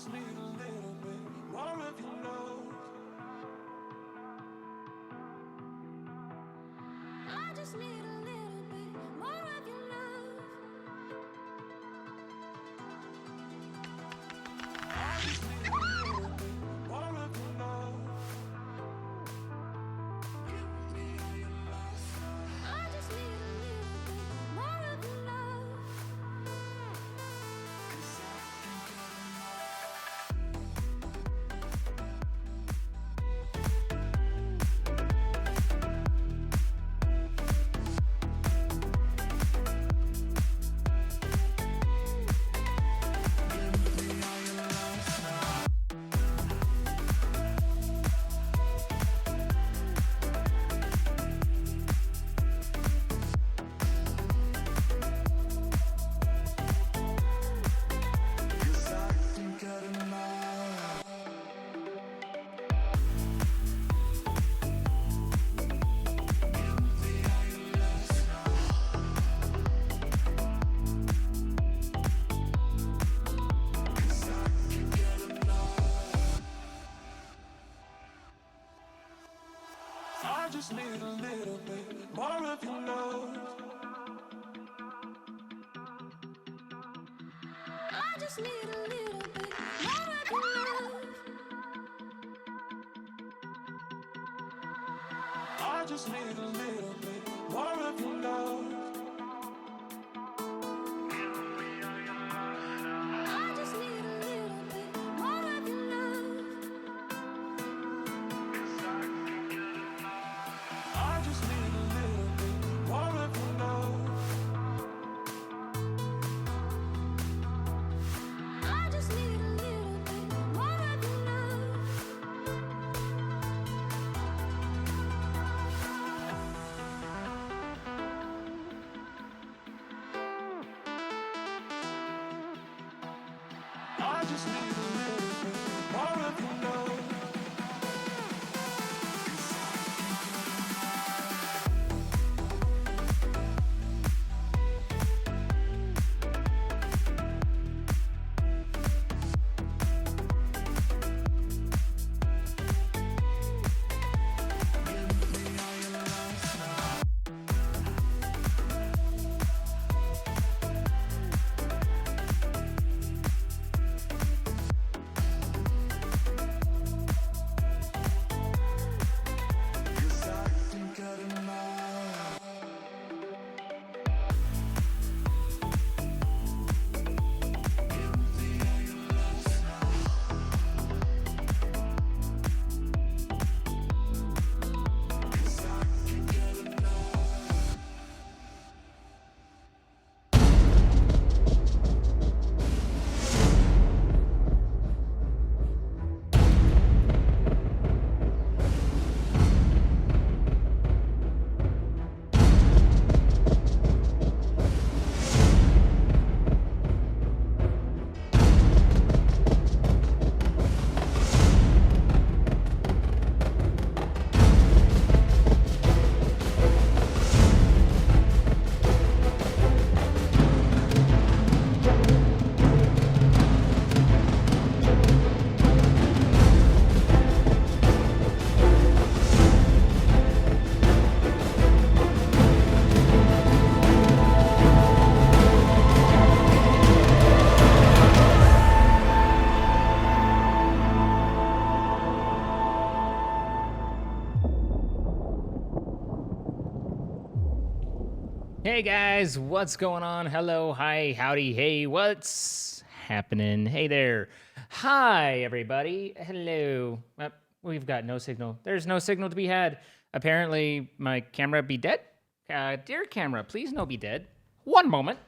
just need a little bit more of your love. I just need a little bit more of your love. I just need a little bit more of your love. I just need a little bit more of your love. Hey guys, what's going on? Hello, hi, howdy, hey, what's happening? Hey there. Hi, everybody. Hello. We've got no signal. There's no signal to be had. Apparently, my camera be dead. Dear camera, please no be dead. One moment.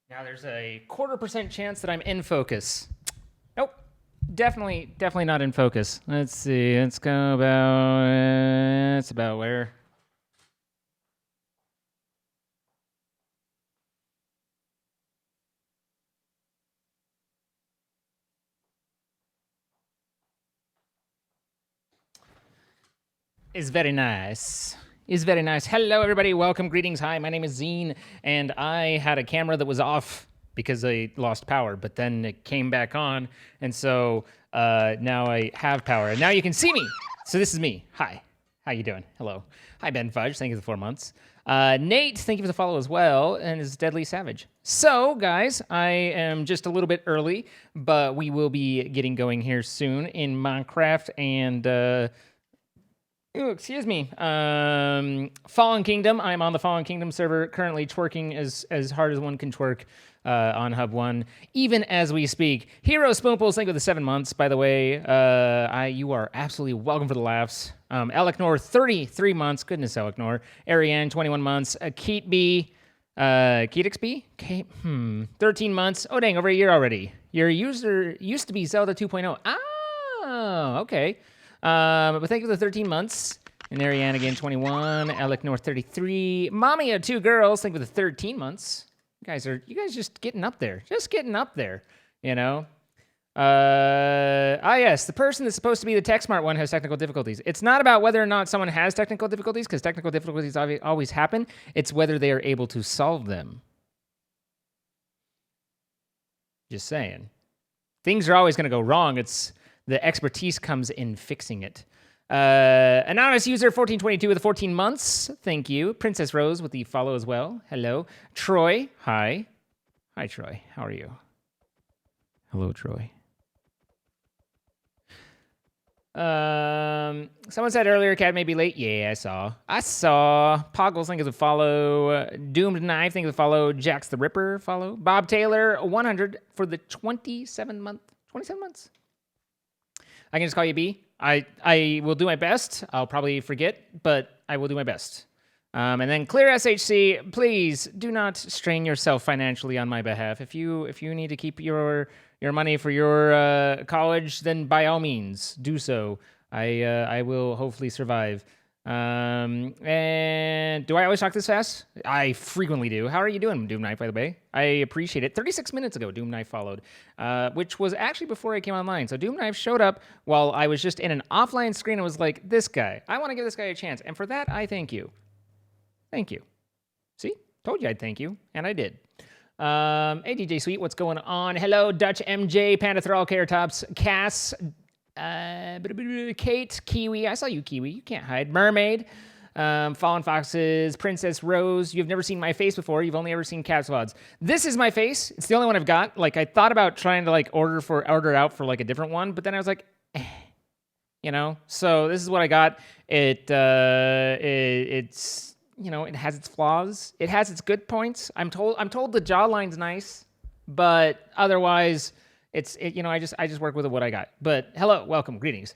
Now there's a 0.25% chance that I'm in focus. Nope. Definitely not in focus. Let's see. Let's go about. It's about where? is very nice. Is very nice. Hello, everybody. Welcome. Greetings. Hi, my name is Zine, and I had a camera that was off because I lost power, but then it came back on, and so now I have power, and now you can see me. So this is me. Hi. How you doing? Hello. Hi, Ben Fudge. Thank you for the 4 months. Nate, thank you for the follow as well, and is Deadly Savage. So, guys, I am just a little bit early, but we will be getting going here soon in Minecraft and... Ooh, excuse me. Fallen Kingdom. I'm on the Fallen Kingdom server, currently twerking as hard as one can twerk on Hub 1, even as we speak. Hero Spoomples, thank you for the 7 months, by the way. You are absolutely welcome for the laughs. Elecnor, 33 months. Goodness, Elecnor. Ariane, 21 months. Keat B. Keatix B? 13 months. Oh, dang, over a year already. Your user used to be Zelda 2.0. Oh, okay. But thank you for the 13 months. And Ariane again, 21. Alec North, 33. Mommy of 2 girls, thank you for the 13 months. You guys just getting up there. Just getting up there, you know? Yes, the person that's supposed to be the tech smart one has technical difficulties. It's not about whether or not someone has technical difficulties, because technical difficulties always happen. It's whether they are able to solve them. Just saying. Things are always going to go wrong. It's... The expertise comes in fixing it. Anonymous user 1422 with the 14 months. Thank you. Princess Rose with the follow as well. Hello. Troy. Hi. Hi, Troy. How are you? Hello, Troy. Someone said earlier Cat may be late. Yeah, I saw. Poggles, thank you for the follow. Doomed Knife, thank you for the follow. Jax the Ripper, follow. Bob Taylor, 100 for the 27 months. I can just call you B. I will do my best. I'll probably forget, but I will do my best. And then Clear SHC, please do not strain yourself financially on my behalf. If you need to keep your money for your college, then by all means do so. I will hopefully survive. And do I always talk this fast? I frequently do. How are you doing, Doom Knife, by the way? I appreciate it. 36 minutes ago, Doom Knife followed, which was actually before I came online. So Doom Knife showed up while I was just in an offline screen and was like, this guy, I want to give this guy a chance. And for that, I thank you. Thank you. See? Told you I'd thank you, and I did. Hey, DJ Sweet, what's going on? Hello, Dutch MJ, Panda Thrall, Caratops, Cass, Kate, Kiwi. I saw you, Kiwi. You can't hide. Mermaid, Fallen Foxes, Princess Rose. You've never seen my face before. You've only ever seen Cat's VODs. This is my face. It's the only one I've got. Like, I thought about trying to like order it out for like a different one, but then I was like, you know. So this is what I got. It's you know, it has its flaws. It has its good points. I'm told the jawline's nice, but otherwise. You know, I just work with what I got. But hello, welcome, greetings.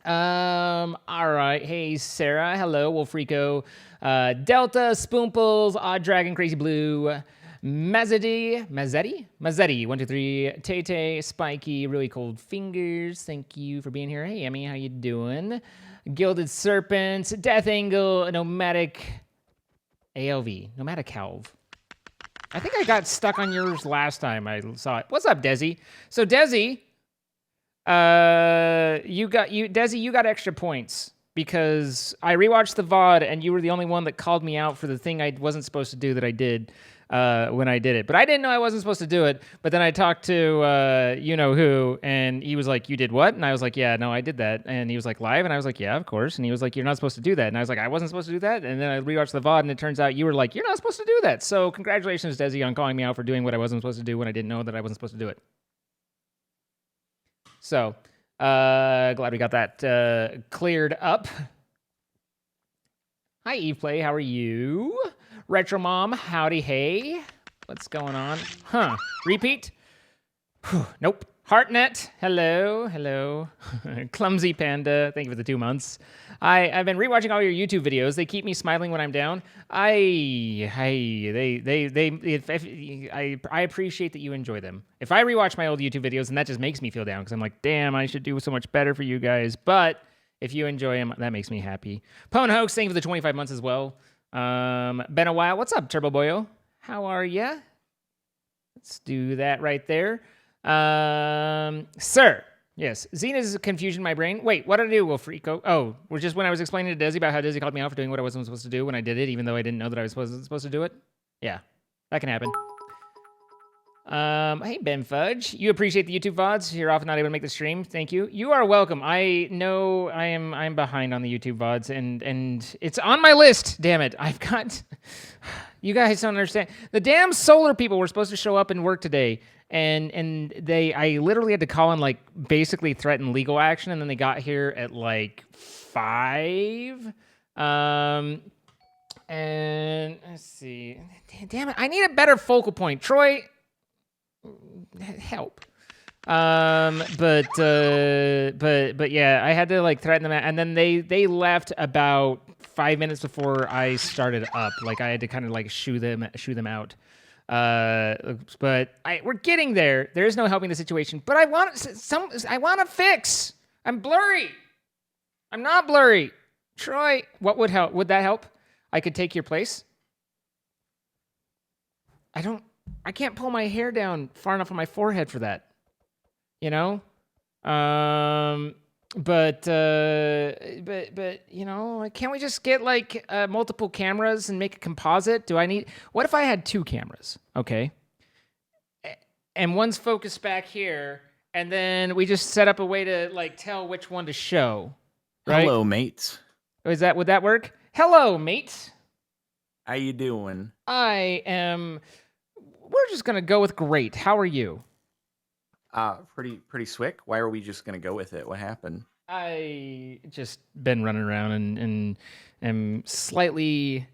All right, hey Sarah, hello, Wolfrico, Delta, Spoomples, Odd Dragon, Crazy Blue, Mazzetti, 1, 2, 3, Tay, Spiky, Really Cold Fingers. Thank you for being here. Hey, Emmy, how you doing? Gilded Serpent, Death Angle, Nomadic, ALV, Nomadic Calv. I think I got stuck on yours last time I saw it. What's up, Desi? So Desi, you got extra points because I rewatched the VOD and you were the only one that called me out for the thing I wasn't supposed to do that I did when I did it. But I didn't know I wasn't supposed to do it. But then I talked to you know who, and he was like, "You did what?" And I was like, "Yeah, no, I did that." And he was like, "Live?" And I was like, "Yeah, of course." And he was like, "You're not supposed to do that." And I was like, "I wasn't supposed to do that." And then I rewatched the VOD, and it turns out you were like, "You're not supposed to do that." So congratulations, Desi, on calling me out for doing what I wasn't supposed to do when I didn't know that I wasn't supposed to do it. So glad we got that cleared up. Hi, Eve Play. How are you? Retro Mom, howdy, hey. What's going on? Huh, repeat? Whew, nope. Heartnet, hello. Clumsy Panda, thank you for the 2 months. I've been rewatching all your YouTube videos. They keep me smiling when I'm down. I appreciate that you enjoy them. If I rewatch my old YouTube videos, and that just makes me feel down, because I'm like, damn, I should do so much better for you guys. But if you enjoy them, that makes me happy. Pwn Hoax, thank you for the 25 months as well. Been a while. What's up, Turbo Boyo? How are ya? Let's do that right there. Sir, Yes. Xena's confusion in my brain. Wait, what did I do, Wolfrico? Oh, was just when I was explaining to Desi about how Desi called me out for doing what I wasn't supposed to do when I did it, even though I didn't know that I was supposed to do it. Yeah, that can happen. Hey Ben Fudge, you appreciate the YouTube VODs. You're often not able to make the stream. Thank you. You are welcome. I know I'm behind on the YouTube VODs, and it's on my list. Damn it, I've got. You guys don't understand. The damn solar people were supposed to show up and work today, and I literally had to call and like basically threaten legal action, and then they got here at like 5. And let's see. Damn it, I need a better focal point, Troy. Help. But yeah, I had to like threaten them, and then they left about 5 minutes before I started up. Like I had to kind of like shoo them out. But we're getting there. There is no helping the situation. But I want a fix. I'm blurry. I'm not blurry. Troy, what would help? Would that help? I could take your place. I can't pull my hair down far enough on my forehead for that. You know? But you know, like, can't we just get like multiple cameras and make a composite? What if I had 2 cameras? Okay. And one's focused back here, and then we just set up a way to like tell which one to show. Right? Hello, mates. Would that work? Hello, mate. How you doing? We're just gonna go with great. How are you? Pretty swick. Why are we just gonna go with it? What happened? I just been running around and am slightly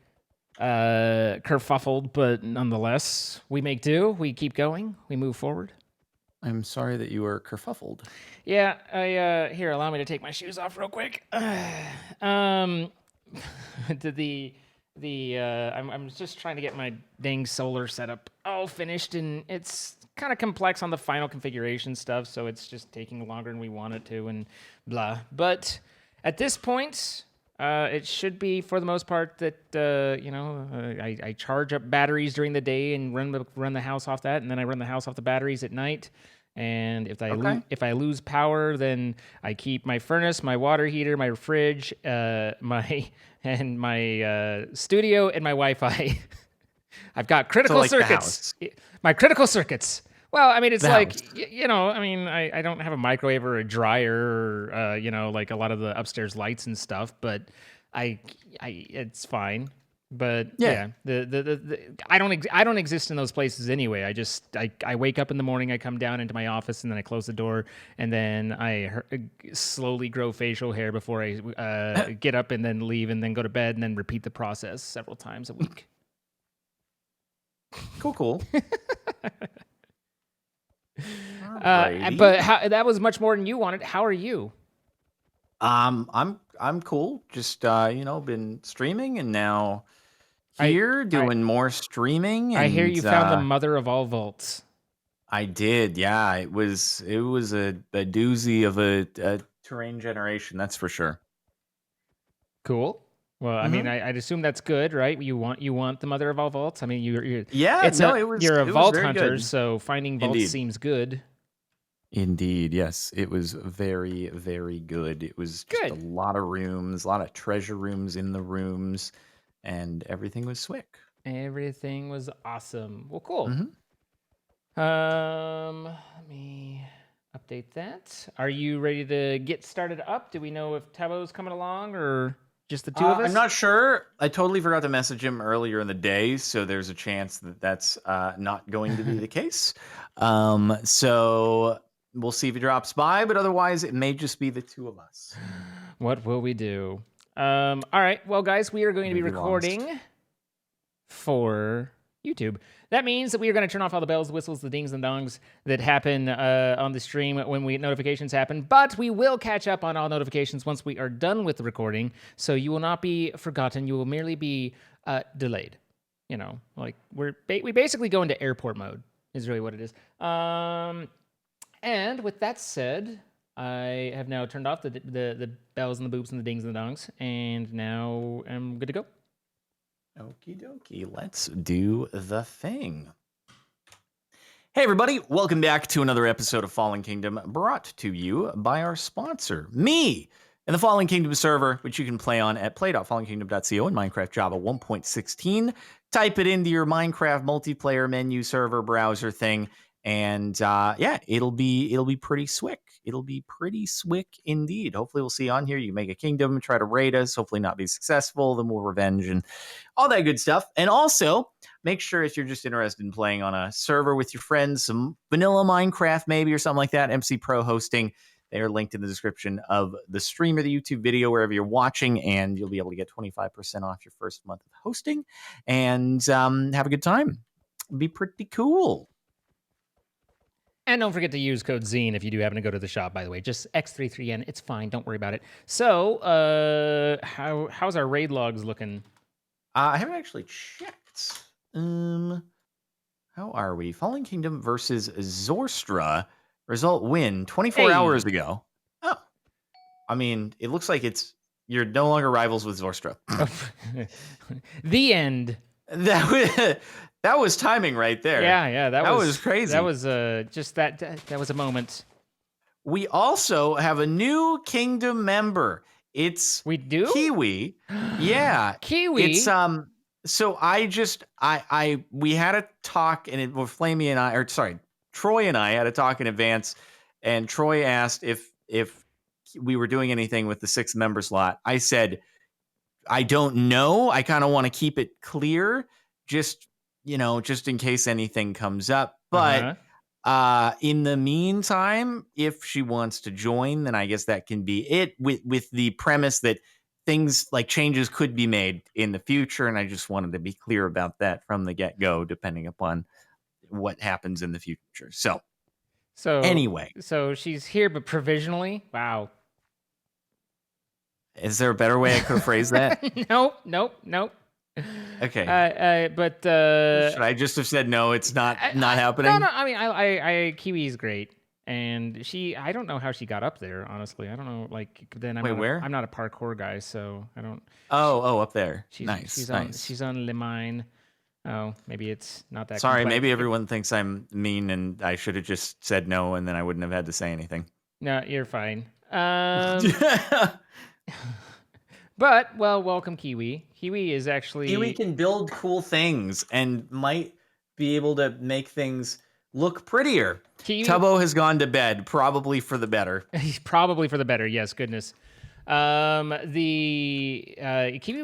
kerfuffled, but nonetheless, we make do. We keep going. We move forward. I'm sorry that you were kerfuffled. Yeah, here, allow me to take my shoes off real quick. I'm just trying to get my dang solar setup all finished, and it's kind of complex on the final configuration stuff, so it's just taking longer than we want it to, and blah. But at this point, it should be, for the most part, that I charge up batteries during the day and run the house off that, and then I run the house off the batteries at night. And if I lose power, then I keep my furnace, my water heater, my fridge, my studio, and my Wi-Fi. I've got critical circuits. My critical circuits. Well, I mean, it's like, I mean, I don't have a microwave or a dryer or, like a lot of the upstairs lights and stuff, but it's fine. But yeah, I don't exist in those places anyway. I wake up in the morning, I come down into my office, and then I close the door, and then I slowly grow facial hair before I get up and then leave and then go to bed and then repeat the process several times a week. Cool. But that was much more than you wanted. How are you? I'm cool. Just been streaming, and now doing more streaming. And, I hear you found the mother of all vaults. I did. Yeah, it was a doozy of a terrain generation. That's for sure. Cool. Well, I mean, I'd assume that's good, right? You want the mother of all vaults. I mean, you're a vault hunter, good. So finding vaults seems good. Indeed, yes, it was very, very good. It was just a lot of rooms, a lot of treasure rooms in the rooms, and everything was swick. Everything was awesome. Well, cool. Let me update that. Are you ready to get started up? Do we know if Tubbo's coming along or just the two of us? I'm not sure. I totally forgot to message him earlier in the day, so there's a chance that that's not going to be the case. So we'll see if he drops by, but otherwise it may just be the two of us. What will we do? All right. Well, guys, we are going to be recording for YouTube. That means that we are going to turn off all the bells, the whistles, the dings, and dongs that happen on the stream when notifications happen. But we will catch up on all notifications once we are done with the recording. So you will not be forgotten. You will merely be delayed. Like we basically go into airport mode is really what it is. And with that said, I have now turned off the bells and the boops and the dings and the dongs, and now I'm good to go. Okie dokie, let's do the thing. Hey, everybody, welcome back to another episode of Fallen Kingdom, brought to you by our sponsor, me, and the Fallen Kingdom server, which you can play on at play.fallenkingdom.co in Minecraft Java 1.16. Type it into your Minecraft multiplayer menu server browser thing, and yeah, it'll be pretty swick. It'll be pretty swick indeed. Hopefully, we'll see you on here. You make a kingdom, try to raid us, hopefully not be successful, then we'll revenge and all that good stuff. And also, make sure if you're just interested in playing on a server with your friends, some vanilla Minecraft maybe or something like that, MC Pro hosting, they are linked in the description of the stream or the YouTube video, wherever you're watching, and you'll be able to get 25% off your first month of hosting and have a good time. It'll be pretty cool. And don't forget to use code ZINE if you do happen to go to the shop, by the way. Just X33N. It's fine. Don't worry about it. So, how's our raid logs looking? I haven't actually checked. How are we? Fallen Kingdom versus Zorstra. Result win 24 hours ago. Oh. I mean, it looks like you're no longer rivals with Zorstra. The end. That was timing right there. Yeah, that was crazy. That was just that was a moment. We also have a new kingdom member. We do? Kiwi. Yeah. Kiwi. It's so we had a talk and Troy and I had a talk in advance, and Troy asked if we were doing anything with the 6 member slot. I said, I don't know. I kind of want to keep it clear, just in case anything comes up. But in the meantime, if she wants to join, then I guess that can be it, with the premise that things like changes could be made in the future. And I just wanted to be clear about that from the get-go, depending upon what happens in the future. So anyway. So she's here, but provisionally? Wow. Is there a better way I could phrase that? Nope. Okay. But should I just have said no? It's not happening. No. I mean, I Kiwi's great, and I don't know how she got up there. Honestly, I don't know. Like, then I'm not a parkour guy, so I don't. Oh, up there. Nice. She's on Le Mine. Oh, maybe it's not that. Sorry, complex. maybe everyone thinks I'm mean, and I should have just said no, and then I wouldn't have had to say anything. No, you're fine. But, well, welcome, Kiwi. Kiwi is actually... Kiwi can build cool things and might be able to make things look prettier. Tubbo has gone to bed, probably for the better. Probably for the better, yes, goodness. Kiwi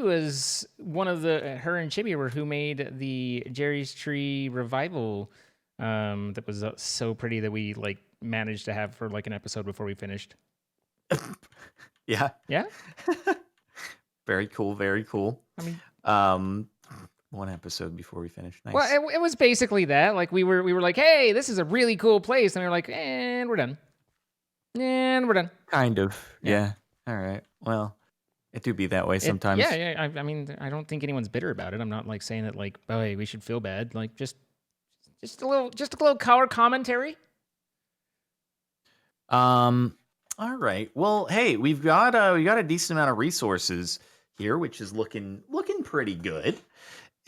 was one of her and Chibi were who made the Jerry's Tree revival that was so pretty that we managed to have for an episode before we finished. Yeah. Very cool. I mean, one episode before we finished. Nice. Well, it was basically that. Like we were like, hey, this is a really cool place, and we were like, and we're done. Kind of. Yeah. All right. Well, it do be that way sometimes. Yeah. I mean, I don't think anyone's bitter about it. I'm not saying that oh, hey, we should feel bad. Just a little color commentary. All right. Well, hey, we got a decent amount of resources here, which is looking pretty good.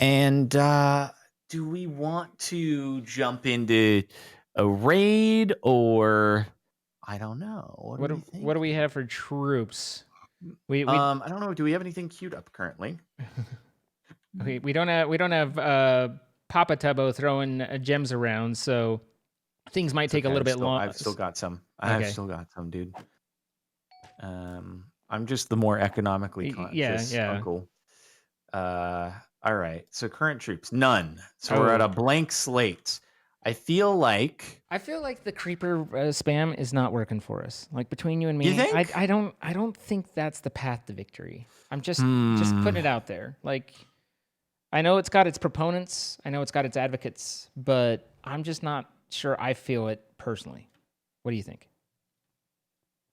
And do we want to jump into a raid, or I don't know? What do we have for troops? We I don't know. Do we have anything queued up currently? we don't have Papa Tubbo throwing gems around, so things might take a little bit long. I've still got some. I've still got some, dude. I'm just the more economically conscious uncle. All right. So current troops, none. So we're at a blank slate. I feel like the creeper spam is not working for us. Like, between you and me, you think? I don't think that's the path to victory. I'm just putting it out there. Like, I know it's got its proponents, I know it's got its advocates, but I'm just not sure I feel it personally. What do you think?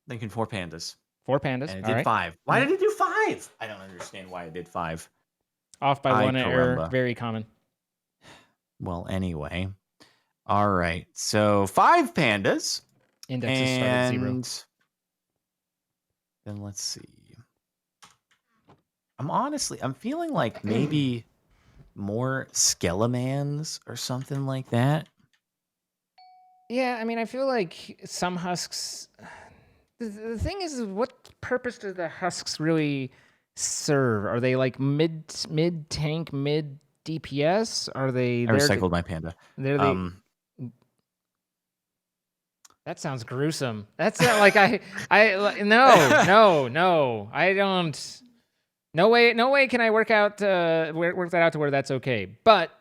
Thinking 4 pandas. 4 pandas. And it did 5. Why did it do 5? I don't understand why it did 5. Off by 1 error. Very common. Well, anyway. All right. So 5 pandas. Indexes start at 0. Then let's see. I'm feeling like maybe more Skelemans or something like that. Yeah, I mean, I feel like some husks. The thing is, what purpose do the husks really serve? Are they like mid tank, mid DPS? Are they I there? recycled my panda. They're the. Um, That sounds gruesome. That's not like no. I don't. No way can I work out work that out to where that's okay. But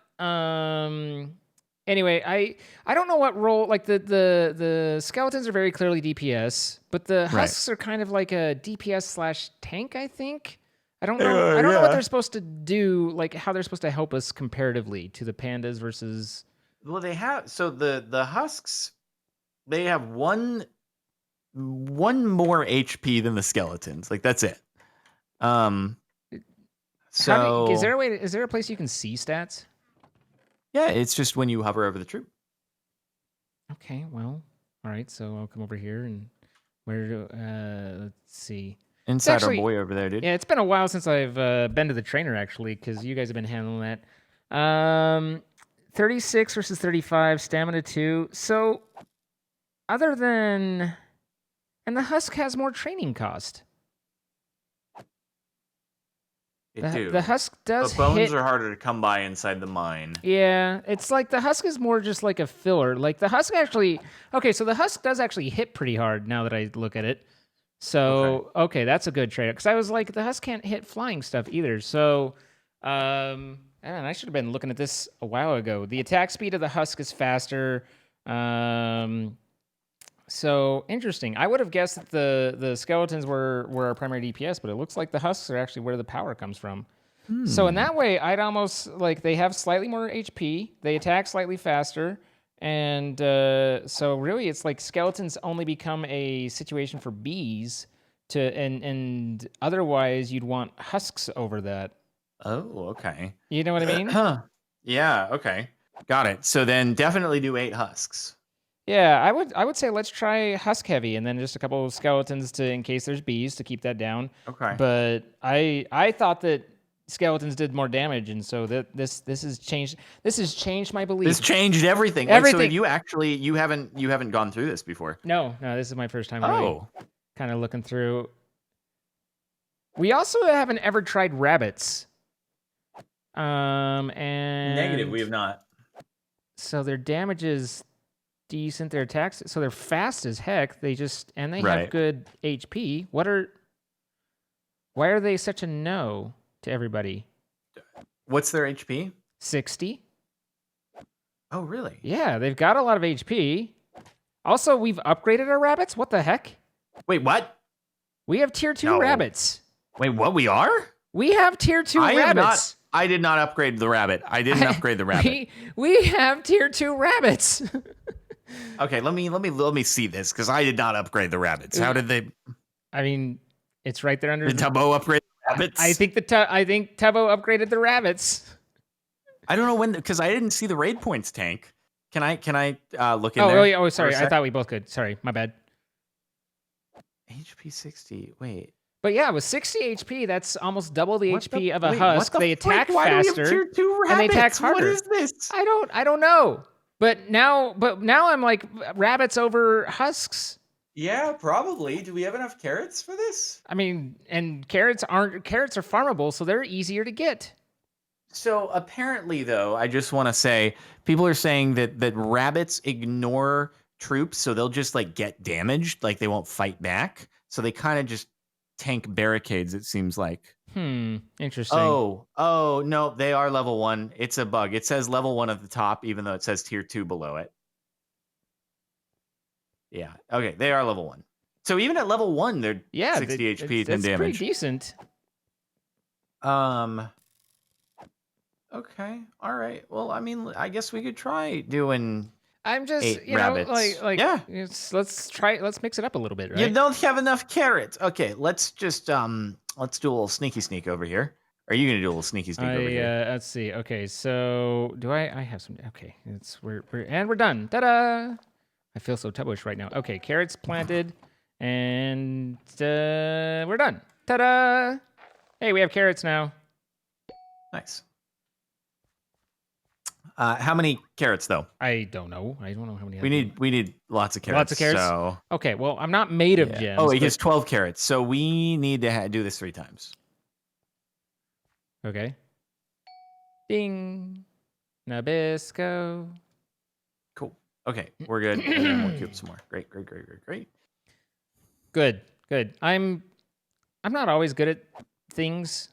anyway, I don't know what role, like the skeletons are very clearly DPS, but the Right. husks are kind of like a DPS slash tank, I think. I don't know. I don't know what they're supposed to do, like how they're supposed to help us comparatively to the pandas versus. well, they have the husks. They have one more HP than the skeletons. Like that's it. So Is there a way? Is there a place you can see stats? yeah, it's just when you hover over the troop. Okay, well, all right. So I'll come over here and let's see. Inside actually- our boy over there, dude. Yeah, it's been a while since I've been to the trainer actually, because you guys have been handling that. 36 versus 35, stamina 2. So, other than, and the husk has more training cost. They do. The husk does But bones hit. are harder to come by inside the mine. Yeah, it's like the husk is more just like a filler. Like the husk actually, okay, so the husk does actually hit pretty hard now that I look at it. So okay, that's a good trade because I was like the husk can't hit flying stuff either. So, and I should have been looking at this a while ago. The attack speed of the husk is faster. So interesting. I would have guessed that the skeletons were our primary DPS, but it looks like the husks are actually where the power comes from. So in that way, I'd almost like they have slightly more HP, they attack slightly faster, and so really it's like skeletons only become a situation for bees to and otherwise you'd want husks over that. Oh, okay. You know what I mean? Yeah, okay. Got it. So then definitely do 8 husks. Yeah, I would say let's try husk heavy and then just a couple of skeletons to in case there's bees to keep that down. Okay. But I thought that skeletons did more damage, and so that this has changed. This has changed my belief. This changed everything. Everything. Wait, so you haven't gone through this before. No, this is my first time really Oh. kind of looking through. We also haven't ever tried rabbits. And Negative, we have not. So their damage is decent. Their attacks, so they're fast as heck. They have Right. good HP. Why are they such a no to everybody? What's their HP? 60. Oh, really? Yeah, they've got a lot of HP. Also, we've upgraded our rabbits. What the heck? Wait, what? We have tier 2 No. rabbits. Wait, what? We are? We have tier 2 rabbits. I did not upgrade the rabbit. I didn't upgrade the rabbit. We have tier 2 rabbits. Okay, let me see this because I did not upgrade the rabbits. How did they? I mean, it's right there under. Did Tubbo upgrade the rabbits? I think Tubbo upgraded the rabbits. I don't know when because I didn't see the raid points tank. Can I look in there? Oh, sorry. I thought we both could. Sorry, my bad. HP 60. Wait. But yeah, with 60 HP, that's almost double the HP of a wait, husk. what the They frick? attack Why faster. do we have tier 2 and they rabbits? attack harder. What is this? I don't know. But now I'm like rabbits over husks. Yeah, probably. Do we have enough carrots for this? I mean, and carrots are farmable, so they're easier to get. So apparently, though, I just want to say people are saying that rabbits ignore troops, so they'll just like get damaged, like they won't fight back. So they kind of just tank barricades. It seems like. Interesting. Oh no, they are level 1. It's a bug. It says level 1 at the top, even though it says tier 2 below it. Yeah. Okay, they are level 1. So even at level 1, they're 60 HP, 10 that's damage. Pretty decent. Okay. All right. Well, I mean, I guess we could try doing. I'm just, 8 you rabbits. know, like Yeah. Let's mix it up a little bit, right? You don't have enough carrots. Okay, let's just let's do a little sneaky sneak over here. Are you gonna do a little sneaky sneak over here? Let's see. Okay, so do I have some? Okay, we're done. Ta-da! I feel so tubbish right now. Okay, carrots planted, and we're done. Ta-da! Hey, we have carrots now. Nice. How many carrots though? I don't know. I don't know how many. We need lots of carrots. Lots of carrots. So Okay. Well, I'm not made of gems. Oh, it but- gets 12 carrots. So we need to do this 3 times. Okay. Ding. Nabisco. Cool. Okay, we're good. And then we'll queue up some more. Great. Good. I'm not always good at things.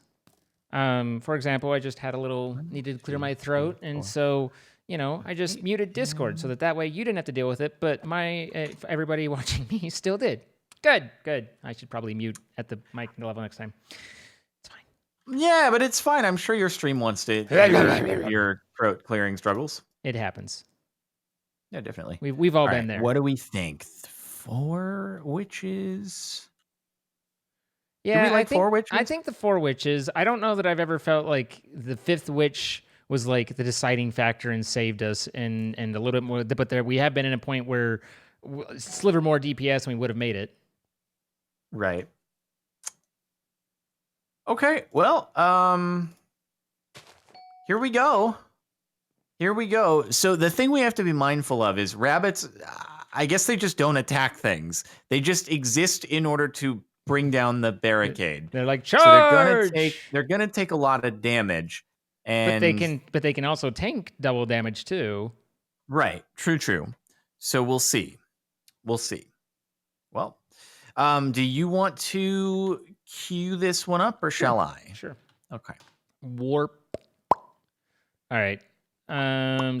For example, I just had a little needed to clear my throat, and so I just muted Discord so that way you didn't have to deal with it, but everybody watching me still did. Good. I should probably mute at the mic level next time. It's fine. Yeah, but it's fine. I'm sure your stream wants to your throat clearing struggles. It happens. Yeah, definitely. We've all been there. What do we think? 4 witches? Yeah, do we like 4 witches? I think the 4 witches. I don't know that I've ever felt like the 5th witch was like the deciding factor and saved us, and a little bit more. But we have been in a point where sliver more DPS and we would have made it. Right. Okay. Well, here we go. So the thing we have to be mindful of is rabbits. I guess they just don't attack things. They just exist in order to bring down the barricade. They're like, charge! So they're gonna take a lot of damage, and but they can also tank double damage too. Right. True. So we'll see. Well, do you want to queue this one up or shall I? Sure. Okay. Warp. All right.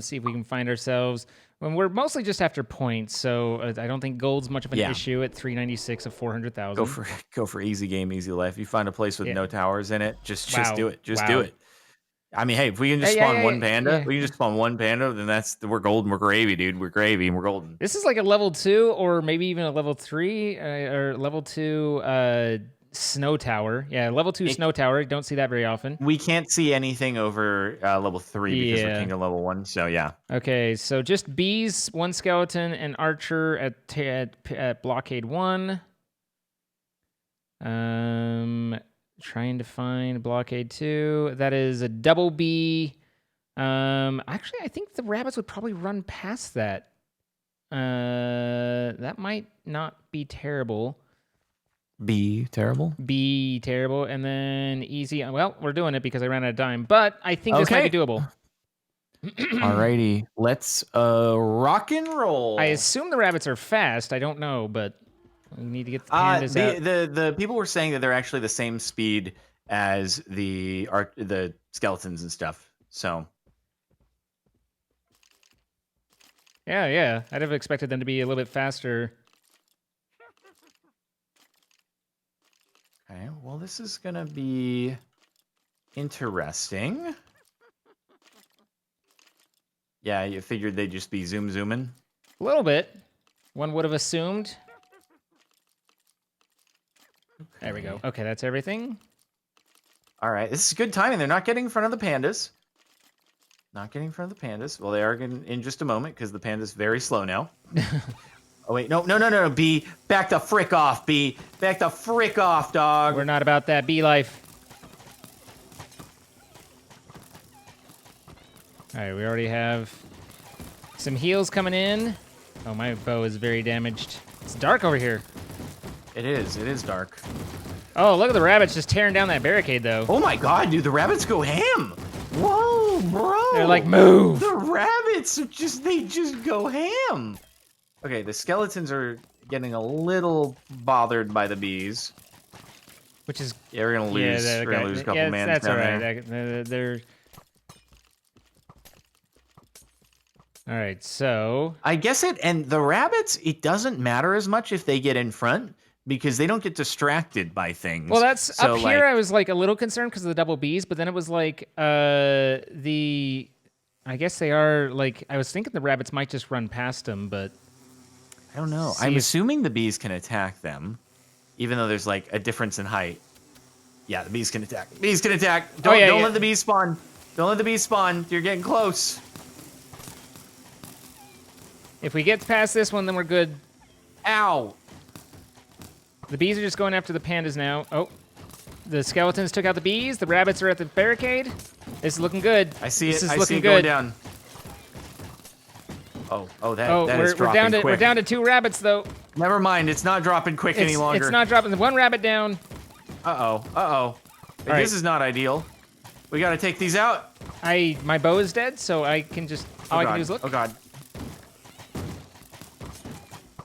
See if we can find ourselves. When we're mostly just after points, so I don't think gold's much of an issue at 396 of 400,000. Go for easy game, easy life. You find a place with no towers in it, just do it. Just Wow. do it. I mean, hey, if we can just spawn one panda, we can just spawn one panda, then we're golden. We're gravy, dude. We're gravy and we're golden. This is like a level 2 or maybe even a level 3 or level 2 snow tower. Yeah, level 2 snow tower. Don't see that very often. We can't see anything over level 3 because we're kingdom level 1. So yeah. Okay, so just bees, 1 skeleton, and archer at blockade 1. Trying to find blockade 2. That is a double bee. Actually, I think the rabbits would probably run past that. That might not be terrible. Be terrible. And then easy. Well, we're doing it because I ran out of time, but I think this might be doable. Alrighty, let's rock and roll. I assume the rabbits are fast. I don't know, but we need to get the pandas out. The people were saying that they're actually the same speed as the skeletons and stuff. So yeah, I'd have expected them to be a little bit faster. Okay, well, this is gonna be interesting. Yeah, you figured they'd just be zooming? A little bit. One would have assumed. Okay. There we go. Okay, that's everything. All right, this is good timing. They're not getting in front of the pandas. Well, they are getting in just a moment because the panda's very slow now. Oh, wait, no, B. Back the frick off, B. Back the frick off, dog. We're not about that bee life. All right, we already have some heals coming in. Oh, my bow is very damaged. It's dark over here. It is dark. Oh, look at the rabbits just tearing down that barricade, though. Oh my god, dude, the rabbits go ham. Whoa, bro. They're like, move. The rabbits they just go ham. Okay, the skeletons are getting a little bothered by the bees. Which is... Yeah, we're gonna lose. We're gonna lose a couple mans that's down all right. there. They're... All right, so... I guess the rabbits, it doesn't matter as much if they get in front because they don't get distracted by things. Well, that's up here. I was like a little concerned because of the double Bs, but then it was like I guess they are like, I was thinking the rabbits might just run past them, but I don't know. I'm assuming the bees can attack them, even though there's like a difference in height. Yeah, the bees can attack. Bees can attack. Don't let the bees spawn. Don't let the bees spawn. You're getting close. If we get past this one, then we're good. Ow. The bees are just going after the pandas now. Oh, the skeletons took out the bees. The rabbits are at the barricade. This is looking good. I see it. This is I looking see it good. going down. Oh, Oh, that is we're dropping down to quick. we're down to 2 rabbits though. Never mind, it's not dropping quick any longer. It's not dropping. 1 rabbit down. Uh-oh. This right. is not ideal. We gotta take these out. My bow is dead, so I can just all I can do is look. Oh god.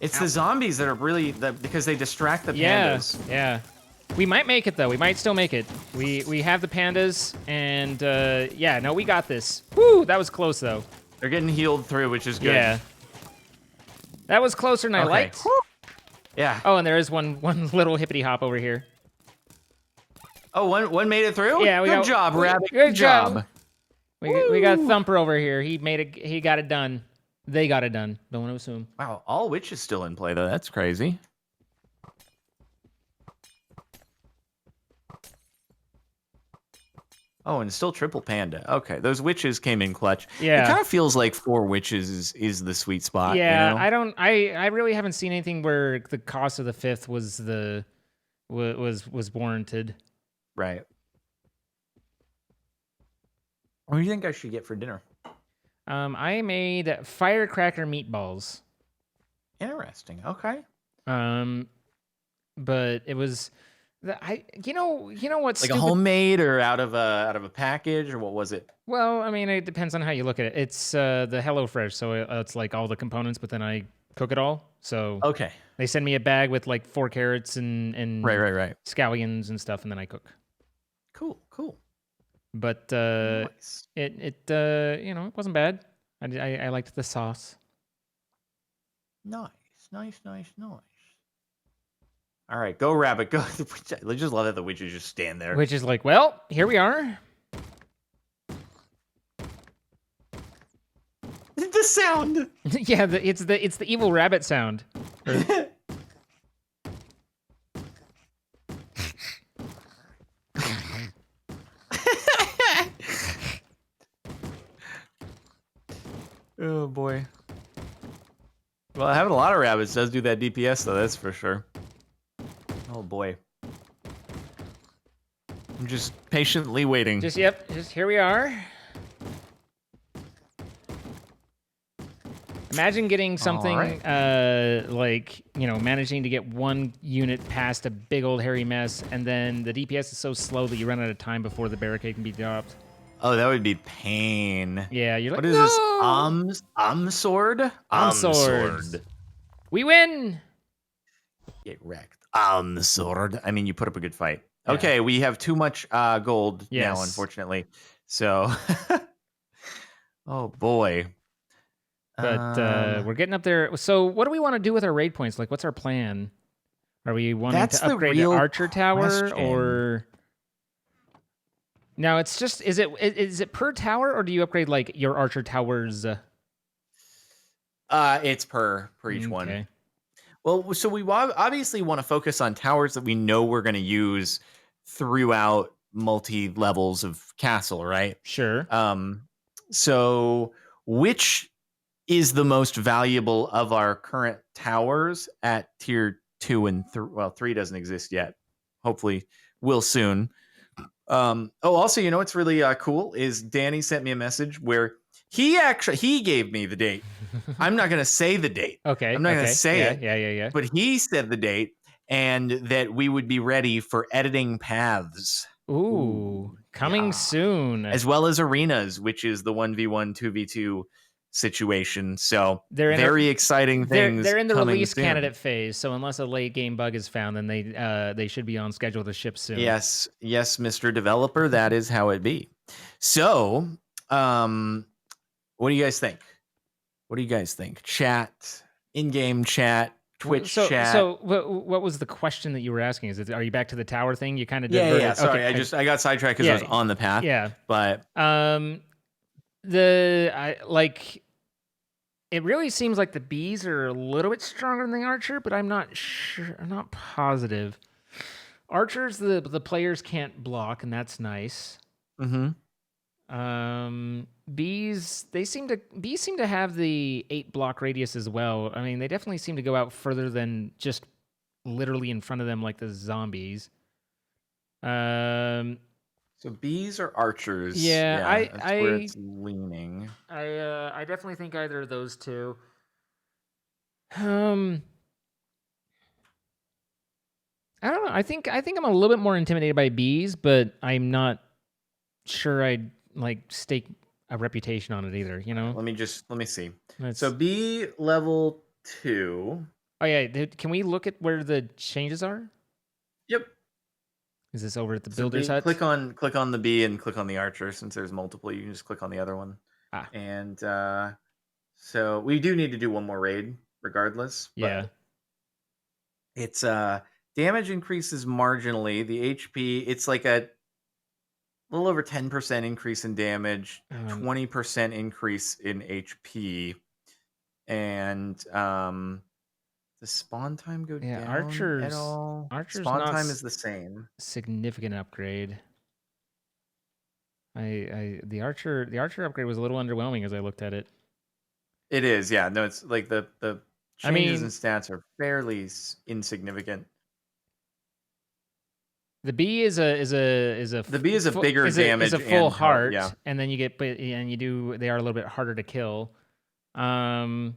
It's the zombies that are really because they distract the pandas. Yeah. We might make it though. We might still make it. We have the pandas, and yeah, no, we got this. Woo, that was close though. They're getting healed through, which is good. Yeah. That was closer than I liked. Woo. Yeah. Oh, and there is one little hippity hop over here. Oh, one made it through? Yeah, good job, Rabbit. Good job. We got Thumper over here. He got it done. They got it done. Don't want to assume. Wow, all witches still in play though. That's crazy. Oh, and still triple panda. Okay, those witches came in clutch. Yeah. It kind of feels like 4 witches is the sweet spot. Yeah, you know? I really haven't seen anything where the cost of the 5th was warranted. Right. What do you think I should get for dinner? I made firecracker meatballs. Interesting. Okay. But it was you know what's Like stupid? a homemade or out of a package, or what was it? Well, I mean, it depends on how you look at it. It's the HelloFresh, so it's like all the components, but then I cook it all. So Okay. they send me a bag with like 4 carrots and Right. scallions and stuff, and then I cook. Cool. But Nice. it it wasn't bad. I liked the sauce. Nice. All right, go Rabbit, go. I just love that the witches just stand there. Which is like, well, here we are. The sound. Yeah, it's the evil rabbit sound. Oh boy. Well, having a lot of rabbits does do that DPS though. That's for sure. Oh boy. I'm just patiently waiting. Just here we are. Imagine getting something like, managing to get 1 unit past a big old hairy mess, and then the DPS is so slow that you run out of time before the barricade can be dropped. Oh, that would be pain. Yeah, you're like, what is no! this? Sword? Sword. We win! Get wrecked. Sword. I mean, you put up a good fight. Yeah. Okay, we have too much gold now, Yes. unfortunately. So, oh boy. But we're getting up there. So what do we want to do with our raid points? Like, what's our plan? Are we wanting to upgrade the Archer Tower, or... Now, it's just, is it per tower, or do you upgrade, like, your Archer Towers? It's per each one. Well, so we obviously want to focus on towers that we know we're going to use throughout multi-levels of castle, right? Sure. So which is the most valuable of our current towers at tier 2 and 3? Well, 3 doesn't exist yet. Hopefully will soon. Also, you know what's really cool is Danny sent me a message where he gave me the date. I'm not going to say the date. Okay. I'm not going to say it. Yeah. But he said the date and that we would be ready for editing paths. Ooh, coming soon. As well as arenas, which is the 1v1, 2v2 situation. So very exciting things. They're in the release soon. candidate phase, so unless a late game bug is found, then they should be on schedule to ship soon. Yes, Mr. Developer, that is how it be. So, what do you guys think? Chat, in-game chat, Twitch chat. So what was the question that you were asking? Are you back to the tower thing? You kind of did. Yeah. Sorry, okay. I got sidetracked because I was on the path. Yeah, but it really seems like the bees are a little bit stronger than the archer, but I'm not sure. I'm not positive. Archers, the players can't block, and that's nice. Mm-hmm. Bees seem to have the 8 block radius as well. I mean, they definitely seem to go out further than just literally in front of them like the zombies. So So bees or archers? Yeah, That's where it's leaning. I definitely think either of those two. Um, I don't know. I think I'm a little bit more intimidated by bees, but I'm not sure I'd like stake a reputation on it either. You know, Let me see. So it's bee level 2. oh yeah. Can we look at where the changes are? Yep. Is this over at the So builder's bee, hut? click on the bee and click on the archer. Since there's multiple, you can just click on the other one. Ah, And so we do need to do one more raid regardless, yeah. but it's damage increases marginally. The HP, it's like a little over 10% increase in damage, 20% increase in HP, and does spawn time go Yeah, down at all? Archer's Spawn not time is the same. significant upgrade. The archer upgrade was a little underwhelming as I looked at it. It is, yeah. No, it's like the I changes in mean, stats are fairly insignificant. the B is a The B is a bigger damage is a full and heart, heart, yeah. and then you get and you do they are a little bit harder to kill. Um,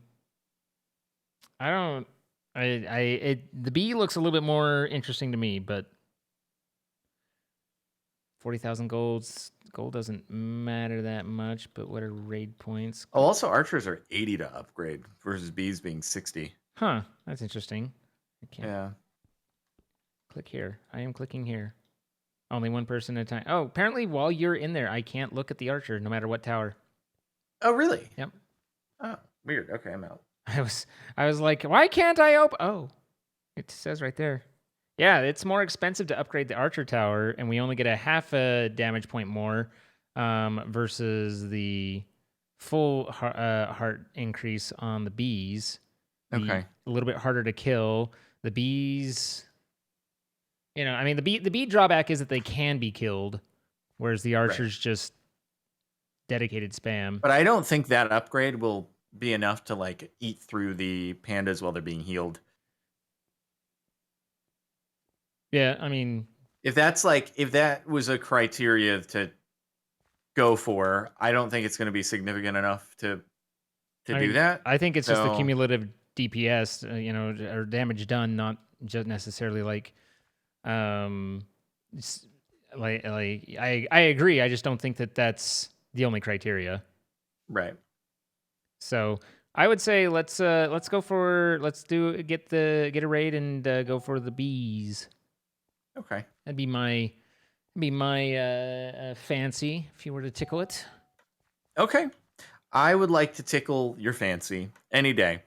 I don't. The B looks a little bit more interesting to me, but 40,000 gold doesn't matter that much. But what are raid points? Oh, also archers are 80 to upgrade versus bees being 60. Huh, that's interesting. I can't Yeah. click here. I am clicking here. Only one person at a time. Oh, apparently while you're in there, I can't look at the archer no matter what tower. Oh, really? Yep. Oh, weird. Okay, I'm out. I was like, why can't I open? Oh, it says right there. Yeah, it's more expensive to upgrade the archer tower, and we only get a half a damage point more versus the full heart increase on the bees. Okay. A little bit harder to kill. The bees, you know, I mean, the bee drawback is that they can be killed, whereas the archer's just dedicated spam. But I don't think that upgrade will be enough to like eat through the pandas while they're being healed. Yeah, I mean, If that was a criteria to go for, I don't think it's going to be significant enough to do that. I think it's just the So- cumulative DPS, you know, or damage done, not just necessarily like, I agree. I just don't think that that's the only criteria. Right. So I would say let's get a raid and go for the bees. Okay. That'd be my fancy if you were to tickle it. Okay. I would like to tickle your fancy any day.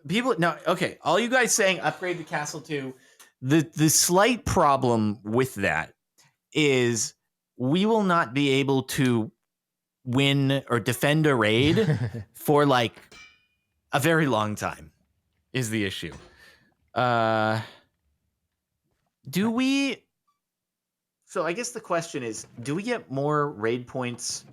People, no, okay. All you guys saying upgrade the castle to the slight problem with that is we will not be able to win or defend a raid for like a very long time is the issue. Do we? So I guess the question is, do we get more raid points?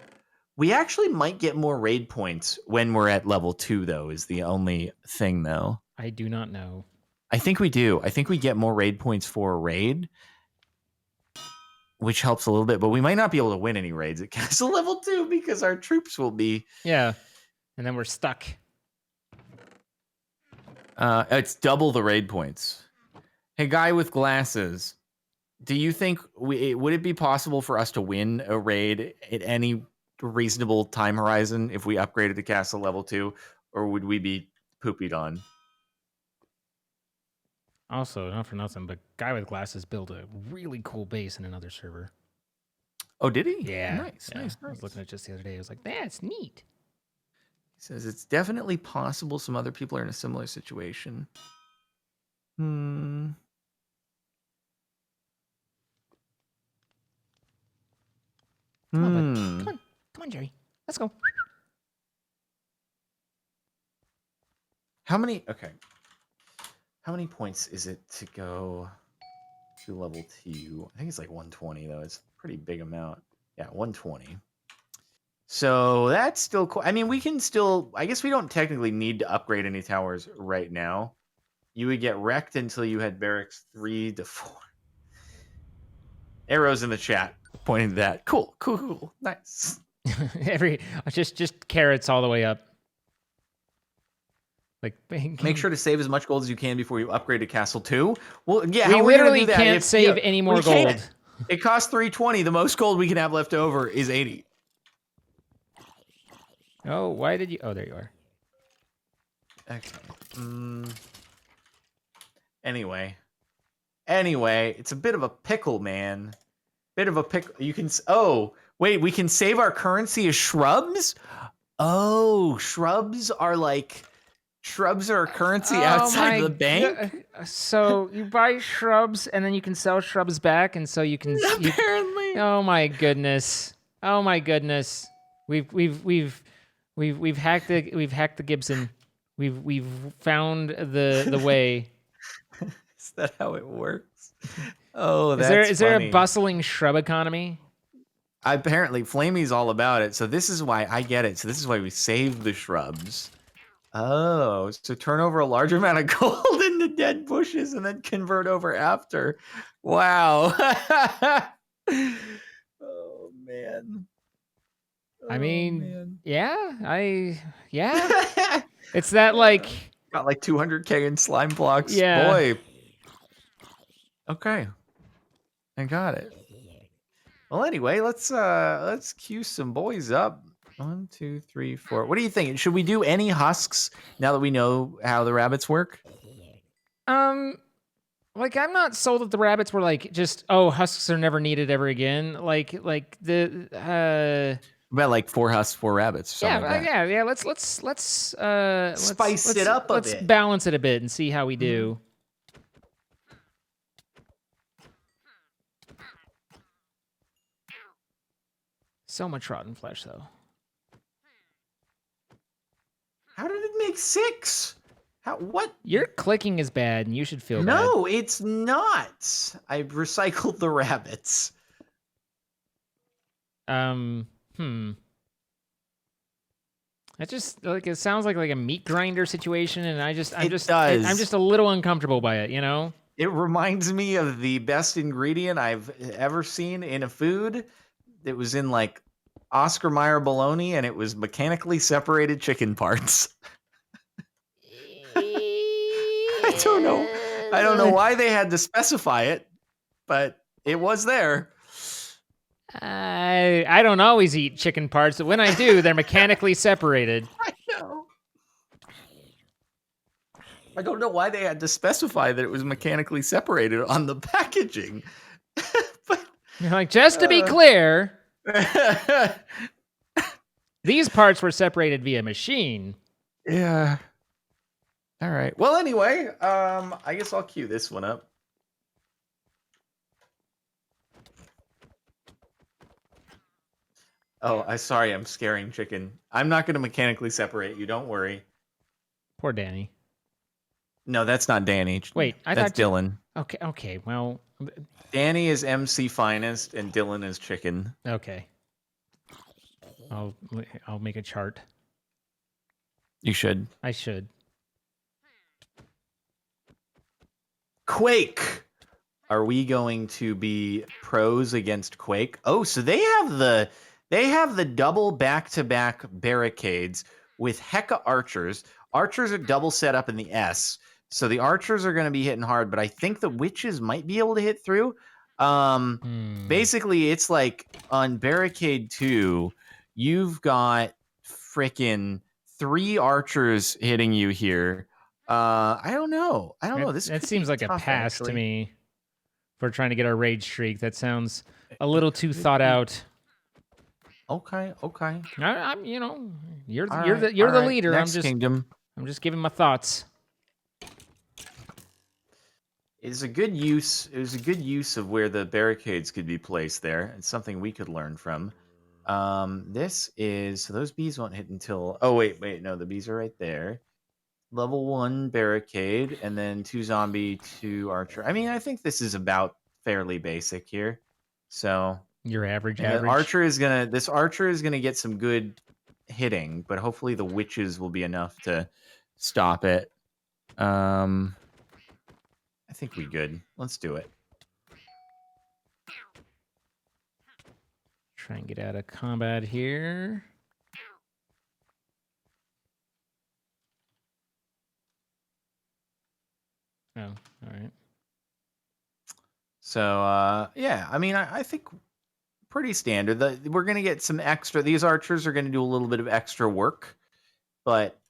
We actually might get more raid points when we're at level 2, though, is the only thing, though. I do not know. I think we do. I think we get more raid points for a raid, which helps a little bit, but we might not be able to win any raids at castle level 2 because our troops will be... Yeah, and then we're stuck. It's double the raid points. Hey, guy with glasses, do you think would it be possible for us to win a raid at any reasonable time horizon if we upgraded to castle level 2, or would we be poopied on? Also, not for nothing, but guy with glasses built a really cool base in another server. Oh, did he? Yeah. Nice. I was looking at it just the other day. I was like, that's neat. He says it's definitely possible some other people are in a similar situation. Come on, bud. Come on, Jerry. Let's go. How many points is it to go to level 2? I think it's like 120 though. It's a pretty big amount. Yeah, 120. So that's still cool. I mean, we can still, I guess we don't technically need to upgrade any towers right now. You would get wrecked until you had barracks 3 to 4. Arrows in the chat pointing to that. Cool. Nice. just carrots all the way up. Like Make sure to save as much gold as you can before you upgrade to Castle 2. Well, yeah, we how are we gonna literally do that can't if, save any more we can't. gold. It costs 320. The most gold we can have left over is 80. Oh, why did you? Oh, there you are. Okay. Anyway, it's a bit of a pickle, man. Bit of a pickle. You can. Oh, wait. We can save our currency as shrubs. Oh, shrubs are a currency outside the bank. So you buy shrubs and then you can sell shrubs back, and so you can Apparently. Oh my goodness! Oh my goodness! We've hacked the Gibson. We've found the way. Is that how it works? Oh, Is there funny. a bustling shrub economy? Apparently, Flamey's all about it. So this is why I get it. So this is why we save the shrubs. Oh, so turn over a large amount of gold in the dead bushes and then convert over after. Wow. Oh man. I mean, man. yeah, it's that like got like 200k in slime blocks. Yeah. Boy. Okay. I got it. Well, anyway, let's queue some boys up. 1, 2, 3, 4. What do you think? Should we do any husks now that we know how the rabbits work? Like I'm not sold that the rabbits were like just husks are never needed ever again. Like the About like 4 husks, 4 rabbits. Or something like that. yeah. Let's Spice it up a bit. Let's balance it a bit and see how we do. So much rotten flesh, though. How did it make 6? What? Your clicking is bad, and you should feel bad. No, it's not. I recycled the rabbits. That just it sounds like a meat grinder situation, and I'm just a little uncomfortable by it, you know? It reminds me of the best ingredient I've ever seen in a food. It was in like Oscar Mayer bologna, and it was mechanically separated chicken parts. I don't know why they had to specify it, but it was there. I don't always eat chicken parts, but when I do, they're mechanically separated. I know. I don't know why they had to specify that it was mechanically separated on the packaging. But, you're like, just to be clear, these parts were separated via machine. Yeah. All right. Well, anyway, I guess I'll cue this one up. Oh, sorry, I'm scaring chicken. I'm not going to mechanically separate you. Don't worry. Poor Danny. No, that's not Danny. Wait, that's Dylan. Okay. Well, Danny is MC Finest, and Dylan is chicken. Okay. I'll make a chart. You should. I should. Quake. Are we going to be pros against Quake? Oh, so they have the double back-to-back barricades with Heka archers. Archers are double set up in the S. So the archers are going to be hitting hard, but I think the witches might be able to hit through. Basically, it's like on barricade 2, you've got frickin' 3 archers hitting you here. I don't know. That seems like tough, a pass actually. to me for trying to get our rage streak. That sounds a little too thought out. Okay. I'm you're All the right. leader. Next kingdom. I'm just giving my thoughts. It was a good use of where the barricades could be placed there. It's something we could learn from. This is so those bees won't hit until. Oh wait, no, the bees are right there. Level 1 barricade, and then 2 zombie, 2 archer. I mean, I think this is about fairly basic here. So Your average. This archer is gonna get some good hitting, but hopefully the witches will be enough to stop it. I think we good. Let's do it. Try and get out of combat here. Oh, all right. So, yeah, I mean, I think pretty standard. We're going to get some extra. These archers are going to do a little bit of extra work, but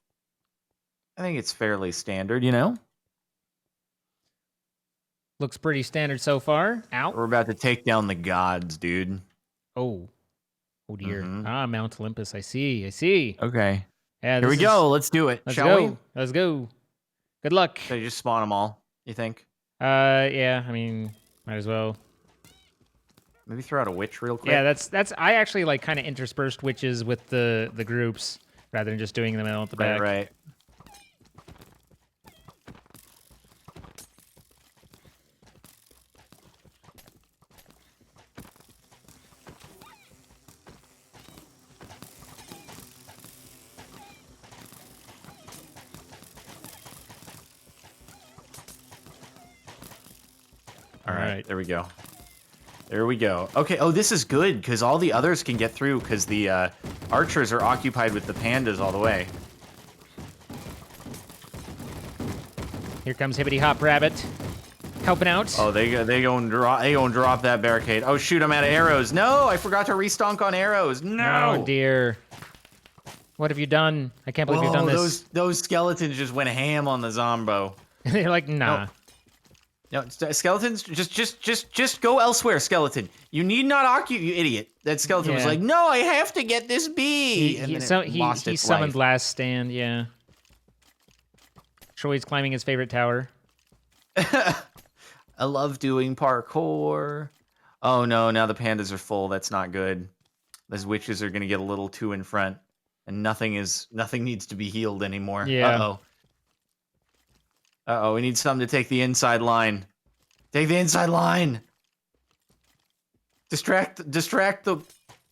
I think it's fairly standard, you know? Looks pretty standard so far. Ow. We're about to take down the gods, dude. Oh. Oh, dear. Mhm. Ah, Mount Olympus. I see. I see. Okay. Yeah, Here we go. Let's do it, Let's shall go. we? Let's go. Good luck. Should I just spawn them all, you think? Yeah, I mean, might as well. Maybe throw out a witch real quick? Yeah, that's I actually like kind of interspersed witches with the groups rather than just doing them out the back. Right. All right, there we go. There we go. Okay, oh, this is good, because all the others can get through, because the archers are occupied with the pandas all the way. Here comes Hippity Hop Rabbit, helping out. Oh, they gonna drop that barricade. Oh shoot, I'm out of arrows. No, I forgot to restonk on arrows. No. Oh dear. What have you done? I can't believe you've done this. Those skeletons just went ham on the zombo. They're like, nah. No, skeletons, just go elsewhere, skeleton. You need not occupy, you idiot. That skeleton was Yeah. like, no, I have to get this bee. He summoned Last Stand, yeah. Troy's climbing his favorite tower. I love doing parkour. Oh no, now the pandas are full. That's not good. Those witches are gonna get a little too in front, and nothing needs to be healed anymore. Yeah. Uh-oh, we need something to take the inside line. Take the inside line. Distract the...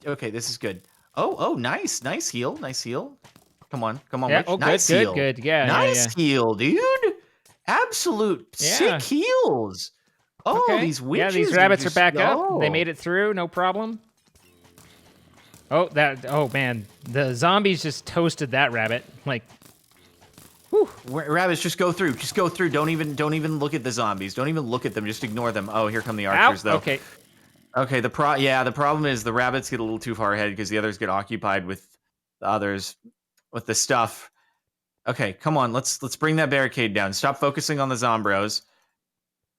Okay, this is good. Oh, nice heal, Come on, Yeah, witch. oh, Nice good, heal. good, yeah. Nice heal, dude. Absolute Yeah. sick heals. Oh, Okay. these witches. Yeah, these rabbits are just, back up. They oh. made it through, no problem. Oh, man. The zombies just toasted that rabbit. Like, whew. Rabbits, just go through. Just go through. Don't even look at the zombies. Don't even look at them. Just ignore them. Oh, here come the archers, Ow. though. Okay. Okay, the problem is the rabbits get a little too far ahead because the others get occupied with the others with the stuff. Okay, come on, let's bring that barricade down. Stop focusing on the zombros.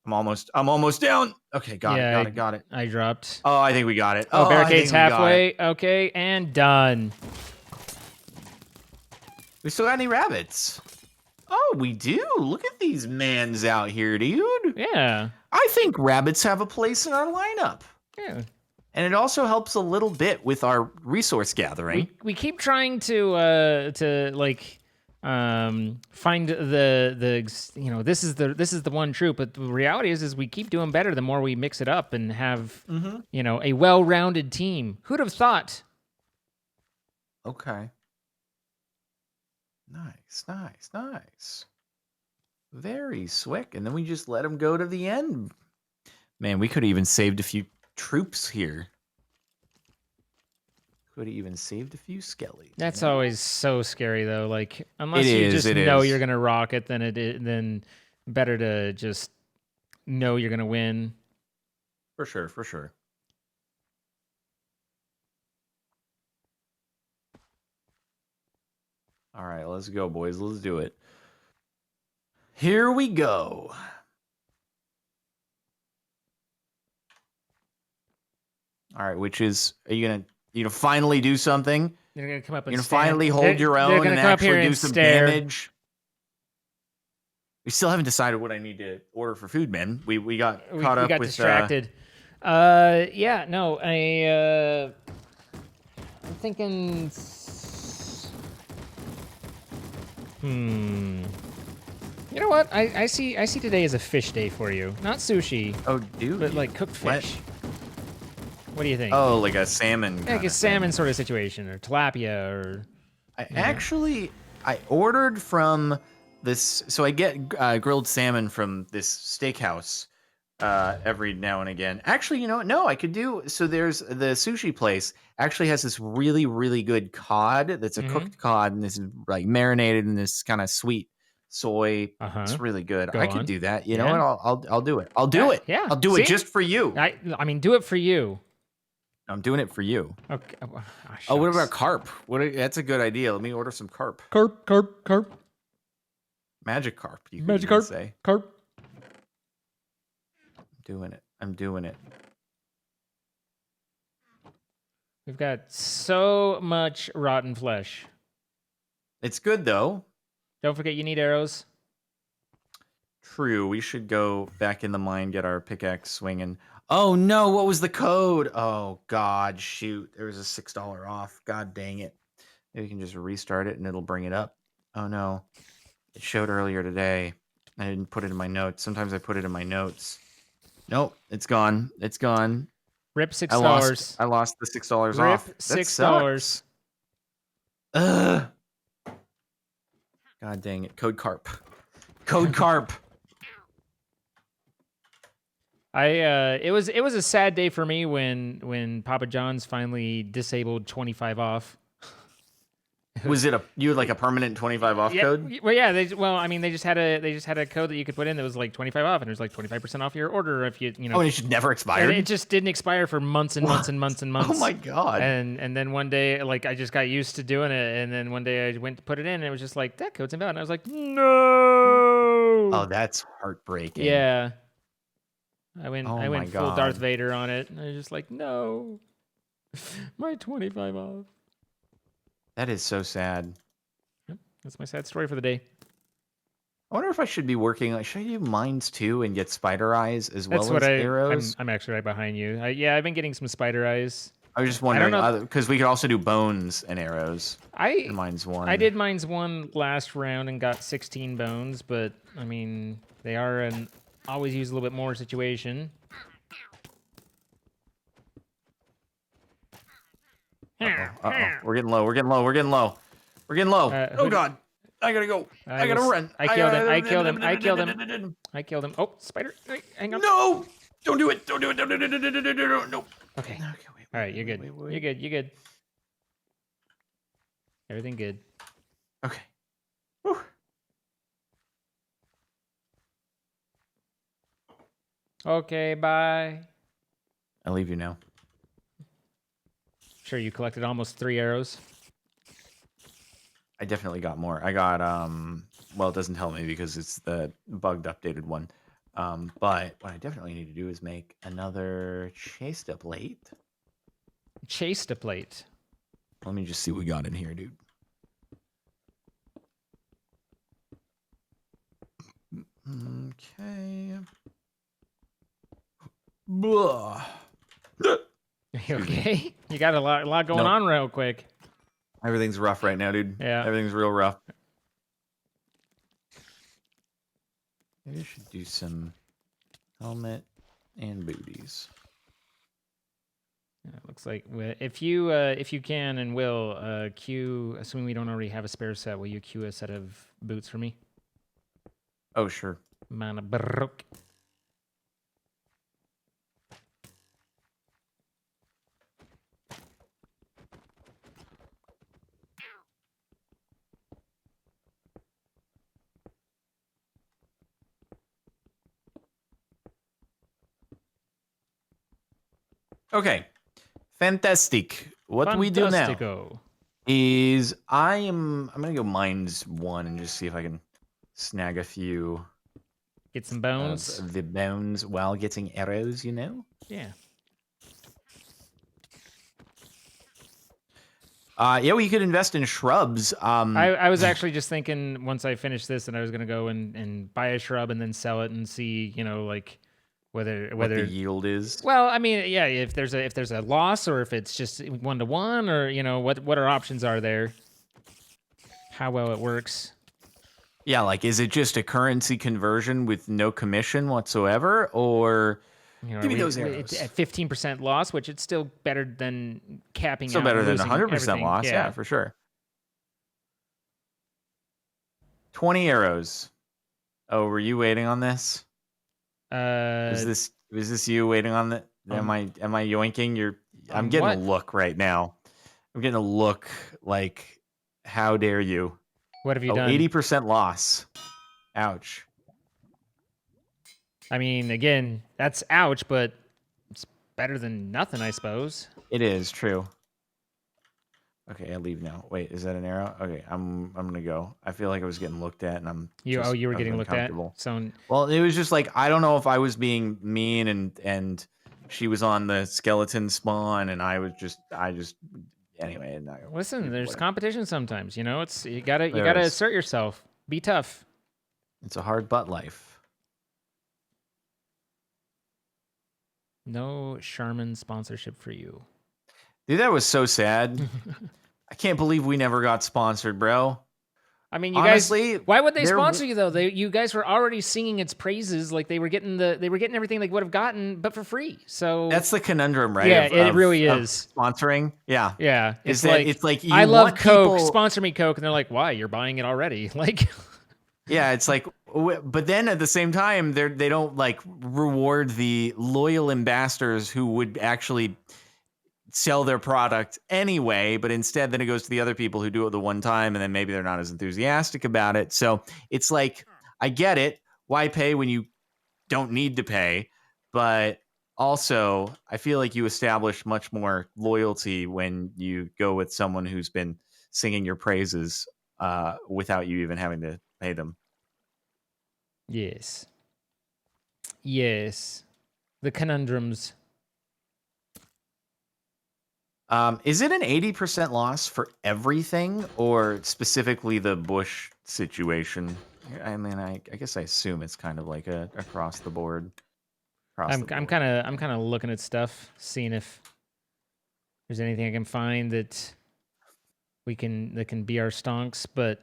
I'm almost down. Okay, got it. I dropped. Oh, I think we got it. Oh, I barricade's think we got halfway. it. Okay, and done. We still got any rabbits? Oh, we do. Look at these mans out here, dude. Yeah. I think rabbits have a place in our lineup. Yeah. And it also helps a little bit with our resource gathering. We keep trying to find the this is the one troop, but the reality is we keep doing better the more we mix it up and have a well-rounded team. Who'd have thought? Okay. Nice. Very swick. And then we just let them go to the end. Man, we could have even saved a few troops here. Could have even saved a few skellies. That's always so scary, though. Like, unless It you is, just it know is. you're gonna rock it, then better to just know you're gonna win. For sure. All right, let's go, boys. Let's do it. Here we go. All right, witches, are you gonna finally do something? They're gonna come up and You're gonna stand. finally hold your They're own gonna and come up here actually do and some stare. damage. We still haven't decided what I need to order for food, man. We got caught up got with distracted. Yeah, no, I'm thinking. You know what? I see today as a fish day for you. Not sushi, oh, dude, but like cooked what? fish. What do you think? Oh, like a salmon. Like kinda a salmon sort of situation, or tilapia, or I ordered from this. So I get grilled salmon from this steakhouse every now and again. Actually, you know what? No, I could do. So there's the sushi place actually has this really, really good cod that's a Mm-hmm. cooked cod and this is like marinated in this kind of sweet soy. Uh-huh. It's really good. I Go could on. do that. You know what? Yeah. I'll do it. I'll do it. Yeah. I'll do it See? just for you. I mean, do it for you. I'm doing it for you. Okay. Oh, Oh, what shucks. about carp? That's a good idea. Let me order some carp. Carp. Magic carp, you could Magic even carp. say. Carp. I'm doing it. We've got so much rotten flesh. It's good though. Don't forget you need arrows. True. We should go back in the mine, get our pickaxe swinging. Oh no, what was the code? Oh god, shoot. There was a $6 off. God dang it. Maybe we can just restart it and it'll bring it up. Oh no. It showed earlier today. I didn't put it in my notes. Sometimes I put it in my notes. Nope, it's gone. It's gone. Rip I $6. lost the $6 Rip off. That $6. sucks. Ugh. God dang it. Code carp. Code carp. It was a sad day for me when Papa John's finally disabled 25 off. Was it you had like a permanent 25 off Yeah, code? well, yeah. I mean, they just had a code that you could put in that was like 25 off, and it was like 25% off your order if you know. Oh, and it should never And expired. it just didn't expire for months and months and months and months. Oh my god. And then one day, like I just got used to doing it, and then one day I went to put it in, and it was just like that code's invalid. And I was like, no. Oh, that's heartbreaking. Yeah. I Oh went my full Darth God. Vader on it. And I was just like, no. My 25 off. That is so sad. Yep. That's my sad story for the day. I wonder if I should be working. Like, should I do mines too and get spider eyes as well That's as what arrows? I'm actually right behind you. I've been getting some spider eyes. I was just I don't wondering know. because we could also do bones and arrows. And mine's one. I did mines one last round and got 16 bones, but I mean, they are an always use a little bit more situation. Uh-oh. We're getting low. We're getting low. We're getting low. We're getting low. Oh god. I gotta go. I gotta run. I killed him. I killed him. I killed him. I killed him. Oh, spider. Wait, hang on. No! Don't do it. Don't do it. Don't do it. No. Okay. Okay, wait. All right, you're good. You're good. You're good. Everything good. Okay. Whew. Okay, bye. I'll leave you now. Sure, you collected almost 3 arrows. I definitely got more. I got well, it doesn't tell me because it's the bugged updated one. But what I definitely need to do is make another chased up plate. Chased a plate. Let me just see what we got in here, dude. Okay. Blah. Okay. You got a lot going Nope. on real quick. Everything's rough right now, dude. Yeah. Everything's real rough. Maybe I should do some helmet and booties. Yeah, it looks like if you can and will queue, assuming we don't already have a spare set, will you queue a set of boots for me? Oh, sure. Mana broke. Okay. Fantastic. What we do now Fantastico. is I'm gonna go mines one and just see if I can snag a few Get some bones. of the bones while getting arrows, you know? Yeah. Yeah, we could invest in shrubs. I was actually just thinking once I finish this that I was gonna go and buy a shrub and then sell it and see, like whether what the yield is. well, I mean, yeah, if there's a loss or if it's just 1-to-1 or what our options are there. How well it works. Yeah, like is it just a currency conversion with no commission whatsoever, or give me those arrows. It's at 15% loss, which it's still better than capping Still out better and than losing 100% everything. loss, yeah, for sure. 20 arrows. Oh, were you waiting on this? Was this you waiting on the? Am I yoinking? I'm getting what? a look right now. I'm getting a look like, how dare you? What have you Oh, done? 80% loss. Ouch. I mean, again, that's ouch, but it's better than nothing, I suppose. It is true. Okay, I leave now. Wait, is that an arrow? Okay, I'm gonna go. I feel like I was getting looked at, and You were I was getting looked at. uncomfortable. So Well, it was just like, I don't know if I was being mean, and she was on the skeleton spawn, and I just anyway. listen, there's Whatever. competition sometimes. You know, you gotta There is. assert yourself. Be tough. It's a hard butt life. No Charmin sponsorship for you. Dude, that was so sad. I can't believe we never got sponsored, bro. I mean, you Honestly, guys. Why would they sponsor you though? You guys were already singing its praises, like they were getting everything they would have gotten, but for free. So that's the conundrum, right? Yeah, it really of is. sponsoring. Yeah, Yeah, it's like you I love want Coke. people... Sponsor me, Coke, and they're like, "Why? You're buying it already?" Like, Yeah, it's like, but then at the same time, they don't like reward the loyal ambassadors who would actually sell their product anyway, but instead then it goes to the other people who do it the one time, and then maybe they're not as enthusiastic about it. So it's like, I get it. Why pay when you don't need to pay? But also, I feel like you establish much more loyalty when you go with someone who's been singing your praises without you even having to pay them. yes, yes, the conundrums. Is it an 80% loss for everything, or specifically the bush situation? I mean, I guess I assume it's kind of like a across the board. I'm kind of looking at stuff, seeing if there's anything I can find that can be our stonks, but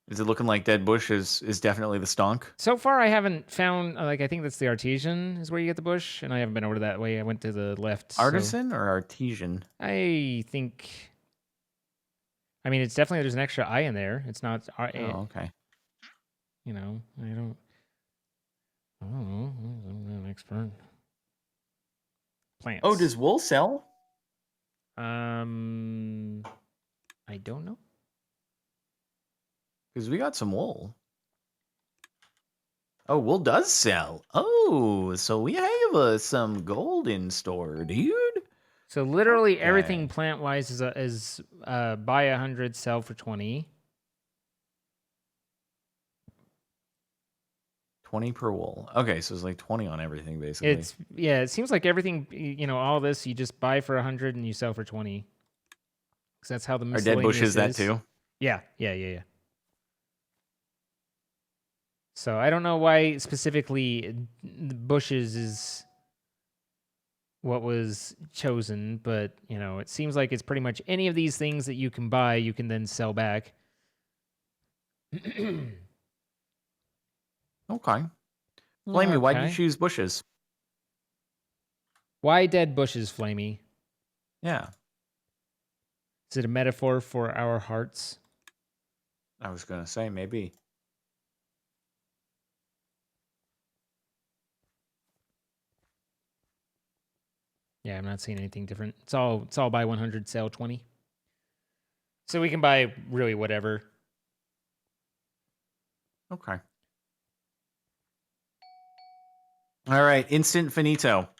Is it looking like dead bush is definitely the stonk? so far I haven't found like I think that's the artesian is where you get the bush, and I haven't been over that way. I went to the left. Artisan or artesian? I think. I mean, it's definitely there's an extra I in there. It's not. Oh, okay. You know, I don't know. I'm not an expert. Plants. Oh, does wool sell? I don't know. Because we got some wool. Oh, wool does sell. Oh, so we have some gold in store, dude. So literally everything Okay. plant wise is buy 100, sell for 20. 20 per wool. Okay, so it's like 20 on everything, basically. It seems like everything, all this you just buy for 100 and you sell for 20. Because that's how the Our dead bush miscellaneous is that too? Yeah. So I don't know why specifically the bushes is what was chosen, but it seems like it's pretty much any of these things that you can buy, you can then sell back. Okay. Flamey, why'd you Okay. choose bushes? Why dead bushes, Flamey? Yeah, Is it a metaphor for our hearts? I was gonna say maybe. Yeah, I'm not seeing anything different. It's all buy 100, sell 20. So we can buy really whatever. Okay. All right, instant finito.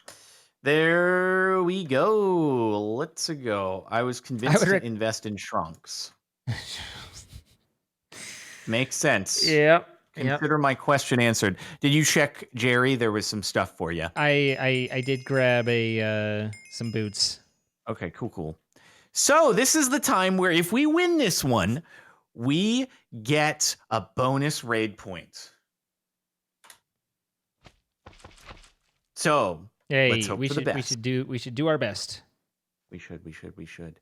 There we go. Let's go. I was convinced to invest in shrunks. Makes sense. Yep. Consider my question answered. Did you check Jerry? There was some stuff for you. I did grab some boots. Okay, cool. So this is the time where if we win this one, we get a bonus raid point. So let's hope for the best. We should do our best. We should.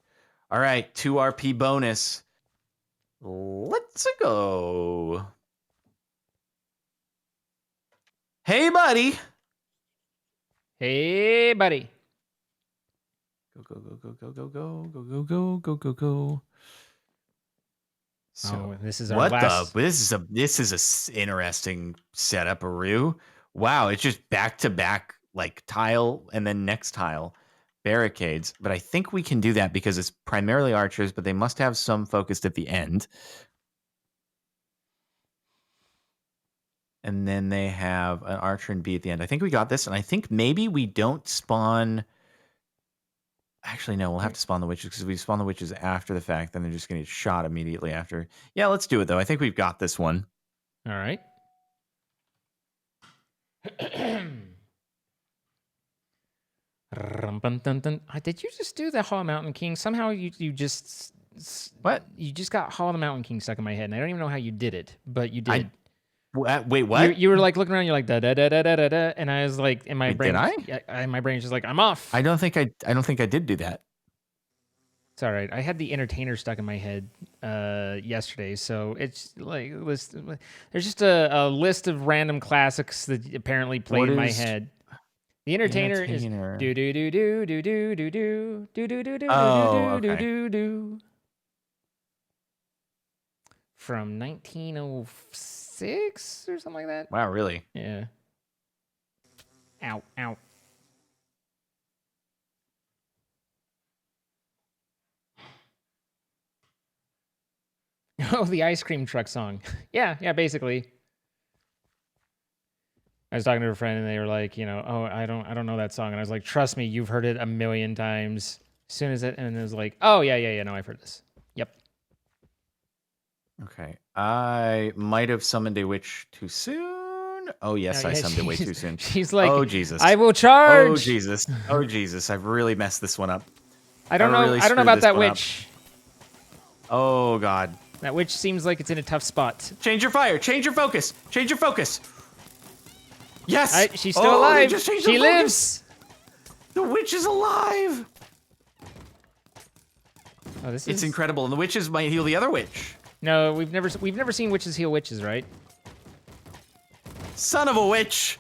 All right, 2 RP bonus. Let's go. Hey, buddy. Hey, buddy. Go. So this is our what last. the? This is interesting setup, Aru. Wow, it's just back to back like tile and then next tile barricades. But I think we can do that because it's primarily archers, but they must have some focused at the end. And then they have an archer and B at the end. I think we got this, and I think maybe we don't spawn. Actually, no, we'll have to spawn the witches because if we spawn the witches after the fact, then they're just going to get shot immediately after. Yeah, let's do it, though. I think we've got this one. All right. Did you just do the Hall Mountain King? Somehow you just What? You just got Hall of the Mountain King stuck in my head, and I don't even know how you did it, but you did. Wait, what? You were like looking around, you're like da da da da da da da, and I was like, in my brain, Did I? My brain's just like, I'm off. I don't think I did do that. It's all right. I had the Entertainer stuck in my head yesterday, so it's like there's just a list of random classics that apparently play in my head. The Entertainer is do do do do do do do do do do do do do do do do from 1906 or something like that. Wow, really? Yeah. Ow, ow. Oh, the ice cream truck song. Yeah, basically. I was talking to a friend and they were like, oh, I don't know that song. And I was like, trust me, you've heard it a million times. As soon as and it was like, oh yeah, no, I've heard this. Yep. Okay. I might have summoned a witch too soon. Oh yes, I summoned it way too soon. She's like, oh Jesus, I will charge. Oh Jesus, I've really messed this one up. I don't know about that witch. Oh God. That witch seems like it's in a tough spot. Change your fire. Change your focus. Change your focus. Yes. She's still alive. She lives. The witch is alive. Oh, It's incredible, and the witches might heal the other witch. No, we've never seen witches heal witches, right? Son of a witch.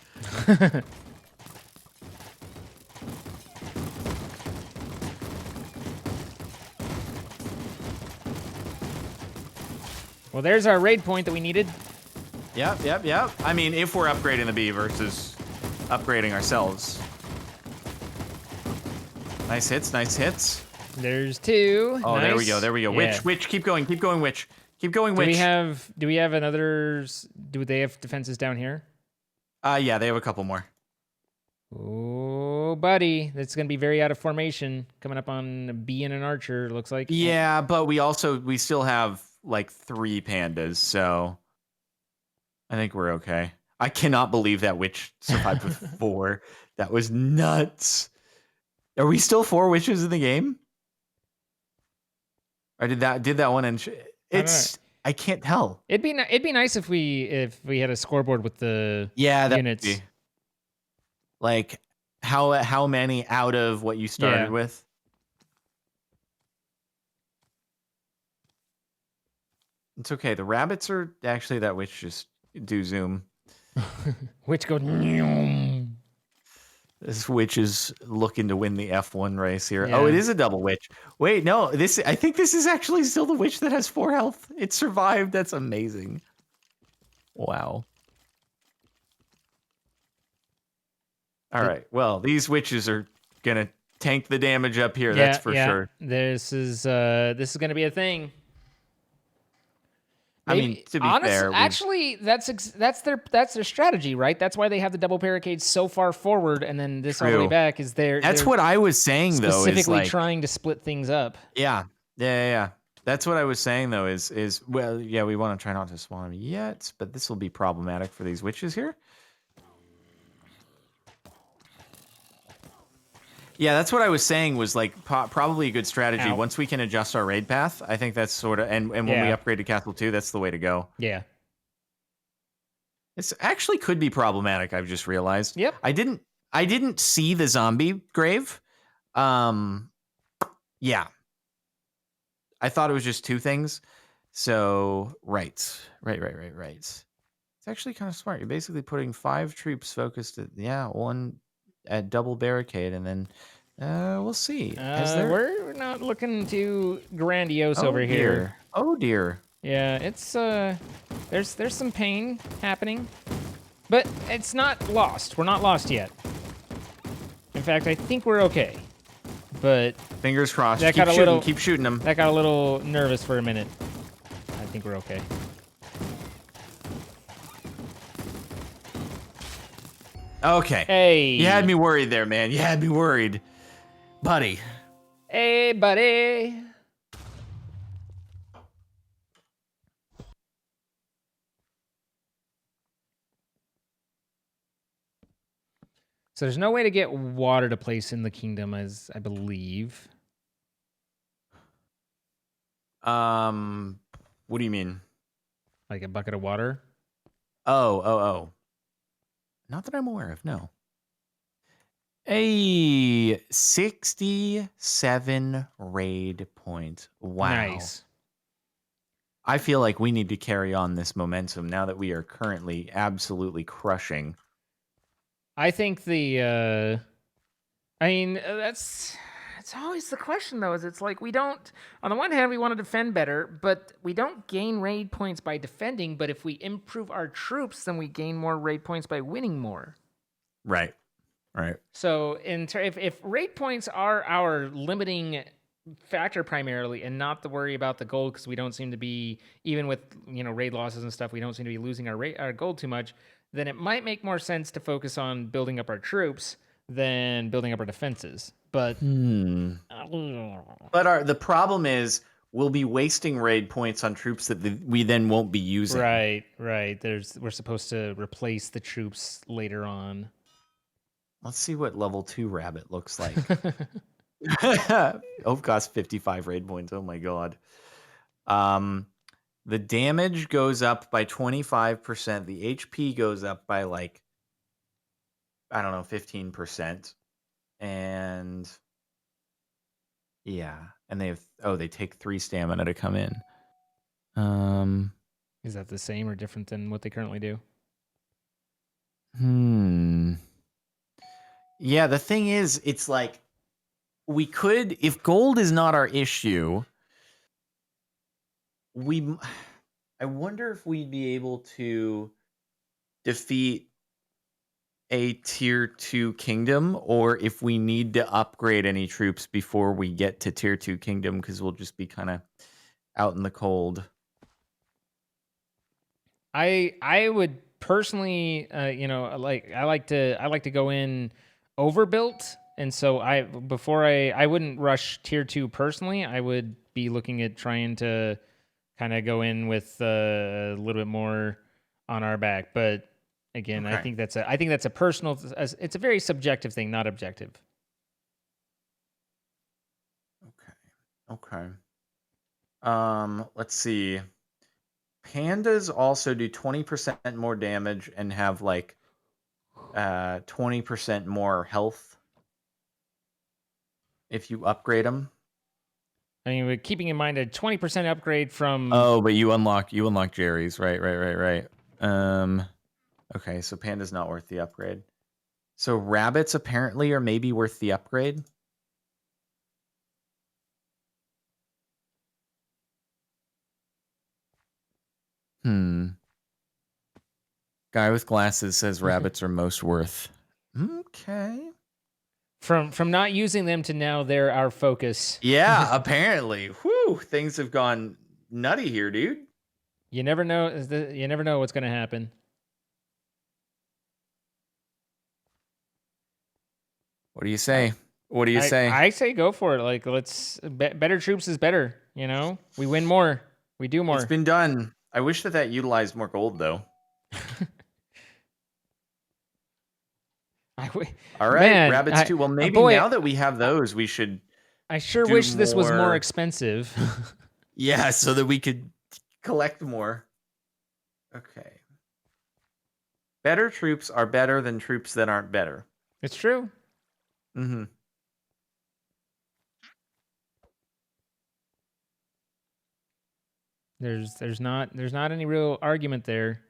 Well, there's our raid point that we needed. Yep. I mean, if we're upgrading the bee versus upgrading ourselves. Nice hits. There's two. Oh, nice. There we go. Yeah. Witch, keep going, witch. Keep going, witch. Do we have another? Do they have defenses down here? Yeah, they have a couple more. Oh, buddy, that's gonna be very out of formation. Coming up on a bee and an archer, looks like. Yeah, but we still have like 3 pandas, so I think we're okay. I cannot believe that witch survived with 4. That was nuts. Are we still 4 witches in the game? Or did that one end? I can't tell. It'd be nice if we had a scoreboard with the units. Like how many out of what you started with? It's okay. The rabbits are actually that witch just do zoom. Witch go. This witch is looking to win the F1 race here. Yeah. Oh, it is a double witch. Wait, no, I think this is actually still the witch that has 4 health. It survived. That's amazing. Wow. All right. Well, these witches are gonna tank the damage up here. That's for sure. This is gonna be a thing. I mean, to be fair, actually, that's their strategy, right? That's why they have the double barricades so far forward, and then this all the way back is there. That's what I was saying, though. Specifically trying to split things up. Yeah. That's what I was saying, though. Is well, yeah, we want to try not to spawn them yet, but this will be problematic for these witches here. Yeah, that's what I was saying was like probably a good strategy. Once we can adjust our raid path, I think that's sort of, and when we upgrade to Castle 2, that's the way to go. Yeah. This actually could be problematic, I've just realized. Yep. I didn't see the zombie grave. Yeah. I thought it was just 2 things. So, right. It's actually kind of smart. You're basically putting 5 troops focused at, 1 at double barricade, and then we'll see. We're not looking too grandiose over here. Oh dear. Yeah, it's there's some pain happening, but it's not lost. We're not lost yet. In fact, I think we're okay. But Fingers crossed. that Keep got a shooting. little Keep shooting them. that got a little nervous for a minute. I think we're okay. Okay. Hey. You had me worried there, man. You had me worried. Buddy. Hey, buddy. So there's no way to get water to place in the kingdom, as I believe. What do you mean? Like a bucket of water? Oh. Not that I'm aware of, no. A 67 raid points. Wow. Nice. I feel like we need to carry on this momentum now that we are currently absolutely crushing. I think the I mean, it's always the question though, is it's like we don't, on the one hand we want to defend better, but we don't gain raid points by defending, but if we improve our troops, then we gain more raid points by winning more. Right. So if raid points are our limiting factor primarily and not the worry about the gold, because we don't seem to be, even with raid losses and stuff, we don't seem to be losing our gold too much, then it might make more sense to focus on building up our troops than building up our defenses. But But the problem is we'll be wasting raid points on troops that we then won't be using. right. We're supposed to replace the troops later on. Let's see what level 2 rabbit looks like. Oh, cost 55 raid points. Oh my god. The damage goes up by 25%. The HP goes up by like, I don't know, 15%. And yeah, and they take 3 stamina to come in. Is that the same or different than what they currently do? Yeah, the thing is, it's like we could, if gold is not our issue, I wonder if we'd be able to defeat a tier 2 kingdom, or if we need to upgrade any troops before we get to tier 2 kingdom, because we'll just be kind of out in the cold. I would personally, I like to go in overbuilt, and so I wouldn't rush tier 2 personally. I would be looking at trying to kind of go in with a little bit more on our back. But again, Okay. I think that's a personal. It's a very subjective thing, not objective. Okay. Let's see. Pandas also do 20% more damage and have like 20% more health if you upgrade them. I mean, we're keeping in mind a 20% upgrade from. Oh, but you unlock Jerry's, right. Okay, so Panda's not worth the upgrade. So rabbits apparently are maybe worth the upgrade. Guy with glasses says rabbits are most worth. Okay. From not using them to now they're our focus. Yeah, apparently. Whew, things have gone nutty here, dude. You never know. You never know what's going to happen. What do you say? What do you say? I say go for it. Like, better troops is better. We win more. We do more. It's been done. I wish that utilized more gold, though. All right, Man, rabbits too. Well, maybe now that we have those, we should. I sure wish this was more expensive. Yeah, so that we could collect more. Okay. Better troops are better than troops that aren't better. It's true. Mm-hmm. There's not any real argument there.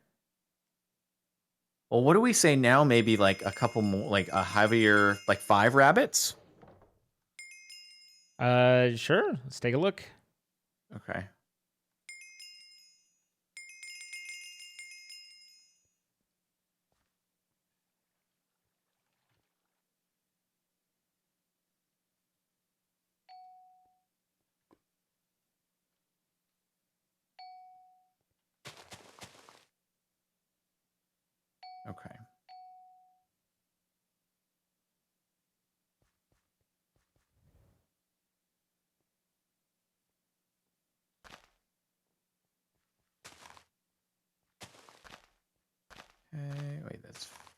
Well, what do we say now? Maybe like a couple more, like a heavier, like 5 rabbits? Sure. Let's take a look. Okay.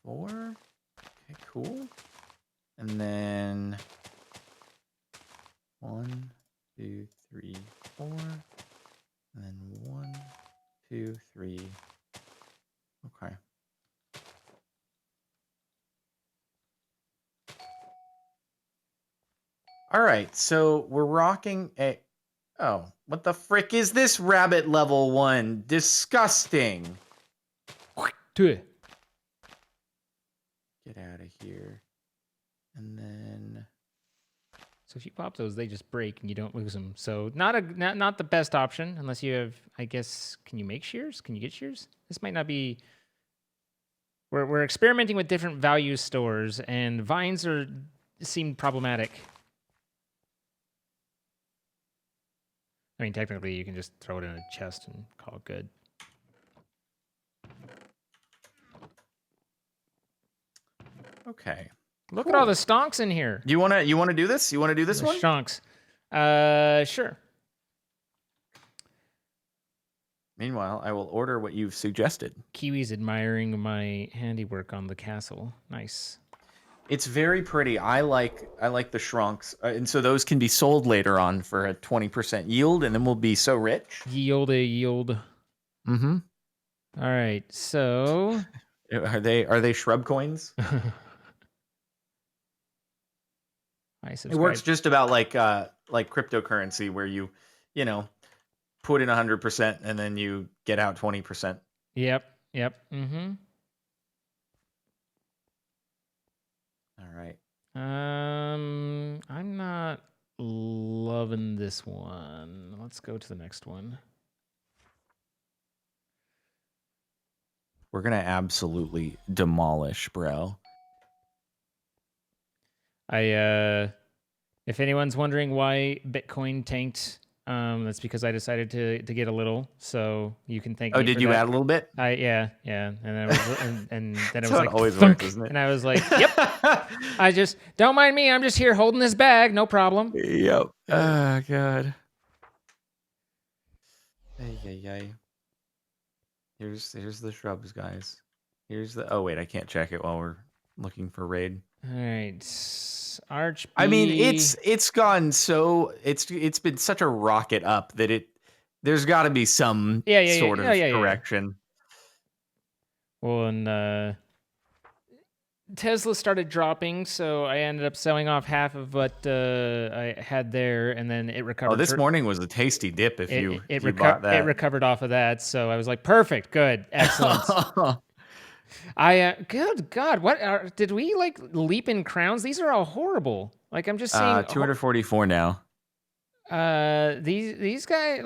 4. Okay, cool. And then 1, 2, 3, 4. And then 1, 2, 3. Okay. All right, so we're rocking a... Oh, what the frick is this rabbit level 1? Disgusting. Do it. Get out of here. And then... So if you pop those, they just break and you don't lose them. So not the best option unless you have, I guess, can you make shears? Can you get shears? This might not be... We're experimenting with different value stores, and vines seem problematic. I mean, technically, you can just throw it in a chest and call it good. Okay. Look at all the stonks in here. You wanna do this? You wanna do this The one? stonks. Sure. Meanwhile, I will order what you've suggested. Kiwi's admiring my handiwork on the castle. Nice. It's very pretty. I like the shrunks, and so those can be sold later on for a 20% yield, and then we'll be so rich. Yield. Mm-hmm. All right, so Are they shrub coins? It works just about like cryptocurrency, where you put in 100% and then you get out 20%. Yep. Mm-hmm. All right. I'm not loving this one. Let's go to the next one. We're gonna absolutely demolish, bro. If anyone's wondering why Bitcoin tanked, that's because I decided to get a little. So you can thank me. Oh, did you add a little bit? Yeah, and then and then it was That's how like it always thunk, works, isn't it? and I was like, yep. I just don't mind me. I'm just here holding this bag, no problem. Yep. Oh god. Ay. Here's the shrubs, guys. Here's the... Oh wait, I can't check it while we're looking for raid. All right, Arch. I mean, it's gone so... It's been such a rocket up that there's got to be some sort of correction. Well, and Tesla started dropping, so I ended up selling off half of what I had there, and then it recovered. Oh, this morning was a tasty dip if you bought that. It recovered off of that, so I was like, perfect, good, excellent. Good God, what did we like leap in crowns? These are all horrible. Like I'm just seeing 244 now. These guys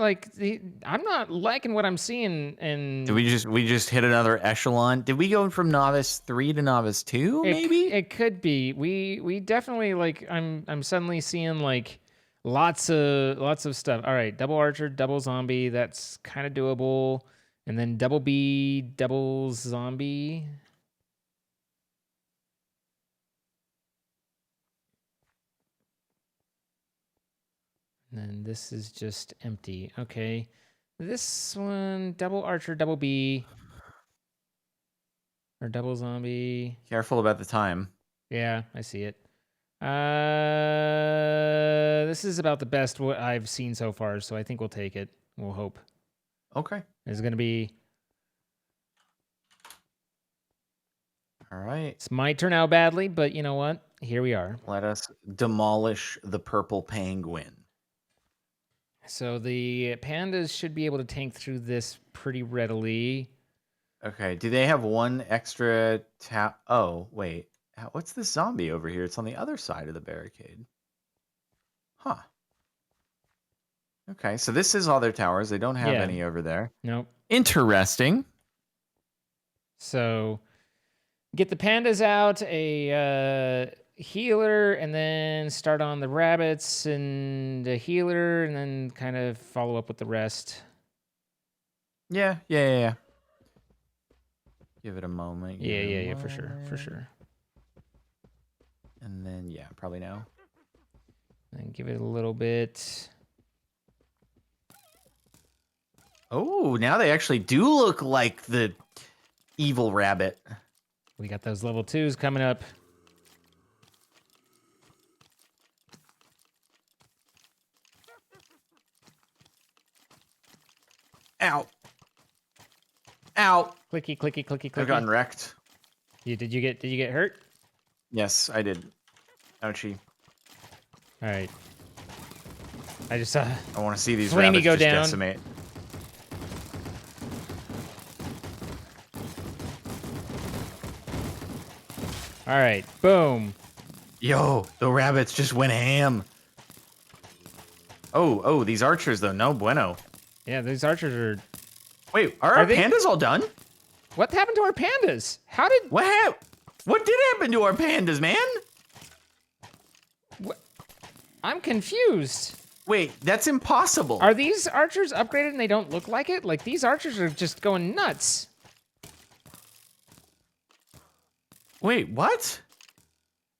I'm not liking what I'm seeing. And did we just hit another echelon? Did we go from novice 3 to novice 2? Maybe it could be. We definitely I'm suddenly seeing like lots of stuff. All right, double archer, double zombie. That's kind of doable. And then double B, double zombie. And then this is just empty. Okay. This one, double archer, double B. Or double zombie. Careful about the time. Yeah, I see it. This is about the best what I've seen so far, so I think we'll take it. We'll hope. Okay. It's going to be... All right. This might turn out badly, but you know what? Here we are. Let us demolish the purple penguin. So the pandas should be able to tank through this pretty readily. Okay. Do they have one extra tap? Oh, wait. What's this zombie over here? It's on the other side of the barricade. Huh. Okay. So this is all their towers. They don't have any over there. Nope. Interesting. So get the pandas out, a healer, and then start on the rabbits and a healer, and then kind of follow up with the rest. Yeah. Give it a moment. Yeah, for sure. And then, yeah, probably now. And give it a little bit. Oh, now they actually do look like the evil rabbit. We got those level 2s coming up. Ow. Ow. Clicky, clicky, clicky, clicky. I've gotten wrecked. Did you get hurt? Yes, I did. Ouchie. All right. I just saw I want to see these Flamey rabbits go just down. decimate. All right. Boom. Yo, the rabbits just went ham. Oh, these archers though, no bueno. Yeah, these archers are. Wait, are Are our they- pandas all done? What happened to our pandas? How did? What did happen to our pandas, man? I'm confused. Wait, that's impossible. Are these archers upgraded and they don't look like it? Like these archers are just going nuts. Wait, what?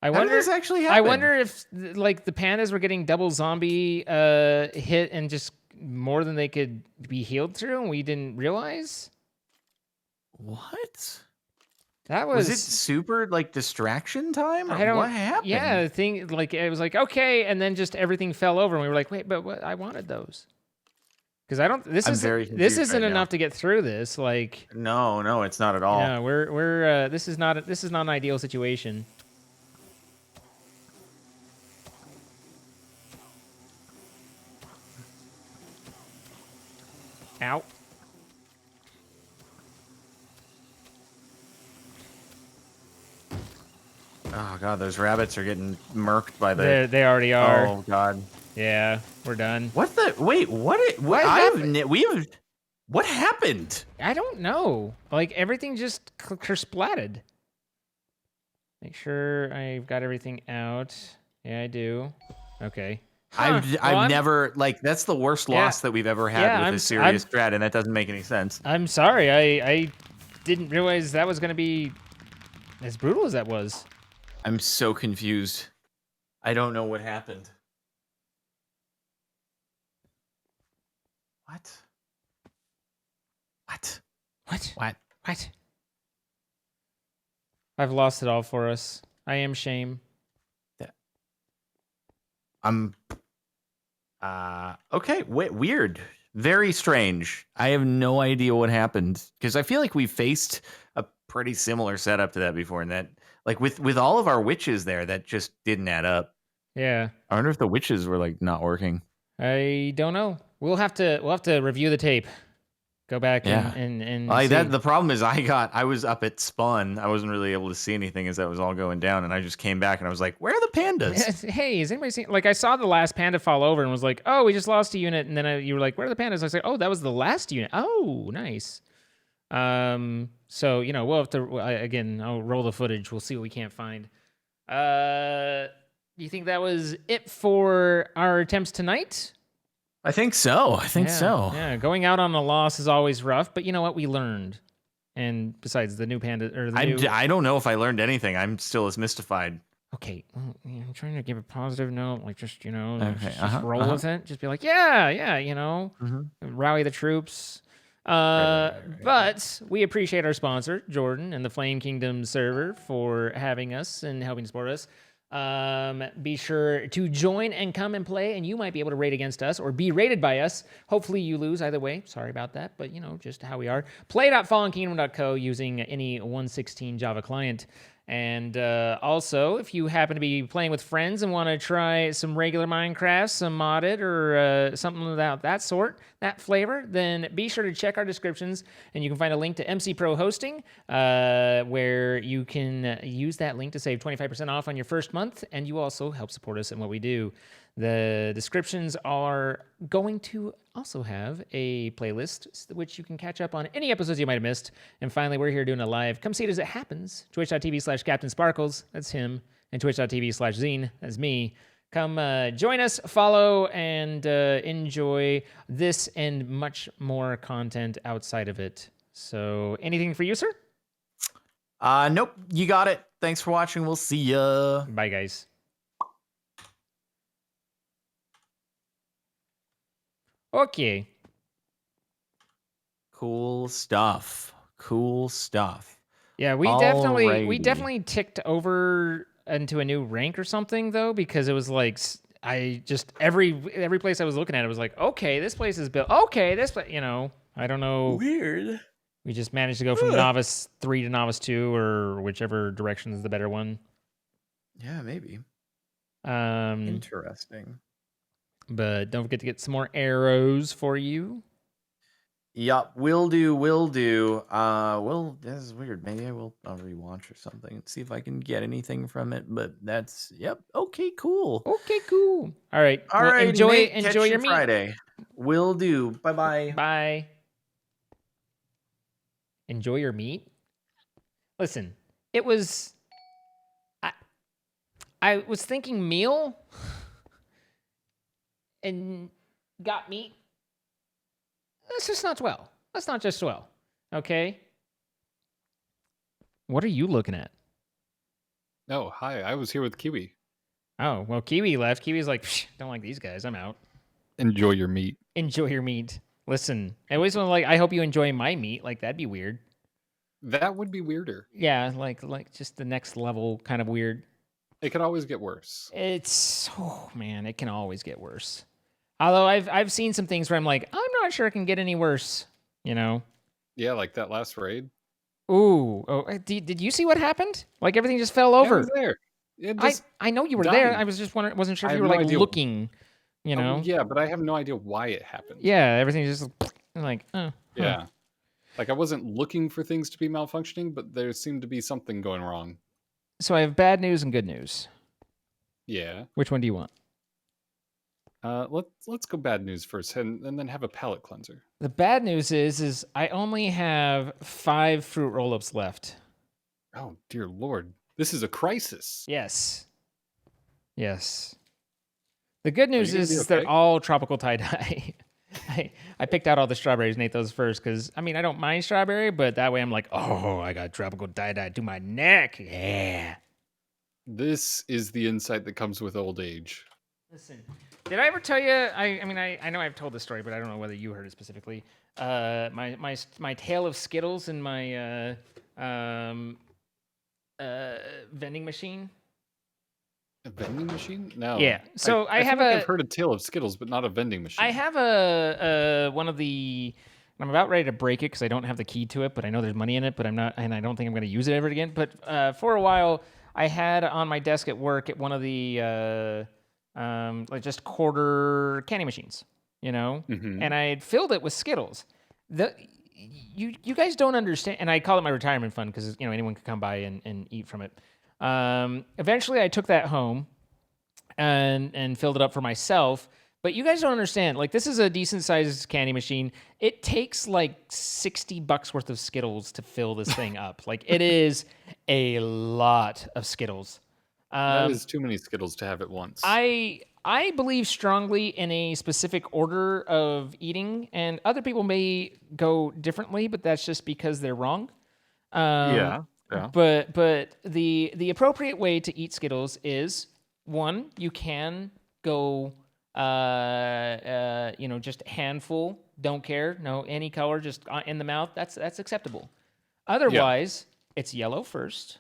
I How wonder. did this actually happen? I wonder if like the pandas were getting double zombie hit and just more than they could be healed through, and we didn't realize. What? That Was it super like distraction time? Or I don't. what happened? Yeah, the thing like it was like okay, and then just everything fell over, and we were like, wait, but what? I wanted those. Because I don't. This I'm very isn't. This confused isn't right enough now. to get through this. Like, No, it's not at all. yeah, we're. This is not. This is not an ideal situation. Ow. Oh god, those rabbits are getting murked by the. They already are. Oh god. Yeah, we're done. What the? Wait, what? What happened? I don't know. Like everything just splatted. Make sure I've got everything out. Yeah, I do. Okay. Huh. I've never like that's the worst loss that we've ever had with a serious strat, and that doesn't make any sense. I'm sorry. I didn't realize that was gonna be as brutal as that was. I'm so confused. I don't know what happened. What? I've lost it all for us. I am shame. Okay, weird. Very strange. I have no idea what happened because I feel like we faced a pretty similar setup to that before, and that like with all of our witches there, that just didn't add up. Yeah. I wonder if the witches were like not working. I don't know. We'll have to review the tape. Go back and see. The problem is I was up at spawn. I wasn't really able to see anything as that was all going down, and I just came back and I was like, "Where are the pandas?" Hey, has anybody seen? Like, I saw the last panda fall over and was like, "Oh, we just lost a unit." And then you were like, "Where are the pandas?" I was like, "Oh, that was the last unit." Oh, nice. So we'll have to again. I'll roll the footage. We'll see what we can't find. You think that was it for our attempts tonight? I think so. So. Yeah, going out on a loss is always rough, but you know what? We learned. And besides the new panda or the new... I don't know if I learned anything. I'm still as mystified. Okay, well, I'm trying to give a positive note, like just Okay, just roll with it. Just be like, yeah, rally the troops. But we appreciate our sponsor, Jordan, and the Flame Kingdom server for having us and helping support us. Be sure to join and come and play, and you might be able to raid against us or be raided by us. Hopefully you lose either way. Sorry about that, but just how we are. Play.fallenkingdom.co using any 1.16 Java client. And also, if you happen to be playing with friends and want to try some regular Minecraft, some modded, or something about that sort, that flavor, then be sure to check our descriptions, and you can find a link to MC Pro Hosting, where you can use that link to save 25% off on your first month, and you also help support us in what we do. The descriptions are going to also have a playlist, which you can catch up on any episodes you might have missed. And finally, we're here doing a live. Come see it as it happens. Twitch.tv/CaptainSparklez, that's him. And Twitch.tv/Zine, that's me. Come join us, follow, and enjoy this and much more content outside of it. So, anything for you, sir? Nope. You got it. Thanks for watching. We'll see ya. Bye, guys. Okay. Cool stuff. Yeah, we Alrighty. definitely ticked over into a new rank or something though, because it was like I just every place I was looking at, it was like, okay, this place is built. Okay, this place, I don't know. Weird. We just managed to go from novice 3 to novice 2, or whichever direction is the better one. Yeah, maybe. Um, Interesting. but don't forget to get some more arrows for you. Yup, will do. This is weird. Maybe I'll rewatch or something and see if I can get anything from it. But okay, cool. Okay, cool. All right. All Well, right, enjoy catch your you meat. Friday. Will do. Bye. Bye. Enjoy your meat. Listen, it was. I was thinking meal, and got meat. That's just not swell. That's not just swell. Okay. What are you looking at? Oh, hi. I was here with Kiwi. Oh, well, Kiwi left. Kiwi's like, don't like these guys. I'm out. Enjoy your meat. Enjoy your meat. Listen, I always want to I hope you enjoy my meat. Like, that'd be weird. That would be weirder. Yeah, like just the next level kind of weird. It could always get worse. Man, it can always get worse. Although I've seen some things where I'm like, I'm not sure it can get any worse, Yeah, like that last raid. Ooh. Oh, did you see what happened? Like everything just fell over. Yeah, I was there. It just I know you were died. there. I was just wondering, wasn't sure I if you have were no like idea. looking, Yeah, but I have no idea why it happened. Yeah, everything just like, oh. Yeah. Huh. Like I wasn't looking for things to be malfunctioning, but there seemed to be something going wrong. So I have bad news and good news. Yeah. Which one do you want? Let's go bad news first, and then have a palate cleanser. The bad news is I only have 5 fruit roll-ups left. Oh dear Lord, this is a crisis. Yes. The good news is okay? they're all tropical tie-dye. I picked out all the strawberries and ate those first because, I don't mind strawberry, but that way I'm like, oh, I got tropical tie-dye to my neck. Yeah. This is the insight that comes with old age. Listen, did I ever tell you? I know I've told this story, but I don't know whether you heard it specifically. My tale of Skittles in my vending machine. A vending machine? No. Yeah. So I have I've heard a tale of Skittles, but not a vending machine. I have a one of the. I'm about ready to break it because I don't have the key to it, but I know there's money in it, but I'm not, and I don't think I'm going to use it ever again. But for a while, I had on my desk at work at one of the like just quarter candy machines, Mm-hmm. and I had filled it with Skittles. You guys don't understand, and I call it my retirement fund because anyone could come by and eat from it. Eventually, I took that home and filled it up for myself. But you guys don't understand. Like, this is a decent sized candy machine. It takes like $60 worth of Skittles to fill this thing up. Like, it is a lot of Skittles. That is too many Skittles to have at once. I believe strongly in a specific order of eating, and other people may go differently, but that's just because they're wrong. Yeah. But the appropriate way to eat Skittles is, one, you can go just a handful, don't care, no, any color, just in the mouth, that's acceptable. Otherwise, it's yellow first,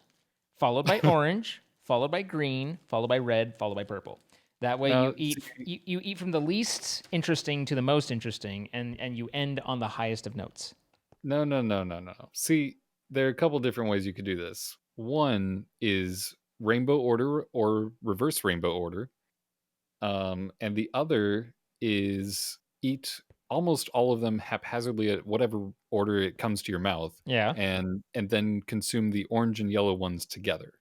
followed by orange, followed by green, followed by red, followed by purple. That way you eat from the least interesting to the most interesting, and you end on the highest of notes. No. See, there are a couple different ways you could do this. One is rainbow order or reverse rainbow order. And the other is eat almost all of them haphazardly at whatever order it comes to your mouth. Yeah. And then consume the orange and yellow ones together.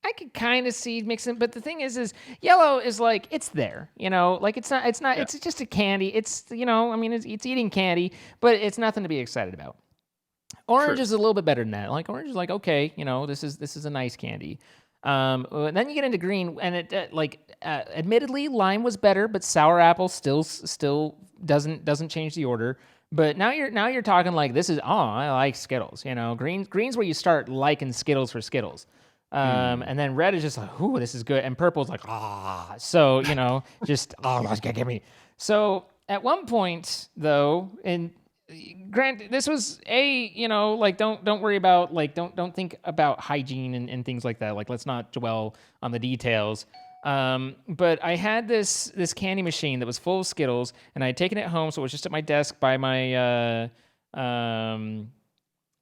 I could kind of see mixing, but the thing is yellow is like, it's there, like it's not, Yeah. it's just a candy. It's, it's eating candy, but it's nothing to be excited about. Orange True. is a little bit better than that. Like, orange is like, okay, this is a nice candy. Then you get into green, and it admittedly, lime was better, but sour apple still doesn't change the order. But now you're talking like, this is, I like Skittles. Green's where you start liking Skittles for Skittles. And then red is just like, ooh, this is good, and purple's like, so just, get me. So at one point though, and Grant, this was like don't worry about like don't think about hygiene and things like that. Like let's not dwell on the details. But I had this candy machine that was full of Skittles, and I had taken it home, so it was just at my desk by my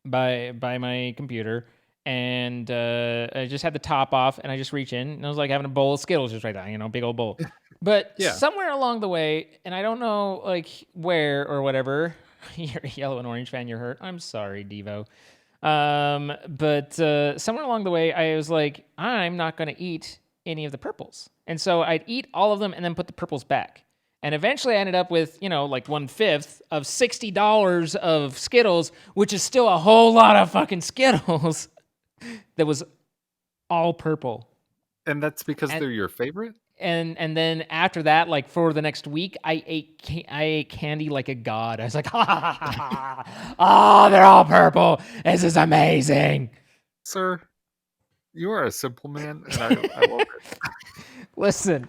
by my computer, and I just had the top off, and I just reach in, and I was like having a bowl of Skittles just right there, big old bowl. But Yeah. somewhere along the way, and I don't know like where or whatever, you're a yellow and orange fan, you're hurt. I'm sorry, Devo. But somewhere along the way, I was like, I'm not going to eat any of the purples. And so I'd eat all of them and then put the purples back. And eventually I ended up with, like 1/5 of $60 of Skittles, which is still a whole lot of fucking Skittles that was all purple. And that's because they're your favorite? And then after that, like for the next week, I ate candy like a god. I was like, oh, they're all purple. This is amazing. Sir, you are a simple man, and I love it. Listen,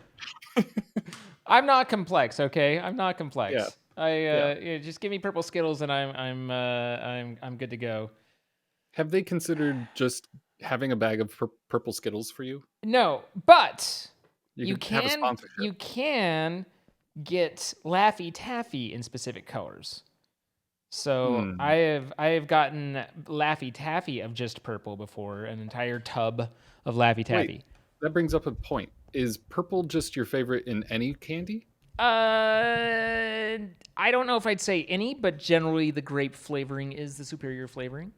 I'm not complex, okay? I'm not complex. Yeah. Just give me purple Skittles and I'm good to go. Have they considered just having a bag of purple Skittles for you? No, but you could have a can sponsorship. get Laffy Taffy in specific colors. So Hmm. I have gotten Laffy Taffy of just purple before, an entire tub of Laffy Taffy. Wait, that brings up a point. Is purple just your favorite in any candy? I don't know if I'd say any, but generally the grape flavoring is the superior flavoring.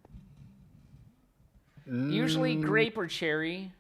Usually grape or cherry.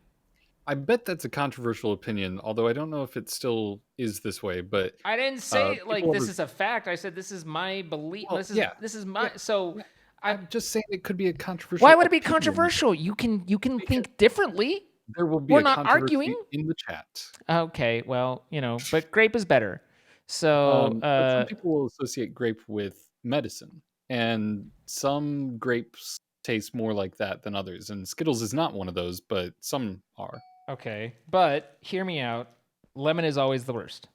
I bet that's a controversial opinion, although I don't know if it still is this way. But I didn't say like this over- is a fact. I said this is my belief. Well, This is my so. I'm just saying it could be a controversial. Why would it be opinion. controversial? You can think differently. There will be We're a not controversy arguing. in the chat. Okay, well, but grape is better. So But some people will associate grape with medicine, and some grapes taste more like that than others. And Skittles is not one of those, but some are. okay, but hear me out. Lemon is always the worst.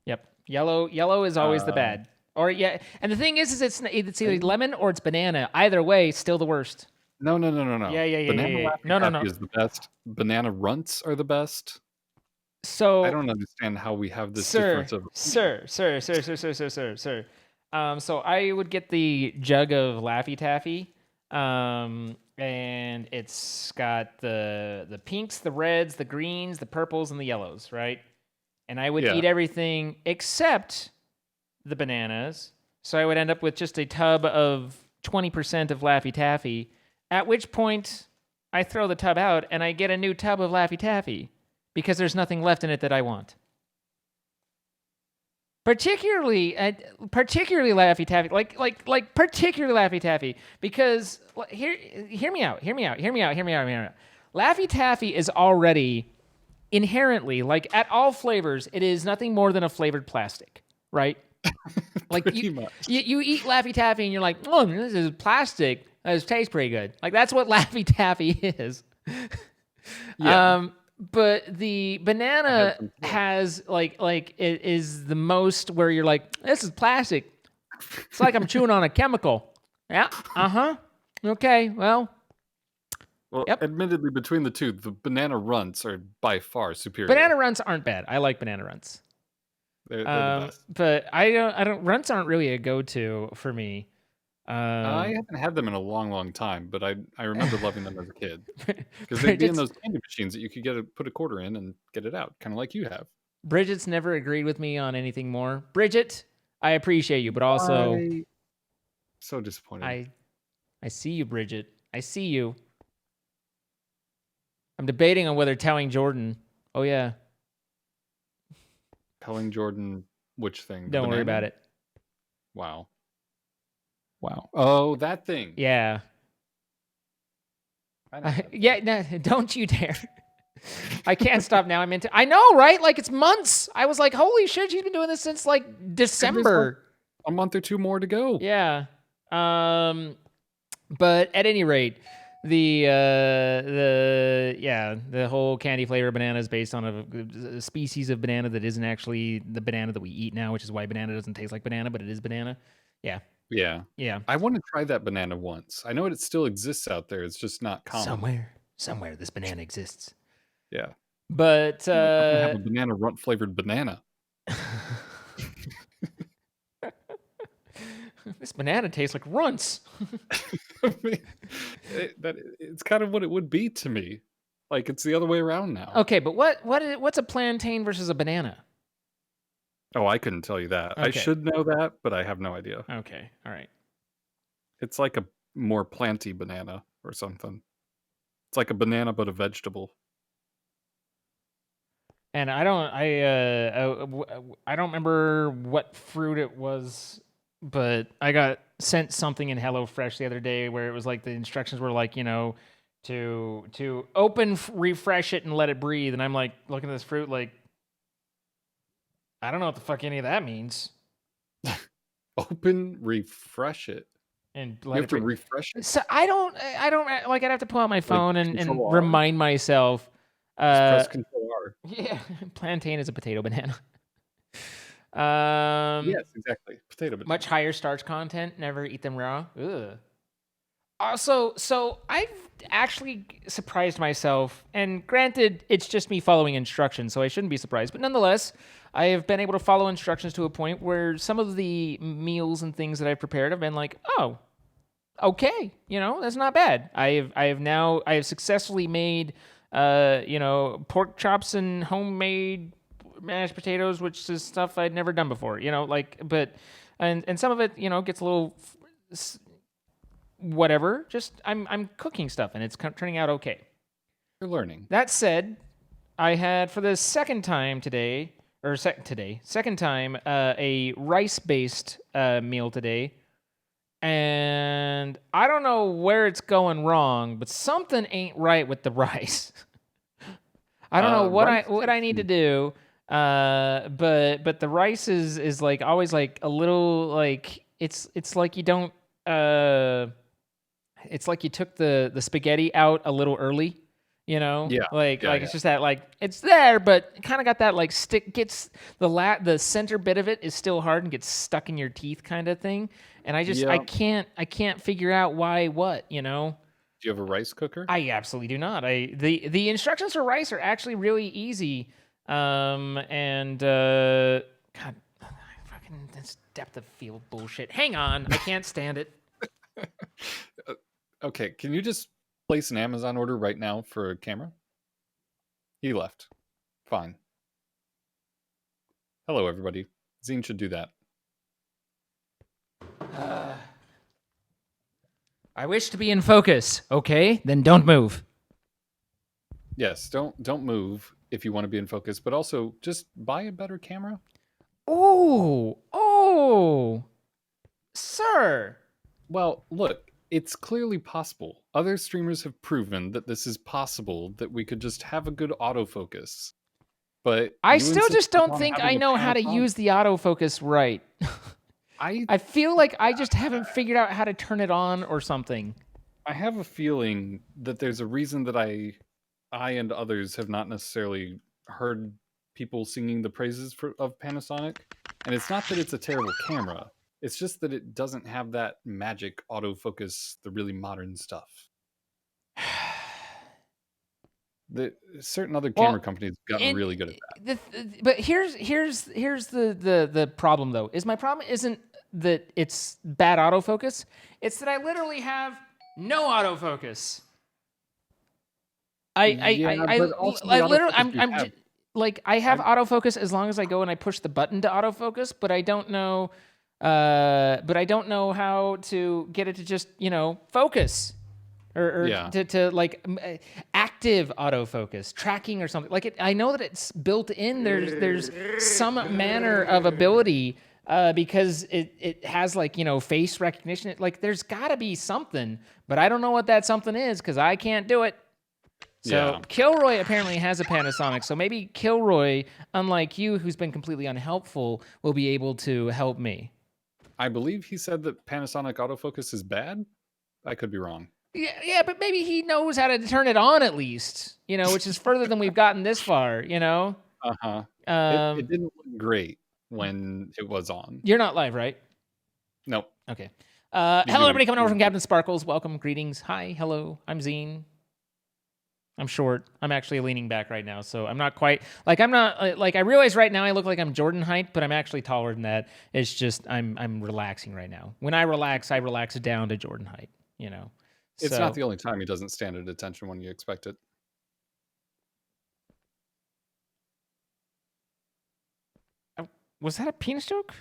Yep, yellow is always the bad. Or yeah, and the thing is it's either lemon or it's banana. Either way, still the worst. No. Yeah. Banana Laffy No. Taffy is the best. Banana Runts are the best. So I don't understand how we have this sir, difference of sir. So I would get the jug of Laffy Taffy, and it's got the pinks, the reds, the greens, the purples, and the yellows, right? And I would eat everything except the bananas. So I would end up with just a tub of 20% of Laffy Taffy, at which point I throw the tub out and I get a new tub of Laffy Taffy because there's nothing left in it that I want. Particularly Laffy Taffy, like particularly Laffy Taffy, because hear me out. Laffy Taffy is already inherently, like at all flavors, it is nothing more than a flavored plastic, right? Like you eat Laffy Taffy and you're like, oh, this is plastic. This tastes pretty good. Like that's what Laffy Taffy is. Yeah. But the banana has like it is the most where you're like, this is plastic. It's like I'm chewing on a chemical. Yeah. Okay. Well, admittedly, between the two, the Banana Runts are by far superior. Banana Runts aren't bad. I like Banana Runts. They're the best. But I don't. Runts aren't really a go-to for me. I haven't had them in a long time, but I remember loving them as a kid because they'd be in those candy machines that you could put a quarter in and get it out, kind of like you have. Bridget's never agreed with me on anything more. Bridget, I appreciate you, but also so disappointed. I see you, Bridget. I see you. I'm debating on whether telling Jordan. Oh yeah. Telling Jordan which thing? Don't worry about it. Wow. Oh, that thing. Yeah. No, don't you dare. I can't stop now. I know, right? Like it's months. I was like, holy shit, she's been doing this since like December. A month or two more to go. Yeah. But at any rate, the whole candy flavor banana is based on a species of banana that isn't actually the banana that we eat now, which is why banana doesn't taste like banana, but it is banana. Yeah. Yeah. Yeah. I want to try that banana once. I know it still exists out there. It's just not common. Somewhere this banana exists. Yeah. But I'm gonna have a banana runt flavored banana. this banana tastes like runts. I mean, it's kind of what it would be to me. Like it's the other way around now. Okay, but what's a plantain versus a banana? Oh, I couldn't tell you that. I Okay. should know that, but I have no idea. Okay, all right. It's like a more planty banana or something. It's like a banana but a vegetable. And I don't remember what fruit it was, but I got sent something in HelloFresh the other day where it was like the instructions were like, to open, refresh it, and let it breathe. And I'm like looking at this fruit like, I don't know what the fuck any of that means. Open, refresh it. And You let have it to breathe. refresh it? So I don't like. I'd have to pull out my phone and Control R? remind myself. Just press Control R. Yeah, plantain is a potato banana. Yes, exactly. Potato banana. Much higher starch content. Never eat them raw. Ugh. Also, so I've actually surprised myself, and granted, it's just me following instructions, so I shouldn't be surprised. But nonetheless, I have been able to follow instructions to a point where some of the meals and things that I've prepared have been like, oh, okay, that's not bad. I have successfully made, pork chops and homemade mashed potatoes, which is stuff I'd never done before. And some of it, gets a little whatever. Just I'm cooking stuff, and it's turning out okay. You're learning. That said, I had for the second time a rice-based meal today. And I don't know where it's going wrong, but something ain't right with the rice. I don't know what I need to do. But the rice is like always like a little like it's like you don't it's like you took the spaghetti out a little early. Yeah. It's just that like it's there, but it kind of got that like gets the center bit of it is still hard and gets stuck in your teeth kind of thing. And I can't figure out why what. Do you have a rice cooker? I absolutely do not. The instructions for rice are actually really easy. God, fucking this depth of field bullshit. Hang on, I can't stand it. Okay, can you just place an Amazon order right now for a camera? He left. Fine. Hello, everybody. Zine should do that. I wish to be in focus. Okay, then don't move. Yes, don't move if you want to be in focus, but also just buy a better camera. Oh, sir. Well, look, it's clearly possible. Other streamers have proven that this is possible, that we could just have a good autofocus. But I still just don't think I know how to use the autofocus right. I feel like I just haven't figured out how to turn it on or something. I have a feeling that there's a reason that I and others have not necessarily heard people singing the praises of Panasonic. And it's not that it's a terrible camera. It's just that it doesn't have that magic autofocus, the really modern stuff. Certain other camera companies have gotten really good at that. But here's the problem though. My problem isn't that it's bad autofocus. It's that I literally have no autofocus. I have autofocus as long as I go and I push the button to autofocus, but I don't know how to get it to just, focus or to like active autofocus tracking or something like it. I know that it's built in. There's some manner of ability because it has like, face recognition. Like there's gotta be something, but I don't know what that something is because I can't do it. So Kilroy apparently has a Panasonic, so maybe Kilroy, unlike you, who's been completely unhelpful, will be able to help me. I believe he said that Panasonic autofocus is bad. I could be wrong. Yeah, but maybe he knows how to turn it on at least, which is further than we've gotten this far, Uh-huh. It didn't look great when it was on. You're not live, right? Nope. Okay. You Hello, do- everybody coming over from CaptainSparklez. Welcome, greetings. Hi, hello. I'm Zine. I'm short. I'm actually leaning back right now, so I'm not quite like I'm not like I realize right now I look like I'm Jordan height, but I'm actually taller than that. It's just I'm relaxing right now. When I relax down to Jordan height. You know. It's So not the only time he doesn't stand at attention when you expect it. was that a penis joke?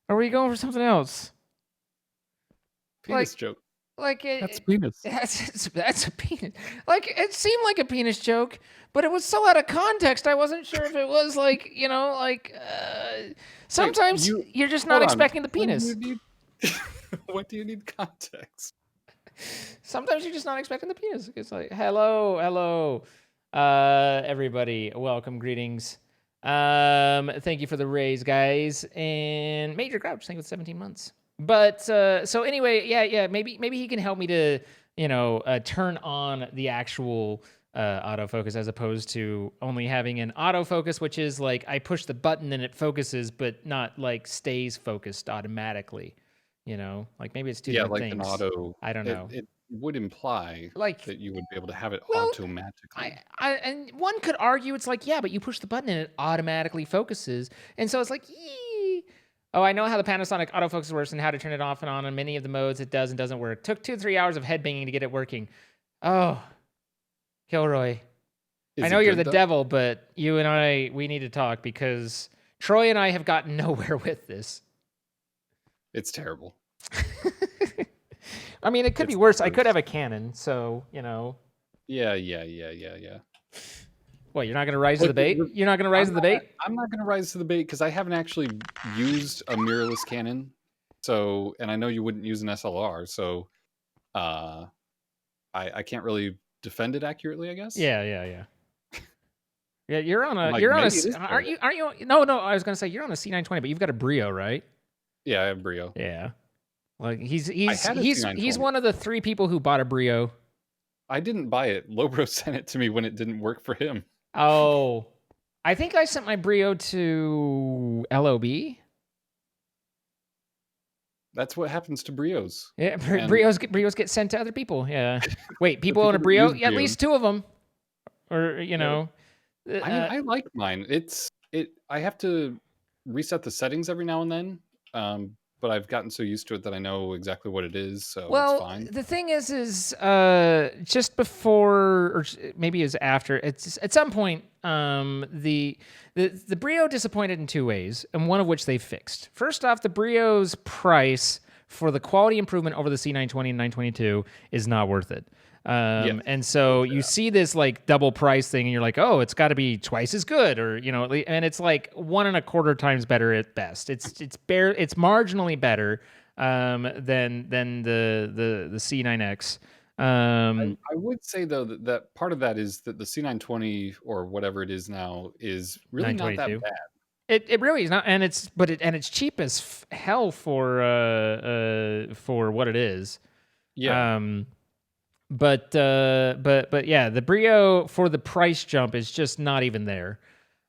Or were you going for something else? Penis joke. Like That's penis. That's a penis. Like it seemed like a penis joke, but it was so out of context. I wasn't sure if it was like sometimes you're just not Hold on. expecting the When do penis. you need- What do you need context? Sometimes you're just not expecting the penis. It's like hello, everybody, welcome, greetings. Thank you for the raise, guys, and Major Grouch, thank you for 17 months. But so anyway, yeah, maybe he can help me to turn on the actual autofocus as opposed to only having an autofocus, which is like I push the button and it focuses, but not like stays focused automatically. Like maybe it's two different like things. an auto. I don't know. It would imply Like that you would be able to have it well, automatically. and one could argue it's like, yeah, but you push the button and it automatically focuses. And so it's like, oh, I know how the Panasonic autofocus works and how to turn it off and on. In many of the modes, it does and doesn't work. Took 2 to 3 hours of headbanging to get it working. Oh, Kilroy. I know you're the devil, but you and I, we need to talk because Troy and I have gotten nowhere with this. It's terrible. I mean, it could be worse. I could have a Canon, so, Yeah. What, you're not going to rise to the bait? You're not going to rise to the bait? I'm not going to rise to the bait because I haven't actually used a mirrorless Canon. So, and I know you wouldn't use an SLR, so I can't really defend it accurately, I guess. Yeah. Yeah, you're on a Like, you're on maybe it is a aren't you no, I was going to say you're on a C920, but you've got a Brio, right? Yeah, I have Brio. Yeah. Like he's had a C920. one of the 3 people who bought a Brio. I didn't buy it. Lobro sent it to me when it didn't work for him. Oh. I think I sent my Brio to LOB. That's what happens to Brios. Yeah, Brios get sent to other people. Yeah. Wait, people own a that Brio? use Yeah, at Brios. least 2 of them. Or, I mean, I like mine. I have to reset the settings every now and then. But I've gotten so used to it that I know exactly what it is, so it's fine. The thing is just before, or maybe it was after, it's at some point, the Brio disappointed in 2 ways, and one of which they fixed. First off, the Brio's price for the quality improvement over the C920 and 922 is not worth it. And so you see this like double price thing and you're like, oh, it's got to be twice as good, or and it's like 1.25 times better at best. It's marginally better than the C9X. I would say though that part of that is that the C920 or whatever it is now is really not that bad. It really is not, and it's cheap as hell for what it is. Yeah. But yeah, the Brio for the price jump is just not even there.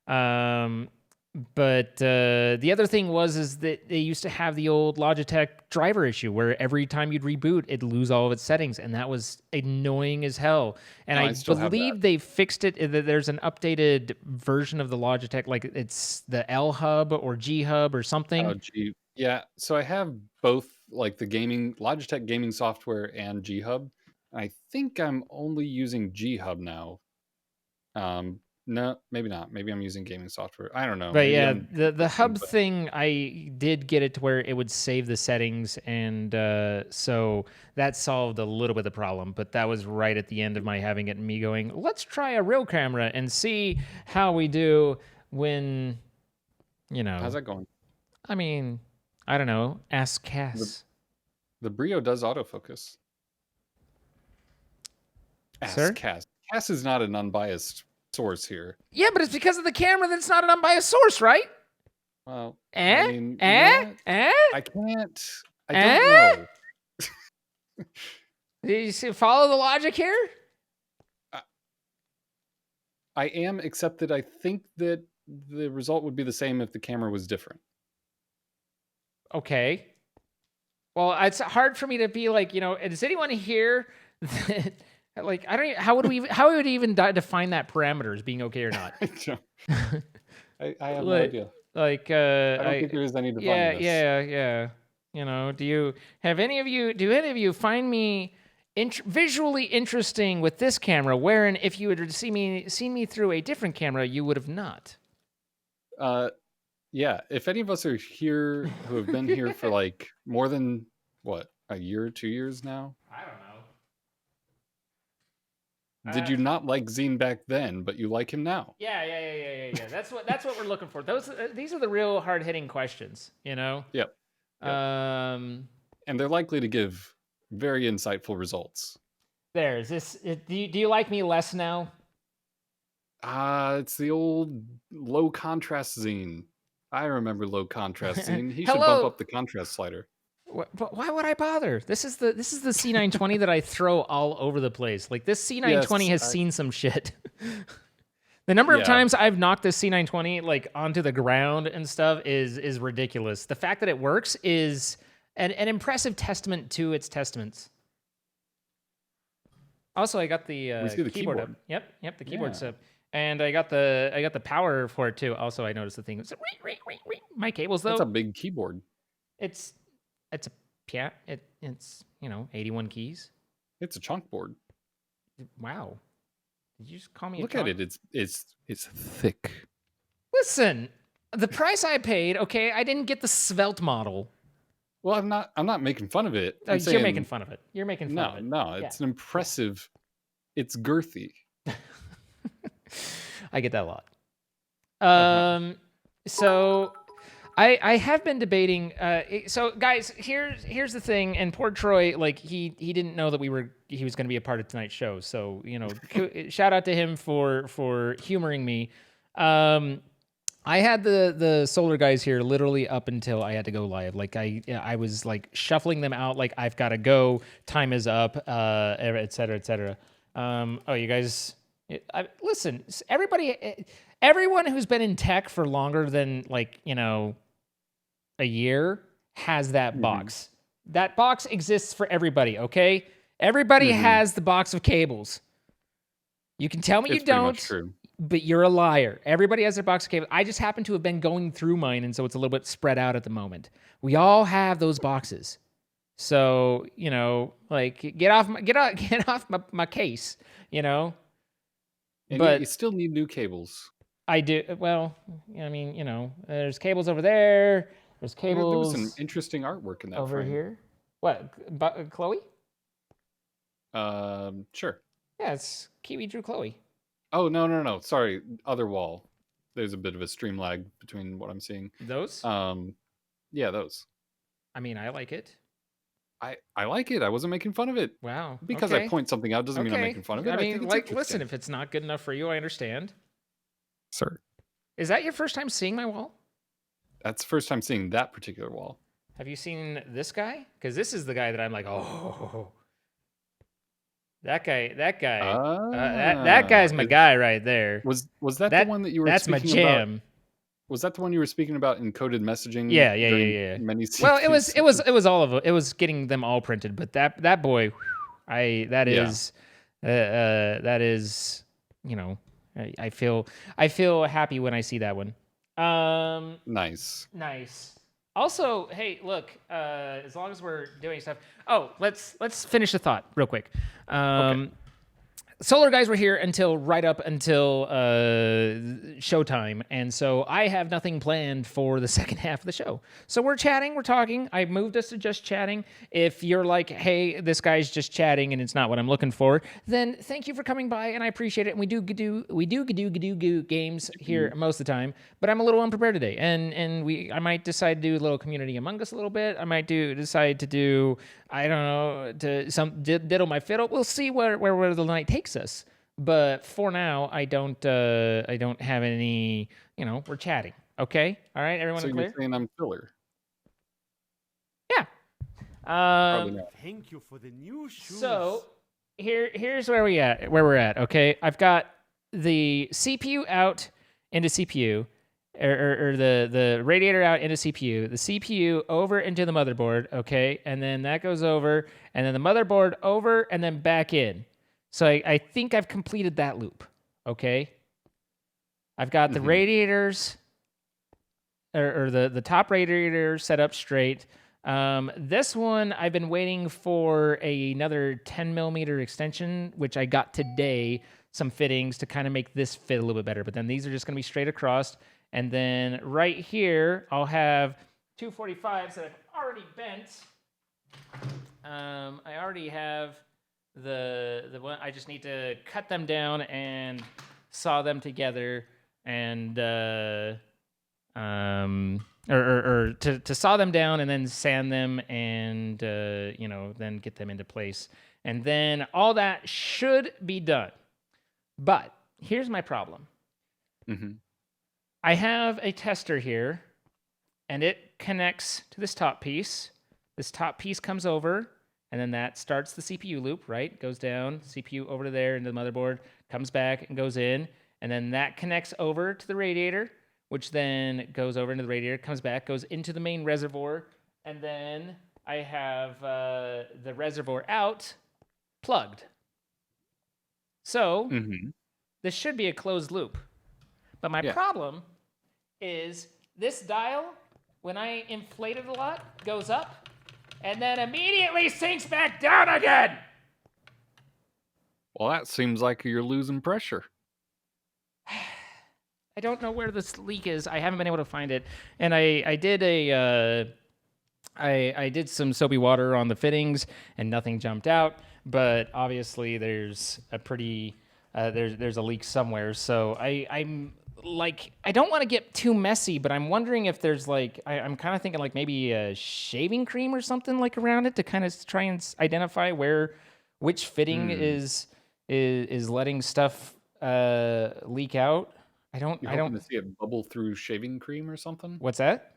But the other thing is that they used to have the old Logitech driver issue where every time you'd reboot, it'd lose all of its settings, and that was annoying as hell. And I believe they fixed it. There's an updated version of the Logitech, like it's the L Hub or G Hub or something. Oh, G. Yeah. So I have both, like the Logitech gaming software and G Hub. I think I'm only using G Hub now. No, maybe not. Maybe I'm using gaming software. I don't know. But yeah, the hub thing, I did get it to where it would save the settings, and so that solved a little bit of the problem. But that was right at the end of my having it and me going, let's try a real camera and see how we do when, How's that going? I mean, I don't know. Ask Cass. The Brio does autofocus. Sir? Cass. Cass is not an unbiased source here. Yeah, but it's because of the camera that's not an unbiased source, right? Well, I mean, I can't. I don't know. You follow the logic here? I am, except that I think that the result would be the same if the camera was different. Okay. Well, it's hard for me to be like, does anyone here that, like, I don't even, how would we even define that parameter as being okay or not? I have no Like, idea. like, I don't think there is any defining this. yeah. Do any of you find me visually interesting with this camera, wherein if you had seen me through a different camera, you would have not? Yeah, if any of us are here who have been here for like more than what, a year, 2 years now? I don't know. Did you not like Zine back then, but you like him now? Yeah. That's what we're looking for. These are the real hard hitting questions, Yep. Um, And they're likely to give very insightful results. Is this? Do you like me less now? It's the old low contrast Zine. I remember low contrast Zine. He should Hello? bump up the contrast slider. But why would I bother? This is the C920 that I throw all over the place. Like, this C920 has seen some shit. The number of times I've knocked this C920 like onto the ground and stuff is ridiculous. The fact that it works is an impressive testament to its testaments. Also, I got the keyboard up. Yep, the keyboard's up. And I got the power for it too. Also, I noticed the thing. My cables though. That's a big keyboard. It's a it's 81 keys. It's a chalkboard. Wow. Did you just call me? Look at it. It's thick. Listen, the price I paid. Okay, I didn't get the svelte model. Well, I'm not making fun of it. You're making fun of it. You're making fun of it. No, it's an impressive. It's girthy. I get that a lot. So I have been debating. So guys, here's the thing. And poor Troy, like he didn't know that he was going to be a part of tonight's show. So shout out to him for humoring me. I had the solar guys here literally up until I had to go live. Like I was like shuffling them out. Like, I've got to go. Time is up. Et cetera, et cetera. Oh, you guys, listen. Everyone who's been in tech for longer than a year has that box. That box exists for everybody. Okay, everybody has the box of cables. You can tell me you don't. But you're a liar. Everybody has their box of cables. I just happen to have been going through mine, and so it's a little bit spread out at the moment. We all have those boxes. So, get off my case, And but you still need new cables. I do. Well, I mean, there's cables over there. There's cables. There was some interesting artwork in that over frame. here. What? Chloe? Sure. Yeah, it's Kiwi drew Chloe. Oh, no. Sorry. Other wall. There's a bit of a stream lag between what I'm seeing. Those? Yeah, those. I mean, I like it. I like it. I wasn't making fun of it. Wow. Because I point something out doesn't mean I'm making fun of it. I mean, think listen, if it's not good enough for you, I understand. Sir. Is that your first time seeing my wall? That's the first time seeing that particular wall. Have you seen this guy? Because this is the guy that I'm like, oh. That guy. That guy's my guy right there. Was that the one that you were that's speaking my jam. about? Was that the one you were speaking about encoded messaging? Yeah. Many well, it was all of it. It was getting them all printed, but that boy, that is, I feel happy when I see that one. Nice. Also, hey, look, as long as we're doing stuff. Oh, let's finish the thought real quick. Okay. Solar guys were here right up until showtime, and so I have nothing planned for the second half of the show. So we're chatting, we're talking. I moved us to just chatting. If you're like, hey, this guy's just chatting and it's not what I'm looking for, then thank you for coming by, and I appreciate it. And we do games here most of the time, but I'm a little unprepared today, and I might decide to do a little community Among Us a little bit. I might decide to do, I don't know, to some diddle my fiddle. We'll see where the night takes us. But for now, I don't have any, we're chatting. Okay? All right, everyone so clear? You're saying I'm filler? Yeah. Probably not. Thank you for the new shoes. So here's where we're at, okay? I've got the CPU out into CPU, or the radiator out into CPU, the CPU over into the motherboard, okay, and then that goes over, and then the motherboard over, and then back in. So I think I've completed that loop, okay? I've got the radiators, or the top radiator set up straight. This one, I've been waiting for another 10 millimeter extension, which I got today, some fittings to kind of make this fit a little bit better. But then these are just going to be straight across. And then right here, I'll have 245s that I've already bent. I already have the one. I just need to cut them down and saw them together, and or to saw them down and then sand them and then get them into place, and then all that should be done. But here's my problem. I have a tester here, and it connects to this top piece. This top piece comes over, and then that starts the CPU loop, right? Goes down, CPU over to there into the motherboard, comes back and goes in, and then that connects over to the radiator, which then goes over into the radiator, comes back, goes into the main reservoir, and then I have the reservoir out plugged. So this should be a closed loop. But my problem is this dial, when I inflate it a lot, goes up and then immediately sinks back down again. Well, that seems like you're losing pressure. I don't know where this leak is. I haven't been able to find it. And I did I did some soapy water on the fittings and nothing jumped out. But obviously there's a pretty there's a leak somewhere. So I'm like, I don't want to get too messy, but I'm wondering if there's like, I'm kind of thinking like maybe a shaving cream or something like around it to kind of try and identify which fitting is letting stuff leak out. You're hoping to see it bubble through shaving cream or something? What's that?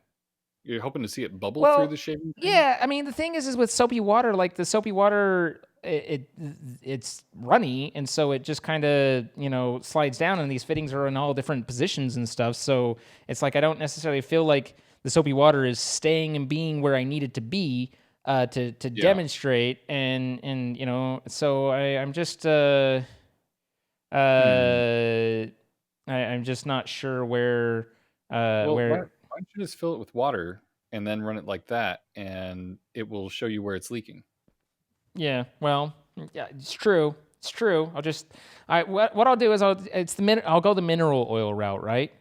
You're hoping to see it bubble through the shaving cream? Yeah, I mean, the thing is with soapy water, like the soapy water, it's runny, and so it just kind of, slides down, and these fittings are in all different positions and stuff. So it's like I don't necessarily feel like the soapy water is staying and being where I need it to be to demonstrate, and so I'm just I'm just not sure where why don't you just fill it with water and then run it like that, and it will show you where it's leaking. Yeah, well, yeah, it's true. It's true. What I'll do is I'll go the mineral oil route, right?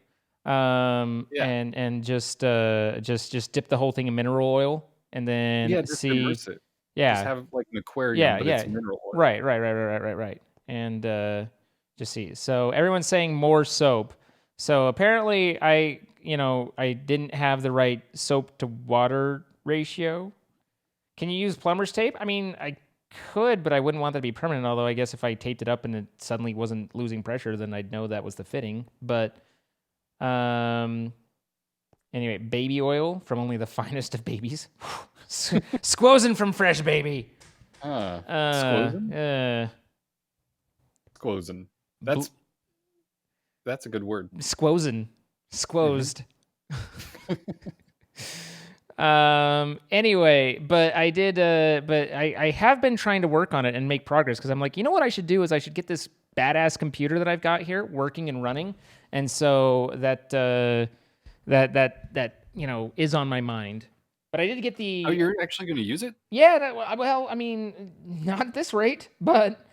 And just dip the whole thing in mineral oil, and then just immerse it. Just have like an aquarium, but it's mineral oil. Right. And just see. So everyone's saying more soap. So apparently I didn't have the right soap to water ratio. Can you use plumber's tape? I mean, I could, but I wouldn't want that to be permanent. Although I guess if I taped it up and it suddenly wasn't losing pressure, then I'd know that was the fitting. But anyway, baby oil from only the finest of babies. Squozen from fresh baby. Squozen? Squozen. That's a good word. Squozen. Squozed. Anyway, but I did, but I have been trying to work on it and make progress, because I'm like, what I should do is I should get this badass computer that I've got here working and running. And so that is on my mind. But I did get the... Oh, you're actually going to use it? Yeah, well, I mean, not at this rate, but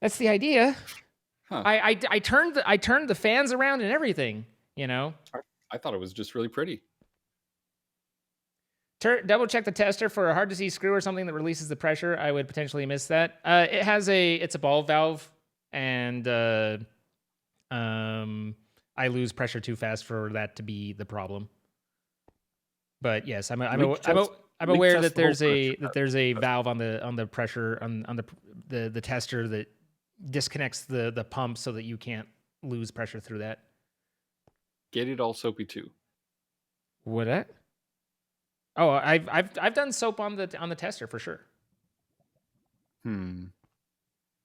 that's the idea. Huh. I turned the fans around and everything, I thought it was just really pretty. Double check the tester for a hard to see screw or something that releases the pressure. I would potentially miss that. It's a ball valve, and I lose pressure too fast for that to be the problem. But yes, I'm aware that there's a valve on the pressure on the tester that disconnects the pump so that you can't lose pressure through that. Get it all soapy too. What that? Oh, I've done soap on the tester for sure.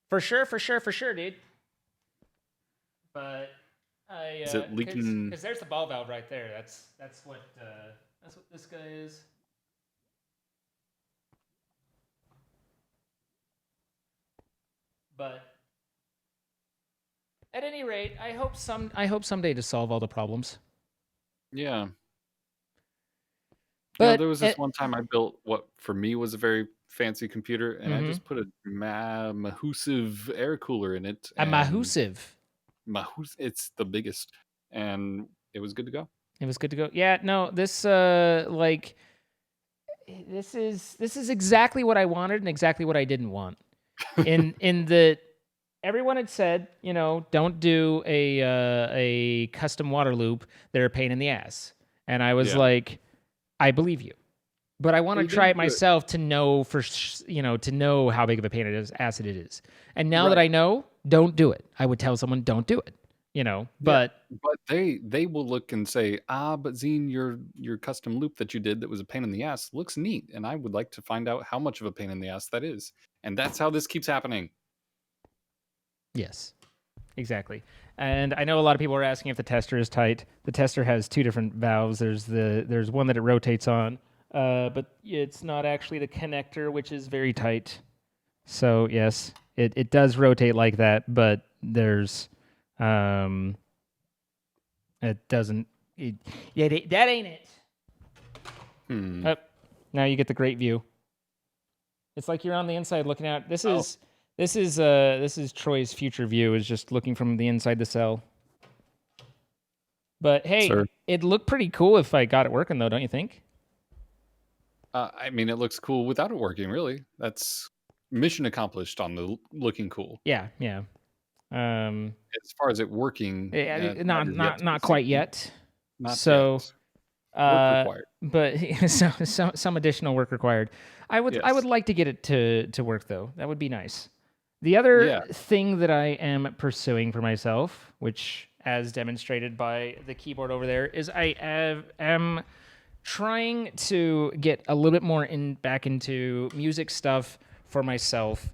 For sure, dude. But I Is it leaking? Because there's the ball valve right there. That's what this guy is. But at any rate, I hope someday to solve all the problems. Yeah. But there was this one time I built what for me was a very fancy computer, and I just put a Mahusive air cooler in it. A Mahusive. It's the biggest, and it was good to go. It was good to go. Yeah, no, this this is exactly what I wanted and exactly what I didn't want. In the everyone had said, don't do a custom water loop. They're a pain in the ass. And I was like, I believe you. But I want to try it myself to know to know how big of a pain it is. And now that I know, don't do it. I would tell someone, don't do it. But they will look and say, but Zine, your custom loop that you did that was a pain in the ass looks neat, and I would like to find out how much of a pain in the ass that is. And that's how this keeps happening. Yes, exactly. And I know a lot of people are asking if the tester is tight. The tester has two different valves. There's one that it rotates on, but it's not actually the connector, which is very tight. So yes, it does rotate like that, but there's it doesn't. That ain't it. Oh, now you get the great view. It's like you're on the inside looking out. This is Troy's future view. Is just looking from the inside the cell. But hey, it looked pretty cool if I got it working, though, don't you think? I mean, it looks cool without it working. Really, that's mission accomplished on the looking cool. Yeah. As far as it working, not quite yet. Not so. Yet. Work required. But some additional work required. I would like to get it to work though. That would be nice. The other thing that I am pursuing for myself, which as demonstrated by the keyboard over there, is I am trying to get a little bit more back into music stuff for myself.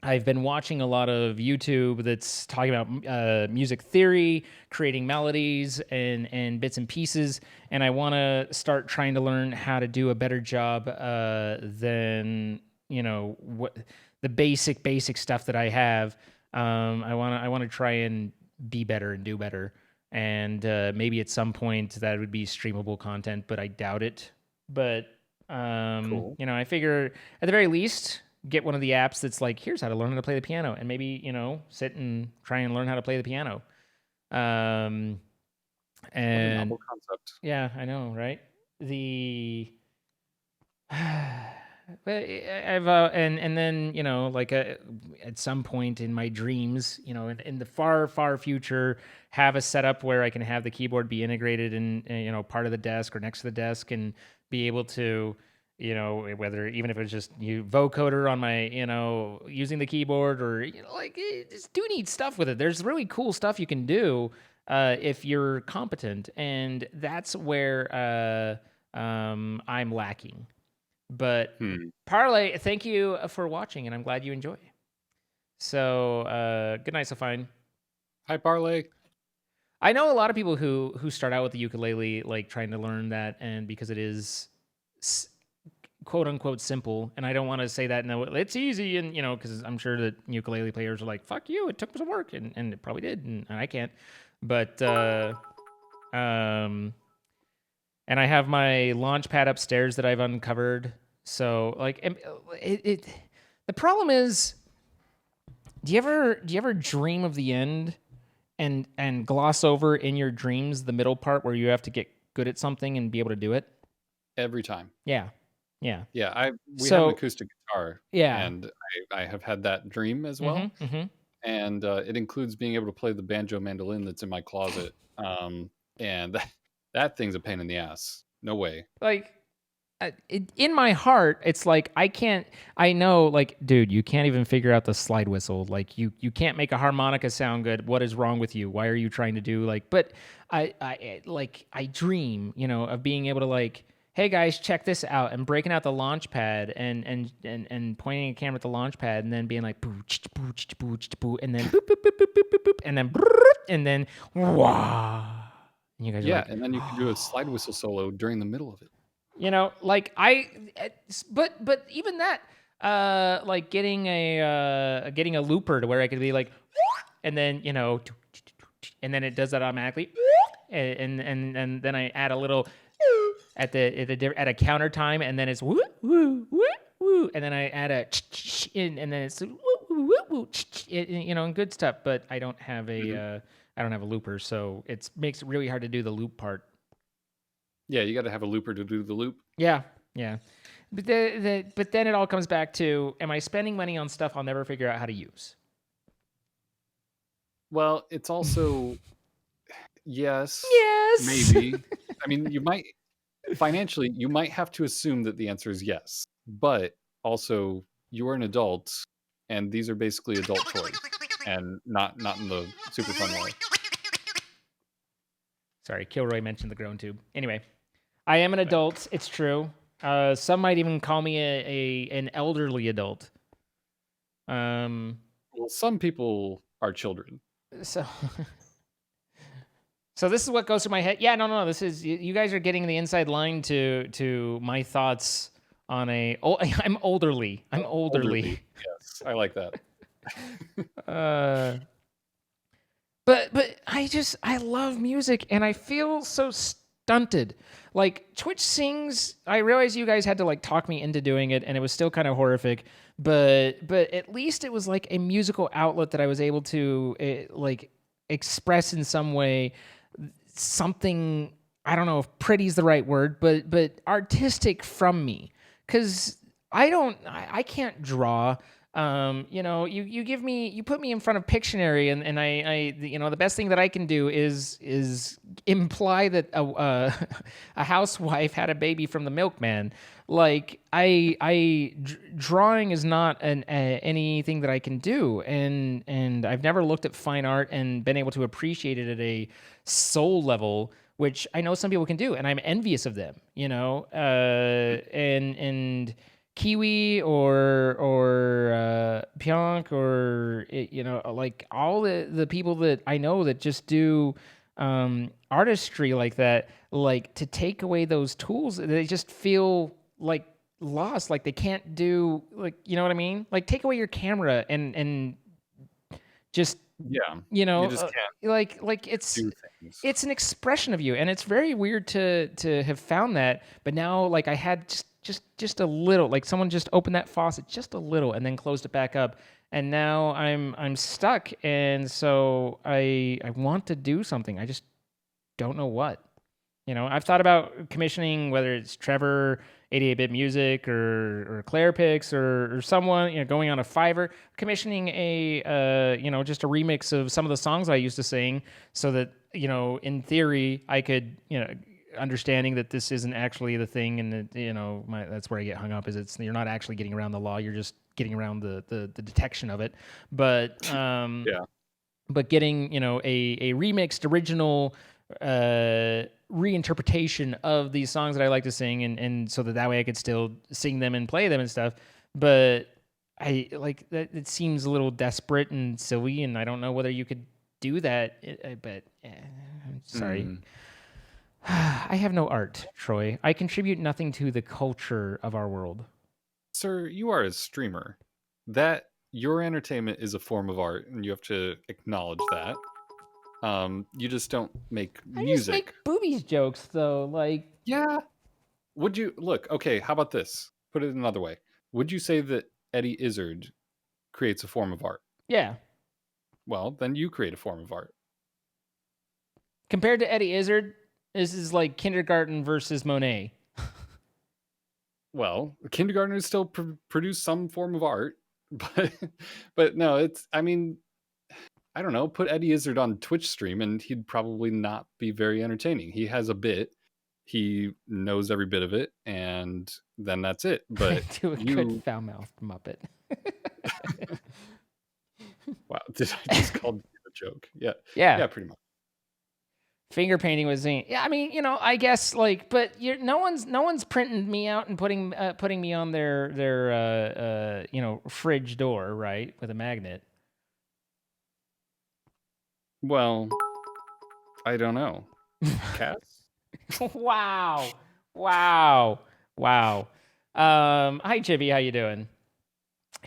I've been watching a lot of YouTube that's talking about music theory, creating melodies and bits and pieces, and I want to start trying to learn how to do a better job than what the basic stuff that I have. I want to try and be better and do better, and maybe at some point that would be streamable content, but I doubt it. But cool. I figure at the very least, get one of the apps that's like, here's how to learn how to play the piano, and maybe sit and try and learn how to play the piano. And what a novel concept. Yeah, I know, right? But I've and then at some point in my dreams, in the far future, have a setup where I can have the keyboard be integrated in part of the desk or next to the desk, and be able to whether even if it's just vocoder on my using the keyboard, or just do neat stuff with it. There's really cool stuff you can do if you're competent, and that's where I'm lacking. But Parlay, thank you for watching, and I'm glad you enjoy. So good night, Sophine. Hi, Parlay. I know a lot of people who start out with the ukulele, trying to learn that, and because it is quote unquote simple, and I don't want to say that it's easy, and because I'm sure that ukulele players are like, fuck you, it took some work, and it probably did, and I can't. But and I have my launch pad upstairs that I've uncovered. So the problem is, do you ever dream of the end and gloss over in your dreams the middle part where you have to get good at something and be able to do it? Every time. Yeah. We have an acoustic guitar. Yeah. And I have had that dream as well. Mm-hmm. And it includes being able to play the banjo mandolin that's in my closet. And that thing's a pain in the ass. No way. In my heart, it's like I know, dude, you can't even figure out the slide whistle. You can't make a harmonica sound good. What is wrong with you? Why are you trying to do but I dream, of being able to hey guys, check this out, and breaking out the launch pad and pointing a camera at the launch pad, and then being like, boo, boo, boo, and then boop, boop, boop, boop, boop, boop, and then brrr, and then wah. And you guys are Yeah, like, and then you can do a slide whistle solo during the middle of it. you know, like but even that, like getting a looper to where I could be like, and then you know, and then it does that automatically, and then I add a little at a counter time, and then it's woo woo woo woo, and then I add a and then it's woo woo woo woo, you know, and good stuff. But I don't have a I don't have a looper, so it makes it really hard to do the loop part. Yeah, you got to have a looper to do the loop. Yeah, yeah. But but then it all comes back to: am I spending money on stuff I'll never figure out how to use? Well, it's also yes, Yes. maybe. I mean, you might financially, you might have to assume that the answer is yes, but also you are an adult, and these are basically adult toys, and not in the super fun way. Sorry, Kilroy mentioned the groan tube. Anyway, I am an adult. It's true. Some might even call me an elderly adult. Well, some people are children. So, so this is what goes through my head. Yeah, no. This is you guys are getting the inside line to my thoughts on a. Oh, I'm elderly. I'm elderly. Yes, I like that. But I love music, and I feel so stunted. Like Twitch sings, I realize you guys had to like talk me into doing it, and it was still kind of horrific. But at least it was like a musical outlet that I was able to like express in some way something. I don't know if pretty is the right word, but artistic from me, because I can't draw. You know, you put me in front of Pictionary, and I you know, the best thing that I can do is imply that a housewife had a baby from the milkman. Like drawing is not anything that I can do, and I've never looked at fine art and been able to appreciate it at a soul level, which I know some people can do, and I'm envious of them. You know, and Kiwi or Pionk or you know, like all the people that I know that just do artistry like that, like to take away those tools, they just feel like lost, like they can't do, like, you know what I mean? Like take away your camera and just, Yeah, you know, you just can't like it's do things. it's an expression of you, and it's very weird to have found that. But now, like, I had just a little, like someone just opened that faucet just a little and then closed it back up, and now I'm stuck, and so I want to do something. I just don't know what. You know, I've thought about commissioning, whether it's Trevor, 88-bit music, or Claire Pix, or someone, you know, going on a Fiverr, commissioning a you know, just a remix of some of the songs I used to sing, so that, you know, in theory I could, you know, understanding that this isn't actually the thing, and that, you know, that's where I get hung up, is you're not actually getting around the law, you're just getting around the detection of it. But Yeah. but getting, you know, a remixed original reinterpretation of these songs that I like to sing, and so that way I could still sing them and play them and stuff. But I like that, it seems a little desperate and silly, and I don't know whether you could do that. But I'm sorry. I have no art, Troy. I contribute nothing to the culture of our world. Sir, you are a streamer. That your entertainment is a form of art, and you have to acknowledge that. You just don't make I just music. make boobies jokes, though. Like, Yeah. Would you look? Okay, how about this? Put it another way. Would you say that Eddie Izzard creates a form of art? yeah. Well, then you create a form of art. Compared to Eddie Izzard, this is like kindergarten versus Monet. Well, kindergartners still produce some form of art, but no, it's. I mean, I don't know. Put Eddie Izzard on Twitch stream, and he'd probably not be very entertaining. He has a bit. He knows every bit of it, and then that's it. But Do a good foul-mouthed Muppet. Wow, did I just call it a joke? Yeah. Yeah. Yeah, pretty much. Finger painting was, yeah. I mean, you know, I guess, like, but no one's printing me out and putting me on their you know, fridge door, right, with a magnet. Well, I don't know. Cats? Wow. Wow. Wow. Hi Chibi, how you doing?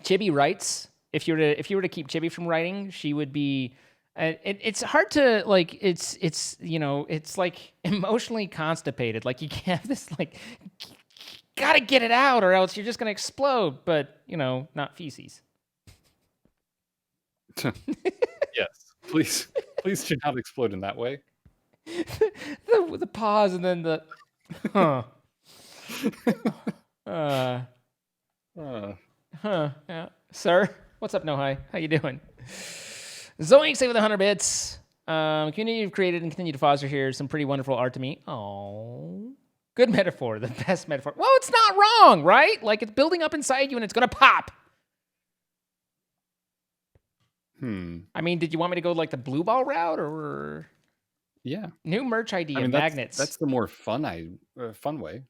Chibi writes. If you were to keep Chibi from writing, she would be. It's hard to like. It's it's like emotionally constipated. Like you can't have this like. Gotta get it out, or else you're just gonna explode. But not feces. Yes. Please do not explode in that way. the pause and then the. Huh. Yeah. Sir, what's up, No Hi? How you doing? Zoe, stay with 100 bits. Community you've created and continue to foster here. Some pretty wonderful art to me. Oh, good metaphor. The best metaphor. Well, it's not wrong, right? Like it's building up inside you and it's gonna pop. I mean, did you want me to go like the blue ball route or? Yeah. New merch idea, I mean, magnets. That's the more fun way.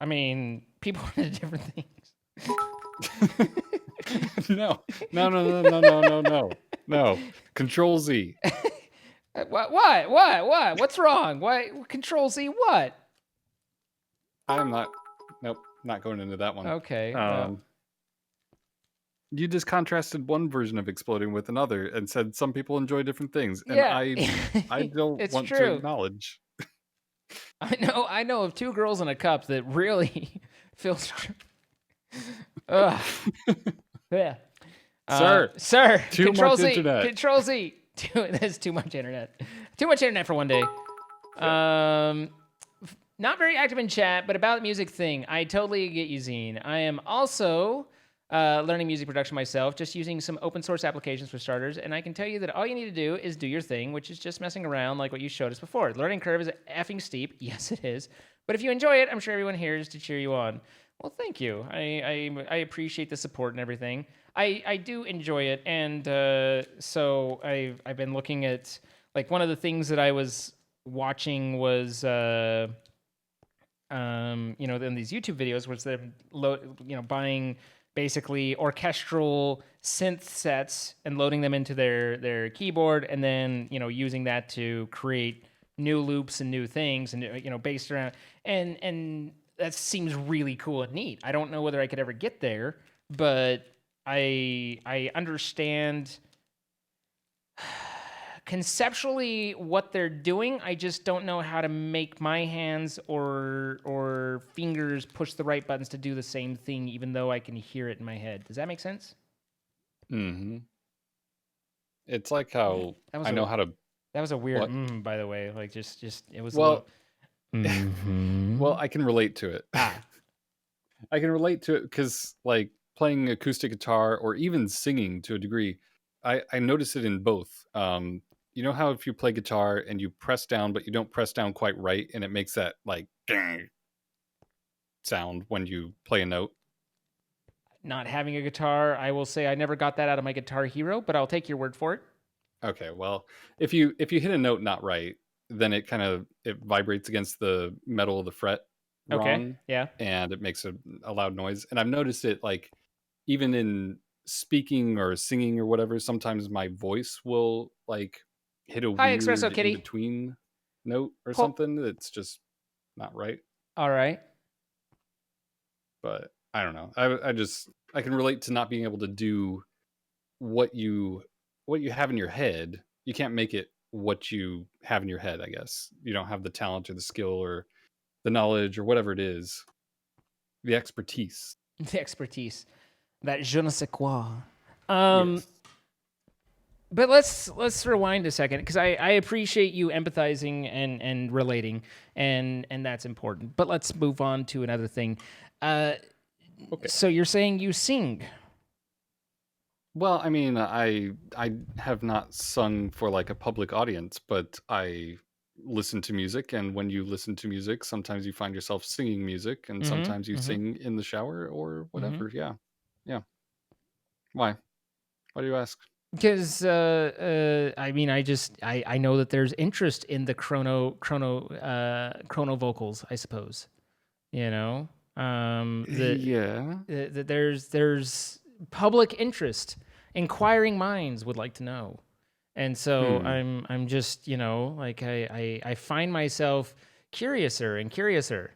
I mean, people wanted different things. No. Control Z. What? What's wrong? Why? Control Z what? I'm not. Nope, not going into that one. Okay. You just contrasted one version of exploding with another and said some people enjoy different things, and Yeah. I don't It's want true. to acknowledge. I know of two girls in a cup that really feels. Ugh. Yeah. Sir. Too Control much Z. internet. Control Z. That's too much internet. Too much internet for one day. Not very active in chat, but about the music thing, I totally get you, Zine. I am also learning music production myself, just using some open source applications for starters. And I can tell you that all you need to do is do your thing, which is just messing around like what you showed us before. The learning curve is effing steep. Yes, it is. But if you enjoy it, I'm sure everyone here is to cheer you on. Well, thank you. I appreciate the support and everything. I do enjoy it. And so I've been looking at, like, one of the things that I was watching was, in these YouTube videos was them, buying basically orchestral synth sets and loading them into their keyboard, and then using that to create new loops and new things, and based around and that seems really cool and neat. I don't know whether I could ever get there, but I understand conceptually what they're doing. I just don't know how to make my hands or fingers push the right buttons to do the same thing, even though I can hear it in my head. Does that make sense? Mm-hmm. It's like how I know how to. That was a weird What? by the way. Like just it was Well, a little, well, I can relate to it. I can relate to it because, like, playing acoustic guitar or even singing to a degree, I notice it in both. You know how if you play guitar and you press down, but you don't press down quite right, and it makes that like sound when you play a note. Not having a guitar, I will say I never got that out of my Guitar Hero, but I'll take your word for it. Okay, well, if you hit a note not right, then it vibrates against the metal of the fret wrong. Okay, yeah. And it makes a loud noise. And I've noticed it, like, even in speaking or singing or whatever, sometimes my voice will like hit a weird in between note or something that's just not right. All right. But I don't know. I can relate to not being able to do what you have in your head. You can't make it what you have in your head, I guess. You don't have the talent or the skill or the knowledge or whatever it is. The expertise. That je ne sais quoi. Yes. But let's rewind a second, because I appreciate you empathizing and relating, and that's important. But let's move on to another thing. Okay. So you're saying you sing? Well, I mean, I have not sung for like a public audience, but I listen to music, and when you listen to music, sometimes you find yourself singing music, and sometimes you sing in the shower or whatever. Yeah. Why do you ask? Because I mean, I know that there's interest in the chrono vocals, I suppose. There's public interest. Inquiring minds would like to know, And so Hmm. I'm just, like I find myself curiouser and curiouser.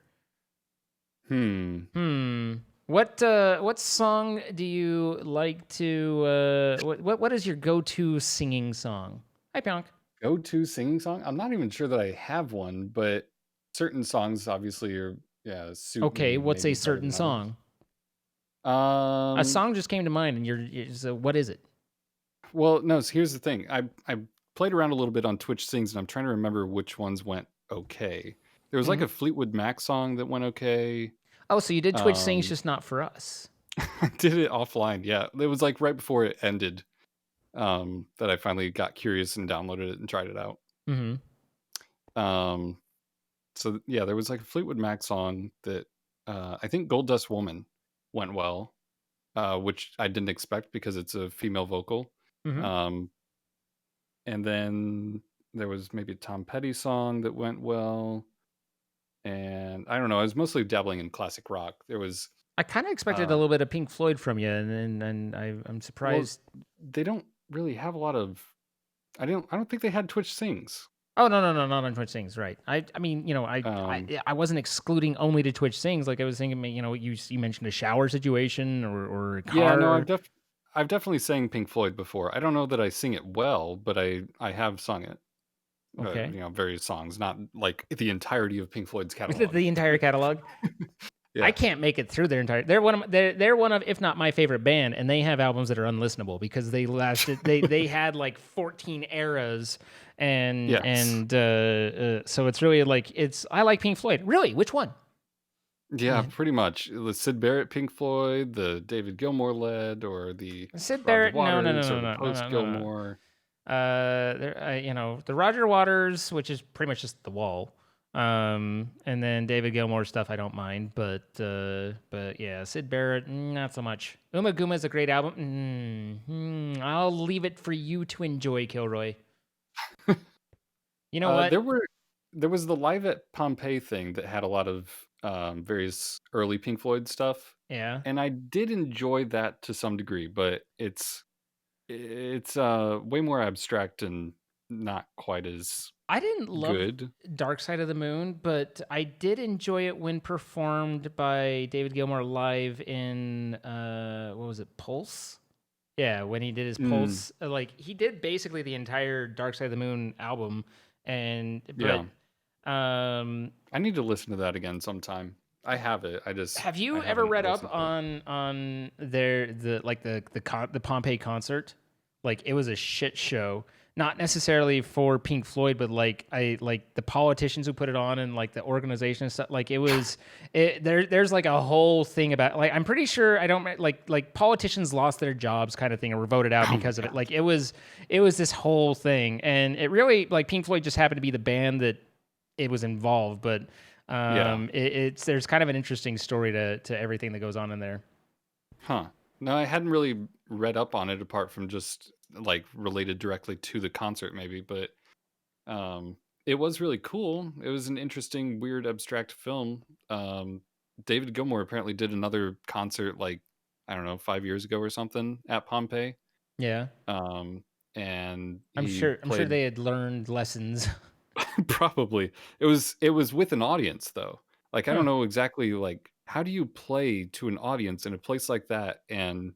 Hmm. What song do you like to what is your go-to singing song? Hi Pionk. Go-to singing song? I'm not even sure that I have one, but certain songs obviously suit Okay, me what's a maybe better certain than others. song? A Um, song just came to mind and so what is it? well, no, so here's the thing. I played around a little bit on Twitch Sings, and I'm trying to remember which ones went okay. There was like Mhm. a Fleetwood Mac song that went okay. Oh, so you did Twitch Sings, Um, just not for us. I did it offline. Yeah, it was like right before it ended. That I finally got curious and downloaded it and tried it out. Mhm. Um, so yeah, there was like a Fleetwood Mac song that I think Gold Dust Woman went well, which I didn't expect because it's a female vocal. Mhm. Um, and then there was maybe a Tom Petty song that went well, and I don't know. I was mostly dabbling in classic rock. There was I kind of expected a uh, little bit of Pink Floyd from you, and I'm well, surprised. they don't really have a lot of. I don't think they had Twitch Sings. Oh no, not on Twitch Sings, right? I mean, Um, I wasn't excluding only to Twitch Sings. Like I was thinking, you mentioned a shower situation or a Yeah, no, car. I've definitely sang Pink Floyd before. I don't know that I sing it well, but I have sung it. Okay, Various songs, not like the entirety of Pink Floyd's the, catalog. the entire catalog. I Yeah. can't make it through their entire. They're one of, if not my favorite band, and they have albums that are unlistenable because they lasted. They had like 14 eras, Yes. so it's really like it's. I like Pink Floyd. Really, which one? Yeah, pretty much. The Sid Barrett Pink Floyd, the David Gilmour led, or the Sid Roger Barrett? No, no, no, Waters, or no, the no, no, post no, no, no. Gilmour. The Roger Waters, which is pretty much just the wall. And then David Gilmour stuff I don't mind, but yeah, Sid Barrett, not so much. Uma Guma is a great album. I'll leave it for you to enjoy, Kilroy. You know what? There was the Live at Pompeii thing that had a lot of various early Pink Floyd stuff, Yeah, and I did enjoy that to some degree, but it's way more abstract and not quite as I didn't love good. Dark Side of the Moon, but I did enjoy it when performed by David Gilmour live in what was it, Pulse? Yeah, when he did his Mm, Pulse, like he did basically the entire Dark Side of the Moon album, but yeah, I need to listen to that again sometime. I have it. have I you ever haven't read up listened to it. on the Pompeii concert? Like it was a shit show. Not necessarily for Pink Floyd, but like the politicians who put it on and like the organization and stuff. Like there's like a whole thing about like I'm pretty sure I don't like politicians lost their jobs kind of thing or were voted out Oh my because of it. god. Like it was this whole thing, and it really like Pink Floyd just happened to be the band that it was involved, but Yeah. it's there's kind of an interesting story to everything that goes on in there. Huh. No, I hadn't really read up on it apart from just like related directly to the concert maybe, but um it was really cool. It was an interesting, weird, abstract film. David Gilmour apparently did another concert like I don't know, 5 years ago or something at Pompeii. Yeah, Um and I'm he sure played they had learned lessons. probably. It was with an audience though. Like I don't Huh. know exactly like how do you play to an audience in a place like that and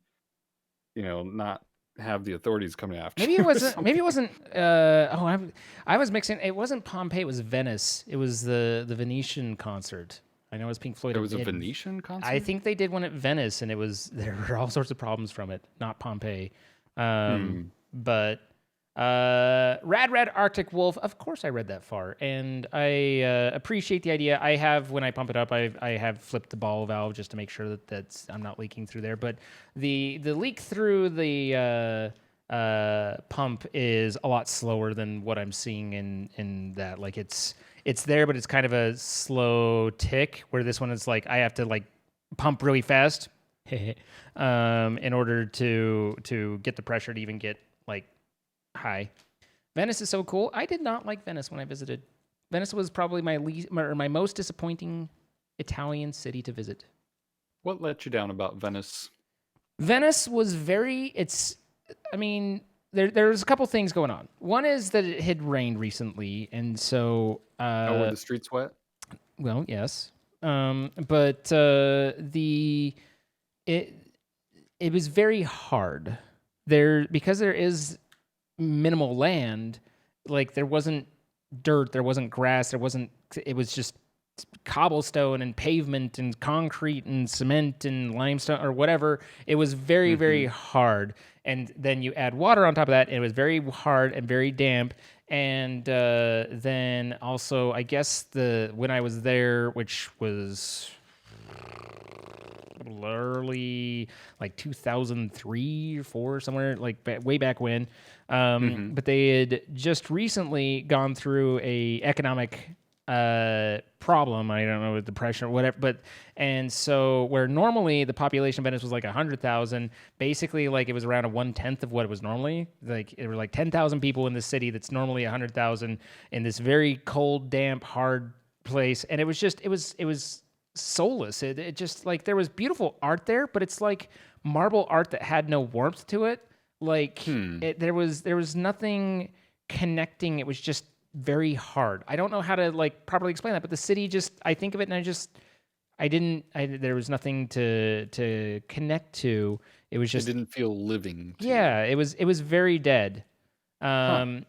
not have the authorities coming after Maybe it you or wasn't. Maybe it something. wasn't. I was mixing. It wasn't Pompeii. It was Venice. It was the Venetian concert. I know it was Pink Floyd. There was a Venetian I concert? think they did one at Venice, and it was there were all sorts of problems from it. Not Pompeii, Hmm. but Rad Arctic Wolf. Of course, I read that far, and I appreciate the idea. I have when I pump it up, I have flipped the ball valve just to make sure that's I'm not leaking through there. But the leak through the pump is a lot slower than what I'm seeing in that. Like it's there, but it's kind of a slow tick. Where this one is like I have to like pump really fast, in order to get the pressure to even get like high. Venice is so cool. I did not like Venice when I visited. Venice was probably my most disappointing Italian city to visit. What let you down about Venice? Venice was very. It's. I mean, there's a couple things going on. One is that it had rained recently, and so Were the streets wet? well, yes, but the it it was very hard there because there is minimal land. Like there wasn't dirt, there wasn't grass, there wasn't. It was just cobblestone and pavement and concrete and cement and limestone or whatever. It was very, very hard. And then you add water on top of that, and it was very hard and very damp. And then also, I guess when I was there, which was early, like 2003 or 4, somewhere like way back when. But they had just recently gone through a economic problem. I don't know, with depression or whatever. And so where normally the population of Venice was like 100,000, basically like it was around 1/10 of what it was normally. Like it were like 10,000 people in the city that's normally 100,000 in this very cold, damp, hard place. And it was soulless. It just like there was beautiful art there, but it's like marble art that had no warmth to it. Like there was nothing connecting. It was just very hard. I don't know how to like properly explain that, but the city just, I think of it and there was nothing to connect to. It was just, It didn't feel living. yeah, it was very dead. And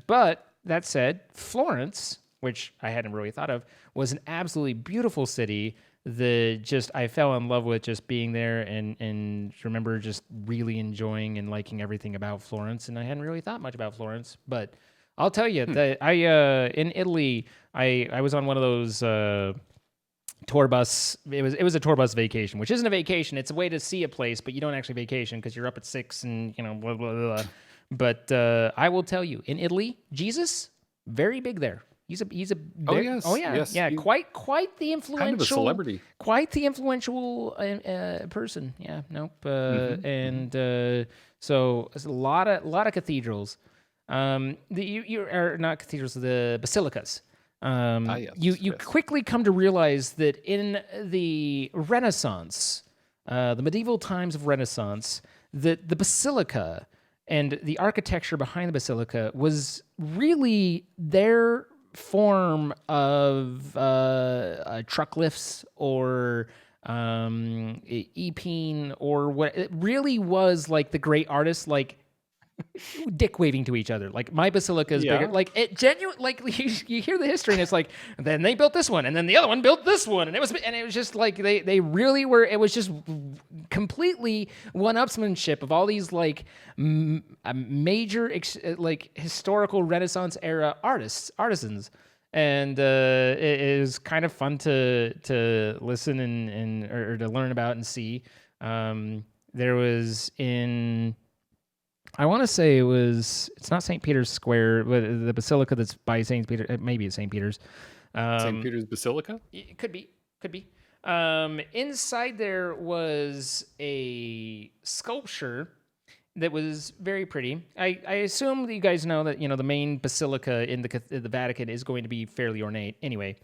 but that said, Florence, which I hadn't really thought of, was an absolutely beautiful city. I fell in love with just being there and remember just really enjoying and liking everything about Florence. And I hadn't really thought much about Florence, but I'll tell you that in Italy, I was on one of those tour bus. It was a tour bus vacation, which isn't a vacation. It's a way to see a place, but you don't actually vacation because you're up at 6 and blah blah blah. But I will tell you, in Italy, Jesus, very big there. He's a quite the influential, kind of a celebrity, quite the influential person. Yeah, nope. So there's a lot of cathedrals. You are not cathedrals, the basilicas. You quickly come to realize that in the Renaissance, the medieval times of Renaissance, that the basilica and the architecture behind the basilica was really their form of truck lifts or epine or what. It really was like the great artists, like dick waving to each other. Like my basilica is bigger. Like it genuine. Like you hear the history and it's like, then they built this one and then the other one built this one and it was just like they really were. It was just completely one-upsmanship of all these like major like historical Renaissance era artisans. And it is kind of fun to listen or to learn about and see. There was I want to say it's not St. Peter's Square, but the basilica that's by St. Peter, maybe it's St. Peter's. St. Peter's Basilica? It could be. Inside there was a sculpture that was very pretty. I assume that you guys know that, the main basilica in the Vatican is going to be fairly ornate anyway.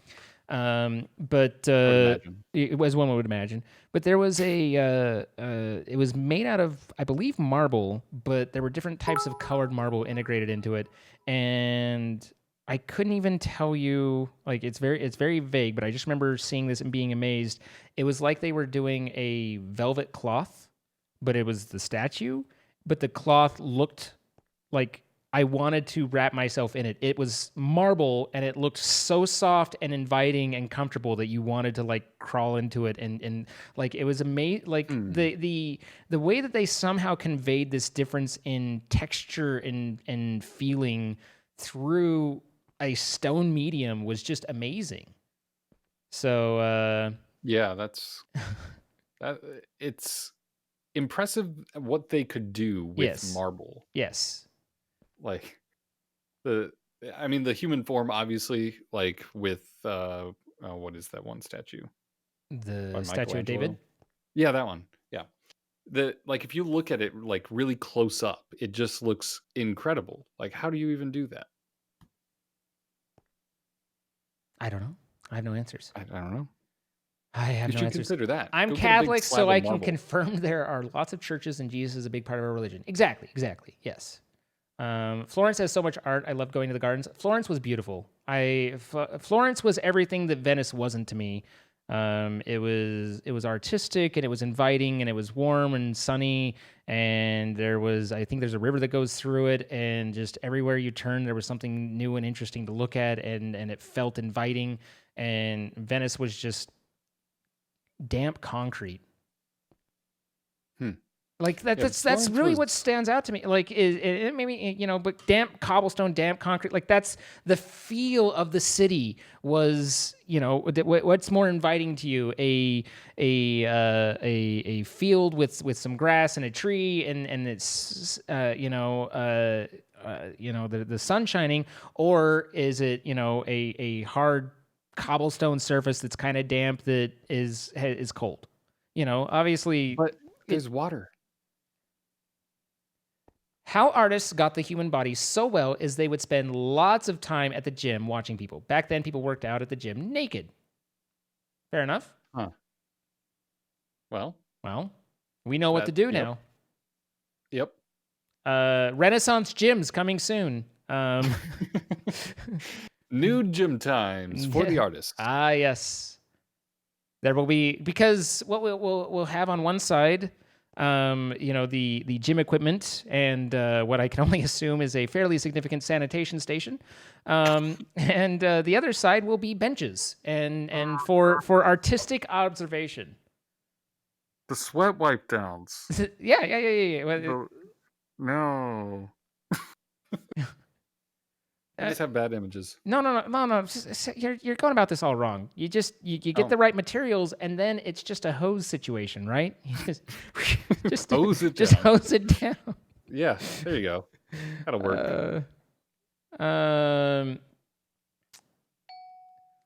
But it was one would imagine. But there was it was made out of, I believe, marble, but there were different types of colored marble integrated into it. And I couldn't even tell you, like, it's very vague, but I just remember seeing this and being amazed. It was like they were doing a velvet cloth, but it was the statue, but the cloth looked like I wanted to wrap myself in it. It was marble, and it looked so soft and inviting and comfortable that you wanted to like crawl into it. And like it was amazing. Like the way that they somehow conveyed this difference in texture and feeling through a stone medium was just amazing. So that's it's impressive what they could do with marble. Yes. Like the human form, obviously, like with what is that one statue? The statue of David? Yeah, that one. Yeah. If you look at it like really close up, it just looks incredible. Like, how do you even do that? I don't know. I have no answers. I don't know. I have You no should answers. consider that. I'm Go get a big Catholic, slab so of I can marble. confirm there are lots of churches and Jesus is a big part of our religion. Exactly. Yes. Florence has so much art. I love going to the gardens. Florence was beautiful. Florence was everything that Venice wasn't to me. It was artistic and it was inviting and it was warm and sunny and I think there's a river that goes through it and just everywhere you turn there was something new and interesting to look at and it felt inviting and Venice was just damp concrete. Like that's Florence really was- what stands out to me. Like it maybe but damp cobblestone, damp concrete. Like that's the feel of the city was. What's more inviting to you? A field with some grass and a tree and it's the sun shining, or is it a hard cobblestone surface that's kind of damp that is cold? Obviously. But there's water. How artists got the human body so well is they would spend lots of time at the gym watching people. Back then, people worked out at the gym naked. Fair enough. Huh. Well, we know what to do yep. now. Yep. Renaissance gyms coming soon. New gym times for the artists. Ah, yes. There will be, because what we'll have on one side, the gym equipment and what I can only assume is a fairly significant sanitation station, and the other side will be benches and for artistic observation. The sweat wipe downs. Yeah. Well, No. I just have bad images. No. You're going about this all wrong. You get the right materials, and then it's just a hose situation, right? You just hose it just down. hose it down. Yeah, there you go. That'll work.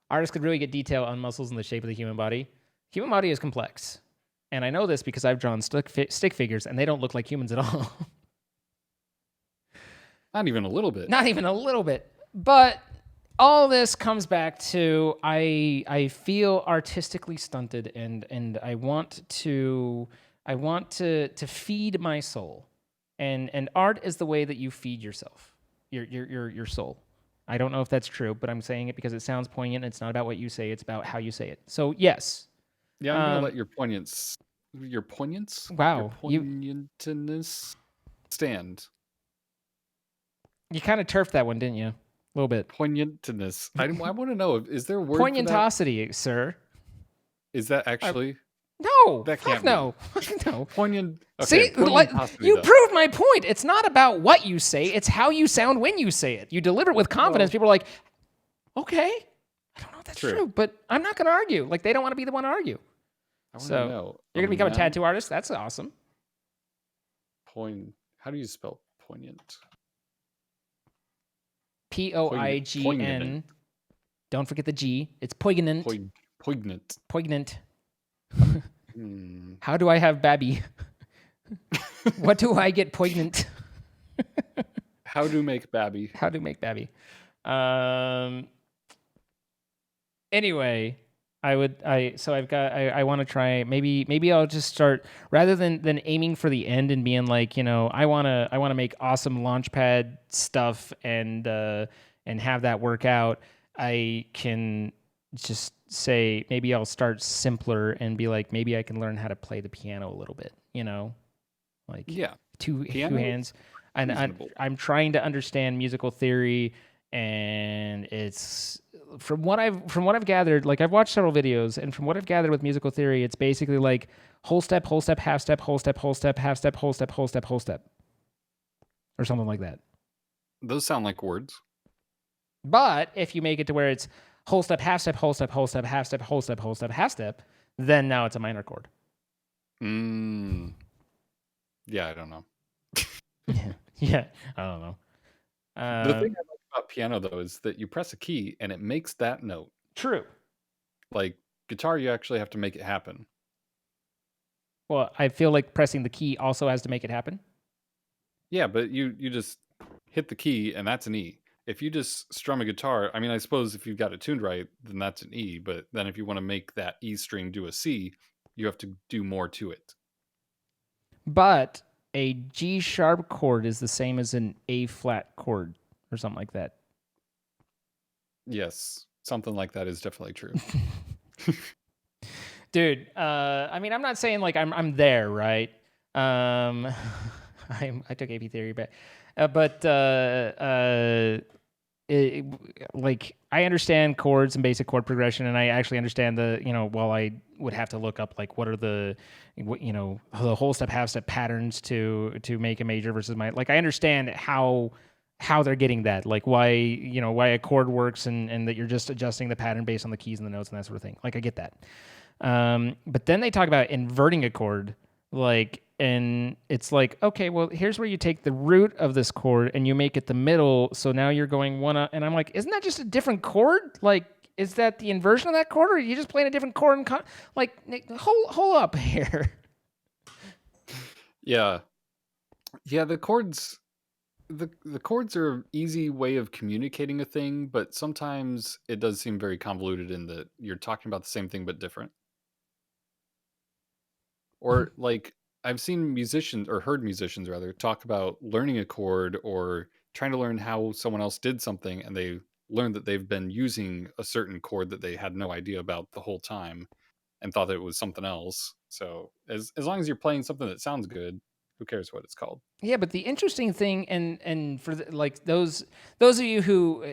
Artists could really get detail on muscles and the shape of the human body. Human body is complex, and I know this because I've drawn stick figures, and they don't look like humans at all. Not even a little bit. Not even a little bit. But all this comes back to I feel artistically stunted and I want to feed my soul. And art is the way that you feed yourself. Your soul. I don't know if that's true, but I'm saying it because it sounds poignant. It's not about what you say, it's about how you say it. So yes. Yeah, I'm gonna let your poignance Wow, your poignantness stand. You kind of turfed that one, didn't you? A little bit. Poignantness. I want to know, is there a word for that? Poignantosity, sir. Is that actually? No. That fuck can't no. No. Poignant. Okay, See, like, poignantosity, you though. proved my point. It's not about what you say; it's how you sound when you say it. You deliver it with confidence. People are like, "Okay, I don't know if that's true, but I'm not going to argue." Like they don't want to be the one to argue. I wanna So know. you're going to become a noun? tattoo artist. That's awesome. How do you spell poignant? Poign. Poignant. Don't forget the G. It's poignant. Poignant. Poignant. Hmm. How do I have babby? What do I get poignant? How to make babby? How to make babby. Anyway, I want to try, maybe I'll just start, rather than aiming for the end and being like, I want to make awesome launchpad stuff and have that work out. I can just say, maybe I'll start simpler and be like, maybe I can learn how to play the piano a little bit, like two hands. And I'm trying to understand musical theory, and it's from what I've gathered. Like I've watched several videos, and from what I've gathered with musical theory, it's basically like whole step, half step, whole step, half step, whole step, whole step, or something like that. Those sound like words. But if you make it to where it's whole step, half step, half step, half step, half step, then now it's a minor chord. Yeah, I don't know. Yeah, I don't know. The thing I like about piano, though, is that you press a key and it makes that note. True. Like guitar, you actually have to make it happen. Well, I feel like pressing the key also has to make it happen. Yeah, but you just hit the key and that's an E. if you just strum a guitar, I mean, I suppose if you've got it tuned right, then that's an E. But then if you want to make that E string do a C, you have to do more to it. But a G sharp chord is the same as an A flat chord or something like that. Yes, something like that is definitely true. Dude, I mean, I'm not saying like I'm there, right? I took AP theory, like I understand chords and basic chord progression, and I actually understand while I would have to look up like what are the whole step, half step patterns to make a major versus minor. Like I understand how they're getting that, like why a chord works and that you're just adjusting the pattern based on the keys and the notes and that sort of thing. Like I get that. But then they talk about inverting a chord, and it's like, okay, well, here's where you take the root of this chord and you make it the middle. So now you're going one up, and I'm like, isn't that just a different chord? Like, is that the inversion of that chord, or are you just playing a different chord? Hold up here. Yeah. The chords. The chords are an easy way of communicating a thing, but sometimes it does seem very convoluted in that you're talking about the same thing but different. Or like I've seen musicians or heard musicians rather talk about learning a chord or trying to learn how someone else did something, and they learned that they've been using a certain chord that they had no idea about the whole time and thought that it was something else. So as long as you're playing something that sounds good, who cares what it's called? Yeah, but the interesting thing, and for those of you who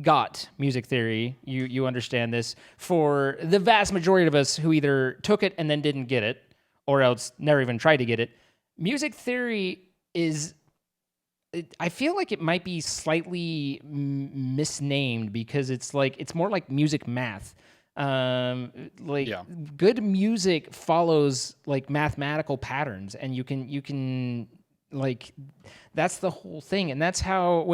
got music theory, you understand this. For the vast majority of us who either took it and then didn't get it, or else never even tried to get it, music theory is. I feel like it might be slightly misnamed because it's more like music math. Good music follows like mathematical patterns, and you can like that's the whole thing, and that's how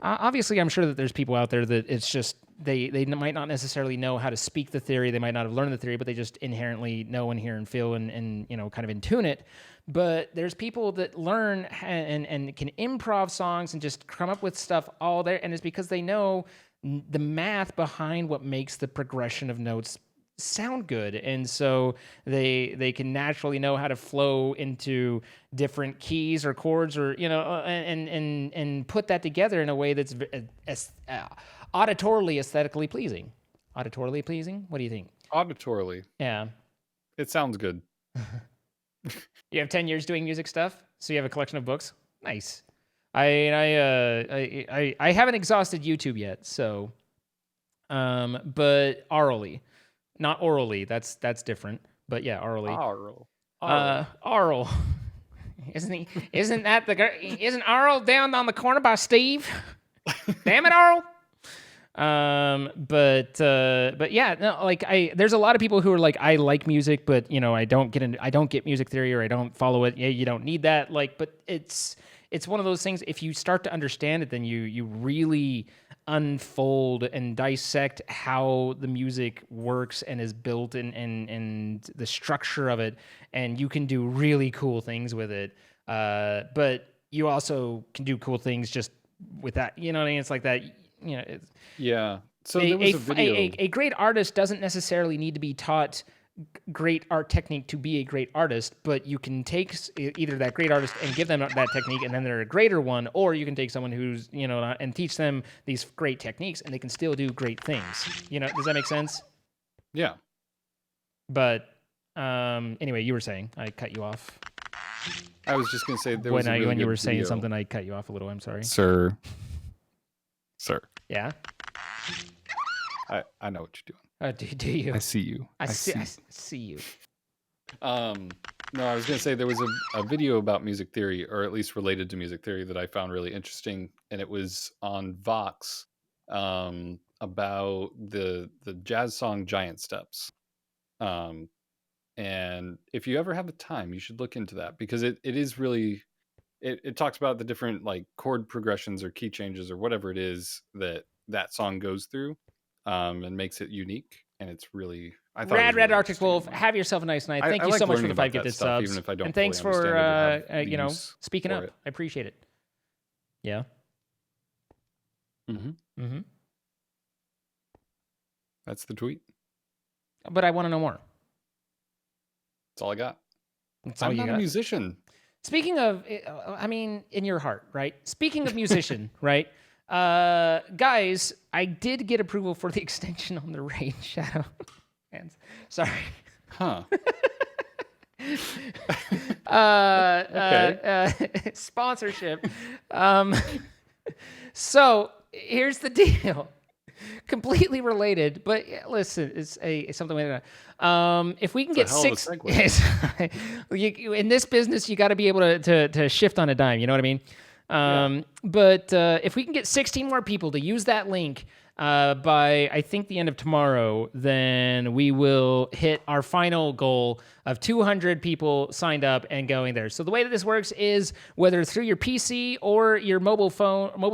obviously I'm sure that there's people out there that it's just they might not necessarily know how to speak the theory, they might not have learned the theory, but they just inherently know and hear and feel and kind of in tune it. But there's people that learn and can improv songs and just come up with stuff all there, and it's because they know the math behind what makes the progression of notes sound good, and so they can naturally know how to flow into different keys or chords, or and put that together in a way that's auditorily aesthetically pleasing. Auditorily pleasing? What do you think? Auditorily. Yeah. It sounds good. You have 10 years doing music stuff, so you have a collection of books. Nice. I haven't exhausted YouTube yet, so but orally. Not orally. That's different. But yeah, orally. Oral. Isn't that the girl? Isn't Arl down on the corner by Steve? Damn it, Arl. But yeah, no, like there's a lot of people who are like, I like music, but I don't get music theory, or I don't follow it. Yeah, you don't need that. Like, but it's one of those things. If you start to understand it, then you really unfold and dissect how the music works and is built, and the structure of it, and you can do really cool things with it. But you also can do cool things just with that. You know what I mean? It's like that. Yeah. So there was a video. A great artist doesn't necessarily need to be taught great art technique to be a great artist, but you can take either that great artist and give them that technique, and then they're a greater one, or you can take someone who's and teach them these great techniques, and they can still do great things. Does that make sense? Yeah. But anyway, you were saying, I cut you off. I was just gonna say there was when you were saying video. something, I cut you off a little. I'm sorry, Sir. Yeah. I know what you're doing. Do you? I see you. I see you. No, I was gonna say there was a video about music theory, or at least related to music theory, that I found really interesting, and it was on Vox, about the jazz song Giant Steps. And if you ever have the time, you should look into that, because it is really it talks about the different like chord progressions or key changes or whatever it is that song goes through, and makes it unique. And it's really, I thought, Rad really Arctic Wolf, have yourself a nice night. Thank you like so much for learning the about 5 that gifted stuff, subs. even if I don't and thanks fully for understand it or have the use speaking for up. it. I appreciate it. Yeah. Mm-hmm. Mm-hmm. That's the tweet. But I want to know more. That's all I got. That's all I'm you not a got. musician. Speaking of, I mean, in your heart, right? Speaking of musician, right? Guys, I did get approval for the extension on the Raid Shadow. Hands. Sorry. Huh. Sponsorship. So here's the deal. Completely related, but yeah, listen, it's something like that. If we can get It's a hell of a six, segue. in this business, you got to be able to shift on a dime. You know what I mean? But if we can get 16 more people to use that link by I think the end of tomorrow, then we will hit our final goal of 200 people signed up and going there. So the way that this works is whether through your PC or your mobile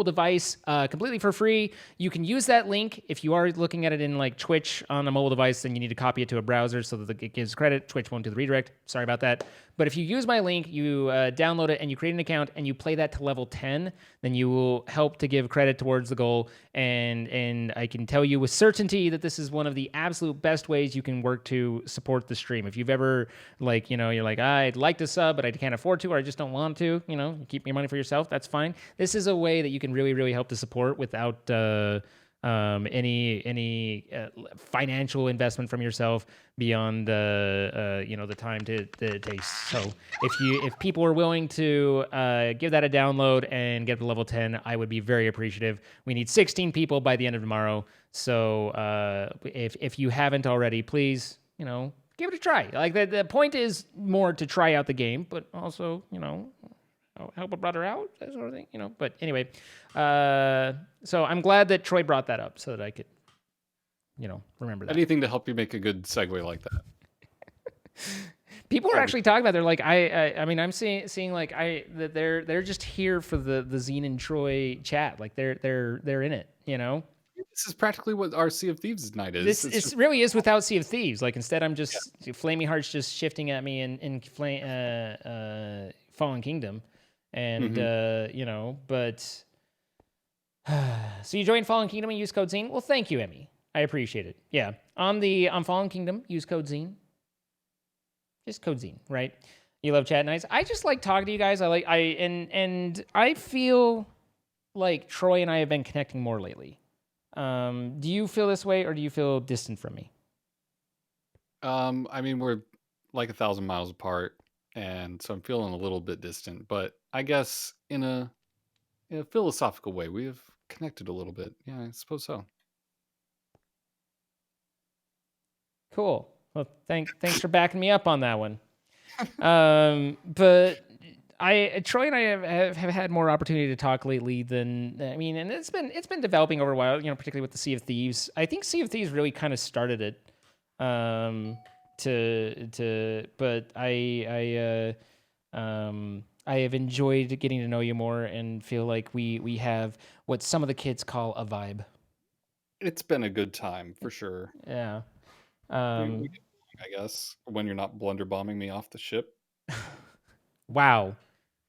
device, completely for free, you can use that link. If you are looking at it in like Twitch on a mobile device, then you need to copy it to a browser so that it gives credit. Twitch won't do the redirect. Sorry about that. But if you use my link, you download it and you create an account and you play that to level 10, then you will help to give credit towards the goal. And I can tell you with certainty that this is one of the absolute best ways you can work to support the stream. If you've ever like, you're like, I'd like to sub, but I can't afford to, or I just don't want to, you keep your money for yourself. That's fine. This is a way that you can really, really help to support without any financial investment from yourself beyond the time to takes. So if people are willing to give that a download and get the level 10, I would be very appreciative. We need 16 people by the end of tomorrow. So if you haven't already, please give it a try. Like the point is more to try out the game, but also help a brother out, that sort of thing, But anyway, so I'm glad that Troy brought that up so that I could, remember that. Anything to help you make a good segue like that. People are actually talking about. They're like, I mean, I'm seeing like that they're just here for the Zine and Troy chat. Like they're in it, This is practically what our Sea of Thieves night is. This really is without Sea of Thieves. Like instead, I'm just Flamey Heart's just shifting at me in Fallen Kingdom. And, but so you joined Fallen Kingdom and use code Zine? Well, thank you, Emmy. I appreciate it. Yeah. On Fallen Kingdom, use code Zine. Just code Zine, right? You love chat nights. I just like talking to you guys. And I feel like Troy and I have been connecting more lately. Do you feel this way or do you feel distant from me? I mean, we're like 1,000 miles apart. And so I'm feeling a little bit distant, but I guess in a philosophical way, we have connected a little bit. Yeah, I suppose so. Cool. Well, thanks for backing me up on that one. But Troy and I have had more opportunity to talk lately than and it's been developing over a while. Particularly with the Sea of Thieves. I think Sea of Thieves really kind of started it. But I have enjoyed getting to know you more and feel like we have what some of the kids call a vibe. It's been a good time for sure. Yeah. I guess when you're not blunder bombing me off the ship. Wow.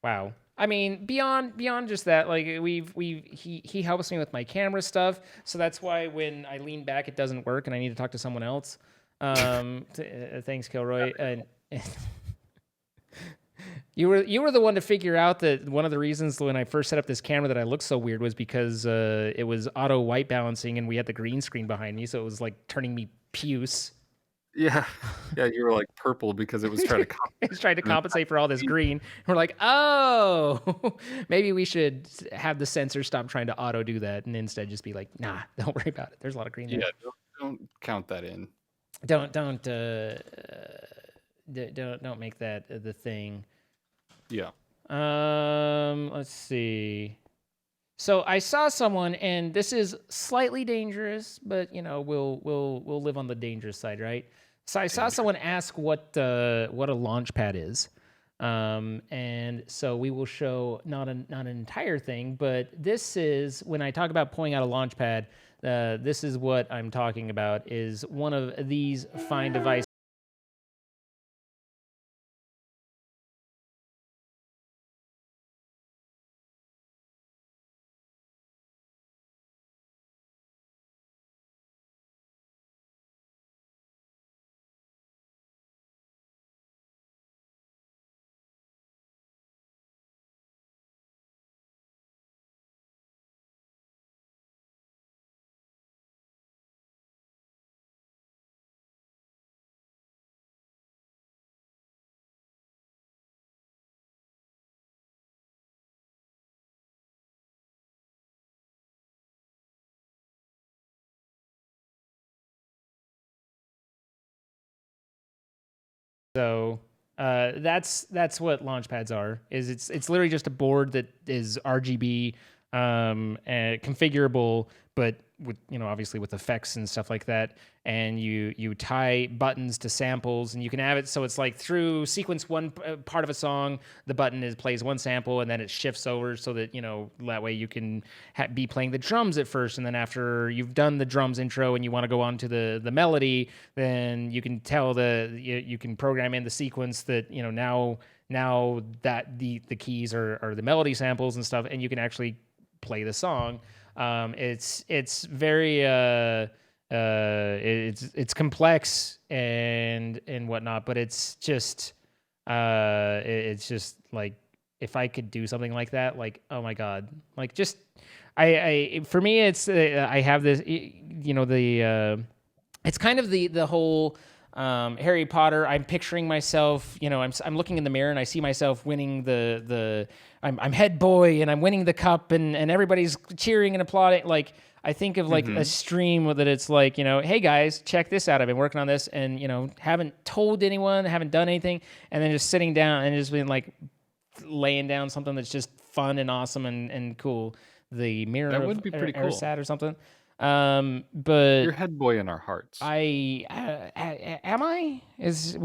I mean, beyond just that, like he helps me with my camera stuff, so that's why when I lean back, it doesn't work, and I need to talk to someone else. Thanks, Kilroy. And you were the one to figure out that one of the reasons when I first set up this camera that I looked so weird was because it was auto white balancing, and we had the green screen behind me, so it was like turning me puce. Yeah, you were like purple because it was trying to compensate. It's trying to compensate for all this green. We're like, oh, maybe we should have the sensor stop trying to auto do that and instead just be like, nah, don't worry about it. There's a lot of green there. Yeah, don't count that in. Don't make that the thing. Yeah. Let's see. So I saw someone, and this is slightly dangerous, but we'll live on the dangerous side, right? So I saw someone ask what a launch pad is, and so we will show not an entire thing, but this is when I talk about pulling out a launch pad. This is what I'm talking about. Is one of these fine devices. That's what launch pads are. Is it's literally just a board that is RGB, configurable, but with obviously with effects and stuff like that. And you tie buttons to samples, and you can have it so it's like through sequence one part of a song, the button plays one sample, and then it shifts over so that that way you can be playing the drums at first, and then after you've done the drums intro and you want to go on to the melody, then you can tell you can program in the sequence that now that the keys are the melody samples and stuff, and you can actually play the song. It's very it's complex and whatnot, but it's just like, if I could do something like that, like, oh my god, like, just I for me it's I have this it's kind of the whole Harry Potter. I'm picturing myself, I'm looking in the mirror and I see myself winning I'm head boy and I'm winning the cup and everybody's cheering and applauding. Like, I think of like a stream that it's like, hey guys, check this out. I've been working on this and, haven't told anyone, haven't done anything. And then just sitting down and just being like laying down something that's just fun and awesome and cool. The mirror That of would be pretty cool. Erisat or something. But You're head boy in our hearts. am I? Is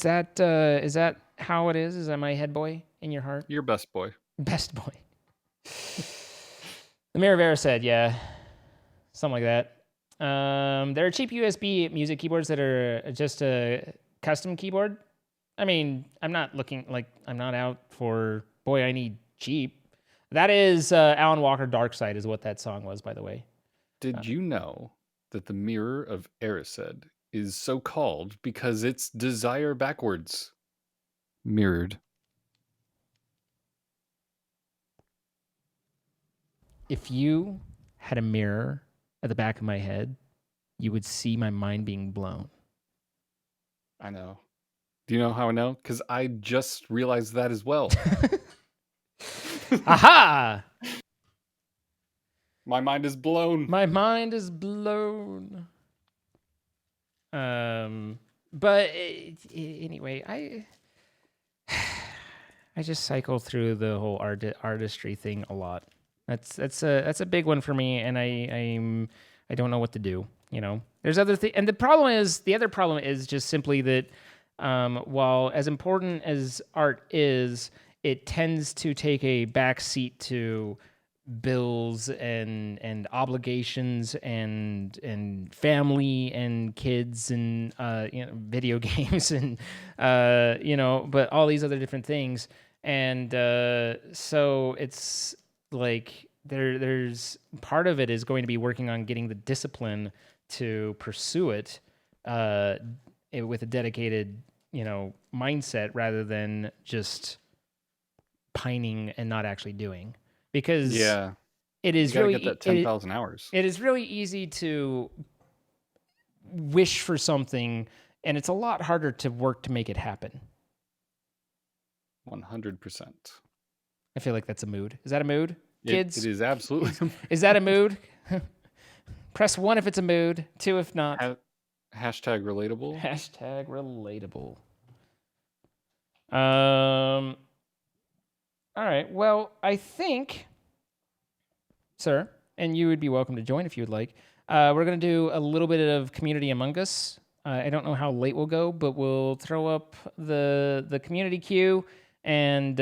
that how it is? Is am I head boy in your heart? You're best boy. Best boy. The Mirror of Erisat, yeah, something like that. There are cheap USB music keyboards that are just a custom keyboard. I mean, I'm not out for, boy, I need cheap. That is Alan Walker Dark Side is what that song was, by the way. Did you know that the Mirror of Erised is so called because it's desire backwards? Mirrored. If you had a mirror at the back of my head, you would see my mind being blown. I know. Do you know how I know? Because I just realized that as well. Aha! My mind is blown. My mind is blown. But anyway, I just cycle through the whole artistry thing a lot. That's a big one for me, and I don't know what to do. There's other things, and the other problem is just simply that while as important as art is, it tends to take a back seat to bills and obligations and family and kids and video games and but all these other different things, and so it's like there's part of it is going to be working on getting the discipline to pursue it with a dedicated mindset rather than just pining and not actually doing. Because it is really get that 10,000 hours. It is really easy to wish for something, and it's a lot harder to work to make it happen. 100%. I feel like that's a mood. Is that a mood, kids? It is absolutely. Is that a mood? Press 1 if it's a mood. 2 if not. Hashtag relatable. Hashtag relatable. All right. Well, I think, sir, and you would be welcome to join if you would like. We're going to do a little bit of Community Among Us. I don't know how late we'll go, but we'll throw up the community queue and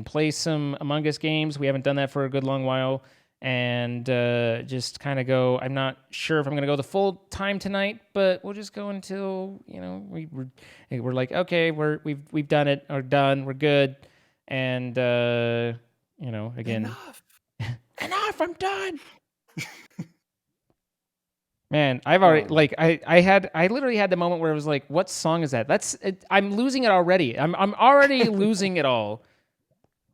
play some Among Us games. We haven't done that for a good long while, and just kind of go. I'm not sure if I'm going to go the full time tonight, but we'll just go until we're like, okay, we've done it, or done, we're good. And again, enough, I'm done. Man, I've already I literally had the moment where it was like, what song is that? I'm losing it already. I'm already losing it all.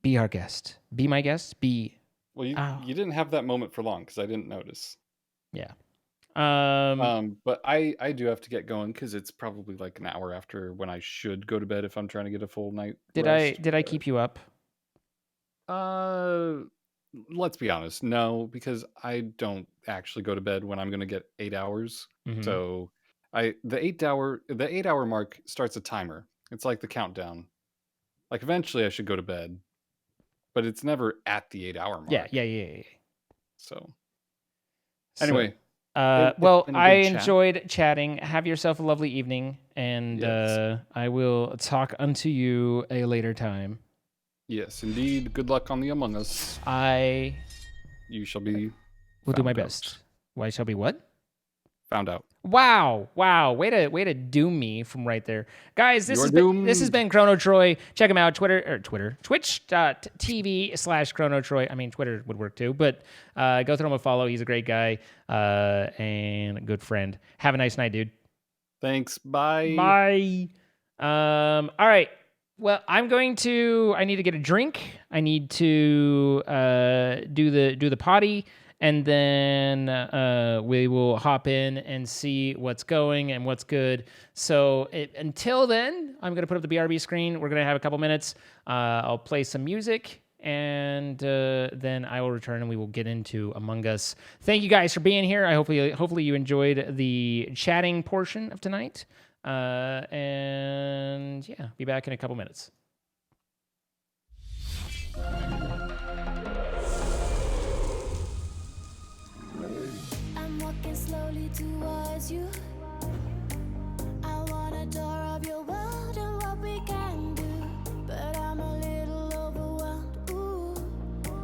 Be our guest. Be my guest. Be. Well, you didn't have that moment for long because I didn't notice. Yeah. But I do have to get going because it's probably like an hour after when I should go to bed if I'm trying to get a full night. Did I keep you up? Let's be honest, no, because I don't actually go to bed when I'm going to get 8 hours. Mm-hmm. So The 8 hour mark starts a timer. It's like the countdown. Like eventually I should go to bed, but it's never at the 8 hour mark. Yeah. So So, anyway, well, it's been a I good chat. enjoyed chatting. Have yourself a lovely evening, and Yes. I will talk unto you a later time. Yes, indeed. Good luck on the Among Us. I You shall be will do my found out. best. Why shall be what? Found out. Wow. Way to doom me from right there. Guys, this You're has doomed. been Chrono Troy. Check him out, twitch.tv/Chrono Troy. I mean, Twitter would work too, but go throw him a follow. He's a great guy and a good friend. Have a nice night, dude. Thanks. Bye. Bye. All right. Well, I need to get a drink. I need to do the potty, and then we will hop in and see what's going and what's good. So until then, I'm gonna put up the BRB screen. We're gonna have a couple minutes. I'll play some music, and then I will return and we will get into Among Us. Thank you guys for being here. Hopefully you enjoyed the chatting portion of tonight. And yeah, be back in a couple minutes. I'm walking slowly towards you. I want a tour of your world and what we can do, but I'm a little overwhelmed. Ooh,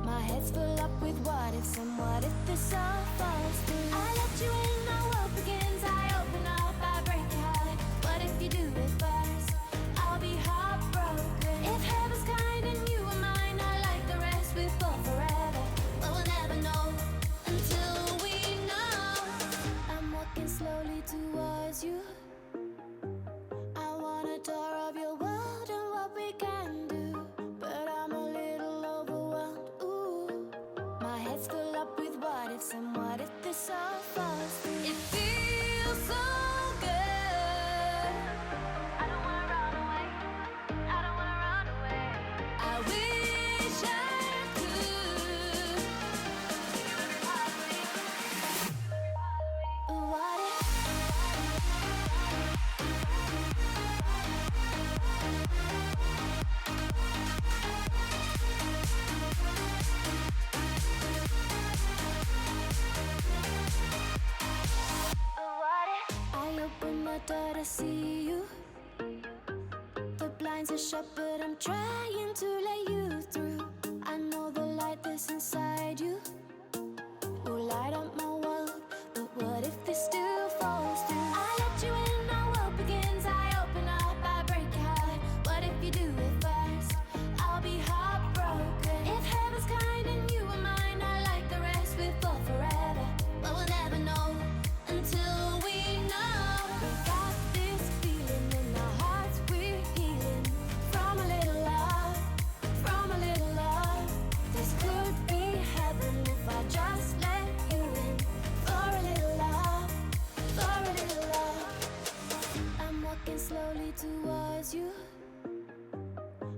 my head's full up with what ifs and what if this all falls through. I let you in, the world begins. I open up, I break your heart. What if you do it first? I'll be heartbroken. If heaven's kind and you are mine, I like the rest. We fall forever, but we'll never know until we know. I'm walking slowly towards you. I want a tour of your world and what we can do, but I'm a little overwhelmed. Ooh, my head's full up with what ifs and what if this all falls through. It feels so good. I don't wanna run away. I don't wanna run away. I wish I could. What if? I open the door to see you. The blinds are shut, but I'm trying to let you through. I know the light that's inside you will light up my world, but what if this still falls through? I let you in, our world begins. I open up, I break your heart. What if you do it first? I'll be heartbroken. If heaven's kind and you are mine, I like the rest. We fall forever, but we'll never know until we know. We got this feeling in our hearts, we're healing from a little love, from a little love. This could be heaven if I just let you in for a little love, for a little love. I'm walking slowly towards you.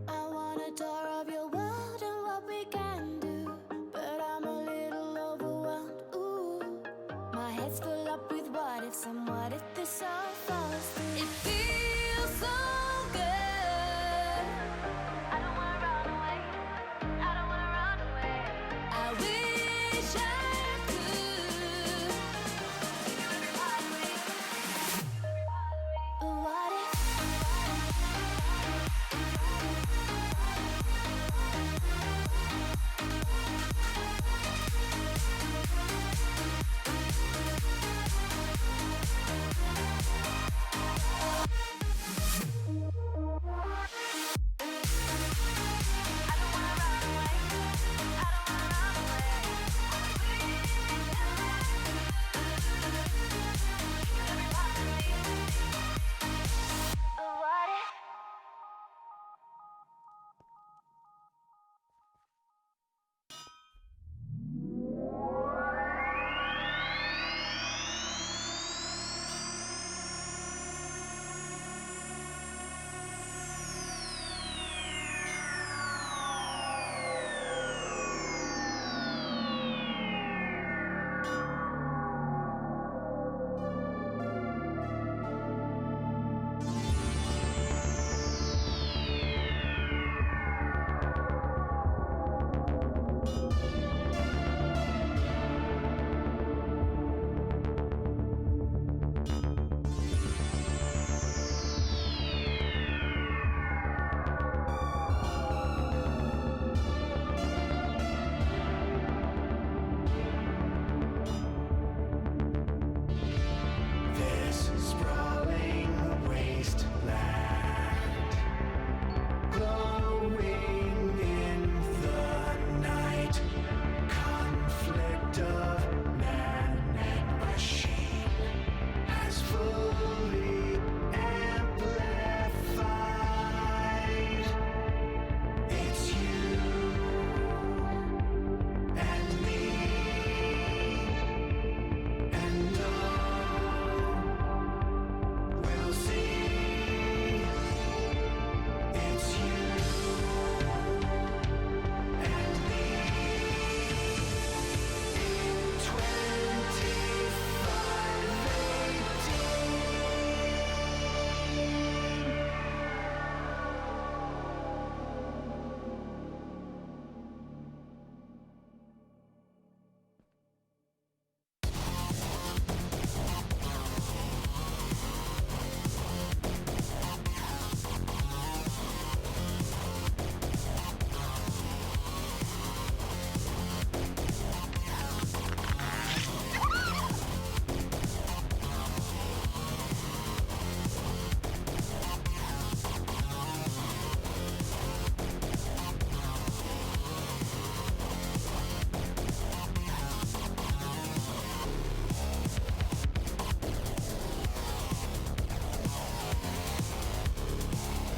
I want a tour of your world and what we can do, but I'm a little overwhelmed. Ooh, my head's full up with what ifs and what if this all falls through. It feels so good. I don't wanna run away. I don't wanna run away. I wish I could. What if?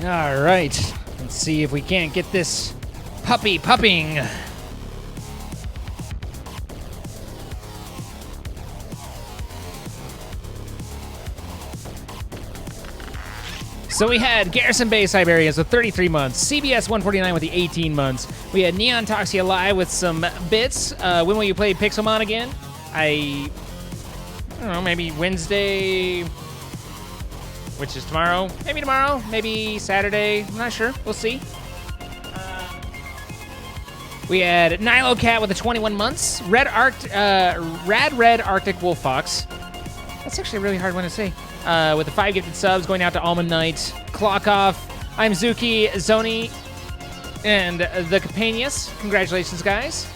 All right. Let's see if we can't get this puppy pupping. So we had Garrison Bay Siberians with 33 months, CBS 149 with the 18 months. We had Neon Toxia Live with some bits. When will you play Pixelmon again? I don't know, maybe Wednesday, which is tomorrow. Maybe tomorrow, maybe Saturday. I'm not sure. We'll see. We had Nilo Cat with the 21 months. Rad Red Arctic Wolf Fox. That's actually a really hard one to say. With the 5 gifted subs going out to Almond Knight, Clockoff, I'm Zuki, Zoni, and the Capanius. Congratulations, guys.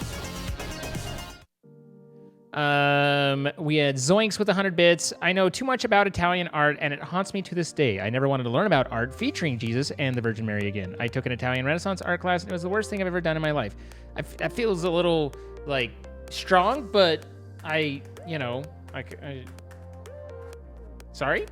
We had Zoinks with 100 bits. I know too much about Italian art, and it haunts me to this day. I never wanted to learn about art featuring Jesus and the Virgin Mary again. I took an Italian Renaissance art class, and it was the worst thing I've ever done in my life. That feels a little, like, strong, but sorry?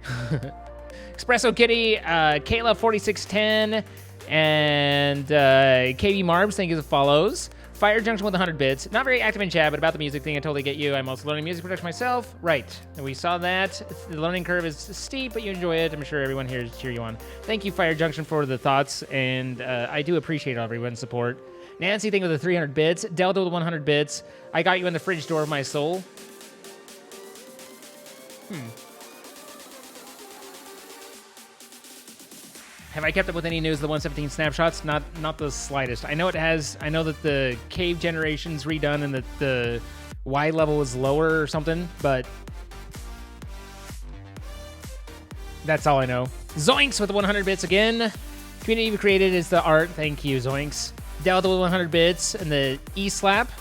Espresso Kitty, Kayla 4610, and KB Marbs, thank you for the follows. Fire Junction with 100 bits. Not very active in chat, but about the music thing, I totally get you. I'm also learning music production myself. Right. And we saw that. The learning curve is steep, but you enjoy it. I'm sure everyone here is cheer you on. Thank you, Fire Junction, for the thoughts, and I do appreciate everyone's support. Nancy, thank you for the 300 bits. Delta with 100 bits. I got you in the fridge door of my soul. Have I kept up with any news of the 117 snapshots? Not the slightest. I know it has. I know that the cave generation's redone and that the Y level is lower or something, but that's all I know. Zoinks with 100 bits again. Community we created is the art. Thank you, Zoinks. Delta with 100 bits and the E-slap.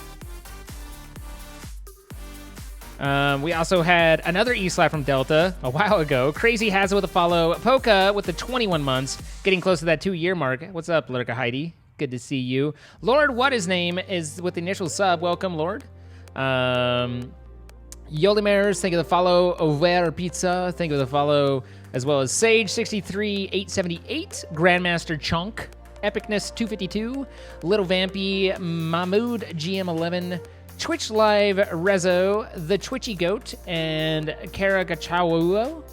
We also had another E-slap from Delta a while ago. Crazy has it with a follow. Poka with the 21 months, getting close to that 2-year mark. What's up, Lurka Heidi? Good to see you. Lord, what his name is with the initial sub. Welcome, Lord. Yolimers, thank you for the follow. Over Pizza, thank you for the follow. As well as Sage63878, Grandmaster Chunk, Epicness 252, Little Vampy, Mahmood GM11, Twitch Live Rezo, The Twitchy Goat, and Kara Gachauo.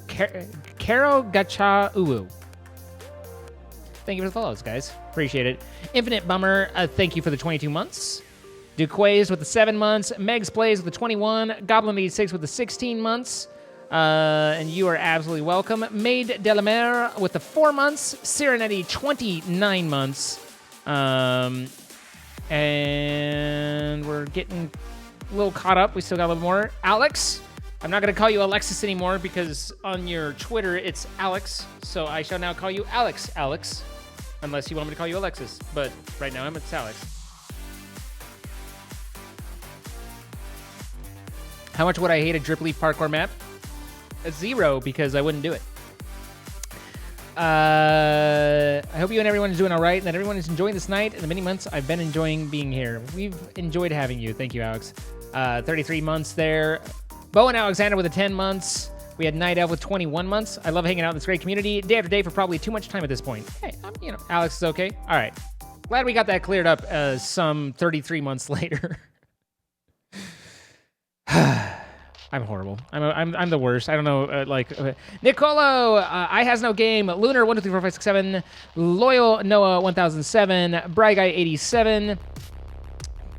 Karo Gachauo. Thank you for the follows, guys. Appreciate it. Infinite Bummer, thank you for the 22 months. Duquays with the 7 months. Megs Plays with the 21. Goblin86 with the 16 months. And you are absolutely welcome. Maid Delamere with the 4 months. Serenetti, 29 months. And we're getting a little caught up. We still got a little more. Alex, I'm not going to call you Alexis anymore because on your Twitter it's Alex. So I shall now call you Alex, unless you want me to call you Alexis. But right now it's Alex. How much would I hate a drip leaf parkour map? A 0, because I wouldn't do it. I hope you and everyone is doing all right and that everyone is enjoying this night and the many months I've been enjoying being here. We've enjoyed having you. Thank you, Alex. 33 months there. Bo and Alexander with the 10 months. We had Night Elf with 21 months. I love hanging out in this great community day after day for probably too much time at this point. Hey, Alex is okay. All right. Glad we got that cleared up some 33 months later. I'm horrible. I'm the worst. I don't know. Nicolo, I has no game. Lunar 1 2 3 4 5 6 7. Loyal Noah 1007. Bry Guy 87.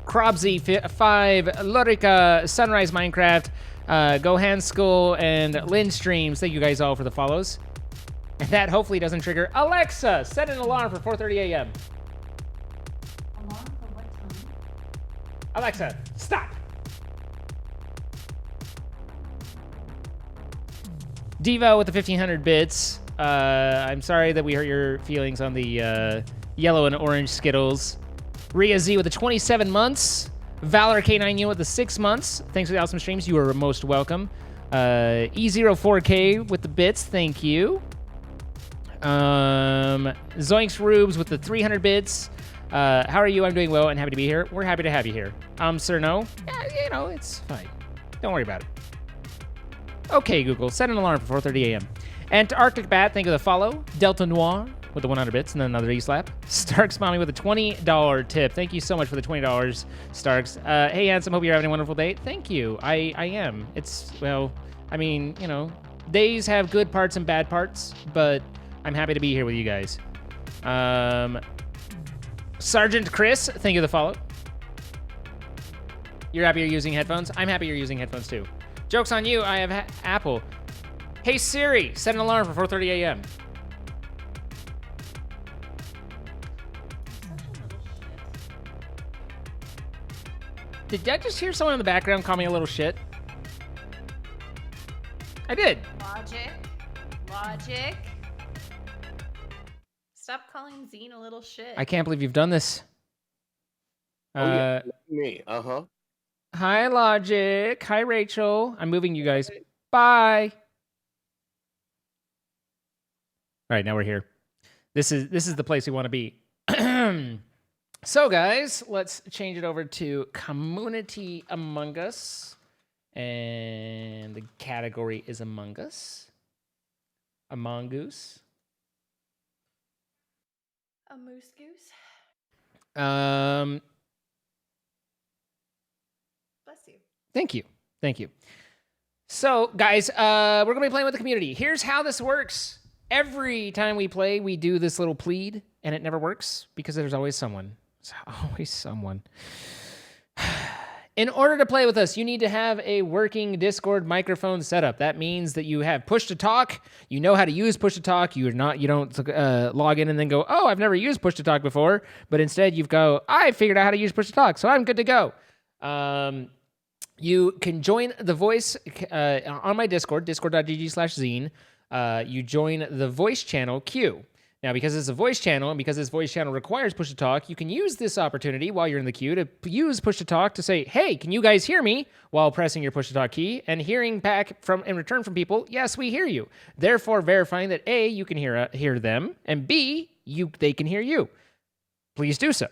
Crobsy 5. Lorica Sunrise Minecraft. Gohan School and Lynn Streams. Thank you guys all for the follows. And that hopefully doesn't trigger. Alexa, set an alarm for 4:30 a.m. Alarm for what time? Alexa, stop. Devo with the 1500 bits. I'm sorry that we hurt your feelings on the yellow and orange Skittles. Ria Z with the 27 months. Valor K9U with the 6 months. Thanks for the awesome streams. You are most welcome. E04K with the bits. Thank you. Zoinks Rubes with the 300 bits. How are you? I'm doing well and happy to be here. We're happy to have you here. Sir, no. Yeah, it's fine. Don't worry about it. Okay, Google, set an alarm for 4:30 a.m. And to Arctic Bat, thank you for the follow. Delta Noir, with the 100 bits, and then another E-slap. Starks Mommy with a $20 tip. Thank you so much for the $20, Starks. Hey, Handsome, hope you're having a wonderful day. Thank you. I am. It's, well, I mean, you know, days have good parts and bad parts, but I'm happy to be here with you guys. Sergeant Chris, thank you for the follow. You're happy you're using headphones? I'm happy you're using headphones too. Joke's on you, I have Apple. Hey Siri, set an alarm for 4:30 a.m. Did I just hear someone in the background call me a little shit? I did. Logic. Stop calling Zine a little shit. I can't believe you've done this. Me. Hi, Logic. Hi, Rachel. I'm moving you guys. Bye. All right, now we're here. This is the place we want to be. So, guys, let's change it over to Community Among Us. And the category is Among Us. Among Us. A moose goose. Bless you. Thank you. So, guys, we're gonna be playing with the community. Here's how this works. Every time we play, we do this little plead, and it never works because there's always someone. There's always someone. In order to play with us, you need to have a working Discord microphone setup. That means that you have push to talk. You know how to use push to talk. You don't log in and then go, oh, I've never used push to talk before. But instead, you've go, I figured out how to use push to talk, so I'm good to go. You can join the voice on my Discord, discord.gg/zine. You join the voice channel queue. Now, because it's a voice channel and because this voice channel requires push to talk, you can use this opportunity while you're in the queue to use push to talk to say, hey, can you guys hear me? While pressing your push to talk key and hearing back in return from people, yes, we hear you. Therefore, verifying that A, you can hear them, and B, they can hear you. Please do so.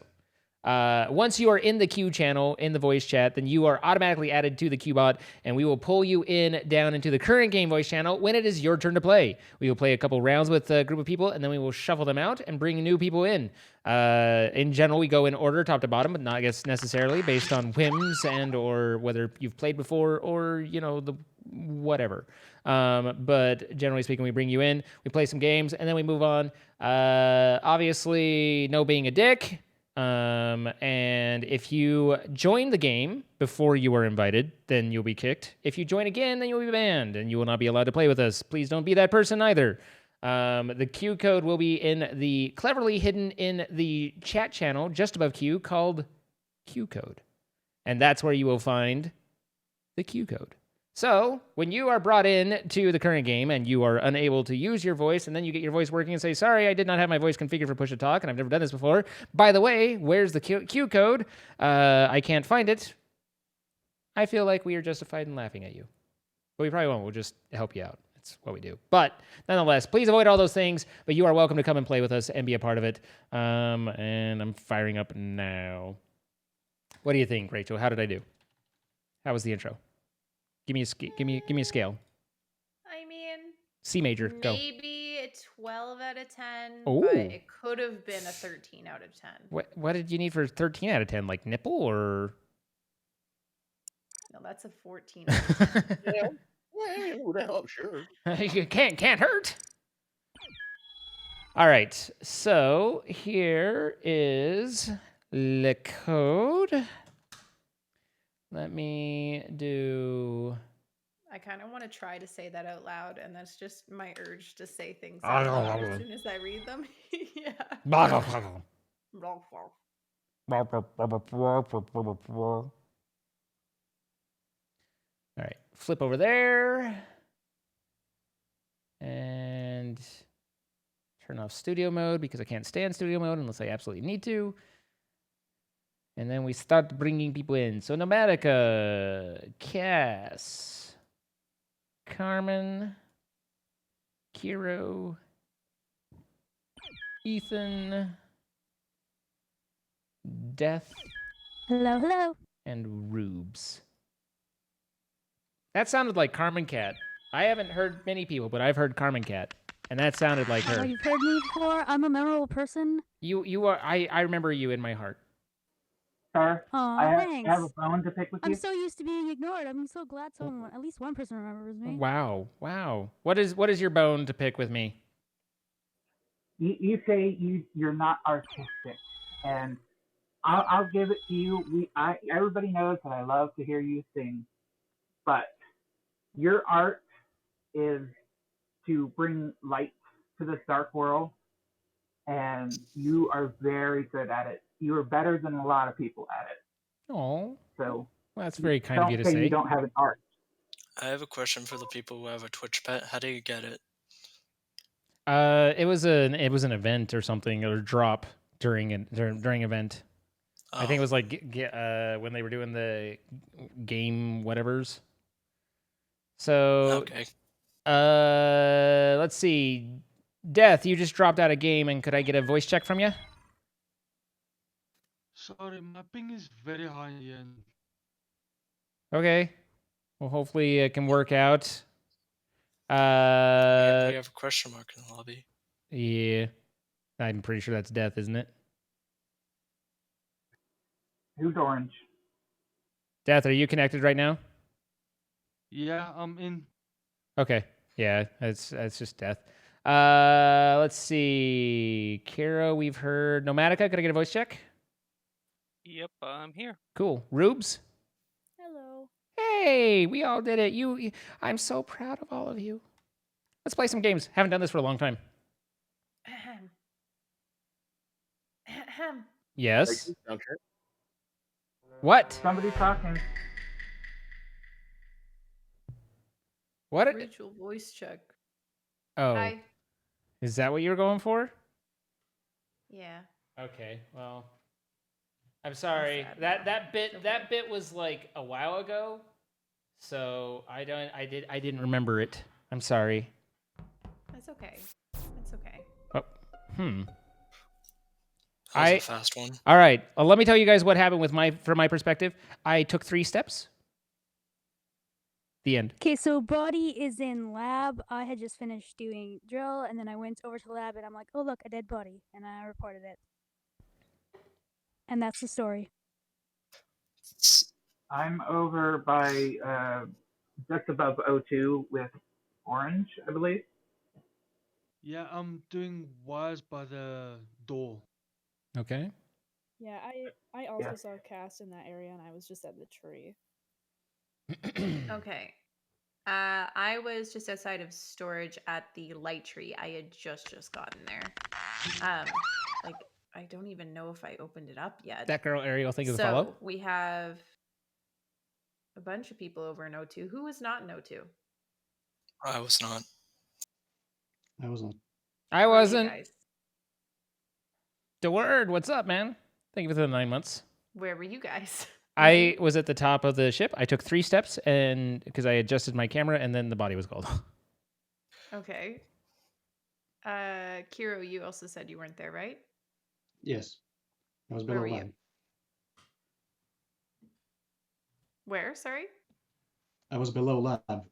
Once you are in the queue channel, in the voice chat, then you are automatically added to the queue bot, and we will pull you down into the current game voice channel when it is your turn to play. We will play a couple rounds with a group of people, and then we will shuffle them out and bring new people in. In general, we go in order, top to bottom, but not necessarily based on whims and or whether you've played before or, the whatever. But generally speaking, we bring you in, we play some games, and then we move on. Obviously, no being a dick. And if you join the game before you were invited, then you'll be kicked. If you join again, then you'll be banned and you will not be allowed to play with us. Please don't be that person either. The Q code will be cleverly hidden in the chat channel just above Q called Q code. And that's where you will find the Q code. So when you are brought in to the current game and you are unable to use your voice and then you get your voice working and say, sorry, I did not have my voice configured for push to talk and I've never done this before. By the way, where's the Q code? I can't find it. I feel like we are justified in laughing at you. But we probably won't. We'll just help you out. That's what we do. But nonetheless, please avoid all those things. But you are welcome to come and play with us and be a part of it. And I'm firing up now. What do you think, Rachel? How did I do? How was the intro? Give me a scale. I mean, C major, go. Maybe a 12 out of 10, Ooh. but it could have been a 13 out of 10. What did you need for 13 out of 10? Like nipple or? No, that's a 14 out of 10. Yeah. Well, that helps, sure. You can't hurt. All right, so here is the code. Let me do... I kind of want to try to say that out loud, and that's just my urge to say things out loud as soon as I read them. Yeah. All right, flip over there. And turn off studio mode because I can't stand studio mode unless I absolutely need to. And then we start bringing people in. So Nomatica, Cass, Carmen, Kiro, Ethan, Death, Hello. and Rubes. That sounded like Carmen Cat. I haven't heard many people, but I've heard Carmen Cat. And that sounded like Oh, her. you've heard me before. I'm a memorable person. You are. I remember you in my heart. Sir, Aw, I have thanks. a bone to pick with I'm you. so used to being ignored. I'm so glad someone, at least one person, remembers me. Wow. Wow. What is your bone to pick with me? You say you're not artistic, and I'll give it to you. Everybody knows that I love to hear you sing, but your art is to bring light to this dark world, and you are very good at it. You are better than a lot of people at it. Oh, So well, that's very kind of you don't to say you say. don't have an art. I have a question for the people who have a Twitch pet. How do you get it? It was an event or something or drop during event. I think it was like when they were doing the game whatevers. So Okay. let's see. Death, you just dropped out of game, and could I get a voice check from you? Sorry, my ping is very high and Okay. Well, hopefully it can work out. We have a question mark in the lobby. Yeah. I'm pretty sure that's Death, isn't it? Who's orange? Death, are you connected right now? yeah, I'm in. Okay. Yeah, that's just Death. Let's see. Kara, we've heard. Nomatica, could I get a voice check? Yep, I'm here. Cool. Rubes? Hello. Hey, we all did it. I'm so proud of all of you. Let's play some games. Haven't done this for a long time. Ahem. Ahem. Yes. Sound check. What? Somebody talking. What? Ritual voice check. Oh. Hi. Is that what you were going for? Yeah. Okay. Well, I'm sorry. sad That bit was like a while ago. So I didn't remember it. I'm sorry. That's okay. It's okay. Oh. That was a fast one. All right. Let me tell you guys what happened from my perspective. I took 3 steps. The end. Okay, so Brody is in lab. I had just finished doing drill, and then I went over to lab, and I'm like, oh, look, a dead body. And I reported it. And that's the story. I'm over by just above O2 with orange, I believe. Yeah, I'm doing wires by the door. Okay. Yeah, I also saw Cass in that area, and I was just at the tree. Okay. I was just outside of storage at the light tree. I had just gotten there. Like I don't even know if I opened it up yet. That girl Ariel think of the So follow. we have a bunch of people over in O2. Who was not in O2? I was not. I wasn't. I Where were you wasn't. guys? The word. What's up, man? Thank you for the 9 months. Where were you guys? I was at the top of the ship. I took 3 steps, and because I adjusted my camera, and then the body was called. Okay. Kiro, you also said you weren't there, right? Yes. I was Where below were you? lab. Where? Sorry. I was below lab.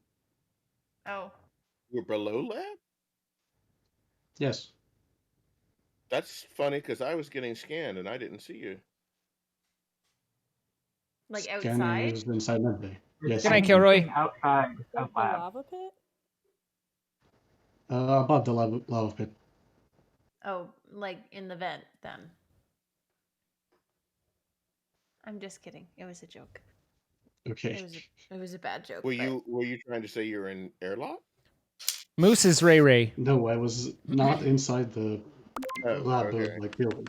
Oh. You're below lab? Yes. That's funny because I was getting scanned and I didn't see you. Like Scanning outside? is inside medbay. Yes. Good night, Kilroy. Outside of The lab. lava pit? Above the lava pit. Oh, like in the vent then. I'm just kidding. It was a joke. Okay. It was a bad joke. Were you trying to say you're in airlock? Moose is Ray Ray. No, I was not inside the lab okay. like building.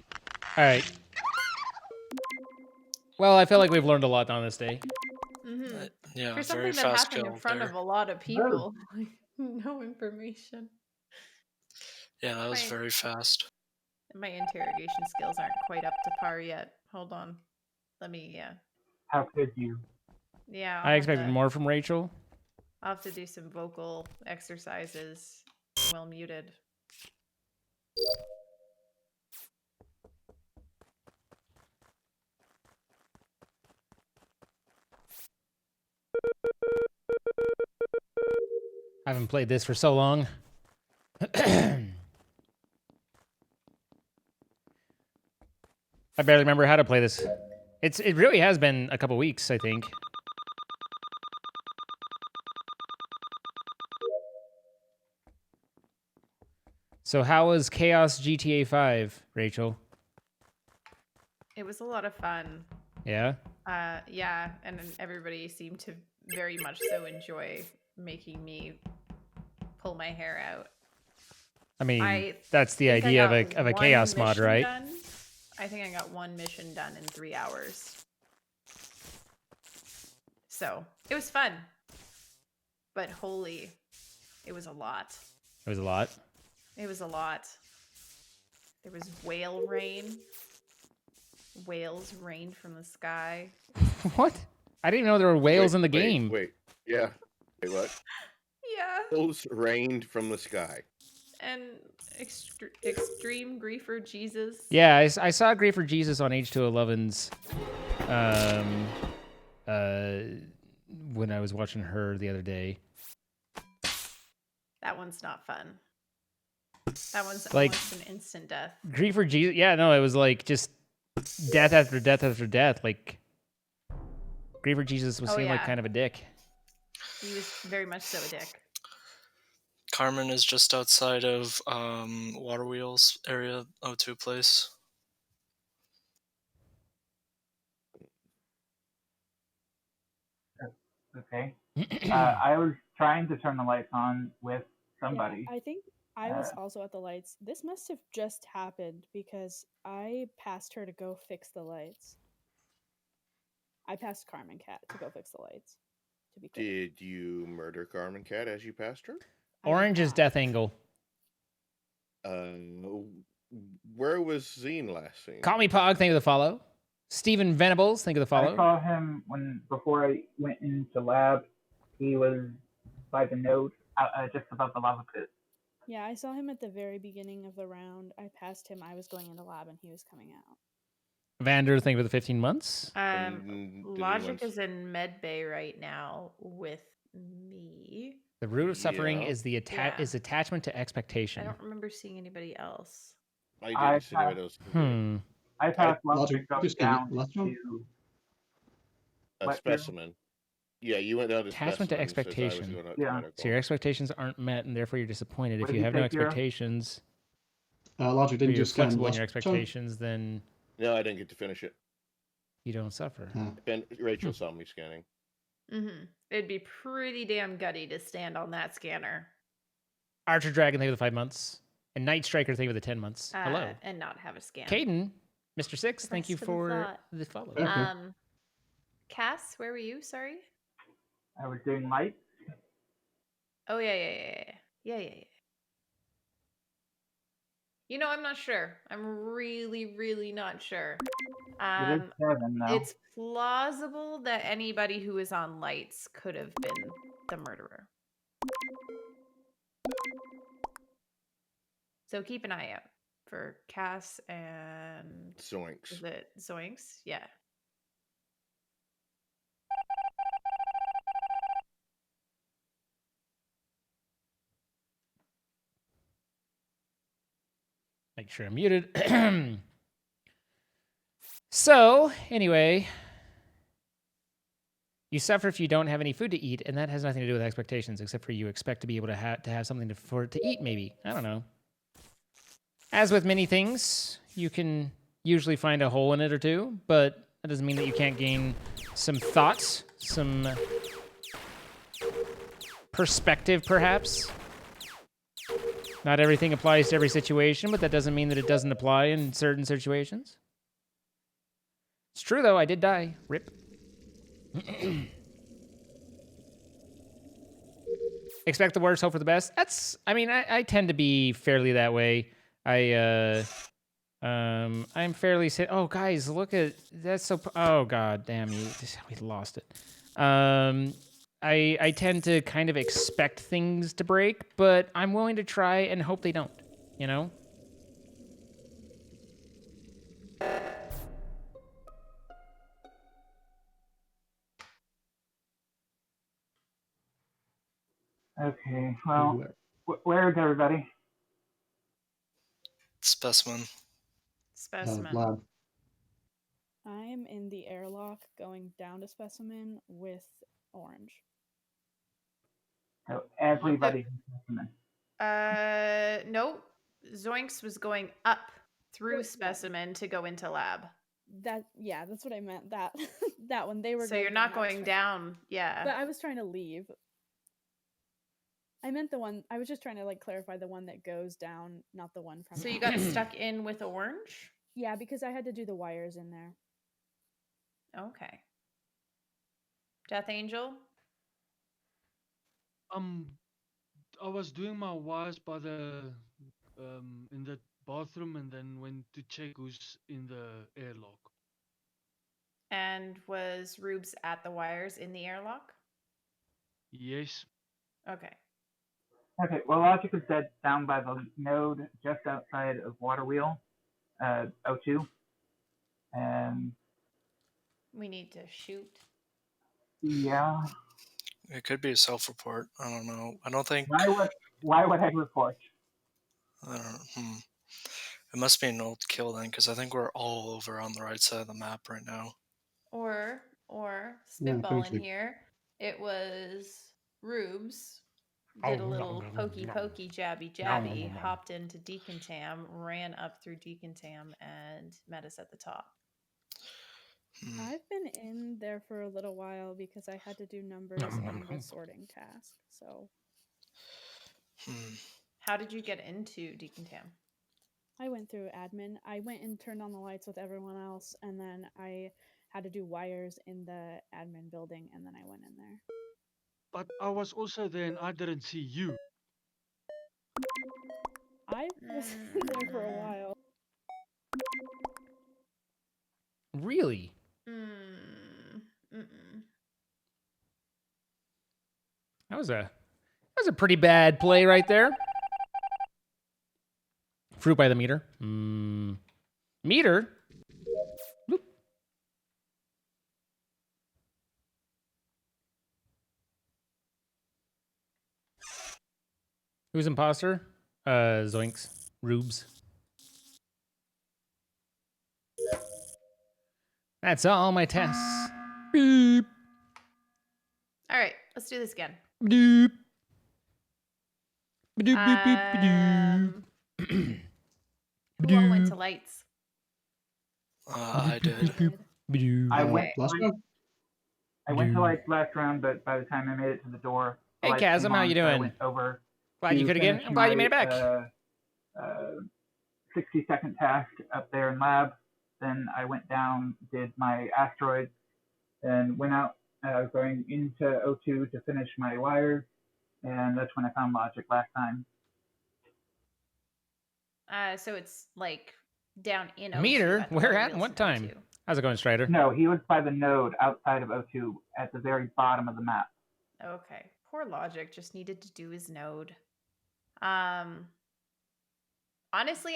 All right. Well, I feel like we've learned a lot on this day. Mm-hmm. Yeah, For very something that fast happened in kill front there. of a lot of people, like, no information. Yeah, that was Right. very fast. My interrogation skills aren't quite up to par yet. Hold on. Let me, How could you? yeah. I expected more from Rachel. I'll have to do some vocal exercises while muted. I haven't played this for so long. I barely remember how to play this. It really has been a couple weeks, I think. So how was Chaos GTA 5, Rachel? It was a lot of fun. Yeah? Yeah, and everybody seemed to very much so enjoy making me pull my hair out. I mean, I that's the think I idea got of a one chaos mod, mission right? done. I think I got one mission done in 3 hours. So it was fun. But holy, it was a lot. It was a lot. It was a lot. There was whale rain. Whales rained from the sky. What? I didn't even know there were whales in the game. Wait. Yeah. Wait, what? Yeah. Whales rained from the sky. And extreme griefer Jesus. Yeah, I saw Grief for Jesus on H211's when I was watching her the other day. That one's not fun. That one's Like, almost an instant death. Grief for Jesus. Yeah, no, it was like just death after death after death. Like, Grief for Jesus was seemed like kind of a dick. He was very much so a dick. Carmen is just outside of Water Wheels area, O2 place. Okay. I was trying to turn the lights on with somebody. Yeah, I think I was also at the lights. This must have just happened because I passed her to go fix the lights. I passed Carmen Cat to go fix the lights. To be clear. Did you murder Carmen Cat as you passed her? Orange is Death Angle. Where was Zine last seen? Call me Pog, thank you for the follow. Stephen Venables, thank you for the follow. I saw him before I went into lab. He was by the node, just above the lava pit. Yeah, I saw him at the very beginning of the round. I passed him. I was going into lab and he was coming out. Vander, thank you for the 15 months. Logic is in med bay right now with me. The root of suffering is the is attachment to expectation. I don't remember seeing anybody else. I didn't see anybody else. I passed Logic, Logic just down last one? to A specimen. Yeah, you went down to Attachment to specimen, says I was expectation. going out to Yeah. medical. So your expectations aren't met, and therefore you're disappointed. What If did you you have no say, Kira? expectations, Logic or didn't you're just scan flexible in last your time. expectations, then No, I didn't get to finish it. you don't suffer. Rachel saw me scanning. It'd be pretty damn gutty to stand on that scanner. Archer Dragon, thank you for the 5 months. And Night Striker, thank you for the 10 months. Hello. And not have a scan. Caden, Mr. Six, thank you Rest of the for thought. the follow. Cass, where were you? Sorry. I was doing lights. Oh yeah. You know, I'm not sure. I'm really not sure. It is 7 now. It's plausible that anybody who is on lights could have been the murderer. So keep an eye out for Cass and Zoinks. Is it Zoinks? Yeah. Make sure I'm muted. So, anyway, you suffer if you don't have any food to eat, and that has nothing to do with expectations, except for you expect to be able to have something to eat, maybe. I don't know. As with many things, you can usually find a hole in it or two, but that doesn't mean that you can't gain some thoughts, some perspective, perhaps. Not everything applies to every situation, but that doesn't mean that it doesn't apply in certain situations. It's true, though. I did die. Rip. Expect the worst, hope for the best. I mean, I tend to be fairly that way. I'm fairly... Oh, guys, look at... That's so... Oh, god damn you. We lost it. I tend to kind of expect things to break, but I'm willing to try and hope they don't, you know? Okay, well, where is everybody? Specimen. Specimen. Lab. I am in the airlock going down to specimen with orange. So everybody's in specimen. Nope. Zoinks was going up through specimen to go into lab. That's what I meant. That that one. They were. So you're not going down. Yeah. But I was trying to leave. I meant the one. I was just trying to like clarify the one that goes down, not the one from. So you got stuck in with orange? Yeah, because I had to do the wires in there. Okay. Death Angel? I was doing my wires by the in the bathroom and then went to check who's in the airlock. And was Rubes at the wires in the airlock? Yes. Okay. Okay, well, Logic is dead down by the node just outside of Water Wheel, O2. And We need to shoot. yeah. It could be a self-report. I don't know. I don't think. Why would I report? I don't know. It must be an old kill then, because I think we're all over on the right side of the map right now. Or spitballing here, it was Rubes did a little pokey jabby, hopped into Decontam, ran up through Decontam, and met us at the top. I've been in there for a little while because I had to do numbers and the sorting task. So. How did you get into Decontam? I went through admin. I went and turned on the lights with everyone else, and then I had to do wires in the admin building, and then I went in there. But I was also there and I didn't see you. I was in there for a while. Really? That was a pretty bad play right there. Fruit by the meter. Meter? Bloop. Who's imposter? Zoinks. Rubes. That's all my tests. Beep. All right, let's do this again. Beep. Beep, beep, beep, beep. Who all went to lights? I did. I went to lights last round, but by the time I made it to the door, Hey, Chasm, how you doing? I went over. Glad you could again. I'm glad you made it back. 60-second task up there in lab. Then I went down, did my asteroids, and went out. I was going into O2 to finish my wires, and that's when I found Logic last time. So it's like down in O2 Meter? Where at and wheels what in time? O2. How's it going, Strider? No, he was by the node outside of O2 at the very bottom of the map. Okay. Poor Logic just needed to do his node. Honestly,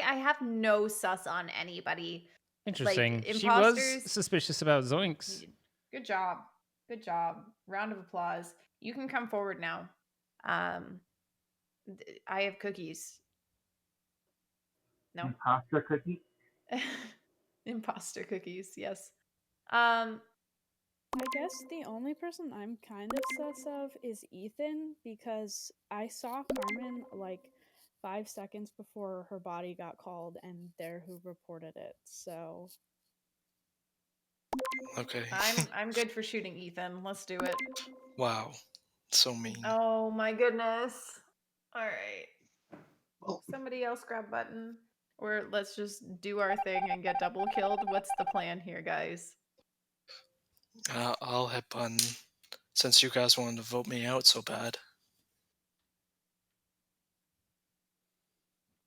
I have no sus on anybody. Interesting. Like, She imposters, was suspicious about Zoinks. Good job. Good job. Round of applause. You can come forward now. I have cookies. No. Imposter cookie? Imposter cookies, yes. I guess the only person I'm kind of sus of is Ethan, because I saw Carmen like 5 seconds before her body got called, and they're who reported it. So Okay. I'm good for shooting Ethan. Let's do it. Wow. So mean. Oh my goodness. All right. Somebody else grab button. Or let's just do our thing and get double killed. What's the plan here, guys? I'll hit button since you guys wanted to vote me out so bad.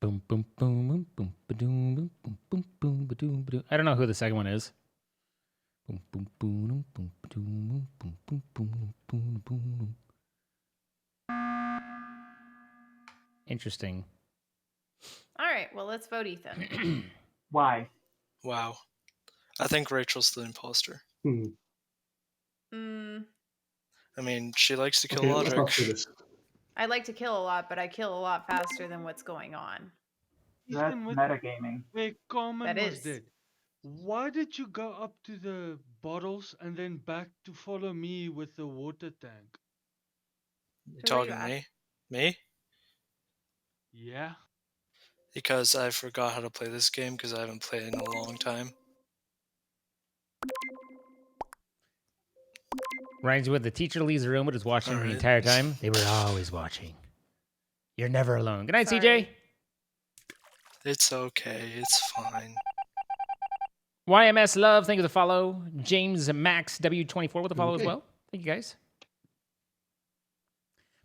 Boom, boom, boom, boom, boom, ba-doom, boom, boom, boom, boom, ba-doom, ba-doom. I don't know who the second one is. Boom, boom, boom, boom, ba-doom, boom, boom, boom, boom, boom, boom. Interesting. All right, well, let's vote Ethan. Why? Wow. I think Rachel's the imposter. I mean, she likes to kill Logic. I like to kill a lot, but I kill a lot faster than what's going on. That's Ethan, what? metagaming. Wait, Carmen That was is. dead. Why did you go up to the bottles and then back to follow me with the water tank? You Who are you talking to at? me? Me? Yeah. Because I forgot how to play this game because I haven't played in a long time. Ryan's with the teacher leaves the room but is watching the Alright. entire time. They were always watching. You're never alone. Good night, CJ. Sorry. It's okay. It's fine. YMS Love, thank you for the follow. James Max W24 with the follow as Okay. well. Thank you guys.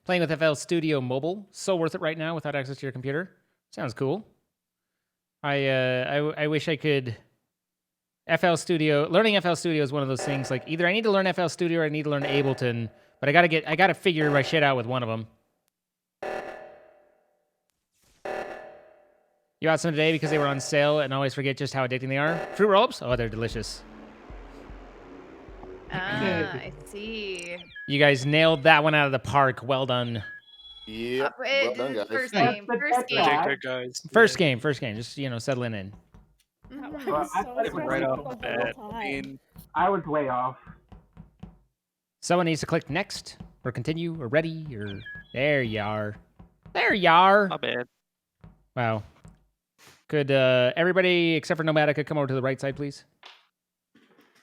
Playing with FL Studio Mobile. So worth it right now without access to your computer. Sounds cool. I wish I could. FL Studio, learning FL Studio is one of those things. Like either I need to learn FL Studio or I need to learn Ableton. But I gotta figure my shit out with one of them. You got some today because they were on sale and always forget just how addicting they are. Fruit roll-ups? Oh, they're delicious. Ah, I see. You guys nailed that one out of the park. Well done. Yep. Well done, guys. First That's game. the First dead You did guy. good, guys. First game. Just, settling in. Mhm. Well, I so thought it was stressed Rachel. out the whole Bad. time. I mean, I was way off. Someone needs to click next or continue or ready or there you are. There you are. my bad. Wow. Could everybody except for Nomatica come over to the right side, please?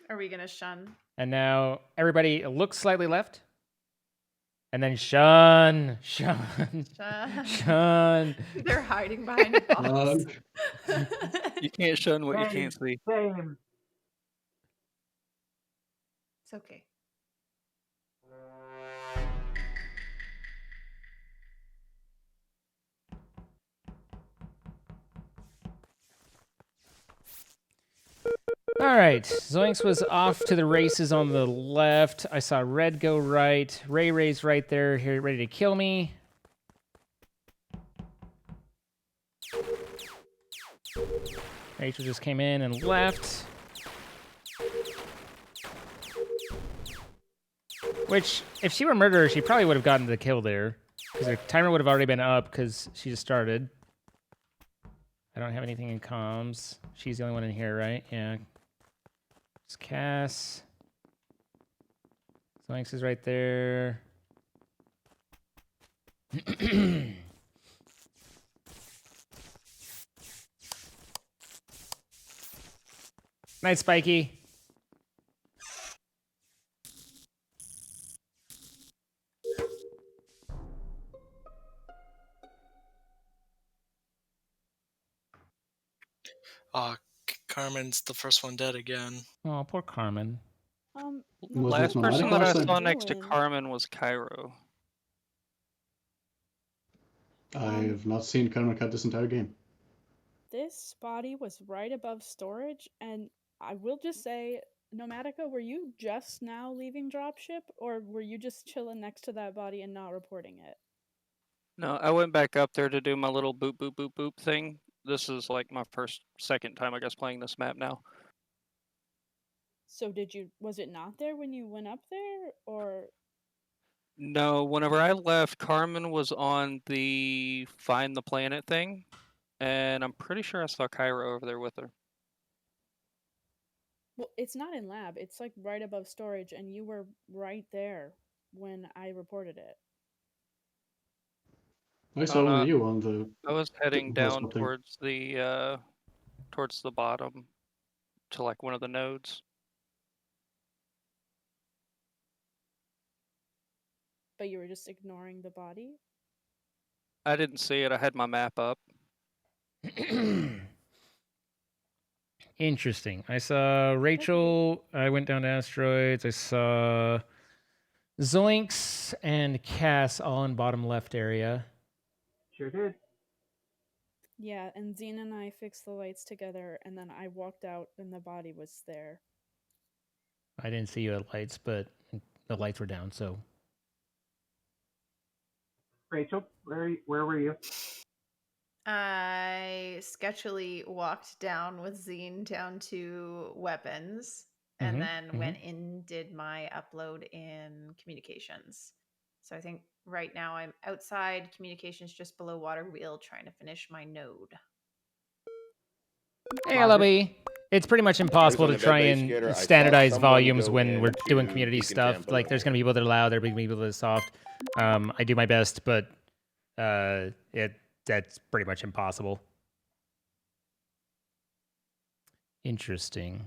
Are we gonna shun? And now everybody look slightly left. And then shun. Shun. They're hiding behind a box. You can't shun what you Same, can't see. same. It's okay. All right. Zoinks was off to the races on the left. I saw Red go right. Ray's right there, here, ready to kill me. Rachel just came in and left. Which, if she were a murderer, she probably would have gotten the kill there. Because her timer would have already been up because she just started. I don't have anything in comms. She's the only one in here, right? Yeah. It's Cass. Zoinks is right there. Night, Spiky. Carmen's the first one dead again. Oh, poor Carmen. No, Last person Nomatica that I last time? saw next to Dylan. Carmen was Cairo. I have not seen Carmen cut this entire game. This body was right above storage, and I will just say, Nomatica, were you just now leaving dropship, or were you just chilling next to that body and not reporting it? No, I went back up there to do my little boop boop boop boop thing. This is like my second time, I guess, playing this map now. So was it not there when you went up there, or? No, whenever I left, Carmen was on the find the planet thing, and I'm pretty sure I saw Cairo over there with her. Well, it's not in lab. It's like right above storage, and you were right there when I reported it. I saw no, only you on the. I was heading down hotspot thing. towards the bottom to like one of the nodes. But you were just ignoring the body? I didn't see it. I had my map up. Interesting. I saw Rachel. I went down to asteroids. I saw Zoinks and Cass all in bottom left area. Sure did. Yeah, and Zine and I fixed the lights together, and then I walked out, and the body was there. I didn't see you at lights, but the lights were down, so. Rachel, where were you? I sketchily walked down with Zine down to weapons and then went in, did my upload in communications. So I think right now I'm outside communications just below water wheel trying to finish my node. Hey, LB. It's pretty much impossible on to the try bed-based and skater. I saw standardize someone volumes go when we're doing into community Deacon stuff. Camp Like, there's going to be people that are loud, there'll be people that are soft. I do my best, but that's pretty much impossible. Interesting.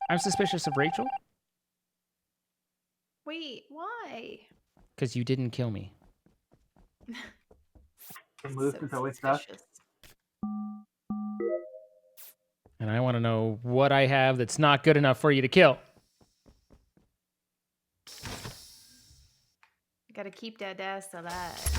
I'm suspicious of Rachel Wait, why? because you didn't kill me. Moose is always sus. And I want to know what I have that's not good enough for you to kill. Gotta keep that ass alive.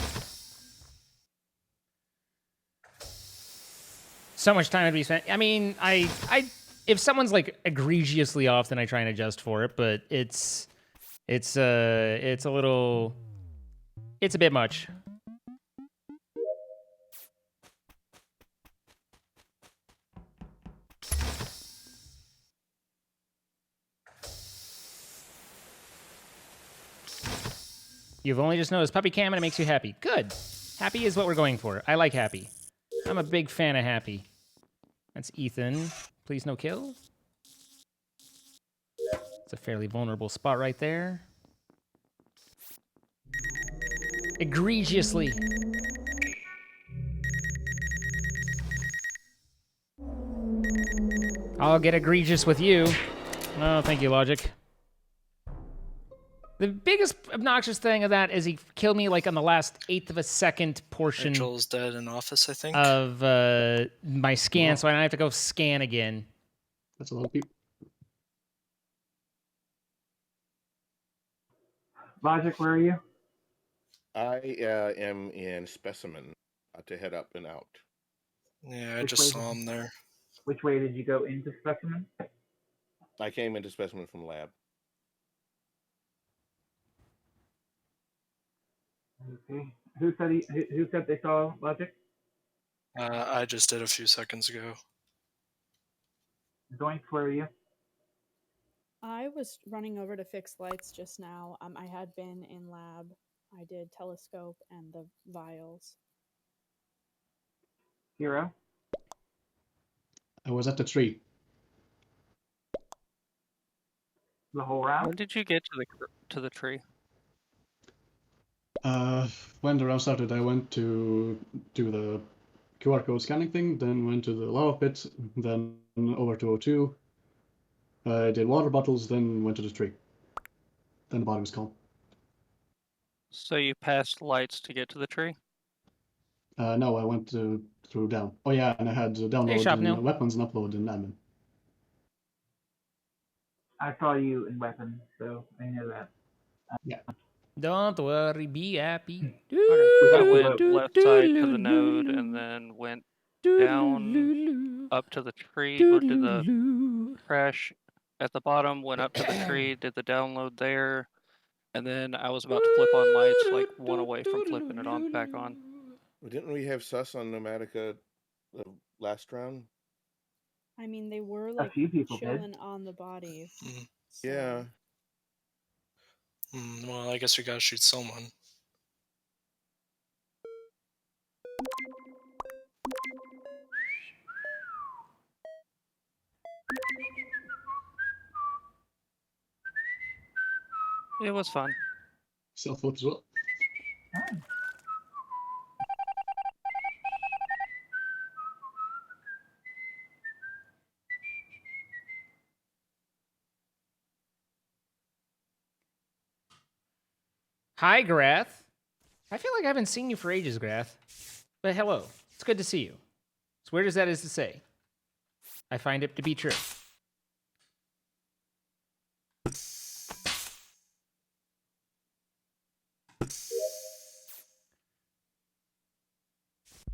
So much time to be spent. I mean, I if someone's like egregiously off, then I try and adjust for it. But it's a bit much. You've only just noticed puppy cam and it makes you happy. Good. Happy is what we're going for. I like happy. I'm a big fan of happy. That's Ethan. Please no kill. It's a fairly vulnerable spot right there. Egregiously. I'll get egregious with you. Oh, thank you, Logic. The biggest obnoxious thing of that is he killed me like on the last 1/8 of a second portion. Rachel's dead in office, I think. Of my scan, so I don't have to go scan again. That's a lot of people. Logic, where are you? I am in Specimen, to head up and out. Yeah, I Which just way saw did him there. Which way did you go into Specimen? I came into Specimen from lab. Okay. Who said they saw Logic? I just did a few seconds ago. Zoinks, where are you? I was running over to fix lights just now. I had been in lab. I did telescope and the vials. Hero? I was at the tree. The whole round? When did you get to the tree? When the round started, I went to do the QR code scanning thing, then went to the lava pit, then over to O2. I did water bottles, then went to the tree. Then the body was calm. So you passed lights to get to the tree? No, I went through down. Oh yeah, and I had download Shopnil. weapons and upload in admin. I saw you in weapons, so I know that. Yeah. Don't worry, be happy. I went left side to the node and then went down up to the tree, or to the crash at the bottom, went up to the tree, did the download there, and then I was about to flip on lights, like one away from flipping it on back on. Well, didn't we have sus on Nomatica the last round? I mean, they were like few people did. chilling on the body. So. Yeah. Well, I guess we gotta shoot someone. It was fun. Self-vote as well. Hi, Grath. I feel like I haven't seen you for ages, Grath. But hello. It's good to see you. As weird as that is to say, I find it to be true.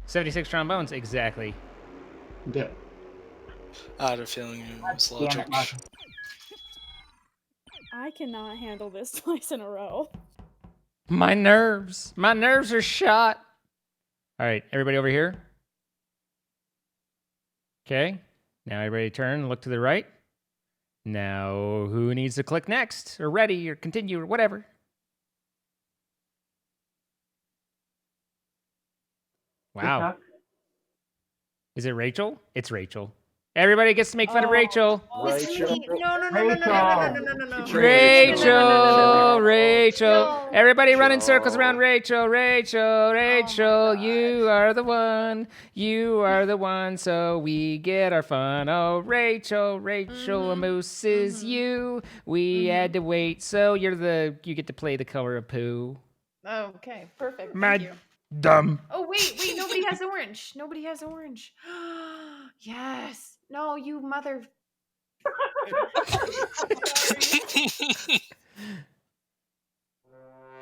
$76 trombones, exactly. Yeah. I had a feeling it was Logic. I cannot handle this twice in a row. My nerves are shot. All right, everybody over here. Okay, now everybody turn and look to the right. Now, who needs to click next, or ready, or continue, or whatever? Wow. Is it Rachel? It's Rachel. Everybody gets to make fun of Rachel. It's Rachel. me. No, no, no, no, no, no, no, no, no, no, no. Rachel, Rachel. No. Everybody run in circles around Rachel. Rachel, Rachel. You are the one. You are the one. So we get our fun. Oh, Rachel, Rachel, a moose is you. We had to wait. So you get to play the color of poo. Okay, perfect. My Thank you. dumb. Oh, wait, nobody has orange. Nobody has orange. Yes. No, you mother.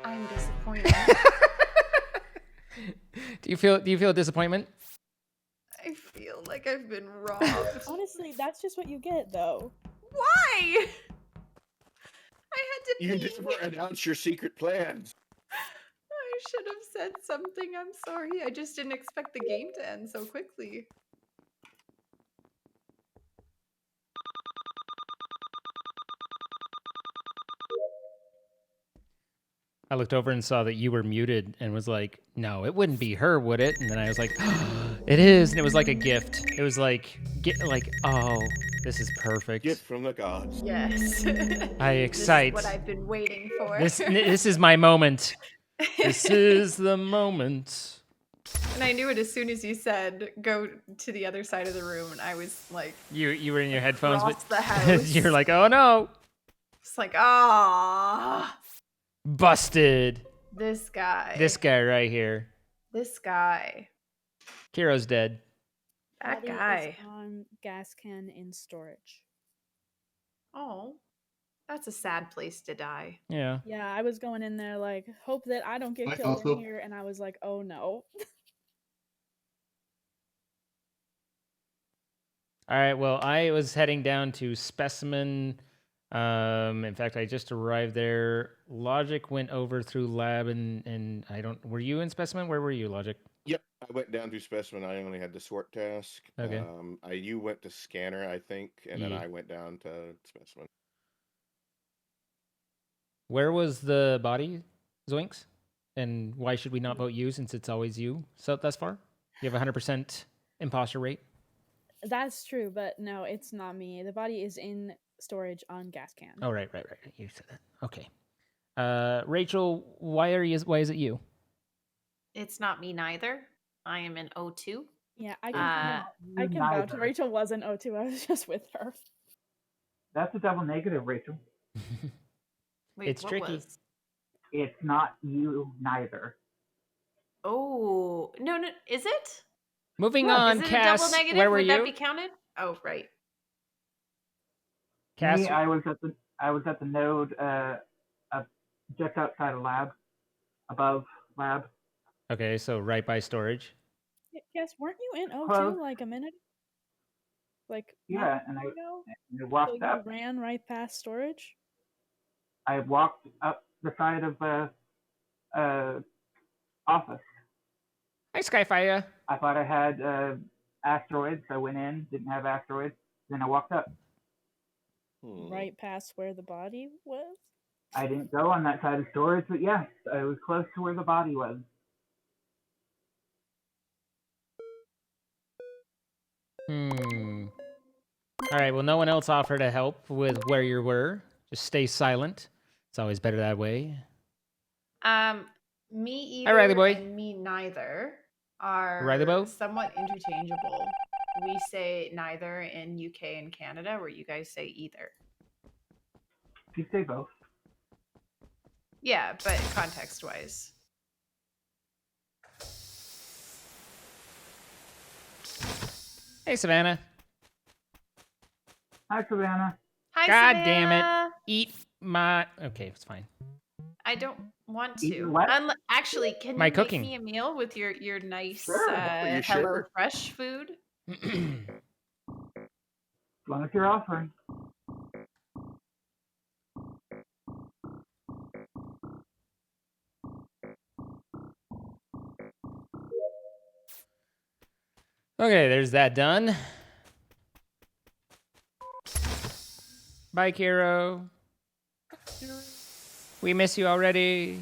I'm disappointed. Do you feel disappointment? I feel like I've been robbed. Honestly, that's just what you get, though. Why? I had to You pee. just announced your secret plans. I should have said something. I'm sorry. I just didn't expect the game to end so quickly. I looked over and saw that you were muted and was like, no, it wouldn't be her, would it? And then I was like, it is. And it was like a gift. It was like, oh, this is perfect. Gift from the gods. Yes. I excite. This is what I've been waiting for. This is my moment. This is the moment. And I knew it as soon as you said go to the other side of the room, and I was like, You were in your headphones, across but the house. you're like, oh no, It's like, ah, busted. this guy. This guy right here. This guy. Kiro's dead. That Body is guy. on gas can in storage. Oh, that's a sad place to die. Yeah. Yeah, I was going in there like, hope that I don't get I killed thought so. in here, and I was like, oh no. All right. Well, I was heading down to Specimen. In fact, I just arrived there. Logic went over through lab, and I don't. Were you in Specimen? Where were you, Logic? Yep, I went down to specimen. I only had the sort task. Okay. You went to scanner, I think, and then Yeah. I went down to specimen. Where was the body, Zoinks? And why should we not vote you since it's always you so thus far? You have 100% imposter rate. That's true, but no, it's not me. The body is in storage on gas can. Oh, right. You said that. Okay. Rachel, why is it you? It's not me neither. I am in O2. Yeah, I can vouch. Neither. Rachel was in O2. I was just with her. That's a double negative, Rachel. Wait, It's what tricky. was? It's not you neither. Oh, no, is it? Moving Is on, it Cass. a double negative? Where were Would you? that be counted? Oh, right. Cass, Me, I was at the node just outside of lab, above lab. Okay, so right by storage. Yes, weren't you in O2 Close. like a minute? Like not Yeah, and long ago? I walked So up. you ran right past storage? I walked up the side of the office. Hi, Skyfire. I thought I had asteroids. I went in, didn't have asteroids. Then I walked up. Right past where the body was? I didn't go on that side of storage, but yes, I was close to where the body was. All right, well, no one else offered to help with where you were. Just stay silent. It's always better that way. Me Hi, either Riley boy. and me neither are Riley Bo? somewhat interchangeable. We say neither in UK and Canada, where you guys say either. You say both. Yeah, but context-wise. Hey, Savannah. Hi, Savannah. Hi, God Savannah. damn it. Eat my... Okay, it's fine. I don't want Eat to. what? Actually, can My you cooking. make me a meal with your nice Sure. You Hello sure? Fresh food? As long as you're offering. Okay, there's that done. Bye, Kiro. We miss you already.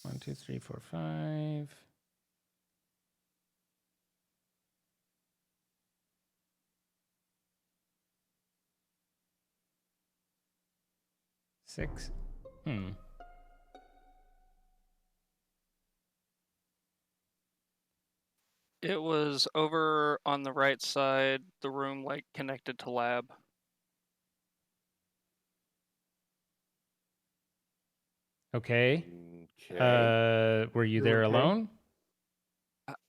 1, 2, 3, 4, 5. 6. It was over on the right side, the room like connected to lab. Okay. Okay. Were you You there okay? alone?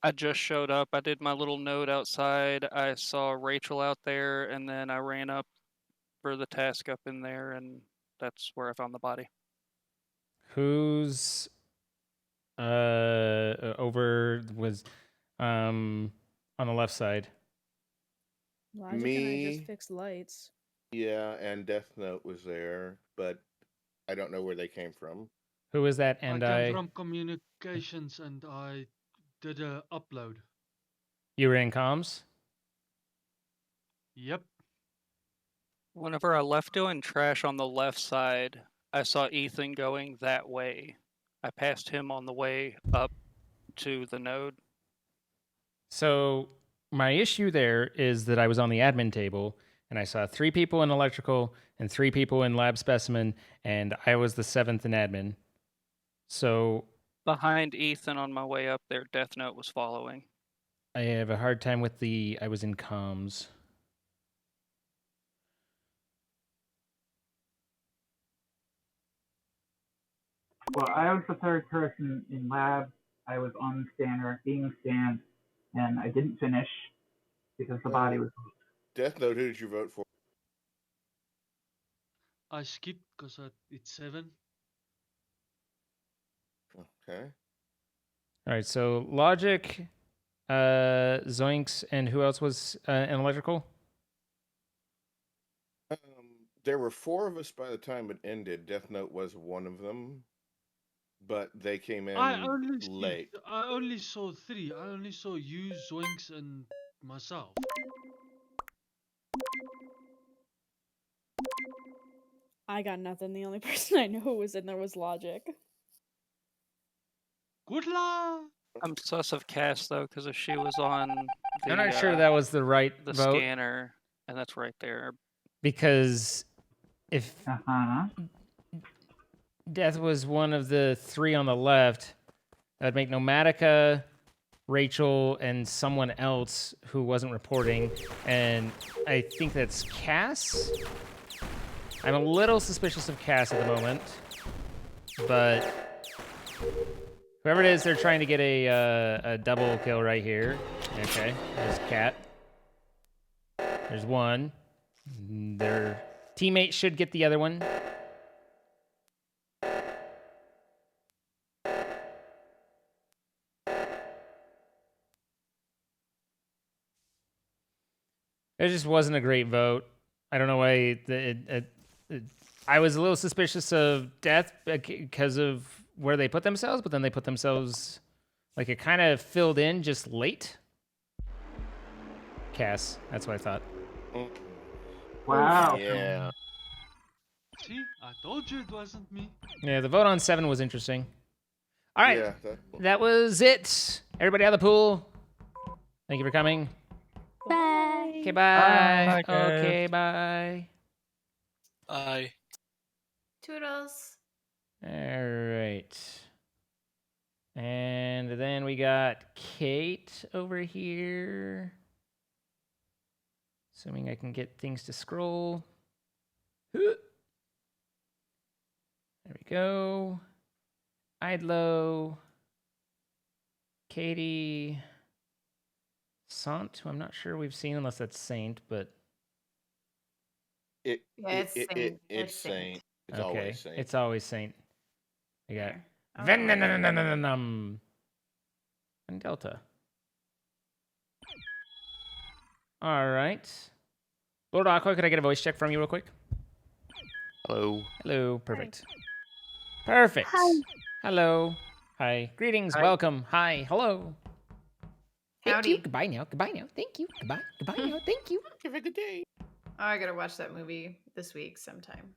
I just showed up. I did my little node outside. I saw Rachel out there, and then I ran up for the task up in there, and that's where I found the body. Who's over was on the left side? Logic and I just Me, fixed lights. yeah, and Death Note was there, but I don't know where they came from. Who is that? I And came from communications and I did a upload. You were in comms? Yep. Whenever I left doing trash on the left side, I saw Ethan going that way. I passed him on the way up to the node. So my issue there is that I was on the admin table and I saw 3 people in electrical and 3 people in lab specimen, and I was the 7th in admin. So Behind Ethan on my way up there, Death Note was following. I have a hard time with I was in comms. Well, I was the third person in lab. I was on the scanner, being scanned, and I didn't finish because the body was. Death Note, who did you vote for? I skipped because it's 7. Okay. All right, so Logic, Zoinks, and who else was in electrical? There were 4 of us by the time it ended. Death Note was one of them, but they came in I only late. I only saw 3. I only saw you, Zoinks, and myself. I got nothing. The only person I know who was in there was Logic. Good luck. I'm sus of Cass though, because if she was on the, I'm not sure that was the right the vote. scanner, and that's right there. Because if Death was one of the 3 on the left, that would make Nomatica, Rachel, and someone else who wasn't reporting, and I think that's Cass. I'm a little suspicious of Cass at the moment, but whoever it is, they're trying to get a double kill right here. Okay, there's Cat. There's one. Their teammate should get the other one. It just wasn't a great vote. I don't know why I was a little suspicious of Death because of where they put themselves, but then they put themselves like it kind of filled in just late. Cass, that's what I thought. Wow. Yeah. See, I told you it wasn't me. Yeah, the vote on 7 was interesting. All right, Yeah, that was it. Everybody out of the pool. Thank you for coming. Bye. Okay, bye. Bye, Okay, bye. Bye. Toodles. All right. And then we got Kate over here. Assuming I can get things to scroll. There we go. Idlo. Katie. Sant, who I'm not sure we've seen unless that's Saint, but Yeah, it's Saint. It's Saint. It's okay. always Saint. It's always Saint. We got Oh, Venom and Delta. All right. Lord Aqua, could I get a voice check from you real quick? Hello. Hello. Perfect. Perfect. Hi. Hello. Hi. Greetings. Hi. Welcome. Hi. Hello. Thank Howdy. you. Goodbye now. Goodbye now. Thank you. Goodbye. Goodbye now. Thank you. Have a good day. Oh, I gotta watch that movie this week sometime.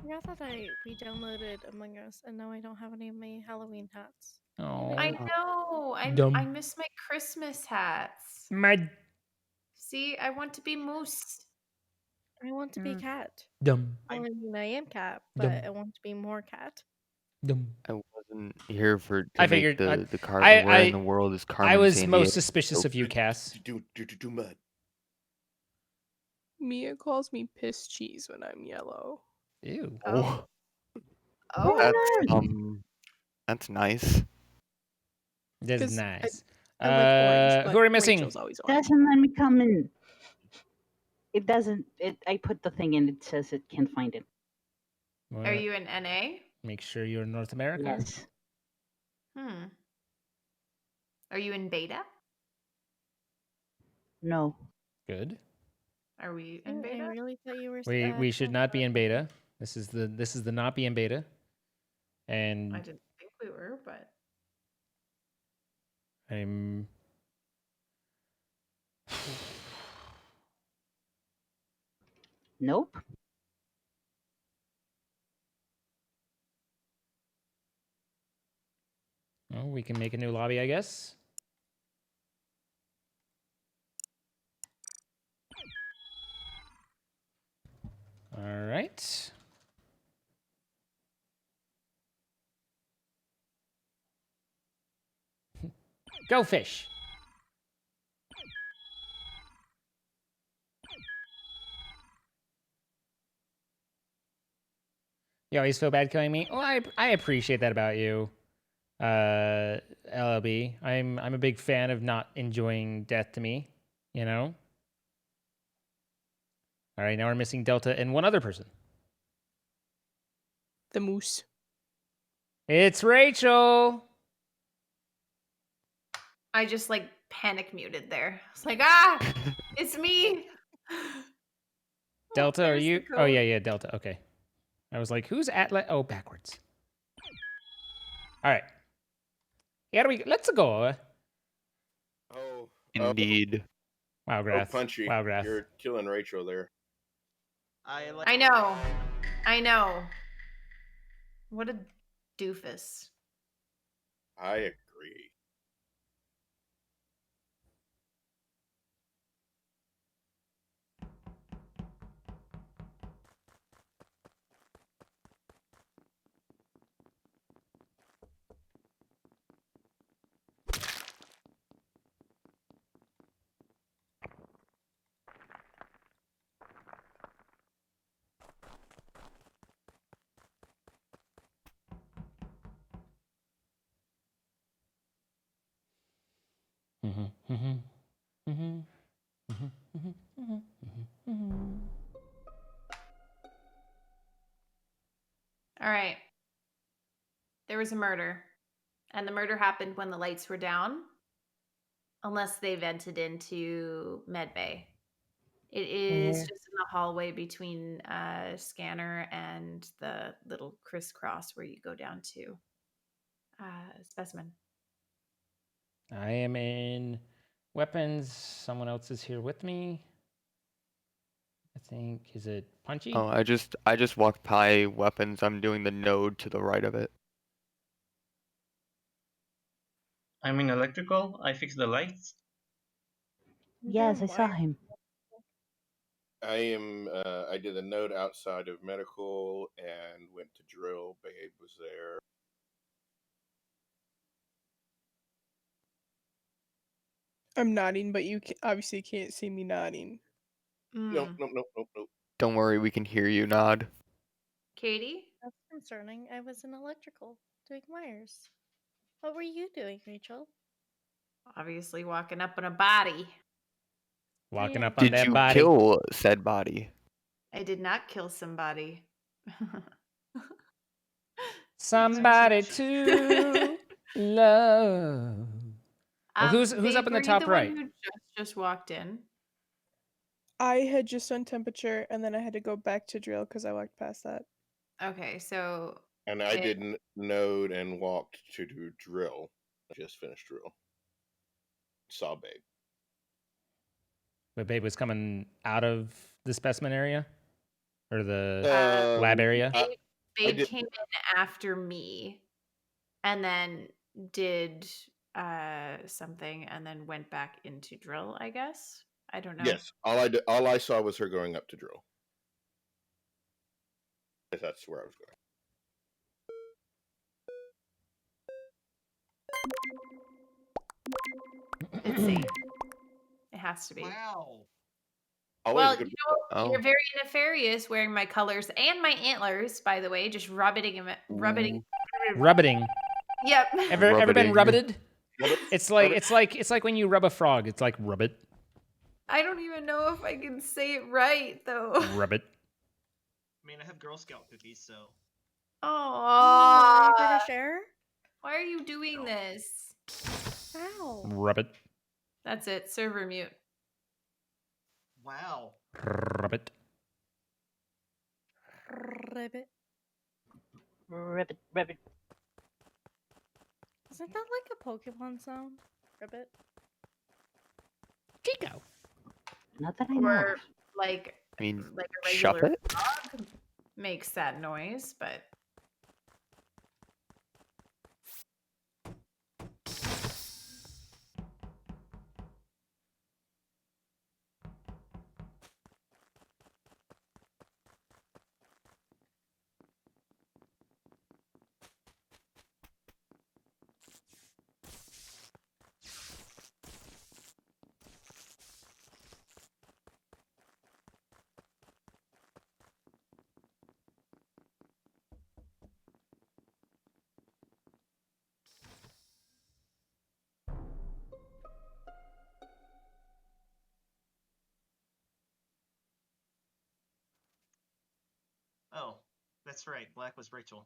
I thought we downloaded Among Us, and now I don't have any of my Halloween hats. Oh. I know. Dumb. I miss my Christmas hats. My. See, I want to be Moose. I want to be cat. Dum. Well, I mean, I am cat, Dum. but I want to be more cat. Dum. I wasn't here to I make figured. the Carmen. Where in the world is I Carmen was San most Diego? suspicious of you, Cass. Do mud. Mia calls me piss cheese when I'm yellow. Ew. Oh, Oh. that's nice. That's 'Cause nice. I like orange, Who are we but missing? Rachel's always orange. Doesn't let me come in. It doesn't. I put the thing in. It says it can't find it. Are you in NA? Make sure you're in North America. Yes. Are you in beta? No. Good. Are we in I beta? really thought you were. We should not be in beta. This is the not be in beta. And I didn't think we were, but I'm Nope. well, we can make a new lobby, I guess. All right. Go fish. You always feel bad killing me. Oh, I appreciate that about you, LLB. I'm a big fan of not enjoying death to me. You know. All right, now we're missing Delta and one other person. The moose. It's Rachel. I just like panic muted there. It's like, it's me. Delta, are there's the you? Oh code. yeah, Delta. Okay. I was like, who's Atlas? Oh, backwards. All right. Here we go. Let's go. Oh, Indeed. Wow, oh, Grath. Punchy. Wow, Grath. You're killing Rachel there. I know. I know. What a doofus. I agree. All right. There was a murder. And the murder happened when the lights were down. Unless they vented into medbay. It is just in the hallway between scanner and the little crisscross where you go down to specimen. I am in weapons. Someone else is here with me. I think, is it Punchy? Oh, I just walked by weapons. I'm doing the node to the right of it. I'm in electrical. I fixed the lights. Yes, I saw him. I am. I did a node outside of medical and went to drill. Babe was there. I'm nodding, but you obviously can't see me nodding. Nope. Don't worry, we can hear you nod. Katie? That's concerning. I was in electrical doing wires. What were you doing, Rachel? Obviously walking up on a body. Walking up on Did that you body. kill said body? I did not kill somebody. Somebody to love. Well, who's Babe, up in the were you top the right? one who just walked in? I had just done temperature, and then I had to go back to drill because I walked past that. Okay, so And I didn't node and walked to do drill. I just finished drill. Saw Babe. But Babe was coming out of the specimen area? Or the lab area? Babe came in after me and then did something and then went back into drill, I guess. I don't know. Yes, all I saw was her going up to drill. That's where I was going. It's safe. It has to be. Wow. Always Well, good. you're very nefarious wearing my colors and my antlers, by the way, just rubbing. Rubbiting. Yep. Ever been Rubbiting. rubbited? It's like when you rub a frog. It's like rub it. I don't even know if I can say it right though. Rub it. I mean, I have Girl Scout cookies, so. Oh, Are you gonna share? why are you doing this? Ow. Rub it. That's it. Server mute. Wow. Rub it. Ribbit. Ribbit. Isn't that like a Pokemon sound? Ribbit. Chico. Not that I know. Or like I mean, a shove regular it? frog makes that noise, but Oh, that's right. Black was Rachel.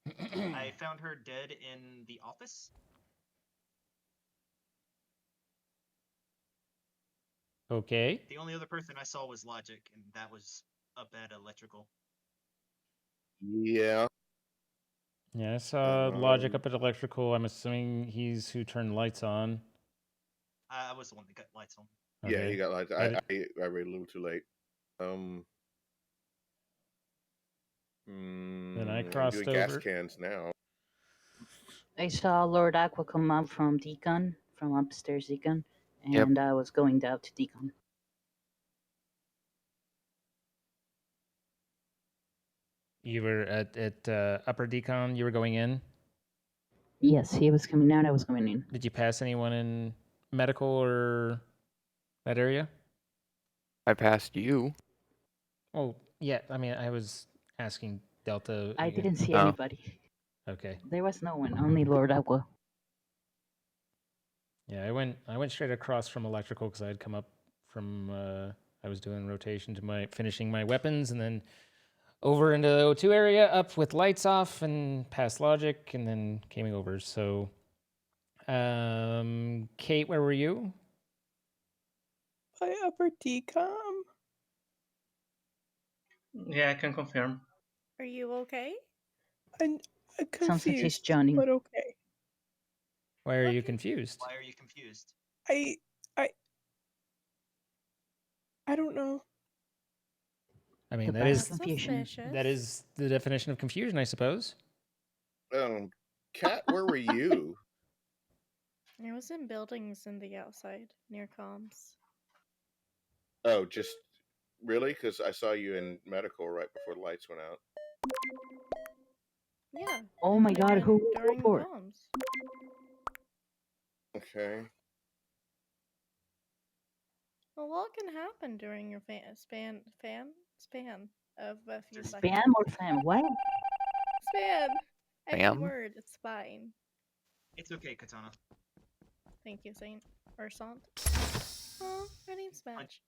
I found her dead in the office. Okay. The only other person I saw was Logic, and that was up at electrical. Yeah. Yeah, I saw Logic up at electrical. I'm assuming he's who turned lights on. I was the one that got lights on. Yeah, Okay. he got lights. I I read a little too late. Then I I'm crossed doing gas over. cans now. I saw Lord Aqua come up from Decon, from upstairs Decon, Yep. and I was going down to Decon. You were at Upper Decon. You were going in. Yes, he was coming out, I was coming in. Did you pass anyone in medical or that area? I passed you. Oh, yeah. I mean, I was asking Delta. I didn't see Oh. anybody. Okay. There was no one, only Lord Aqua. Yeah, I went straight across from electrical because I had come up from I was doing rotation to finishing my weapons, and then over into the O2 area, up with lights off, and past Logic, and then came over. So, Kate, where were you? By upper decom. Yeah, I can confirm. Are you okay? I'm Sounds like he's confused, Johnny. but okay. Why are you confused? Why are you confused? I don't know. I mean, The that is best confusion. that is the definition of confusion, I suppose. Kat, where were you? I was in buildings in the outside near comms. Oh, just really? Because I saw you in medical right before the lights went out. Yeah. Oh and my I god, ran who was during before? comms. Okay. A lot can happen during your span of a few seconds. Spam or fam? What? Span. Any Spam? word, it's fine. It's okay, Katana. Thank you, Saint or Sant. Oh, my name's Match.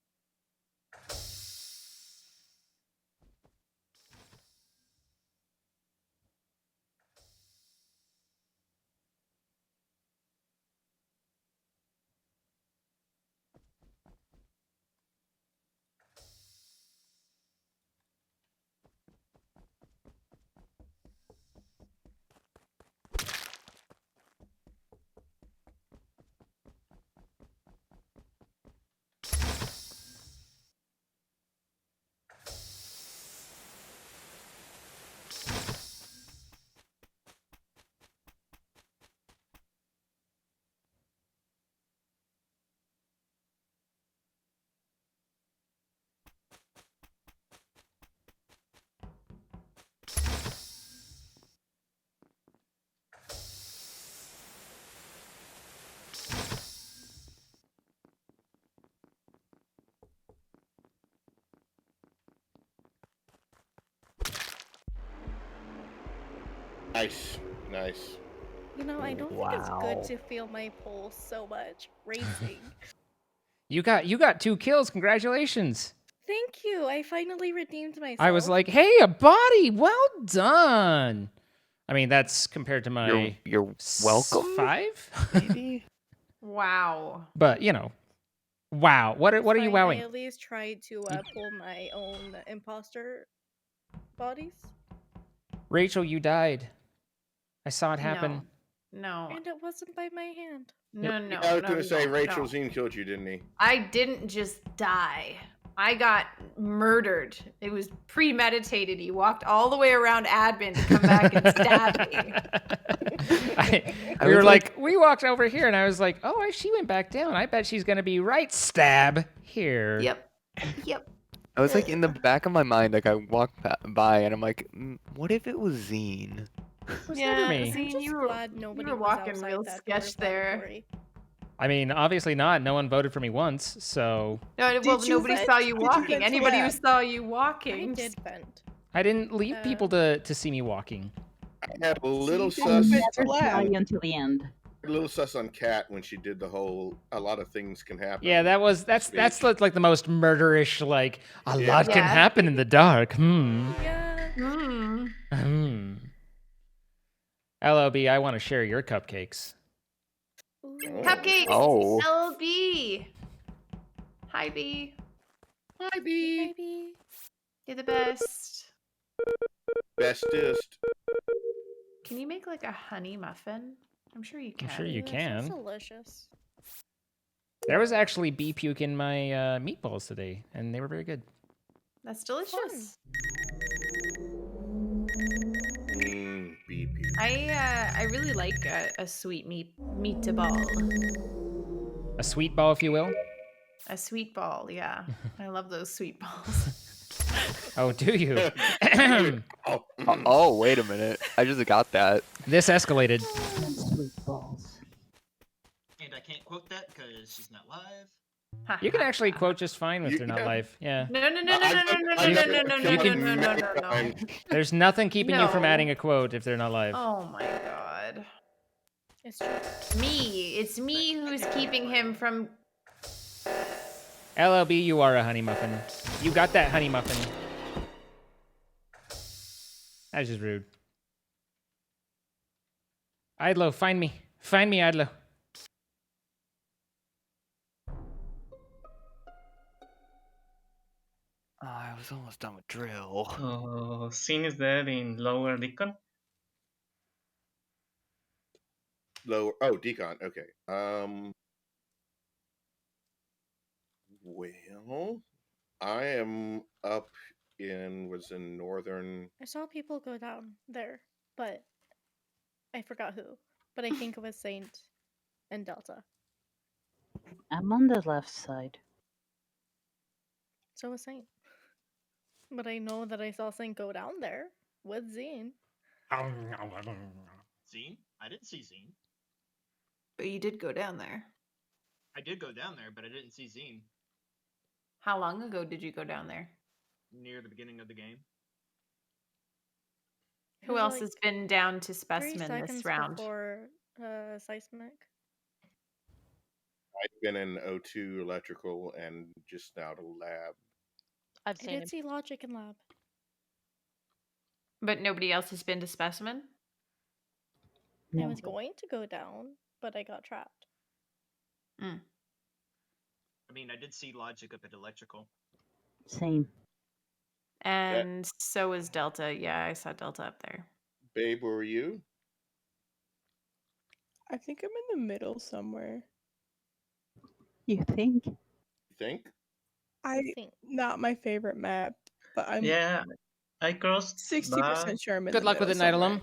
Nice. Nice. You know, I don't think it's good to feel my pulse so much racing. You got 2 kills. Congratulations. Thank you. I finally redeemed myself. I was like, hey, a body. Well done. I mean, that's compared to my You're welcome. 5. Maybe. Wow. But wow. What are you I wowing? at least tried to pull my own imposter bodies. Rachel, you died. I saw it happen. No. And it wasn't by my hand. No. Yeah, I was no, gonna say no, Rachel no. Zine killed you, didn't he? I didn't just die. I got murdered. It was premeditated. He walked all the way around admin to come back and stab me. We were like, we walked over here, and I was like, oh, she went back down. I bet she's gonna be right stab here. Yep. I was like in the back of my mind, like I walked by, and I'm like, what if it was Zine? Yeah, me. I'm just glad nobody were was walking outside real that sketch there. I mean, obviously not. No one voted for me once, so No, well, nobody saw you walking. vent? Anybody Yeah. who saw you walking. I did vent. I didn't leave people to see me walking. I had a little I sus. never saw you until the end. A little sus on Kat when she did the whole "a lot of things can happen." Yeah, that's like the most murderish. Like a Yeah. lot can Yeah. happen in the dark. Yeah. LOB, I want to share your cupcakes. Cupcakes. Oh. LB. Hi, B. Hi, B. Maybe. You're the best. Bestest. Can you make like a honey muffin? I'm sure you can. I'm sure you That can. sounds delicious. There was actually bee puke in my meatballs today, and they were very good. That's delicious. Beep. I really like a sweet meatball. A sweet ball, if you will. A sweet ball, yeah. I love those sweet balls. Oh, do you? Oh, wait a minute. I just got that. This escalated. Sweet balls. And I can't quote that because she's not live. You can actually quote just fine if they're not live. Yeah. No. There's nothing keeping you from No. adding a quote if they're not live. Oh my god. It's true. It's me who's keeping him from. LLB, you are a honey muffin. You got that honey muffin. That's just rude. Idlo, find me. Find me, Idlo. I was almost done with drill. Scene is there in lower Deacon. Lower. Oh, decon. Okay. Well, I am up in northern. I saw people go down there, but I forgot who. But I think it was Saint and Delta. I'm on the left side. So was Saint. But I know that I saw Saint go down there with Zine. Zine? I didn't see Zine. But you did go down there. I did go down there, but I didn't see Zine How long ago did you go down there? near the beginning of the game. It Who was else like has been down to 3 specimen seconds this round? before seismic. I've been in O2 electrical and just now to lab. I did see Logic in lab. But nobody else has been to specimen? I was going to go down, but I got trapped. I mean, I did see Logic up at electrical. Same. And so was Delta. Yeah, I saw Delta up there. Babe, where were you? I think I'm in the middle somewhere. You think? Think? Not my favorite map, but I'm Yeah, I crossed. 60% sure I'm in Good the luck with middle it, somewhere. Nidalum.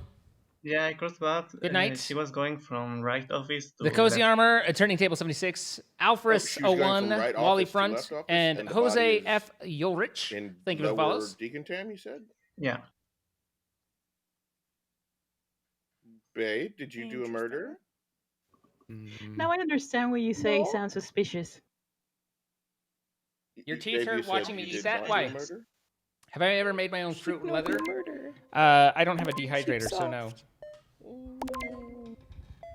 Yeah, I crossed that. Good night. She was going from right office to The Cozy left. Armor, Turning Table 76, Alfred she was going 01, from right Wally office to Front, left office, and and the Jose body is F. Yulrich. Thank you for the Lower follows. Deacon Tam, you said? Yeah. Babe, did you do a murder? Now I understand what you say No. sounds suspicious. Your Babe, you t-shirt said watching me you eat did that? not do Why? a murder? Have I ever made my own fruit No, leather? murder. I don't have a dehydrator, so no.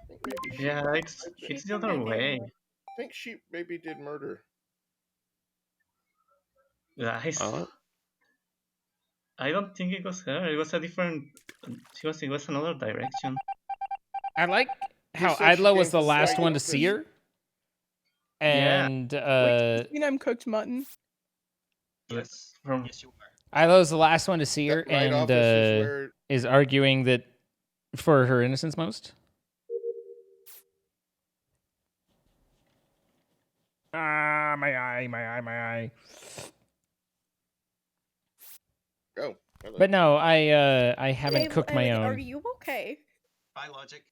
Maybe she. Yeah, I it's think it's she. the other way. I think she maybe did murder. Guys, Oh, I don't think it was her. It was a different. It was another direction. I like She how said she Idla was came the from last the one to office. see her. Yeah. And Seen I'm cooked mutton. Yes. From Yes, you are. Idla was the last one to see her, That night and office is where. is arguing that for her innocence most. Ah, my eye. Oh. Hello. But no, I haven't cooked my Are own. you okay? Bye, Logic.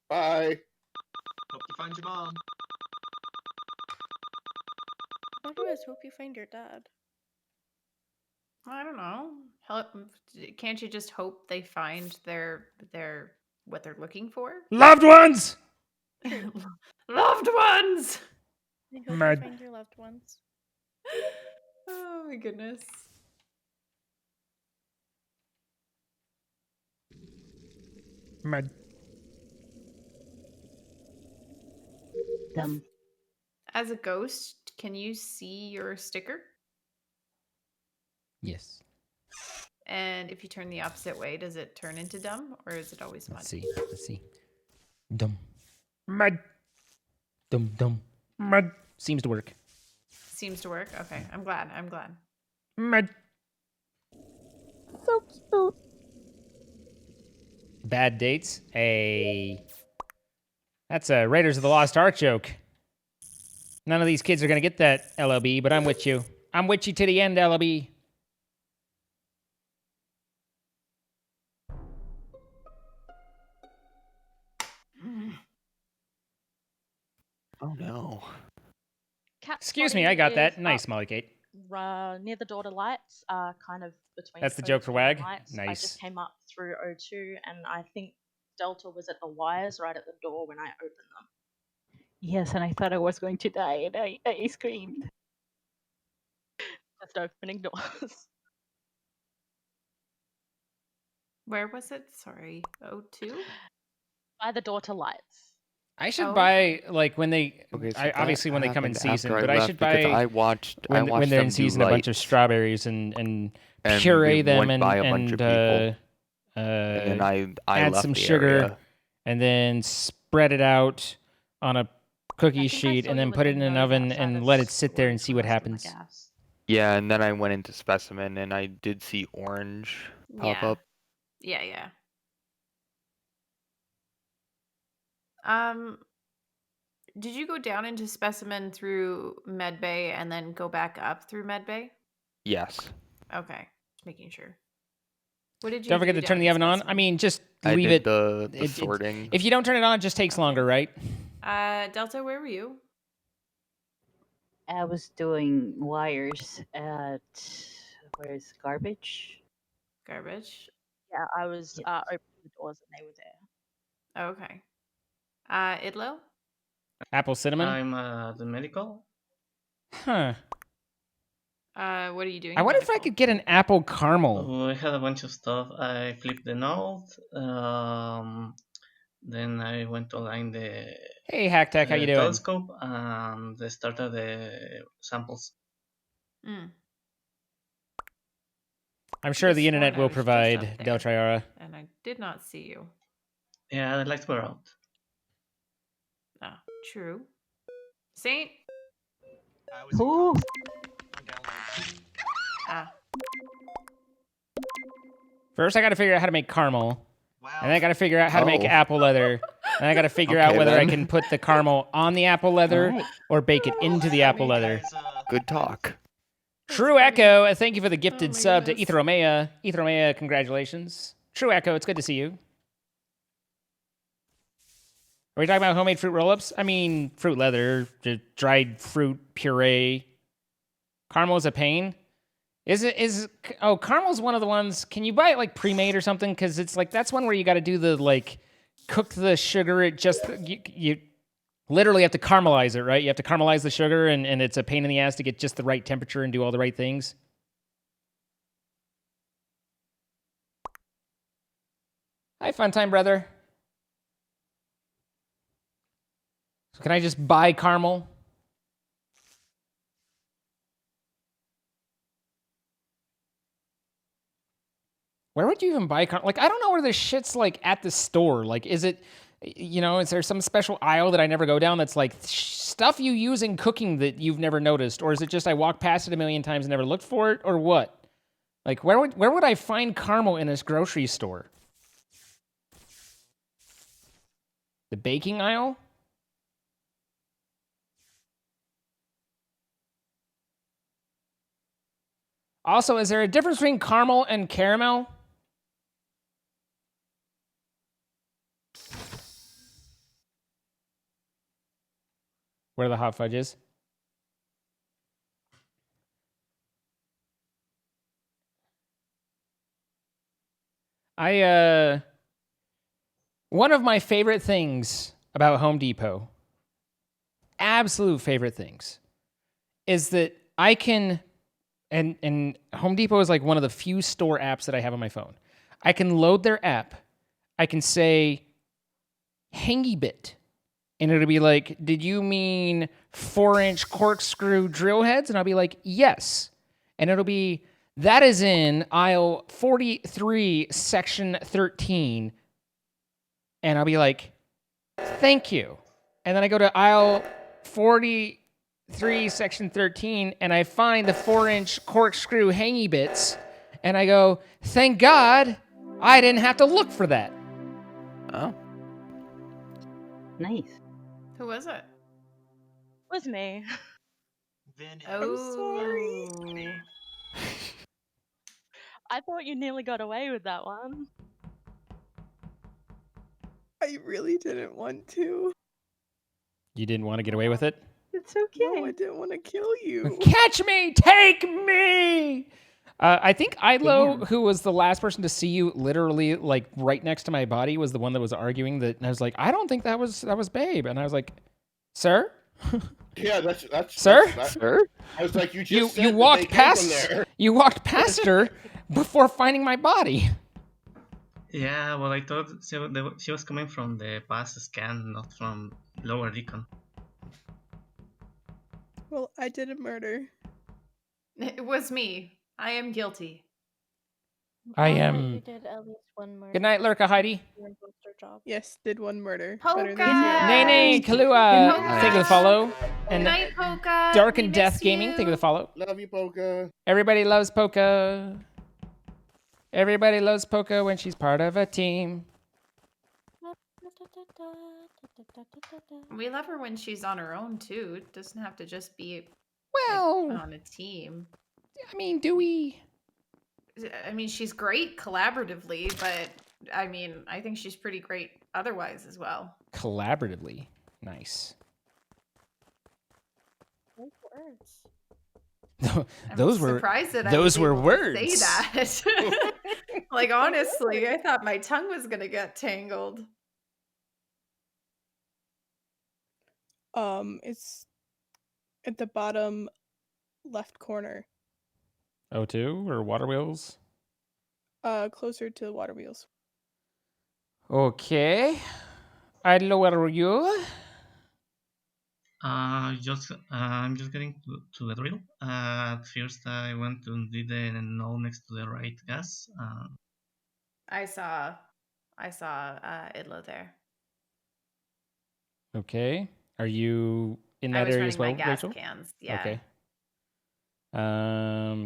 Bye. Hope you find your mom. Why do I hope you find your dad? I don't know. Can't you just hope they find their what they're looking for? Loved ones. Loved ones. I hope Mad. you find your loved ones. Oh my goodness. Mad. Dumb. As a ghost, can you see your sticker? Yes. And if you turn the opposite way, does it turn into dumb or is it always mud? Let's see. Dumb. Mad. Dumb. Mad. Seems to work. Seems to work. Okay, I'm glad. Mad. So cute. Bad dates. Hey. That's a Raiders of the Lost Ark joke. None of these kids are gonna get that, LOB, but I'm with you. I'm with you to the end, LOB. oh no. Cat's Excuse me, body I got that. is Nice, up, Molly Kate. near the daughter lights, kind of between. That's the joke for O2 Wag? and lights. I Nice. just came up through O2, and I think Delta was at the wires right at the door when I opened them. Yes, and I thought I was going to die, and I screamed. Just opening doors. Where was it? Sorry. O2? By the daughter lights. I should Oh, buy like when they Okay, so obviously that when they come in happened season, after I but I left should because buy I watched when they're them in do season a bunch of lights, strawberries and and puree we them went by a bunch of people, and then I add left some the sugar area. and then spread it out on a cookie sheet and then put it in an oven and let it sit there and see what happens. Yeah, and then I went into Specimen and I did see orange pop yeah. up. Yeah. Did you go down into Specimen through Medbay and then go back up through Medbay? Yes. Okay, just making sure. What did you Don't forget do to turn down the in oven on. I Specimen? mean, just I leave did it. the sorting. If you don't turn it on, it just takes longer, right? Delta, where were you? I was doing wires at where's garbage? Garbage. Yeah, I was opening the doors and they were there. Okay. Idlo? Apple cinnamon. I'm the medical. Huh. What are you doing? I wonder if I could get an apple caramel. Oh, I had a bunch of stuff. I flipped the note. Then I went to line the Hey, Hack how you doing? telescope and started the samples. I'm sure the internet will I was just provide, up Del there, Triara. and I did not see you. Yeah, the lights were out. Ah, true. Saint? Who? First, I got to figure out how to make caramel. Wow. And then I got to figure out how to make Oh. apple leather. And I got to figure out Okay, whether I then. can put the caramel on the apple leather Alright. or bake it into the apple leather. Good talk. True Echo, thank you for the gifted Oh my sub to goodness. Etheromea. Etheromea, congratulations. True Echo, it's good to see you. Are we talking about homemade fruit roll-ups? I mean, fruit leather, just dried fruit puree. Caramel is a pain. Caramel's one of the ones. Can you buy it like pre-made or something? Because it's like that's one where you got to do the like cook the sugar. It just you literally have to caramelize it, right? You have to caramelize the sugar, and it's a pain in the ass to get just the right temperature and do all the right things. Hi, fun time, brother. So can I just buy caramel? Where would you even buy caramel? Like, I don't know where this shit's like at the store. Like, is it, is there some special aisle that I never go down that's like stuff you use in cooking that you've never noticed? Or is it just I walk past it a million times and never looked for it? Or what? Like, where would I find caramel in this grocery store? The baking aisle? Also, is there a difference between caramel and caramel? Where are the hot fudges? One of my favorite things about Home Depot, absolute favorite things, is that I can, and Home Depot is like one of the few store apps that I have on my phone. I can load their app. I can say, hangy bit. And it'll be like, did you mean 4-inch corkscrew drill heads? And I'll be like, yes. And it'll be, that is in aisle 43, section 13. And I'll be like, thank you. And then I go to aisle 43, section 13, and I find the 4-inch corkscrew hangy bits. And I go, thank God I didn't have to look for that. Oh. Nice. Who was it? It was me. Oh. I'm sorry. I thought you nearly got away with that one. I really didn't want to. You didn't want to get away with it? It's okay. No, I didn't want to kill you. Catch me! Take me! I think Ilo, who was the last person to see you literally like right next to my body, was the one that was arguing that. And I was like, I don't think that was Babe. And I was like, sir? Yeah, that's Sir? Sir? I was like, you walked past you walked past her before finding my body. Yeah, well, I thought she was coming from the past scan, not from lower recon. Well, I did a murder. It was me. I am guilty. I You am. did at least one murder. Good night, Lurka Heidi. Your imposter job. Yes, did one murder. Polka! Nene Kalua, thank you for the follow. Good And night, Polka. Dark We and Death miss Gaming, you. thank you for the follow. Love you, Polka. Everybody loves Polka. Everybody loves Polka when she's part of a team. We love her when she's on her own too. It doesn't have to just be on a team. I mean, do we? I mean, she's great collaboratively, but I mean, I think she's pretty great otherwise as well. Collaboratively. Nice. Those words. Those I'm were surprised that those I was were able words. to say that. Like honestly, I thought my tongue was gonna get tangled. It's at the bottom left corner. O2 or water wheels? Closer to the water wheels. Okay. Idlo, where are you? I'm just getting to the drill. First, I went to did the node next to the right gas. I saw Idlo there. Okay. Are you in I that was area as well, running my gas Rachel? cans. Yeah. Okay.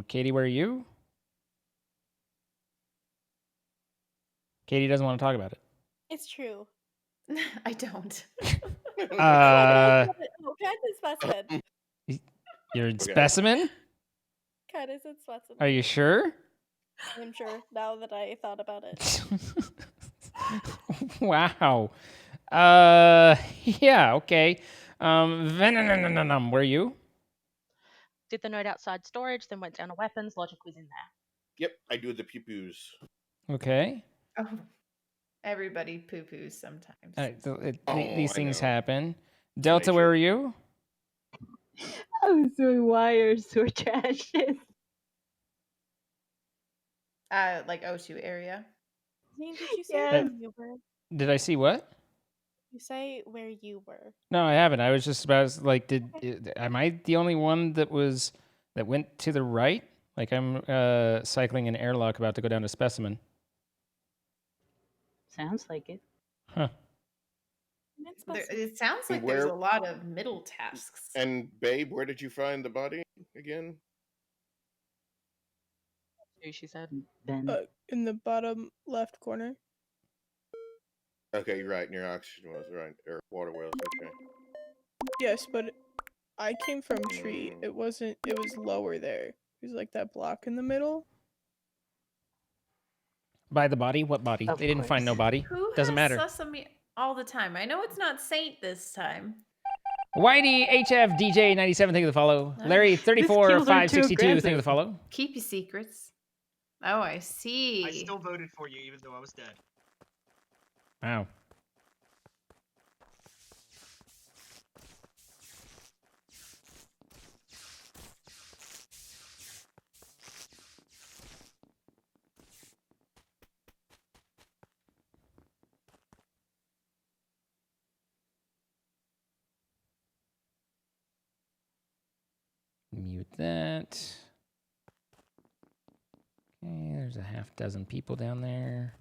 Katie, where are you? Katie doesn't want to talk about it. It's true. I don't. Oh, kind of specimen. You're a specimen? Kind of specimen. Are you sure? I'm sure now that I thought about it. Wow. Yeah, okay. Venom, where are you? Did the node outside storage, then went down to weapons. Logic was in there. Yep, I do the pew-pews. Okay. Oh, everybody poo-poos sometimes. All right, so these I things know. happen. Delta, where are you? I was doing wires or trashes. Like O2 area. Zane, did you say Yes. you were? Did I see what? You say where you were. No, I haven't. I was just about like, am I the only one that went to the right? Like I'm cycling an airlock about to go down to Specimen. Sounds like it. Huh. It sounds like Where- there's a lot of middle tasks. And Babe, where did you find the body again? She said. In the bottom left corner. Okay, you're right. Near oxygen wells, right? Or water wells. Okay. Yes, but I came from tree. It wasn't. It was lower there. It was like that block in the middle. By the body? What body? Of They didn't find no course. body. Who Doesn't has matter. sesame all the time? I know it's not Saint this time. Whitey HF DJ 97, thank you for the follow. Nice. Larry This 34 kills are too 562, thank you for the aggressive. follow. Keep your secrets. Oh, I see. I still voted for you, even though I was dead. Wow. Mute that. Okay, there's a half dozen people down there.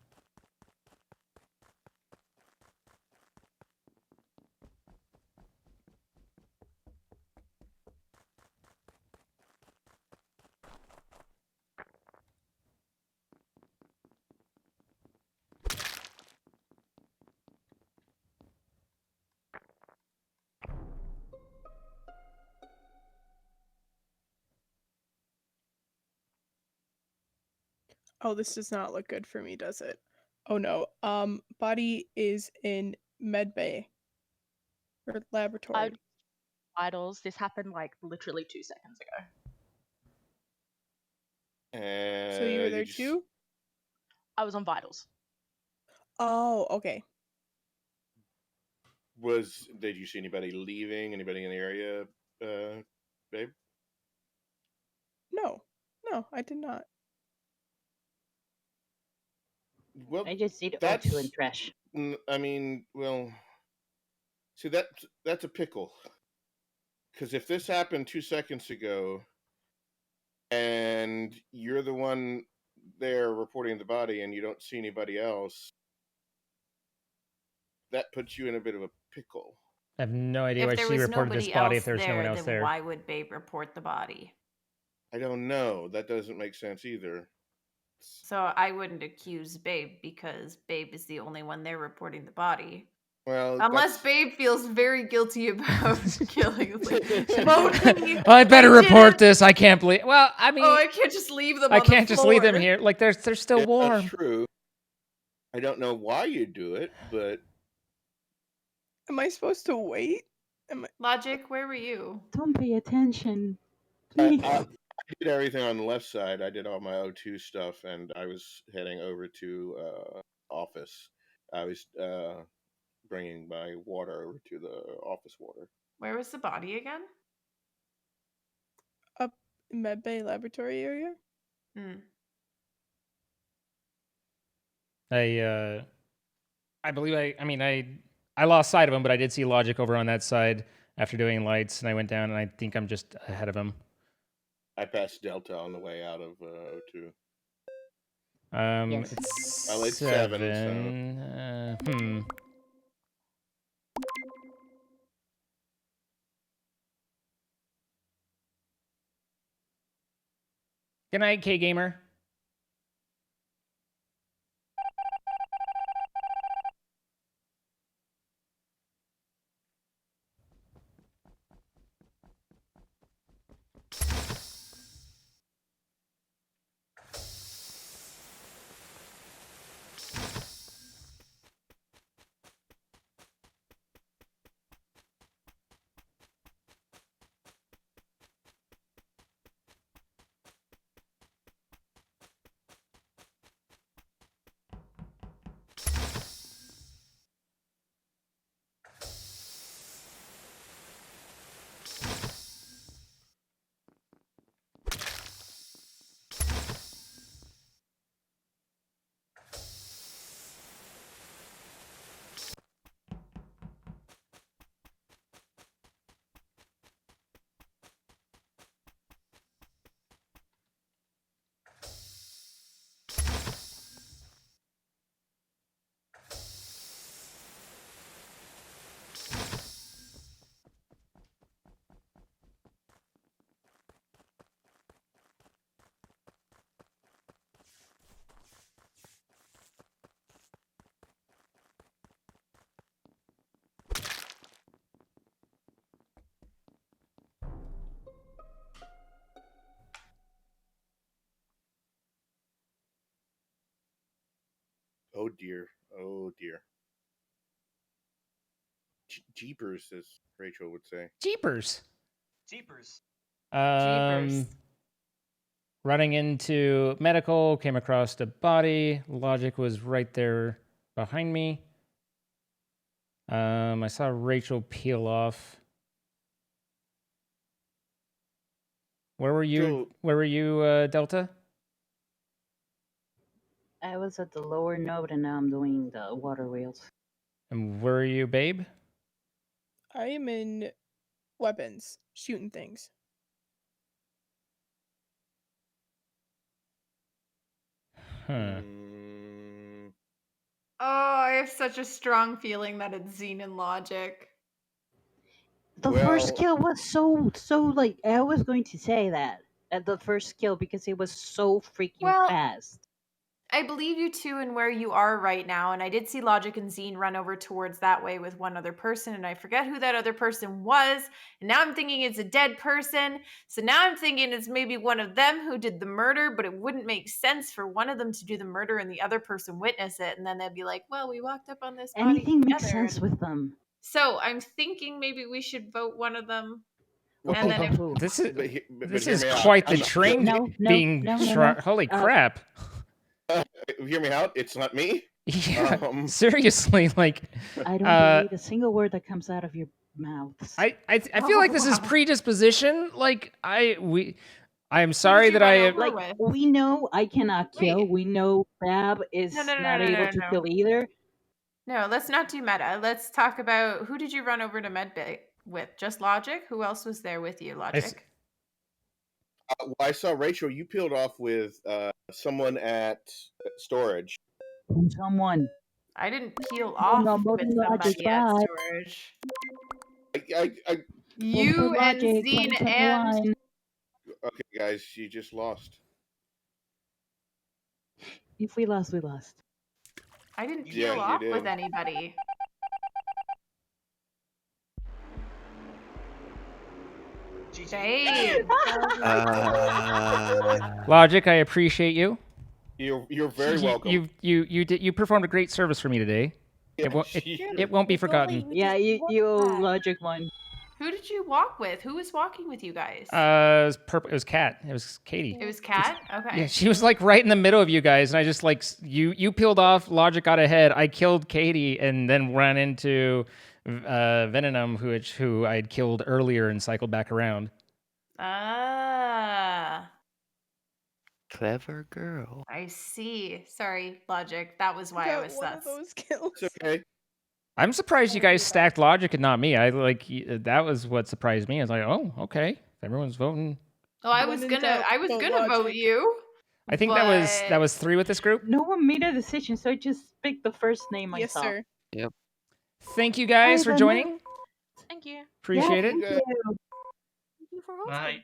Oh, this does not look good for me, does it? Oh no. Body is in med bay. Or laboratory. Vitals. This happened like literally 2 seconds ago. And So you were there too? I was on vitals. Oh, okay. Did you see anybody leaving? Anybody in the area, Babe? No, I did not. Well, I just did that's O2 and trash. I mean, well, see that's a pickle. Because if this happened 2 seconds ago, and you're the one there reporting the body, and you don't see anybody else, that puts you in a bit of a pickle. I have no idea why If there she was reported this nobody body else if there was no one else then there. why would Babe report the body? I don't know. That doesn't make sense either. So I wouldn't accuse Babe because Babe is the only one there reporting the body. Well, Unless Babe feels very guilty about killing. Like, vote me. I better I did report it. this. I can't believe. Well, I mean, Oh, I can't just leave them. I on the can't just leave them floor. here. Like they're still Yeah, warm. that's true. I don't know why you do it, but Am I supposed to wait? Logic, where were you? Don't pay attention. I Please. did everything on the left side. I did all my O2 stuff, and I was heading over to office. I was bringing my water over to the office water. Where was the body again? Up in med bay laboratory area? Hmm. I believe I lost sight of him, but I did see Logic over on that side after doing lights, and I went down, and I think I'm just ahead of him. I passed Delta on the way out of O2. Yes. It's Well, it's 7. Good night, K Gamer. Oh dear. Oh dear. Jeepers, as Rachel would say. Jeepers. Jeepers. Jeepers. Running into medical, came across the body. Logic was right there behind me. I saw Rachel peel off. Where were you? Where were you, Delta? I was at the lower node and now I'm doing the water wheels. And where are you, babe? I am in weapons, shooting things. Huh. Oh, I have such a strong feeling that it's Zine and Logic. The first kill was so like I was going to say that at the first kill because it was so freaking fast. I believe you two in where you are right now, and I did see Logic and Zine run over towards that way with one other person, and I forget who that other person was, and now I'm thinking it's a dead person, so now I'm thinking it's maybe one of them who did the murder, but it wouldn't make sense for one of them to do the murder and the other person witness it, and then they'd be like, well, we walked up on this body Anything makes together. sense with them. So I'm thinking maybe we should vote one of them. Okay, And then if This is but this hear is me out. quite the I'm not- train being. Holy crap! Hear me out. It's not me. Yeah, seriously, like I don't believe a single word that comes out of your mouths. I feel like this is predisposition. Like I'm sorry that I like we know I cannot kill. We know Fab is not able to kill either. No, let's not do meta. Let's talk about who did you run over to Medbay with? Just Logic? Who else was there with you, Logic? Well, I saw Rachel. You peeled off with someone at storage. Someone. I didn't peel off with somebody at storage. You and Zine and Okay, guys, you just lost. If we lost, we lost. I didn't Yeah, peel you off did. with anybody. Babe. Logic, I appreciate you. You're very welcome. You performed a great service for me today. It won't be forgotten. Yeah, you owe Logic one. Who did you walk with? Who was walking with you guys? It was Kat. It was Katie. It was Kat? Okay. Yeah, she was like right in the middle of you guys, and I just like you peeled off. Logic got ahead. I killed Katie, and then ran into Venom, who I had killed earlier, and cycled back around. Ah. Clever girl. I see. Sorry, Logic. That was why I was sus. Those kills. It's okay. I'm surprised you guys stacked Logic and not me. I like that was what surprised me. I was like, oh, okay. If everyone's voting. Oh, I was gonna vote you. I think that was 3 with this group. No one made a decision, so I just picked the first name I Yes, saw. sir. Yep. Thank you guys for joining. Thank you. Appreciate it. Thank you for hosting. Bye.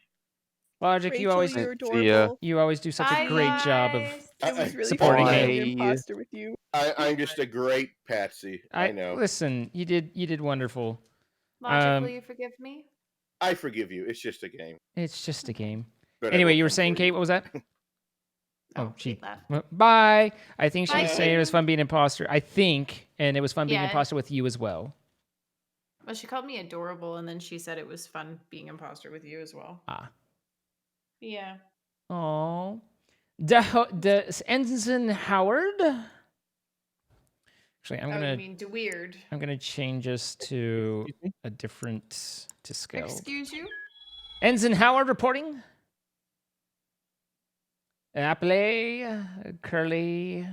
Logic, you Rachel, always you're adorable. you always do such Bye, a great job of guys. It was really supporting fun me. being an imposter with you. I'm just a great patsy. I know. Listen, you did wonderful. Logic, will you forgive me? I forgive you. It's just a game. It's just a game. But I Anyway, will you were come saying, for Kate, you. what was that? Oh, she Kate left. Bye. I think she Bye, was saying it was Kate. fun being imposter. I think, and it was fun being Yeah. imposter with you as well. Well, she called me adorable, and then she said it was fun being imposter with you as well. Ah. Yeah. Oh. The Ensign Howard. Actually, You mean weird. I'm gonna change us to a different to scale. Excuse you? Ensign Howard reporting. Apple, Curly,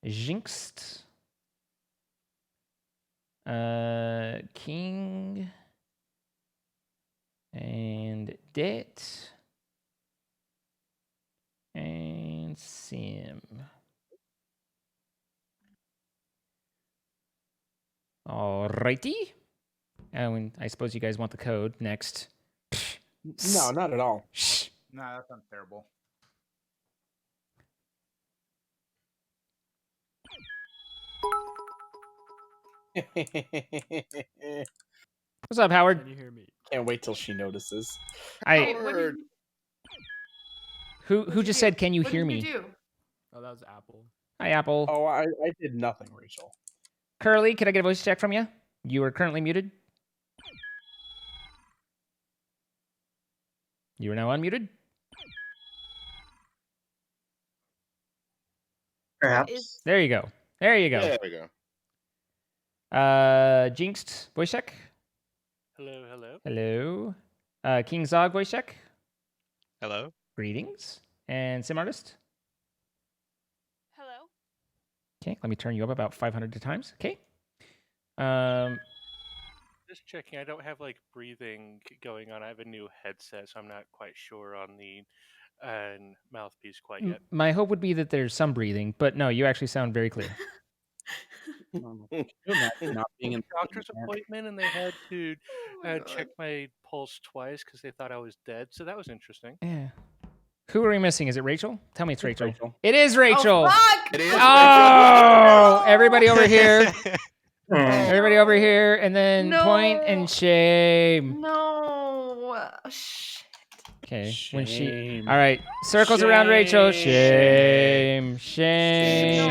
Jinxed, King, and Det, and Sim. Alrighty. And I suppose you guys want the code next. No, not at all. Nah, that sounds terrible. What's up, Howard? Can you hear me? Can't wait till she notices. Who just said, "Can you hear me?" Do? Oh, that was Apple. Hi, Apple. Oh, I did nothing, Rachel. Curly, can I get a voice check from you? You are currently muted. You are now unmuted. Perhaps. There you go. There you go. There we go. Jinxed, voice check. Hello, hello. Hello. King Zog, voice check. Hello. Greetings. And Sim Artist. Hello. Okay, let me turn you up about 500 times. Okay. Just checking. I don't have like breathing going on. I have a new headset, so I'm not quite sure on the mouthpiece quite yet. My hope would be that there's some breathing, but no, you actually sound very clear. Not being in Doctor's appointment, and they had to check my pulse twice because they thought I was dead. So that was interesting. Yeah. Who are we missing? Is it Rachel? Tell me it's Rachel. Rachel. It is Rachel. Oh, fuck! It is Oh, everybody over here. Hmm. Everybody over here, and then point and shame. No. Shit. Okay. When she. Shame. All right. Circles around Rachel. Shame. Shame.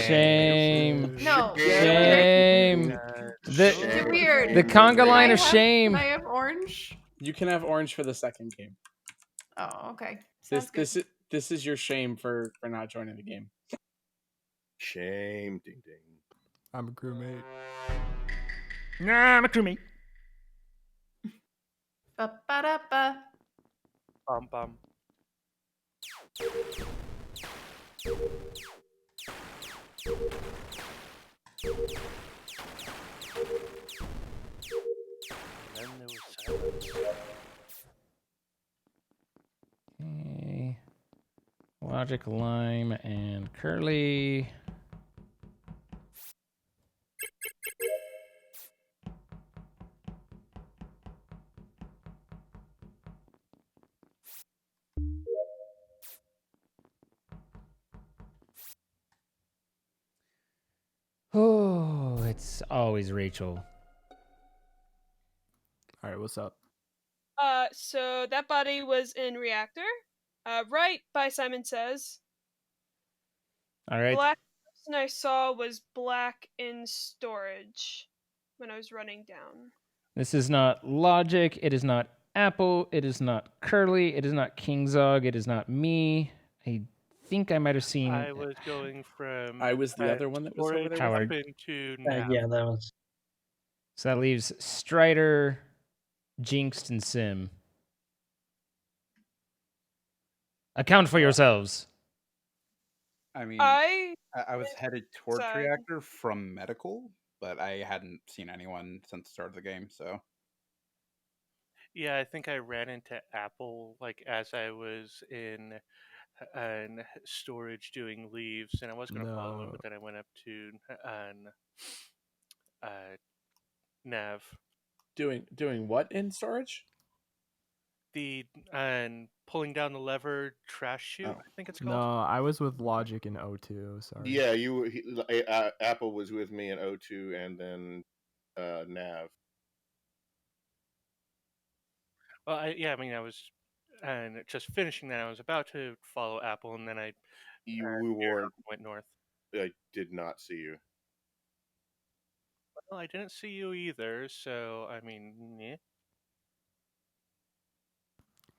Shame. No. Shame. Is it weird? The conga line Can I of have- shame. Can I have orange? You can have orange for the second game. Oh, okay. Sounds good. This is your shame for not joining the game. Shame, ding ding. I'm a crewmate. Nah, I'm a crewmate. Ba-ba-da-ba. Bum bum. And then there was silence. Okay. Logic, Lime, and Curly. Oh, it's always Rachel. All right, what's up? So that body was in reactor. Right by Simon Says. All right. The last person I saw was black in storage when I was running down. This is not Logic. It is not Apple. It is not Curly. It is not King Zog. It is not me. I think I might have seen I was going from. I was the other one that was over there. Howard. Up into now. Yeah, that was. So that leaves Strider, Jinxed, and Sim. Account for yourselves. I mean, I was headed towards side. reactor from medical, but I hadn't seen anyone since the start of the game, so. Yeah, I think I ran into Apple like as I was in storage doing leaves, and I was going to follow him, but then I went up to Nav. Doing what in storage? The pulling down the lever trash chute, I think it's called. No, I was with Logic in O2. Sorry. Yeah, Apple was with me in O2, and then Nav. Well, I was just finishing that. I was about to follow Apple, and then went north. I did not see you. Well, I didn't see you either, so I mean, yeah.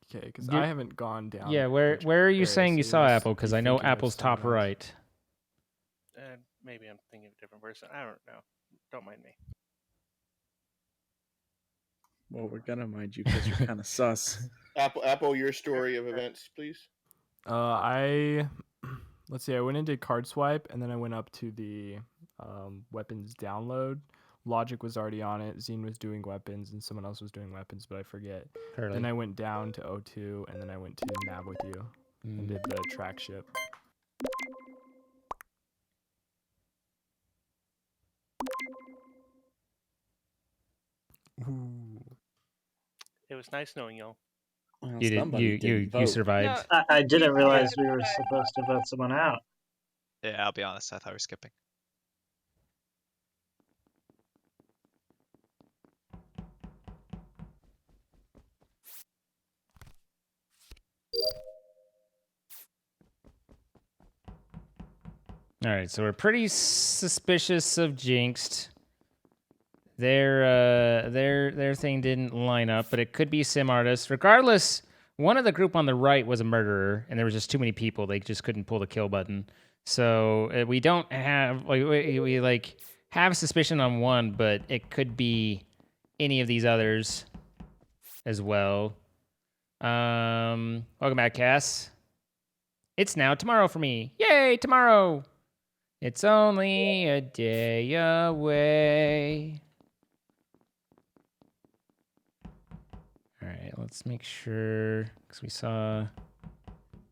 Okay, because I haven't gone down. Yeah, where are you saying you saw Apple? Because I know Apple's top right. Maybe I'm thinking of a different person. I don't know. Don't mind me. Well, we're gonna mind you because you're kind of sus. Apple, your story of events, please. Let's see. I went into card swipe, and then I went up to the weapons download. Logic was already on it. Zine was doing weapons, and someone else was doing weapons, but I forget. Curly. Then I went down to O2, and then I went to Nav with you and did the track ship. Ooh. It was nice knowing y'all. Well, you survived. I didn't realize we were supposed to vote someone out. Yeah, I'll be honest. I thought we were skipping. All right, so we're pretty suspicious of Jinxed. Their thing didn't line up, but it could be Sim Artist. Regardless, one of the group on the right was a murderer, and there was just too many people. They just couldn't pull the kill button. So we don't have we like have suspicion on one, but it could be any of these others as well. Welcome back, Cass. It's now tomorrow for me. Yay, tomorrow! It's only a day away. All right, let's make sure, because we saw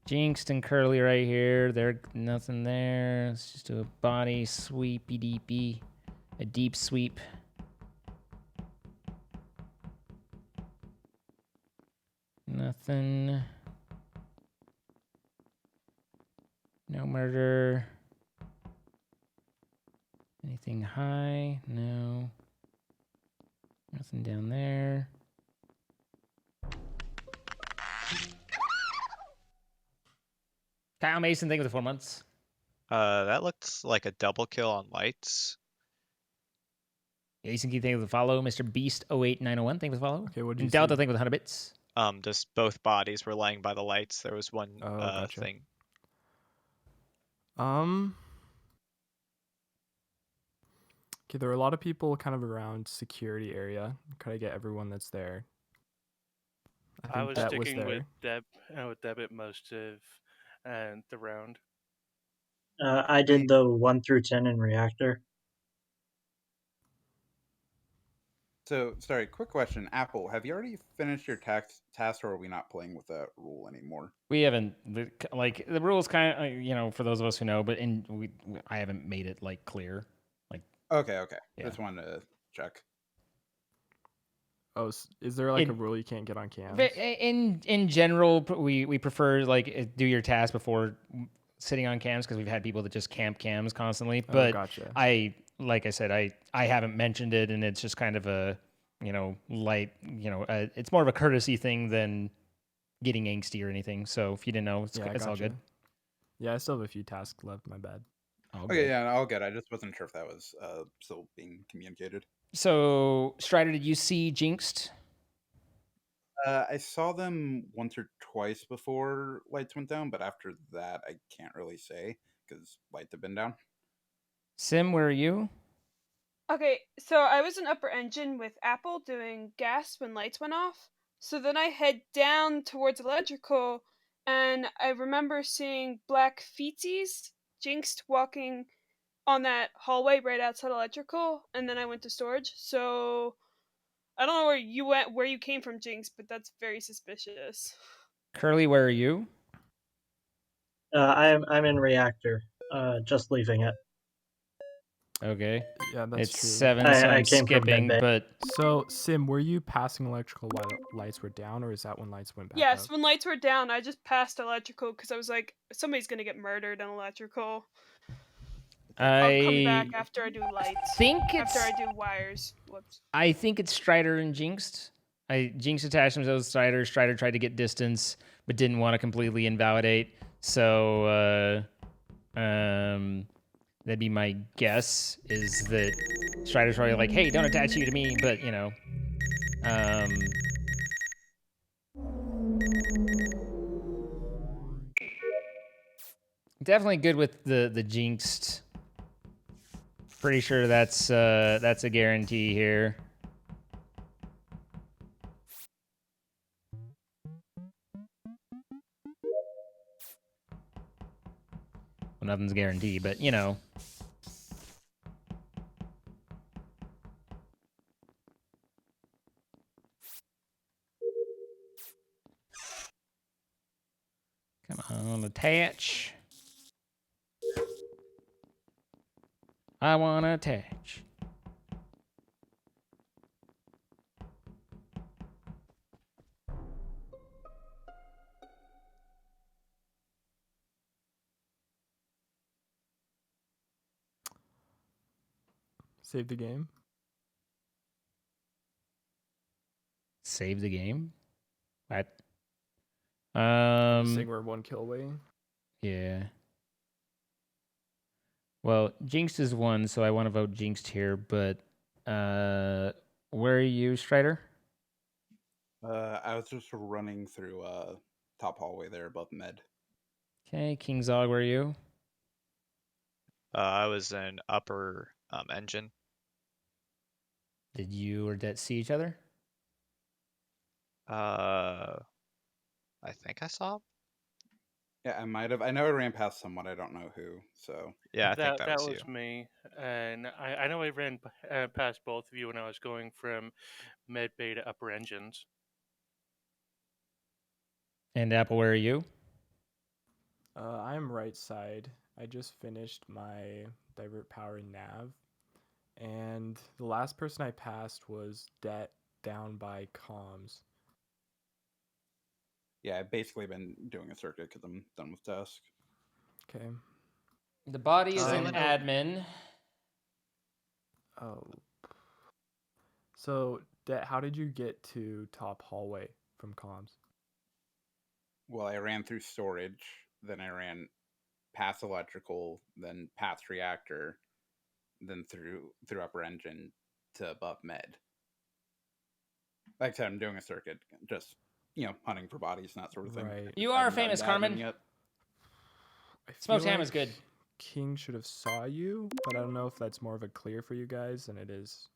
Jinxed and Curly right here. There's nothing there. Let's just do a body sweepy deepy, a deep sweep. Nothing. No murder. Anything high? No. Nothing down there. Kyle Mason, thank you for the 4 months. That looked like a double kill on lights. Jason Key, thank you for the follow. Mr. Beast 08901, thank you for the follow. Okay, what did And you Delta, see? thank you for the 100 bits. Just both bodies were laying by the lights. There was one Gotcha. thing. Okay, there were a lot of people kind of around security area. Could I get everyone that's there? I was that was sticking there. with Debit most of the round. I did the 1 through 10 in reactor. So, sorry, quick question. Apple, have you already finished your task, or are we not playing with that rule anymore? We haven't, like, the rules kind of, you know, for those of us who know, but I haven't made it, like, clear. Like. Okay. Yeah. Just wanted to check. Oh, is there like a rule you can't get on cams? In general, we prefer, like, do your task before sitting on cams, because we've had people that just camp cams constantly. But gotcha. Like I said, I haven't mentioned it, and it's just kind of a, you know, light, you know, it's more of a courtesy thing than getting angsty or anything. So if you didn't know, it's all good. Yeah, I still have a few tasks left. My bad. Okay, yeah, all good. I just wasn't sure if that was still being communicated. So Strider, did you see Jinxed? I saw them once or twice before lights went down, but after that, I can't really say because lights have been down. Sim, where are you? Okay, so I was in upper engine with Apple doing gas when lights went off. So then I head down towards electrical, and I remember seeing black feetsies, Jinxed, walking on that hallway right outside electrical, and then I went to storage. So I don't know where you went, where you came from, Jinx, but that's very suspicious. Curly, where are you? I'm in reactor. Just leaving it. Okay. Yeah, that's it's true. 7, so I'm skipping, but... So, Sim, were you passing electrical while lights were down, or is that when lights went back Yes, up? when lights were down, I just passed electrical because I was like, somebody's gonna get murdered in electrical. I'll come back after I do lights. After I do wires. Whoops. I think it's Strider and Jinxed. Jinx attached himself to Strider. Strider tried to get distance, but didn't want to completely invalidate. So, that'd be my guess, is that Strider's probably like, hey, don't attach you to me, but, you know. Definitely good with the Jinxed. Pretty sure that's a guarantee here. Well, nothing's guaranteed, but you know. Come on, attach. I wanna attach. Save the game. Save the game? What? Saying we're 1 kill away. Yeah. Well, Jinxed is one, so I want to vote Jinxed here. But where are you, Strider? I was just running through top hallway there above med. Okay, King Zog, where are you? I was in upper engine. Did you or Det see each other? I think I saw him. Yeah, I might have. I know I ran past someone. I don't know who. So Yeah, I think that was was you. me, and I know I ran past both of you when I was going from med bay to upper engines. And Apple, where are you? I'm right side. I just finished my divert power nav, and the last person I passed was Det down by comms. yeah, I've basically been doing a circuit because I'm done with task. Okay. The body is in admin. Oh. So, Det, how did you get to top hallway from comms? Well, I ran through storage, then I ran past electrical, then past reactor, then through upper engine to above med. Like I said, I'm doing a circuit, just hunting for bodies and that sort of thing. Right. You are famous, Carmen. Yet. Smoked ham is good. King should have saw you, but I don't know if that's more of a clear for you guys than it is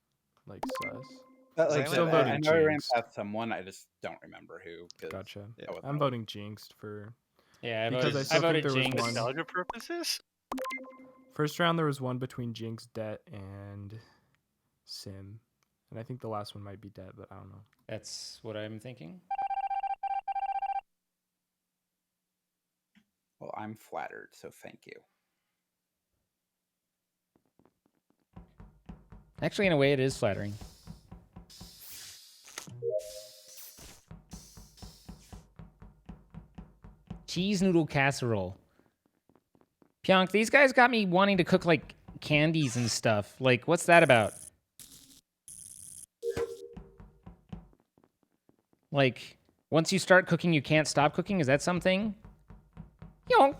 like sus. Like I'm still voting I know I ran Jinxed. past someone, I just don't remember who. Gotcha. Yeah. I'm voting Jinxed for. Yeah, because I still think there was one. Nostalgia purposes. First round there was one between Jinx, Det, and Sim, and I think the last one might be Det, but I don't know. That's what I'm thinking. Well, I'm flattered, so thank you. Actually, in a way, it is flattering. Cheese noodle casserole. Pionk, these guys got me wanting to cook like candies and stuff. Like, what's that about? Like, once you start cooking, you can't stop cooking? Is that something? Yo.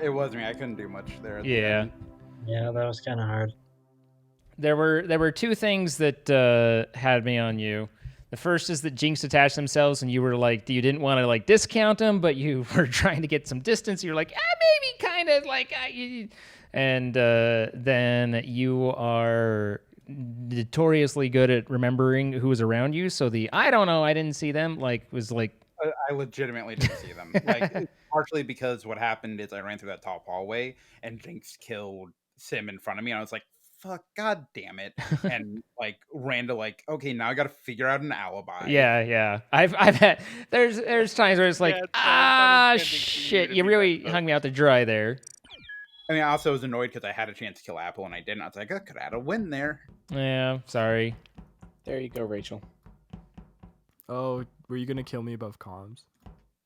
It was me. I couldn't do much there. At the Yeah. end. Yeah, that was kind of hard. There were two things that had me on you. The first is that Jinx attached themselves, and you were like, you didn't want to like discount them, but you were trying to get some distance. You're like, maybe kind of like, and then you are notoriously good at remembering who was around you. So the I don't know, I didn't see them was like. I legitimately didn't see them. Like partially because what happened is I ran through that top hallway and Jinx killed Sim in front of me, and I was like, "Fuck, god damn it!" And like ran to like, okay, now I got to figure out an alibi. Yeah. I've had there's times where it's like, shit, you really hung me out to dry there. I mean, I also was annoyed because I had a chance to kill Apple and I didn't. I was like, I could have had a win there. Yeah, sorry. There you go, Rachel. Oh, were you gonna kill me above comms?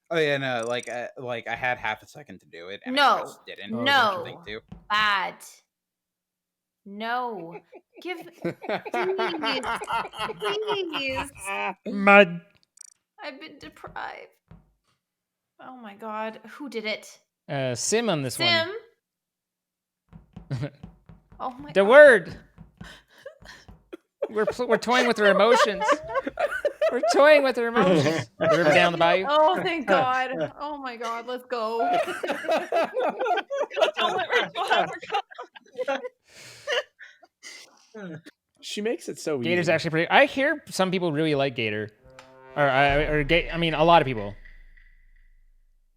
Oh yeah, no, like I had half a second to do it. And I No. just didn't. No. Bad. No. Please. Please. Mud. I've been deprived. Oh my god. Who did it? Sim on this Sim? one. Oh my The god. word. We're toying with her emotions. We're toying with her emotions. The river down the bayou. Oh, thank God. Oh my God, let's go. Don't let Rachel have her cup. She makes it so Gator's easy. actually pretty. I hear some people really like Gator, I mean, a lot of people.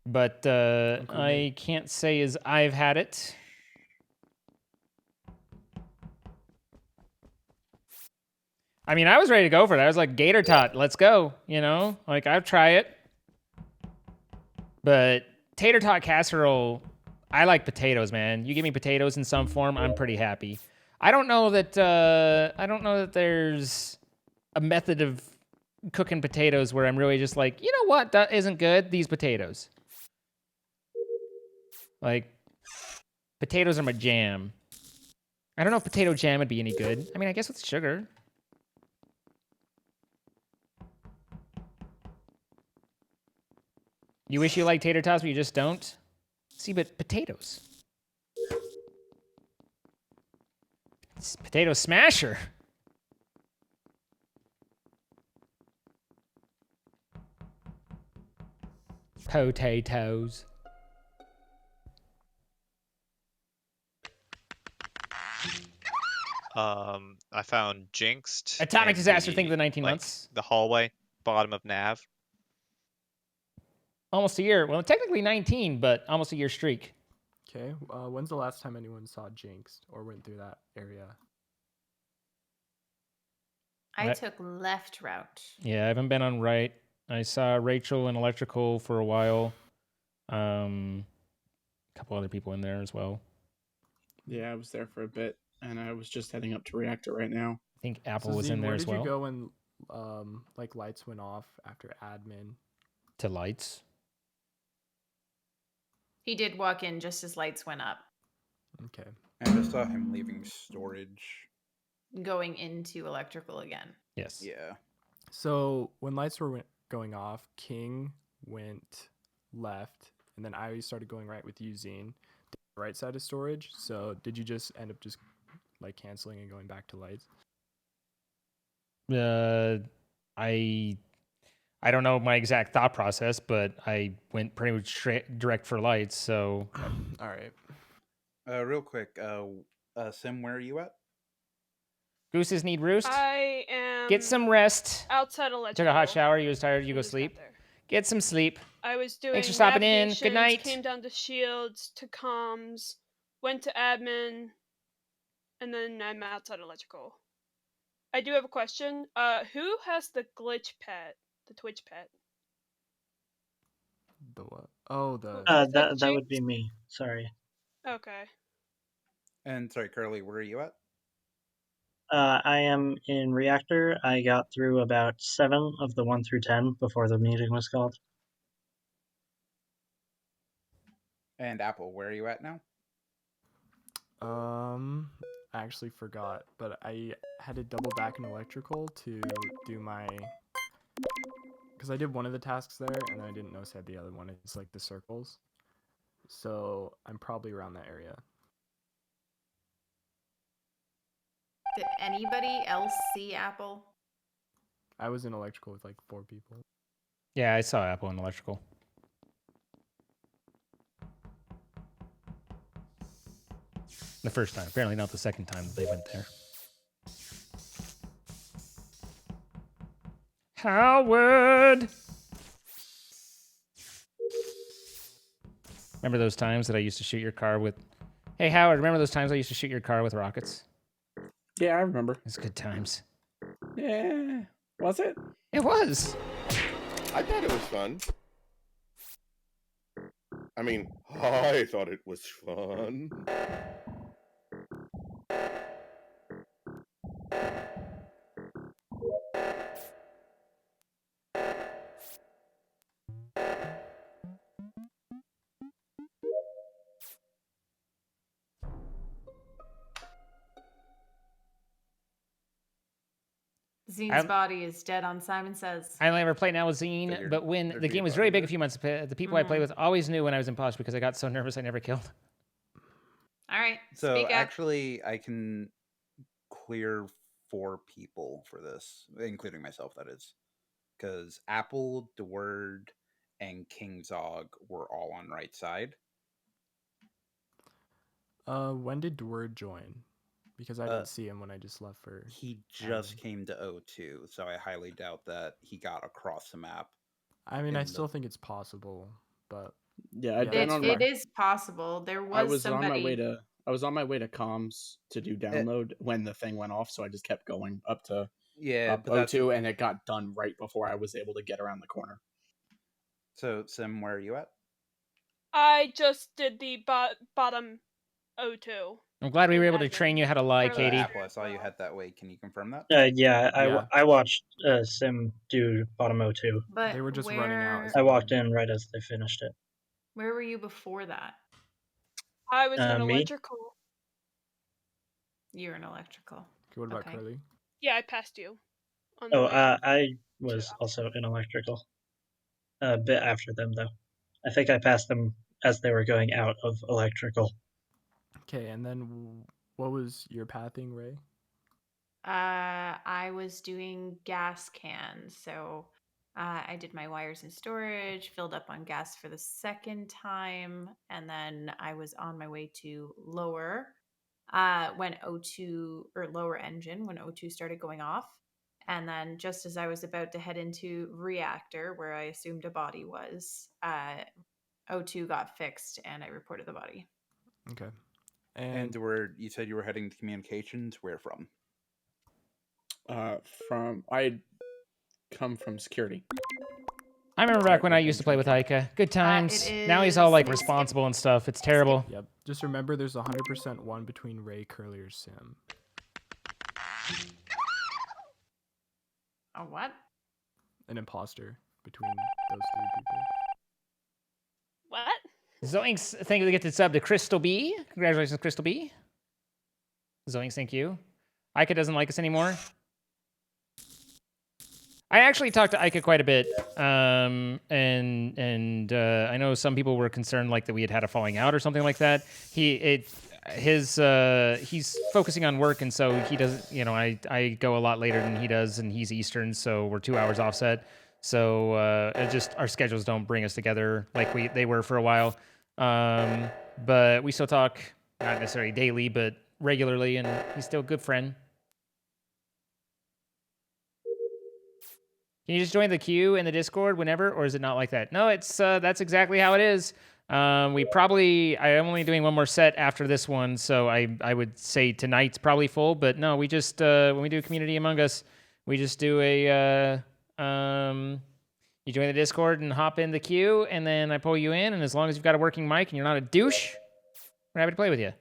But I can't say as I've had it. I mean, I was ready to go for it. I was like, Gator Tot, let's go. You know, like I'd try it. But tater tot casserole, I like potatoes, man. You give me potatoes in some form, I'm pretty happy. I don't know that there's a method of cooking potatoes where I'm really just like, you know what, that isn't good. These potatoes. Like, potatoes are my jam. I don't know if potato jam would be any good. I mean, I guess with sugar. You wish you liked tater tots, but you just don't? See, but potatoes. It's potato smasher. Potatoes. I found Jinxed. Atomic in disaster thing for the 19 like, months. The hallway, bottom of Nav. Almost a year. Well, technically 19, but almost a year streak. Okay. When's the last time anyone saw Jinxed or went through that area? I took left route. Yeah, I haven't been on right. I saw Rachel in electrical for a while. A couple other people in there as well. Yeah, I was there for a bit, and I was just heading up to reactor right now. I think Apple was in there as well. Where did you go when like lights went off after admin? To lights. He did walk in just as lights went up. Okay. I just saw him leaving storage. Going into electrical again. Yes. Yeah. So when lights were going off, King went left, and then I started going right with you, Zine, the right side of storage. So did you just end up just like canceling and going back to lights? I don't know my exact thought process, but I went pretty much straight direct for lights. So, all right. Real quick, Sim, where are you at? Gooses need roost. I am. Get some rest. Outside electrical. Took a hot shower. You was tired. You go sleep. Get some sleep. I was doing. Thanks for stopping in. Good night. Came down to shields, to comms, went to admin, and then I'm outside electrical. I do have a question. Who has the glitch pet? The Twitch pet? The what? Oh, the. That would be me. Sorry. Okay. And sorry, Curly, where are you at? I am in reactor. I got through about 7 of the 1 through 10 before the meeting was called. And Apple, where are you at now? I actually forgot, but I had to double back in electrical to do my, because I did one of the tasks there and I didn't notice I had the other one. It's like the circles. So I'm probably around that area. Did anybody else see Apple? I was in electrical with like 4 people. Yeah, I saw Apple in electrical. The first time. Apparently not the second time that they went there. Howard! Remember those times that I used to shoot your car with... Hey, Howard, remember those times I used to shoot your car with rockets? Yeah, I remember. It's good times. Yeah. Was it? It was. I thought it was fun. I mean, I thought it was fun. Zine's body is dead on Simon Says. I only ever played now with Zine, but when the game was really big a few months ago, the people I played with always knew when I was imposter because I got so nervous I never killed. All right. So speak up. actually, I can clear 4 people for this, including myself, that is. Because Apple, DeWord, and King Zog were all on right side. When did DeWord join? Because I didn't see him when I just left for... He just came to O2, so I highly doubt that he got across the map. I mean, I still think it's possible, but... Yeah, it is possible. There was somebody... I was on my way to comms to do download when the thing went off, so I just kept going up to up O2, and it got done right before I was able to get around the corner. So, Sim, where are you at? I just did the bottom O2. I'm glad we were able to train you how to lie, Katie. Apple, I saw you head that way. Can you confirm that? Yeah, Yeah. I watched Sim do bottom O2. But They were just running out. I walked in right as they finished it. Where were you before that? I was in Me? electrical. You're in electrical. Okay, what about Curly? Yeah, I passed you. I was also in electrical. A bit after them, though. I think I passed them as they were going out of electrical. Okay, and then what was your pathing, Ray? I was doing gas cans, so I did my wires and storage, filled up on gas for the second time, and then I was on my way to lower when O2 or lower engine when O2 started going off. And then just as I was about to head into reactor, where I assumed a body was, O2 got fixed and I reported the body. Okay. And you said you were heading to communications. Where from? I come from security. I remember back when I used to play with Aika. Good times. Now he's all like responsible and stuff. It's terrible. Yep. Just remember, there's 100% one between Ray, Curly, or Sim. A what? An imposter between those three people. What? Zoinks, thank you to get the sub to Crystal B. Congratulations, Crystal B. Zoinks, thank you. Aika doesn't like us anymore. I actually talked to Aika quite a bit, and I know some people were concerned like that we had a falling out or something like that. He's focusing on work, and so he doesn't. You know, I go a lot later than he does, and he's Eastern, so we're 2 hours offset. So it just our schedules don't bring us together like they were for a while. But we still talk, not necessarily daily, but regularly, and he's still a good friend. Can you just join the queue in the Discord whenever, or is it not like that? No, it's that's exactly how it is. I'm only doing one more set after this one, so I would say tonight's probably full. But no, we just when we do Community Among Us, we just do a you join the Discord and hop in the queue, and then I pull you in, and as long as you've got a working mic and you're not a douche, we're happy to play with you.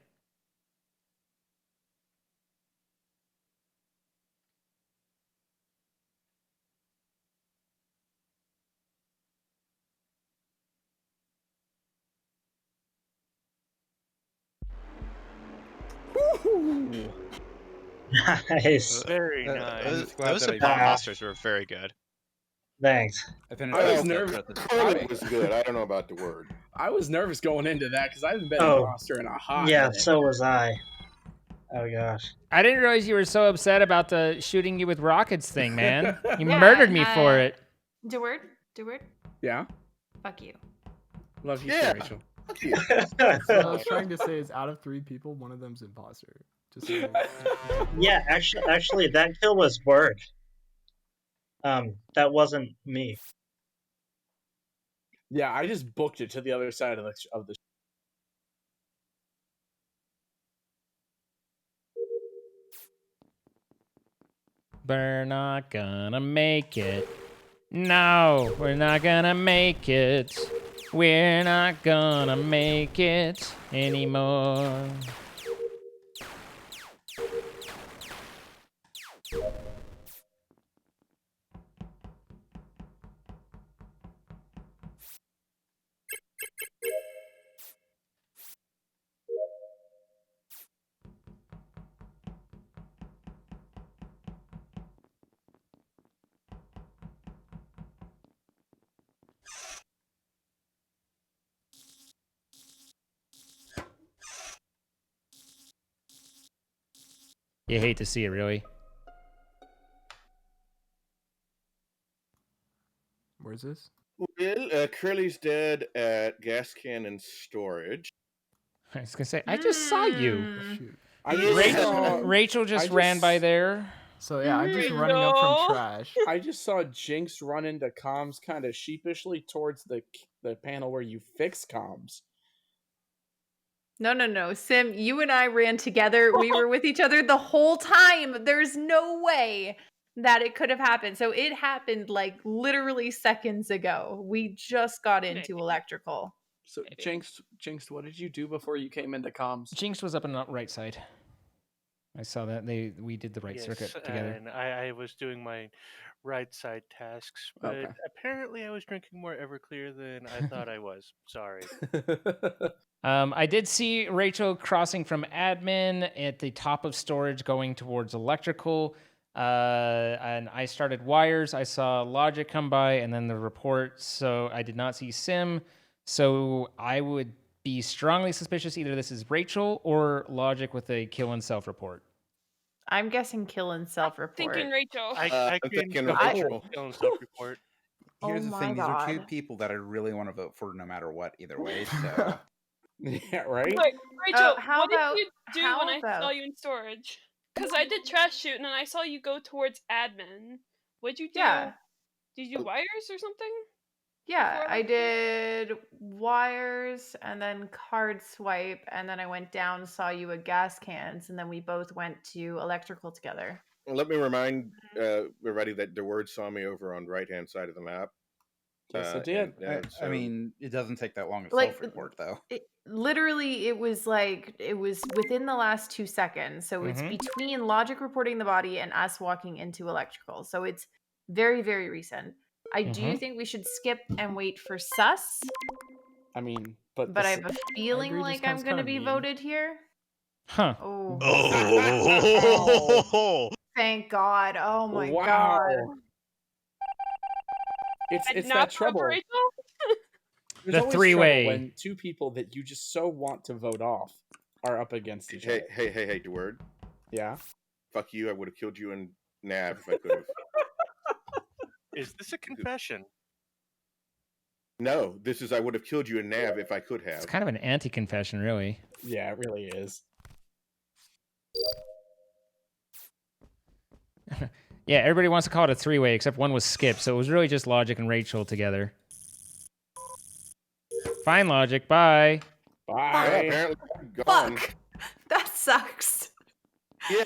Nice. Very nice. Those imposters were very good. Thanks. I was nervous. It was good. I don't know about the word. I was nervous going into that because I haven't been an imposter in a hot minute. So was I. Oh gosh. I didn't realize you were so upset about the shooting you with rockets thing, man. You murdered me for it. DeWord? Yeah? Fuck you. Love you too, Rachel. So what I was trying to say is, out of 3 people, one of them's imposter. Just so Yeah, actually, that kill was Word. That wasn't me. Yeah, I just booked it to the other side of the. We're not gonna make it. No, we're not gonna make it. We're not gonna make it anymore. You hate to see it, really. Where's this? Well, Curly's dead at gas can and storage. I was gonna say, I just saw you. Shoot. Rachel just ran by there. So yeah, I'm just running up from trash. I just saw Jinx run into comms kind of sheepishly towards the panel where you fix comms. No. Sim, you and I ran together. We were with each other the whole time. There's no way that it could have happened. So it happened like literally seconds ago. We just got into electrical. So Jinx, what did you do before you came into comms? Jinx was up on the right side. I saw that we did the right circuit together. And I was doing my right side tasks, but apparently I was drinking more Everclear than I thought I was. Sorry. I did see Rachel crossing from admin at the top of storage going towards electrical. And I started wires. I saw Logic come by and then the report. So I did not see Sim. So I would be strongly suspicious either this is Rachel or Logic with a kill and self report. I'm guessing kill and self report. Thinking Rachel. I'm thinking Rachel. Kill and self report. Here's Oh the thing: my these are two God. people that I really want to vote for, no matter what. Either way, so yeah, right. Wait, Rachel, how what about- did you do how when I about- saw you in storage? Because I did trash shoot and then I saw you go towards admin. What'd you do? Yeah. Did you do wires or something? Yeah, Before I that? did wires and then card swipe, and then I went down, saw you at gas cans, and then we both went to electrical together. Let me remind everybody that the word saw me over on the right-hand side of the map. Yes, it did. I mean, it doesn't take that long to Like, self-report, though. Literally, it was within the last 2 seconds. So it's between Logic reporting the body and us walking into electrical. So it's very, very recent. I do think we should skip and wait for sus, I mean, but I have a feeling agree, like this I'm sounds going to kinda be mean. voted here. Huh. Oh. Oh. Thank God. Oh my Wow. God. It's not that trouble. for Rachel? There's The always three-way. trouble when two people that you just so want to vote off are up against each other. Hey, DeWord. Yeah. Fuck you! I would have killed you in Nav if I could have. Is this a confession? No, this is I would have killed you in Nav if I could have. It's kind of an anti-confession, really. Yeah, it really is. Yeah, everybody wants to call it a three-way, except one was Skip, so it was really just Logic and Rachel together. Fine, Logic. Bye. Yeah, Bye. apparently I'm gone. Fuck. That sucks. Yeah.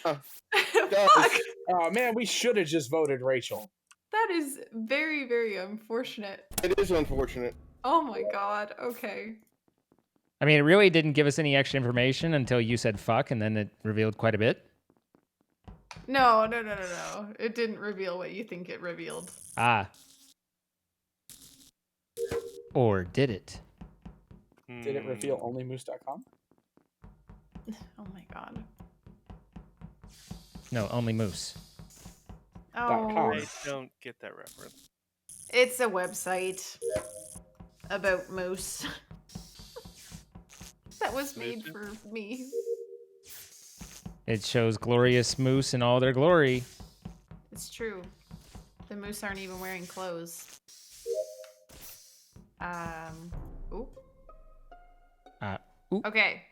Fuck. Oh man, we should have just voted Rachel. That is very, very unfortunate. It is unfortunate. Oh my God. Okay. I mean, it really didn't give us any extra information until you said fuck, and then it revealed quite a bit. No. It didn't reveal what you think it revealed. Ah. Or did it? Did it reveal only moose.com? Oh my God. No, only Moose. Oh. I don't get that reference. It's a website about moose that was made for me. It shows glorious moose in all their glory. It's true. The moose aren't even wearing clothes. Ooh. Ooh. Okay.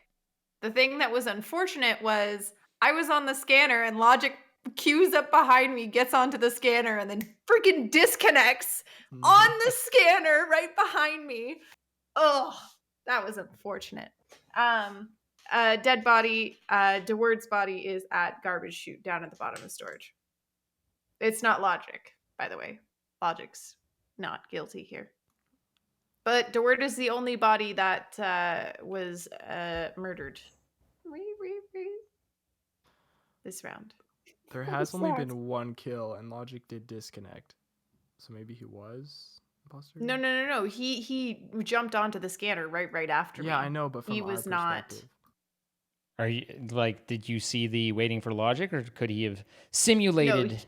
The thing that was unfortunate was I was on the scanner and Logic queues up behind me, gets onto the scanner, and then freaking disconnects on the scanner right behind me. Ugh, that was unfortunate. Dead body, DeWord's body is at garbage chute down at the bottom of storage. It's not Logic, by the way. Logic's not guilty here. But DeWord is the only body that was murdered this round. There has only been one kill, and Logic did disconnect. So maybe he was imposter? No. He jumped onto the scanner right after me. Yeah, I know, but from he our was not. perspective. Are you did you see the waiting for Logic, or could he have simulated? No,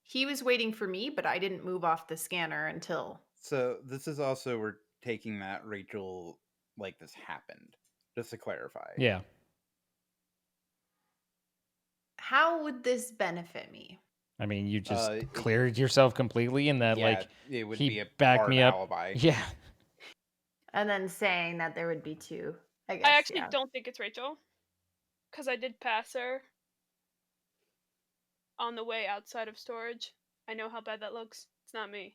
he was waiting for me, but I didn't move off the scanner until. So this is also we're taking that Rachel like this happened, just to clarify. Yeah. How would this benefit me? I mean, you just cleared yourself completely, and that Yeah, it would he be a backed hard me up. alibi. Yeah. And then saying that there would be two. I guess. I actually yeah. don't think it's Rachel. Because I did pass her on the way outside of storage. I know how bad that looks. It's not me.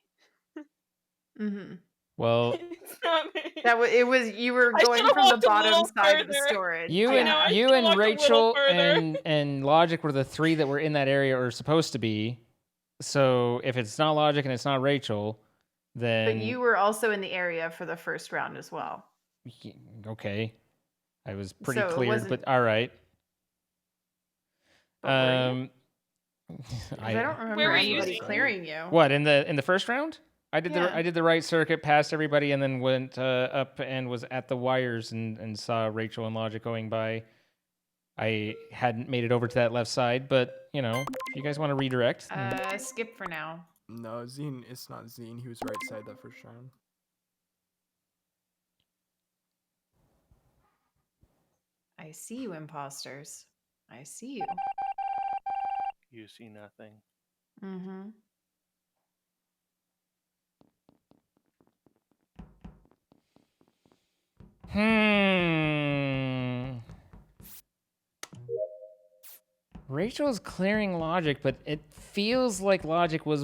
Mm-hmm. Well, It's not me. It was you were I going should've from the walked a bottom little side of the further. storage. you I know, I and should've walked a little Rachel further. and Logic were the three that were in that area or supposed to be. So if it's not Logic and it's not Rachel, then But you were also in the area for the first round as well. Okay. I was pretty So it cleared, wasn't- but all right. But were you? I don't remember Where were you anybody using? clearing you. What in the first round? I did Yeah. I did the right circuit, passed everybody, and then went up and was at the wires and saw Rachel and Logic going by. I hadn't made it over to that left side, but you know, if you guys want to redirect, Skip for now. No, Zine. It's not Zine. He was right side that first round. I see you, imposters. I see you. You see nothing. Mm-hmm. Rachel's clearing Logic, but it feels like Logic was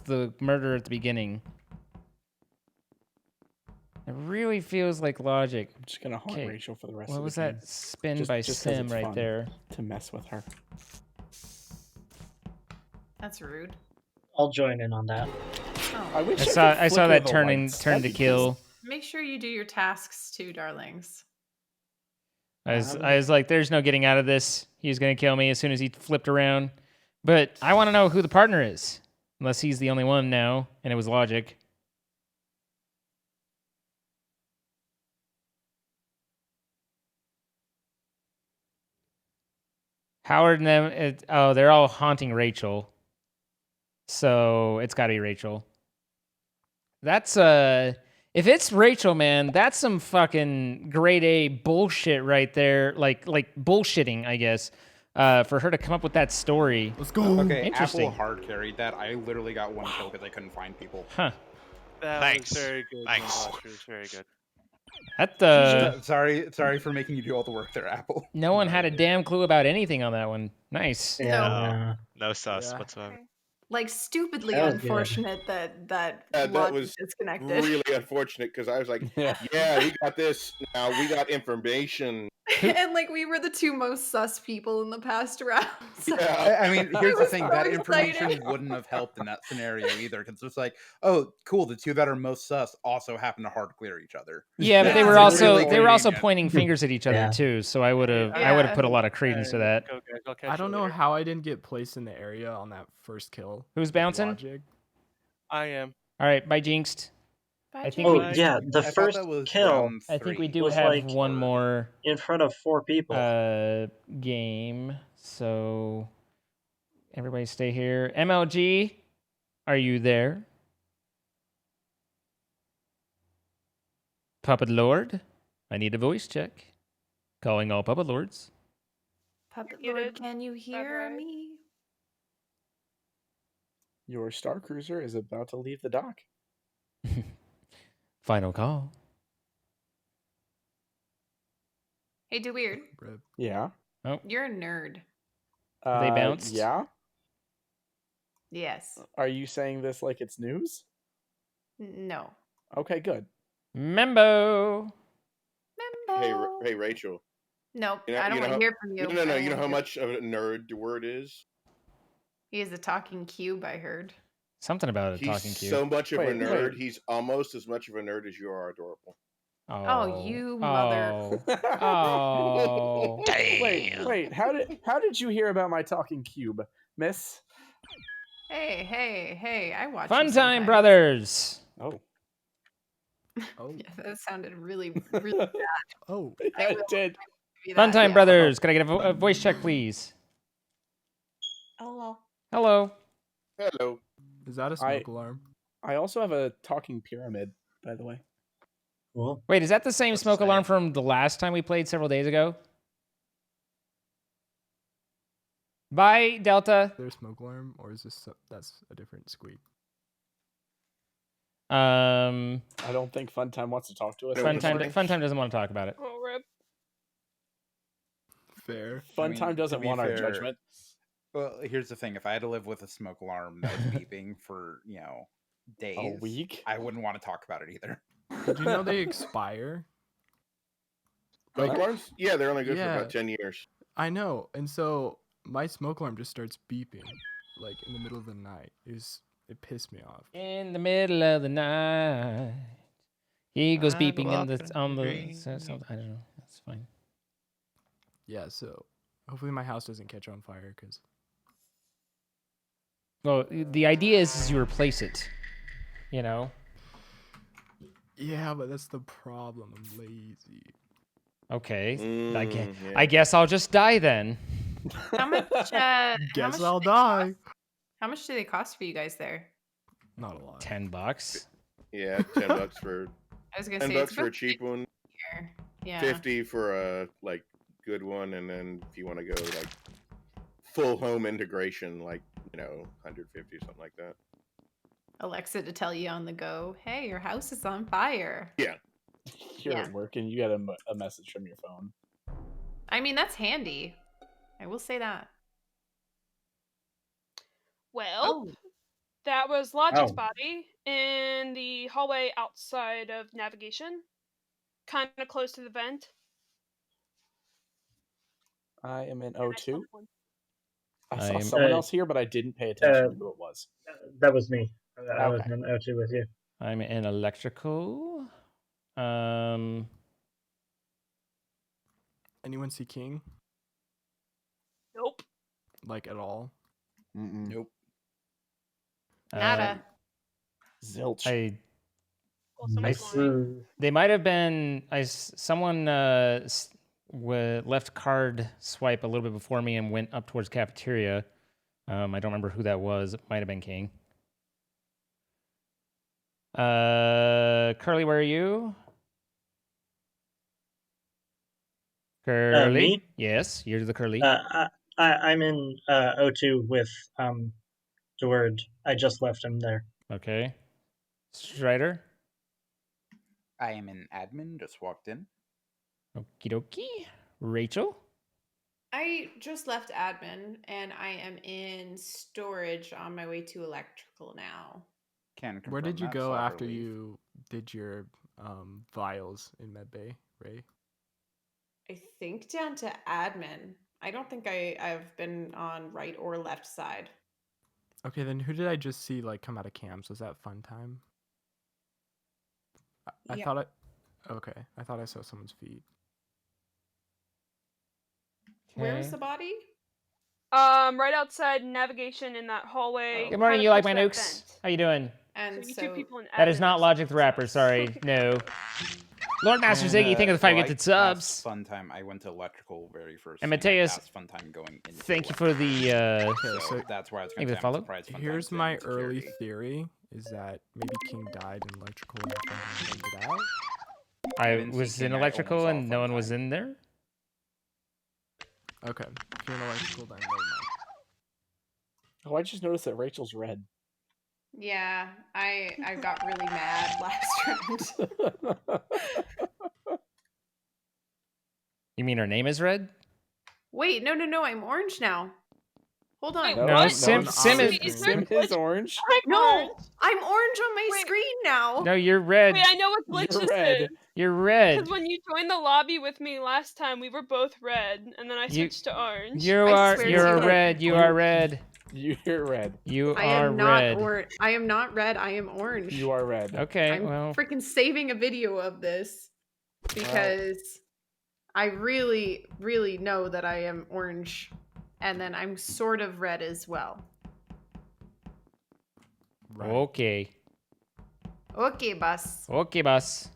the murderer at the beginning. It really feels like Logic. I'm just gonna haunt Rachel for the rest what of the was game. that spin Just by 'cause Sim it's right fun there? to mess with her. That's rude. I'll join in on that. I wish I saw that turn to kill. Make sure you do your tasks too, darlings. I was like, there's no getting out of this. He was gonna kill me as soon as he flipped around. But I want to know who the partner is, unless he's the only one now, and it was Logic. Howard and them. They're all haunting Rachel. So it's got to be Rachel. That's if it's Rachel, man, that's some fucking grade A bullshit right there. Like bullshitting, I guess. For her to come up with that story. Let's go. Okay, Interesting. Apple hard carried that. I literally got one kill because I couldn't find people. Huh. That was very good. Thanks. Very good. That Sorry for making you do all the work there, Apple. No one had a damn clue about anything on that one. Nice. No sus whatsoever. Like stupidly That was good. unfortunate that That Logic was disconnected. really unfortunate because I was like, yeah, we got this. Now we got information. And like we were the two most sus people in the past round. So I mean, here's the thing: so that excited. information wouldn't have helped in that scenario either, because it's like, oh, cool, the two that are most sus also happen to hard clear each other. Yeah, but they were also pointing fingers at each other Yeah. too. So I would have put a lot of credence to that. I don't know how I didn't get placed in the area on that first kill. Who's bouncing? Logic. I am. All right, bye Jinxed. I think the first kill. I think we do was have like one more in front of 4 people. game. So everybody stay here. MLG, are you there? Puppet Lord, I need a voice check. Calling all Puppet Lords. Puppet Lord, can you hear me? Your Star Cruiser is about to leave the dock. Final call. Hey, do weird. Yeah. Oh. You're a nerd. They bounced? Yeah. Yes. Are you saying this like it's news? No. Okay, good. Membo. Hey, Rachel. Nope. You know- I don't you know want to how- hear from you. No. I You know wanna how hear- much of a nerd the word is? He is a talking cube, I heard. Something about a He's talking cube. so much of a Wait, nerd. wait. He's almost as much of a nerd as you are adorable. Oh, you mother. Oh. Wait. How did you hear about my talking cube, Miss? Hey, I watch Fun you time, sometimes. Oh. brothers. Oh. Yeah, that sounded really bad. Oh. I will did. give you Fun that, time, yeah. brothers. Can I get a voice check, please? Hello. Hello. Hello. Is that a smoke alarm? I also have a talking pyramid, by the way. Cool. Wait, is that the same smoke alarm from the last time we played several days ago? Bye, Delta. Is there a smoke alarm, or is this that's a different squeak? I don't think Funtime wants to talk to us. Funtime doesn't want to talk about it. Oh, rip. Fair. Funtime doesn't want our judgment. Well, here's the thing: if I had to live with a smoke alarm that was beeping for days, week, I wouldn't want to talk about it either. Did you know they expire? Smoke alarms? Yeah, they're only good for Yeah. about 10 years. I know, and so my smoke alarm just starts beeping, like in the middle of the night. It pissed me off. In the middle of the night, He goes I beeping go in up the on the. green. I don't know. That's fine. Yeah, so hopefully my house doesn't catch on fire because. Well, the idea is you replace it. You know. Yeah, but that's the problem. I'm lazy. Okay. Yeah. I guess I'll just die then. How much? Guess I'll die. How much do they cost for you guys there? Not a lot. $10. Yeah, $10 for. I was gonna $10 say it's for a about cheap one. here. Yeah. 50 for a like good one, and then if you want to go like full home integration, like 150 something like that. Alexa to tell you on the go, hey, your house is on fire. Yeah. You're at work and you get a message from your phone. I mean, that's handy. I will say that. Well, that was Logic's body in the hallway outside of navigation, kind of close to the vent. I am in O2. I saw I'm- someone else here, but I didn't pay attention to who it was. That was me. I was Okay. in O2 with you. I'm in electrical. Anyone see King? Nope. Like at all? Nope. Nada. Zilch. They might have been. Someone left card swipe a little bit before me and went up towards cafeteria. I don't remember who that was. It might have been King. Curly, where are you? Curly? Me? Yes, you're the Curly. I'm in O2 with Deward. I just left him there. Okay. Strider? I am an admin, just walked in. Okie dokie. Rachel? I just left admin and I am in storage on my way to electrical now. Where did you go after you did your vials in medbay, Ray? I think down to admin. I don't think I've been on right or left side. Okay, then who did I just see come out of camps? Was that Fun Time? I thought I thought I saw someone's feet. Where's the body? Right outside navigation in that hallway. Good morning, kinda you like close my to that nukes? vent. How you doing? And So you two people in That is admin not are Logic the Rapper, sorry. No. Lord Master Ziggy, thank you for the 5 gifted subs. Fun time. I went to electrical very first. And thing. I Mateus, passed Fun time going into thank you for the so that's why I was thank going you to for the follow. Here's my early theory: is that maybe King died in electrical and Fun Time ended out. I was in electrical and no one was in there. Okay, if you're in electrical, then never mind. Oh, I just noticed that Rachel's red. Yeah, I got really mad last round. You mean her name is red? Wait, no, I'm orange now. Hold on. No, Sim is orange. No, I'm orange on my screen now. No, you're red. Wait, I know what glitch this is. You're red. Because when you joined the lobby with me last time, we were both red, and then I switched to orange. You're red. You are red. You're red. You I are am not red. I am not red. I am orange. You are red. Okay, I'm freaking saving a video of this because I really, really know that I am orange, and then I'm sort of red as well. Right. Okay. Okay, boss. Okay, boss.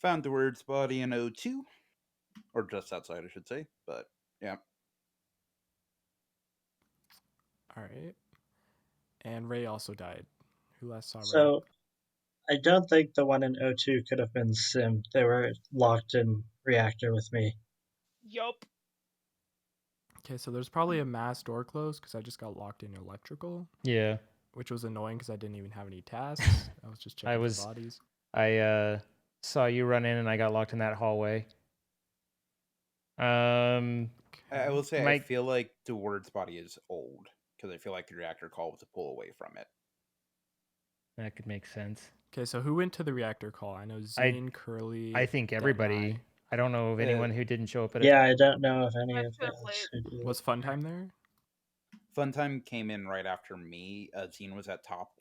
Found Deward's body in O2. Or just outside, I should say. But, yeah. Alright. And Ray also died. Who last saw Ray? So, I don't think the one in O2 could have been Sim. They were locked in reactor with me. Yup. Okay, so there's probably a mass door closed because I just got locked in electrical. Yeah. Which was annoying because I didn't even have any tasks. I was just checking for bodies. I saw you run in and I got locked in that hallway. I will say I feel like Deward's body is old because I feel like the reactor call was a pull away from it. That could make sense. Okay, so who went to the reactor call? I know Zane, Curly. I think everybody. I don't know of anyone who didn't show up at it. Yeah, I don't know if any of us. Was Funtime there? Funtime came in right after me. Zine was at top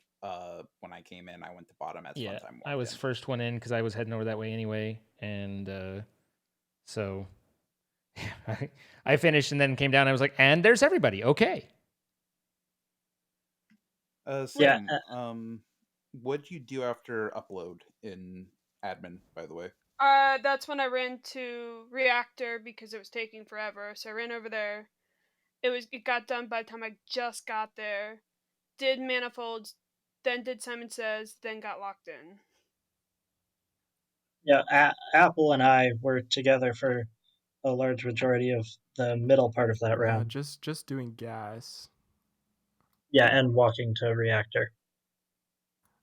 when I came in. I went to bottom as Funtime walked I was in. first one in because I was heading over that way anyway, and so I finished and then came down. And I was like, and there's everybody. Okay. Sam, what'd you do after upload in admin, by the way? That's when I ran to reactor because it was taking forever. So I ran over there. It got done by the time I just got there. Did manifolds, then did Simon Says, then got locked in. Yeah, Apple and I were together for a large majority of the middle part of that round. Just doing gas. Yeah, and walking to reactor.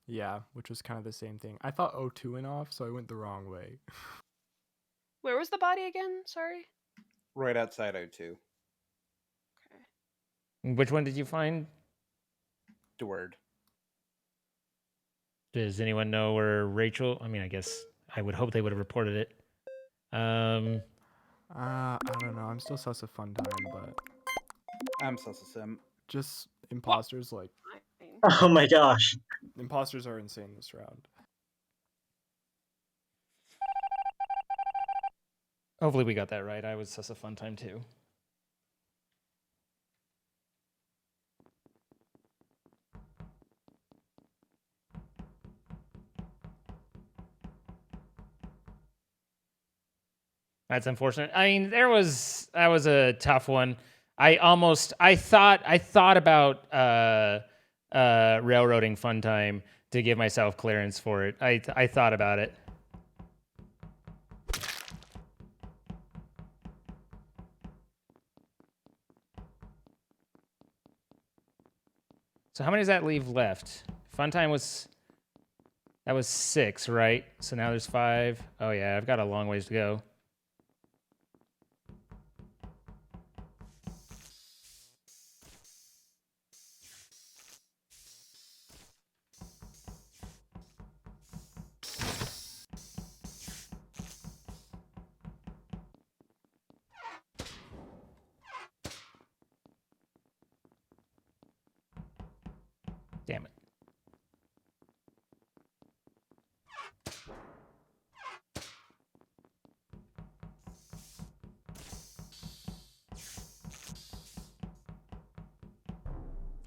Yeah, which was kind of the same thing. I thought O2 went off, so I went the wrong way. Where was the body again? Sorry. Right outside O2. Which one did you find? Deward. Does anyone know where Rachel? I mean, I guess I would hope they would have reported it. I don't know. I'm still sus of Funtime, but I'm sus of Sim. Just imposters like. Oh my gosh. Imposters are insane this round. Hopefully we got that right. I was sus of Funtime too. That's unfortunate. I mean, that was a tough one. I thought about railroading Funtime to give myself clearance for it. I thought about it. So how many does that leave left? Funtime was 6, right? So now there's 5. Oh yeah, I've got a long ways to go. Damn it.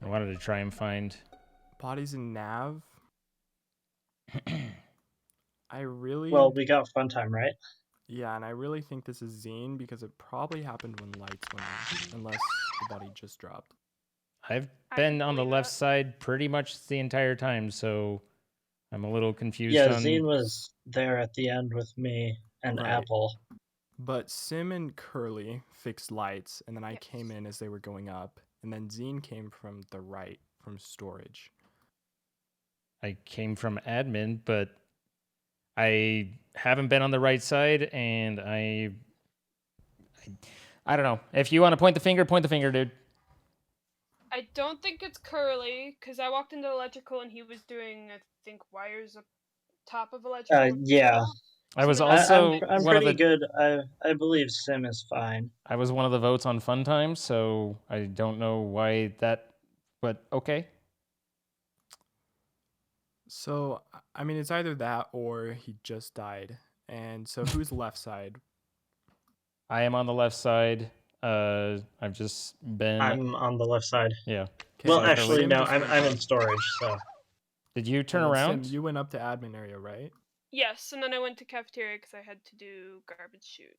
I wanted to try and find bodies in Nav. Well, we got Funtime, right? Yeah, and I really think this is Zane because it probably happened when lights went off, unless the body just dropped. I've been on the left side pretty much the entire time, so I'm a little confused. Yeah, Zane was there at the end with me and Apple. But Sim and Curly fixed lights, and then I came in as they were going up, and then Zane came from the right, from storage. I came from admin, but I haven't been on the right side, and I don't know. If you want to point the finger, dude. I don't think it's Curly, because I walked into electrical and he was doing, I think, wires up top of electrical. Yeah. I was also I'm pretty good. I believe Sim is fine. I was one of the votes on Funtime, so I don't know why that, but okay. So, I mean, it's either that or he just died. And so who's left side? I am on the left side. I've just been... I'm on the left side. Yeah. Well, actually, no, I'm in storage, so... Did you turn around? Sim, you went up to admin area, right? Yes, and then I went to cafeteria because I had to do garbage chute.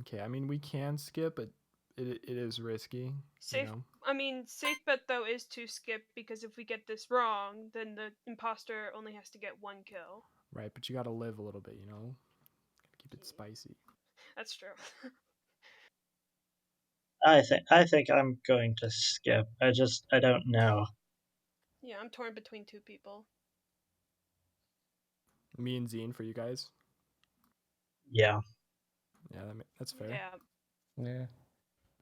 Okay, I mean we can skip, but it is risky. Safe. You know? I mean, safe bet though is to skip because if we get this wrong, then the imposter only has to get 1 kill. Right, but you gotta live a little bit, you know? Gotta keep it spicy. That's true. I think I'm going to skip. I don't know. Yeah, I'm torn between 2 people. Me and Zine for you guys. Yeah. Yeah, that's fair. Yeah. Yeah.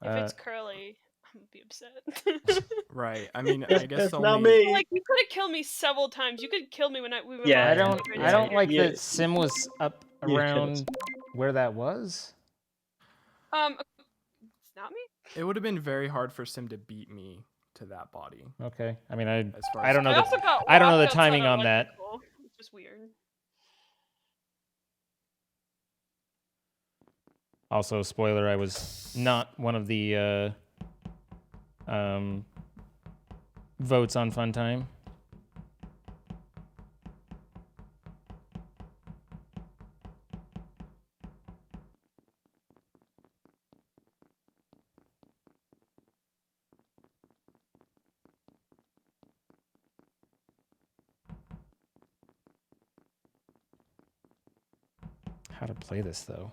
If it's Curly, I'm gonna be upset. Right. I mean, I guess it's the not only... me. Like, you could have killed me several times. You could kill me when we were I both don't like that Sim was up around where that was. It's not me. It would have been very hard for Sim to beat me to that body. Okay. I mean, I as don't know. I also got I don't know the walked outside timing on that. electrical, which was weird. Also, spoiler: I was not one of the votes on Fun Time. How to play this though?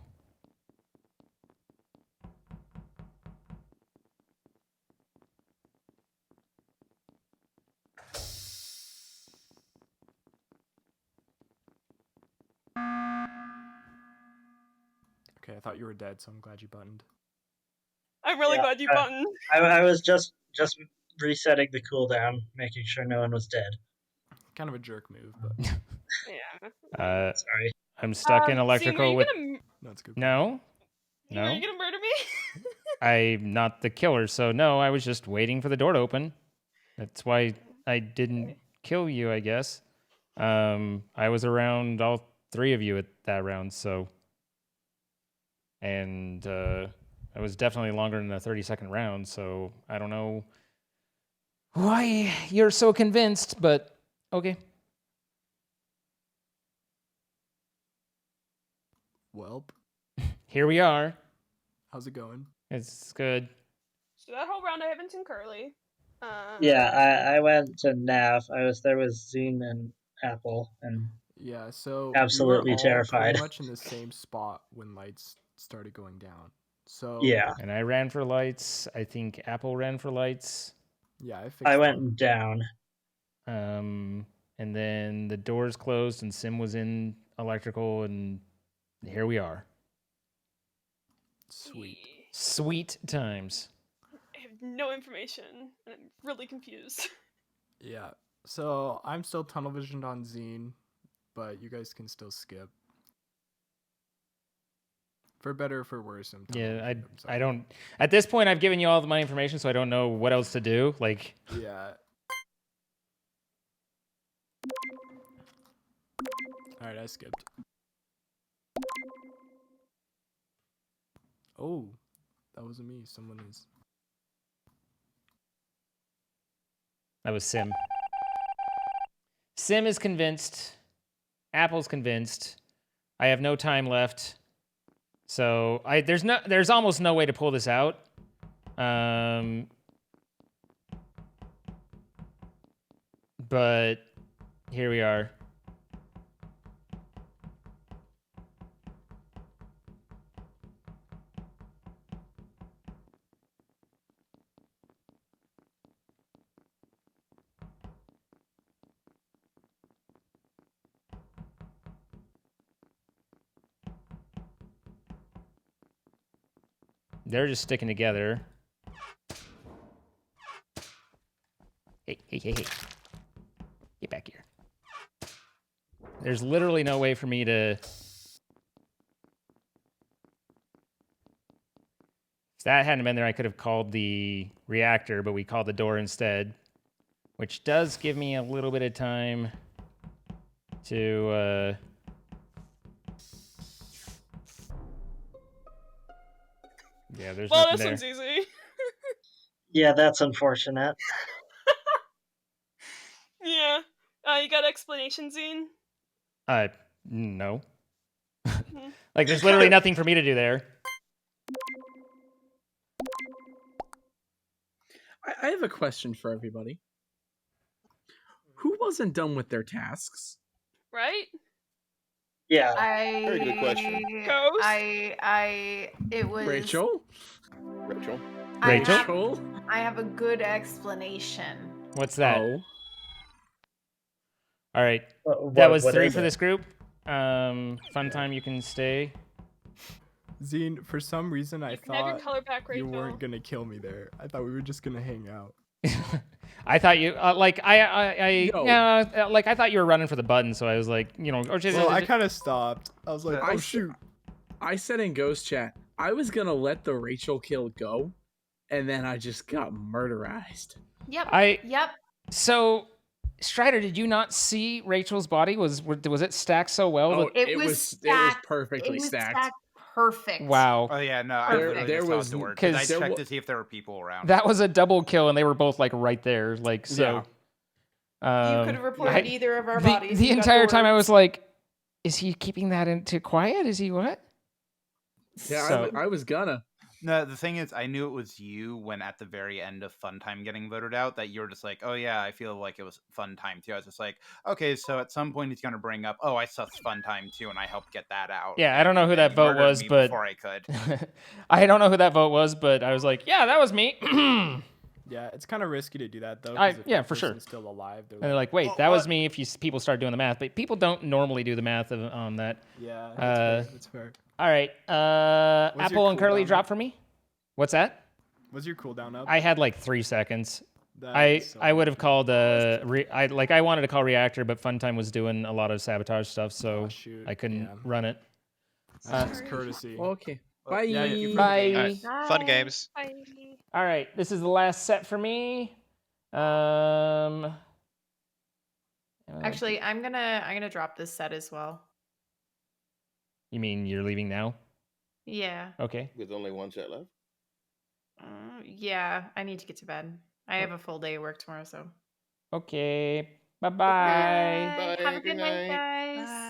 Okay, I thought you were dead, so I'm glad you buttoned. I'm really glad you buttoned. I was just resetting the cooldown, making sure no one was dead. Kind of a jerk move, but yeah. Sorry. I'm stuck in electrical with. That's good. No. Are you gonna murder me? I'm not the killer, so no. I was just waiting for the door to open. That's why I didn't kill you, I guess. I was around all 3 of you at that round, so. And it was definitely longer than the 30-second round, so I don't know why you're so convinced, but okay. Welp. Here we are. How's it going? It's good. So that whole round I haven't seen Curly. Yeah, I went to Nav. I was there with Zine and Apple, and yeah, so absolutely we were all terrified. pretty much in the same spot when lights started going down. So yeah, and I ran for lights. I think Apple ran for lights. Yeah, I went down. And then the doors closed, and Sim was in electrical, and here we are. Sweet times. I have no information, and I'm really confused. Yeah, so I'm still tunnel visioned on Zine, but you guys can still skip. For better or for worse, yeah, I don't. At this point, I've given you all my information, so I don't know what else to do. Like, yeah. All right, I skipped. Oh, that wasn't me. Someone is. That was Sim. Sim is convinced. Apple's convinced. I have no time left. So there's almost no way to pull this out. But here we are. They're just sticking together. Hey. Get back here. There's literally no way for me to... If that hadn't been there, I could have called the reactor, but we called the door instead. Which does give me a little bit of time to... Yeah, there's well, nothing this there. one's easy. Yeah, that's unfortunate. Yeah. You got explanation, Zine? No. Like, there's literally nothing for me to do there. I have a question for everybody. Who wasn't done with their tasks? Right? Yeah. Very good question. It was Rachel? Rachel? I have a good explanation. What's that? Oh. All right. What- That was what 3 is for it? this group. Fun time, you can stay. Zine, for some reason I can have your thought color back, you Rachel. weren't gonna kill me there. I thought we were just gonna hang out. I thought you I thought you were running for the button, so I was like, Well, I kind of stopped. I was like, I oh s- shoot. I said in Ghost Chat, I was gonna let the Rachel kill go, and then I just got murderized. Yep. So, Strider, did you not see Rachel's body? Was it stacked so well? Oh, that... it was perfectly stacked. Perfect. Wow. Oh yeah, no, I literally just saw a door because I checked to see if there were people around. That was a double kill, and they were both like right there, like so. Yeah. You could have reported either of our bodies. The You got entire time I words. was like, is he keeping that into quiet? Is he what? Yeah, I was gonna. No, the thing is, I knew it was you when at the very end of Fun Time getting voted out that you were just like, oh yeah, I feel like it was Fun Time too. I was just like, okay, so at some point he's going to bring up, oh, I sussed Fun Time too, and I helped get that out. Yeah, I don't know who that You vote murdered was, me but before I could. I don't know who that vote was, but I was like, yeah, that was me. Yeah, it's kind of risky to do that though. Yeah, for sure. Still alive. And they're like, wait, that was me. If people start doing the math, but people don't normally do the math on that. Yeah, that's fair. All right, Apple and Curly drop for me. What's that? Was your cooldown up? I had like 3 seconds. That I would have called I wanted to call Reactor, but Funtime was doing a lot of sabotage stuff, so I couldn't run it. That's courtesy. Okay. Bye. Yeah, Bye. Fun games. Bye. All right, this is the last set for me. Actually, I'm gonna drop this set as well. You mean you're leaving now? Yeah. Okay. With only one set left? Yeah, I need to get to bed. I have a full day of work tomorrow, so. Okay. Bye-bye. Bye. Have a good night, guys.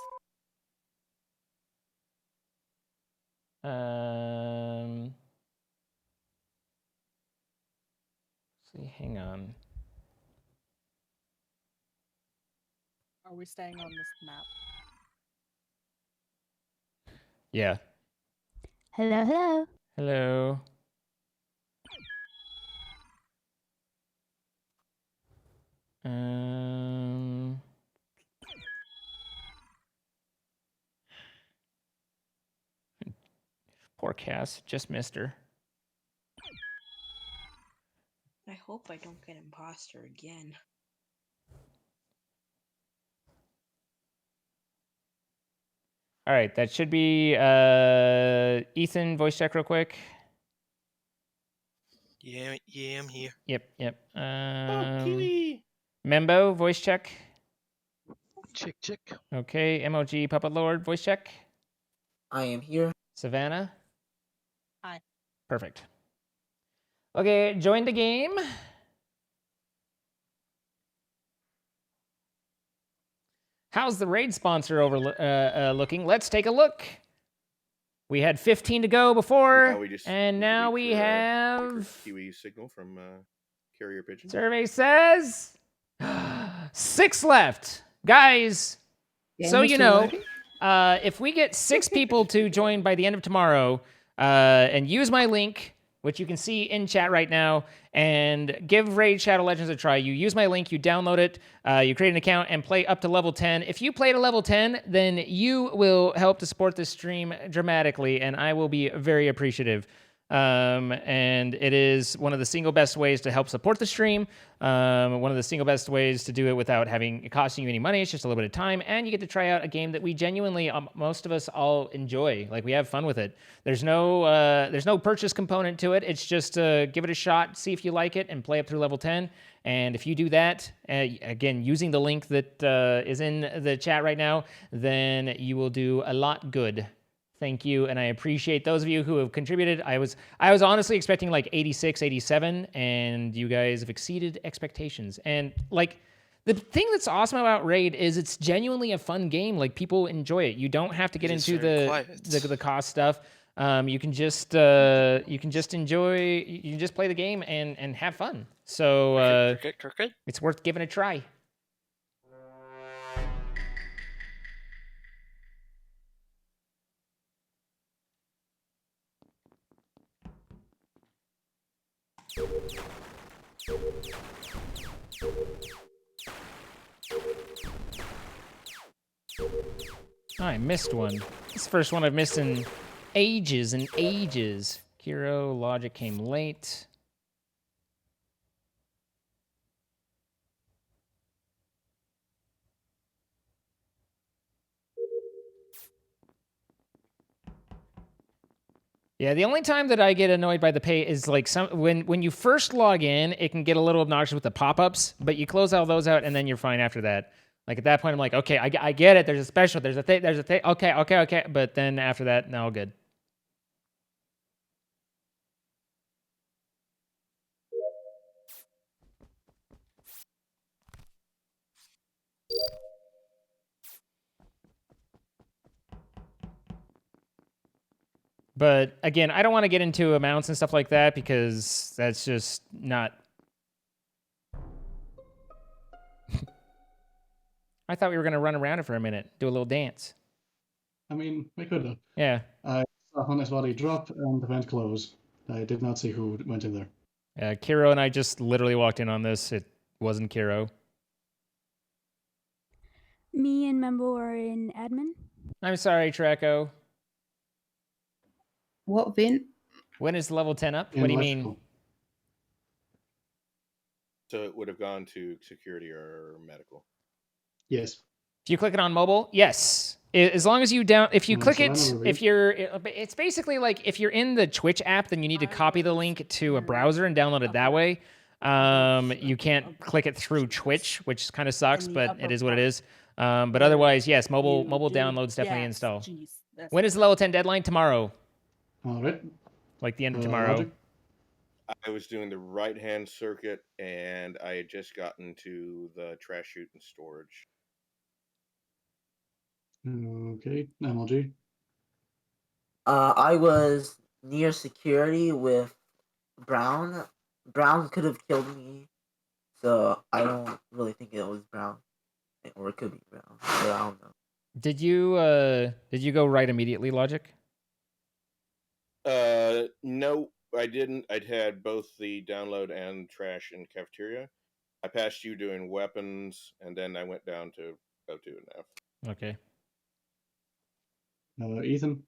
See, hang on. Are we staying on this map? Yeah. Hello, hello. Hello. Poor Cass, just missed her. I hope I don't get imposter again. All right, that should be Ethan, voice check real quick. Yeah, I'm here. Yep. Kiwi. Membo, voice check. Check. Okay, MOG, Puppet Lord, voice check. I am here. Savannah. Hi. Perfect. Okay, join the game. How's the raid sponsor looking? Let's take a look. We had 15 to go before, and now we have... Kiwi signal from Carrier Pigeon. Survey says 6 left. Guys, so you know, if we get 6 people to join by the end of tomorrow and use my link, which you can see in chat right now, and give Raid Shadow Legends a try. You use my link, you download it, you create an account, and play up to level 10. If you play to level 10, then you will help to support this stream dramatically, and I will be very appreciative. And it is one of the single best ways to help support the stream. One of the single best ways to do it without having it costing you any money. It's just a little bit of time, and you get to try out a game that we genuinely, most of us all enjoy. Like, we have fun with it. There's no purchase component to it. It's just give it a shot, see if you like it, and play up through level 10. And if you do that, again, using the link that is in the chat right now, then you will do a lot good. Thank you, and I appreciate those of you who have contributed. I was honestly expecting like 86, 87, and you guys have exceeded expectations. And like, The thing that's awesome about Raid is it's genuinely a fun game. Like, people enjoy it. You don't have to get into the cost stuff. You can just enjoy. You can just play the game and have fun. So it's worth giving a try. Oh, I missed one. This is the first one I've missed in ages and ages. Kiro, Logic came late. Yeah, the only time that I get annoyed by the pay is like when you first log in, it can get a little obnoxious with the pop-ups, but you close all those out and then you're fine after that. Like at that point, I'm like, okay, I get it. There's a special. There's a thing. Okay. But then after that, no, good. But again, I don't want to get into amounts and stuff like that because that's just not. I thought we were going to run around it for a minute, do a little dance. I mean, we could have. Yeah. I saw Hunter's body drop and the vent close. I did not see who went in there. Kiro and I just literally walked in on this. It wasn't Kiro. Me and Membo are in admin. I'm sorry, Traco. What vent? When is level 10 up? What do you mean? So it would have gone to security or medical. Yes. If you click it on mobile, yes. As long as you if you click it, it's basically like if you're in the Twitch app, then you need to copy the link to a browser and download it that way. You can't click it through Twitch, which kind of sucks, but it is what it is. But otherwise, yes, mobile downloads definitely install. When is the level 10 deadline? Tomorrow. All right. Like the end of tomorrow. Logic? I was doing the right-hand circuit, and I had just gotten to the trash chute and storage. Okay, MLG. I was near security with Brown. Brown could have killed me, so I don't really think it was Brown, or it could be Brown, but I don't know. Did you go right immediately, Logic? No, I didn't. I'd had both the download and trash in cafeteria. I passed you doing weapons, and then I went down to O2 and F. Okay. Ethan,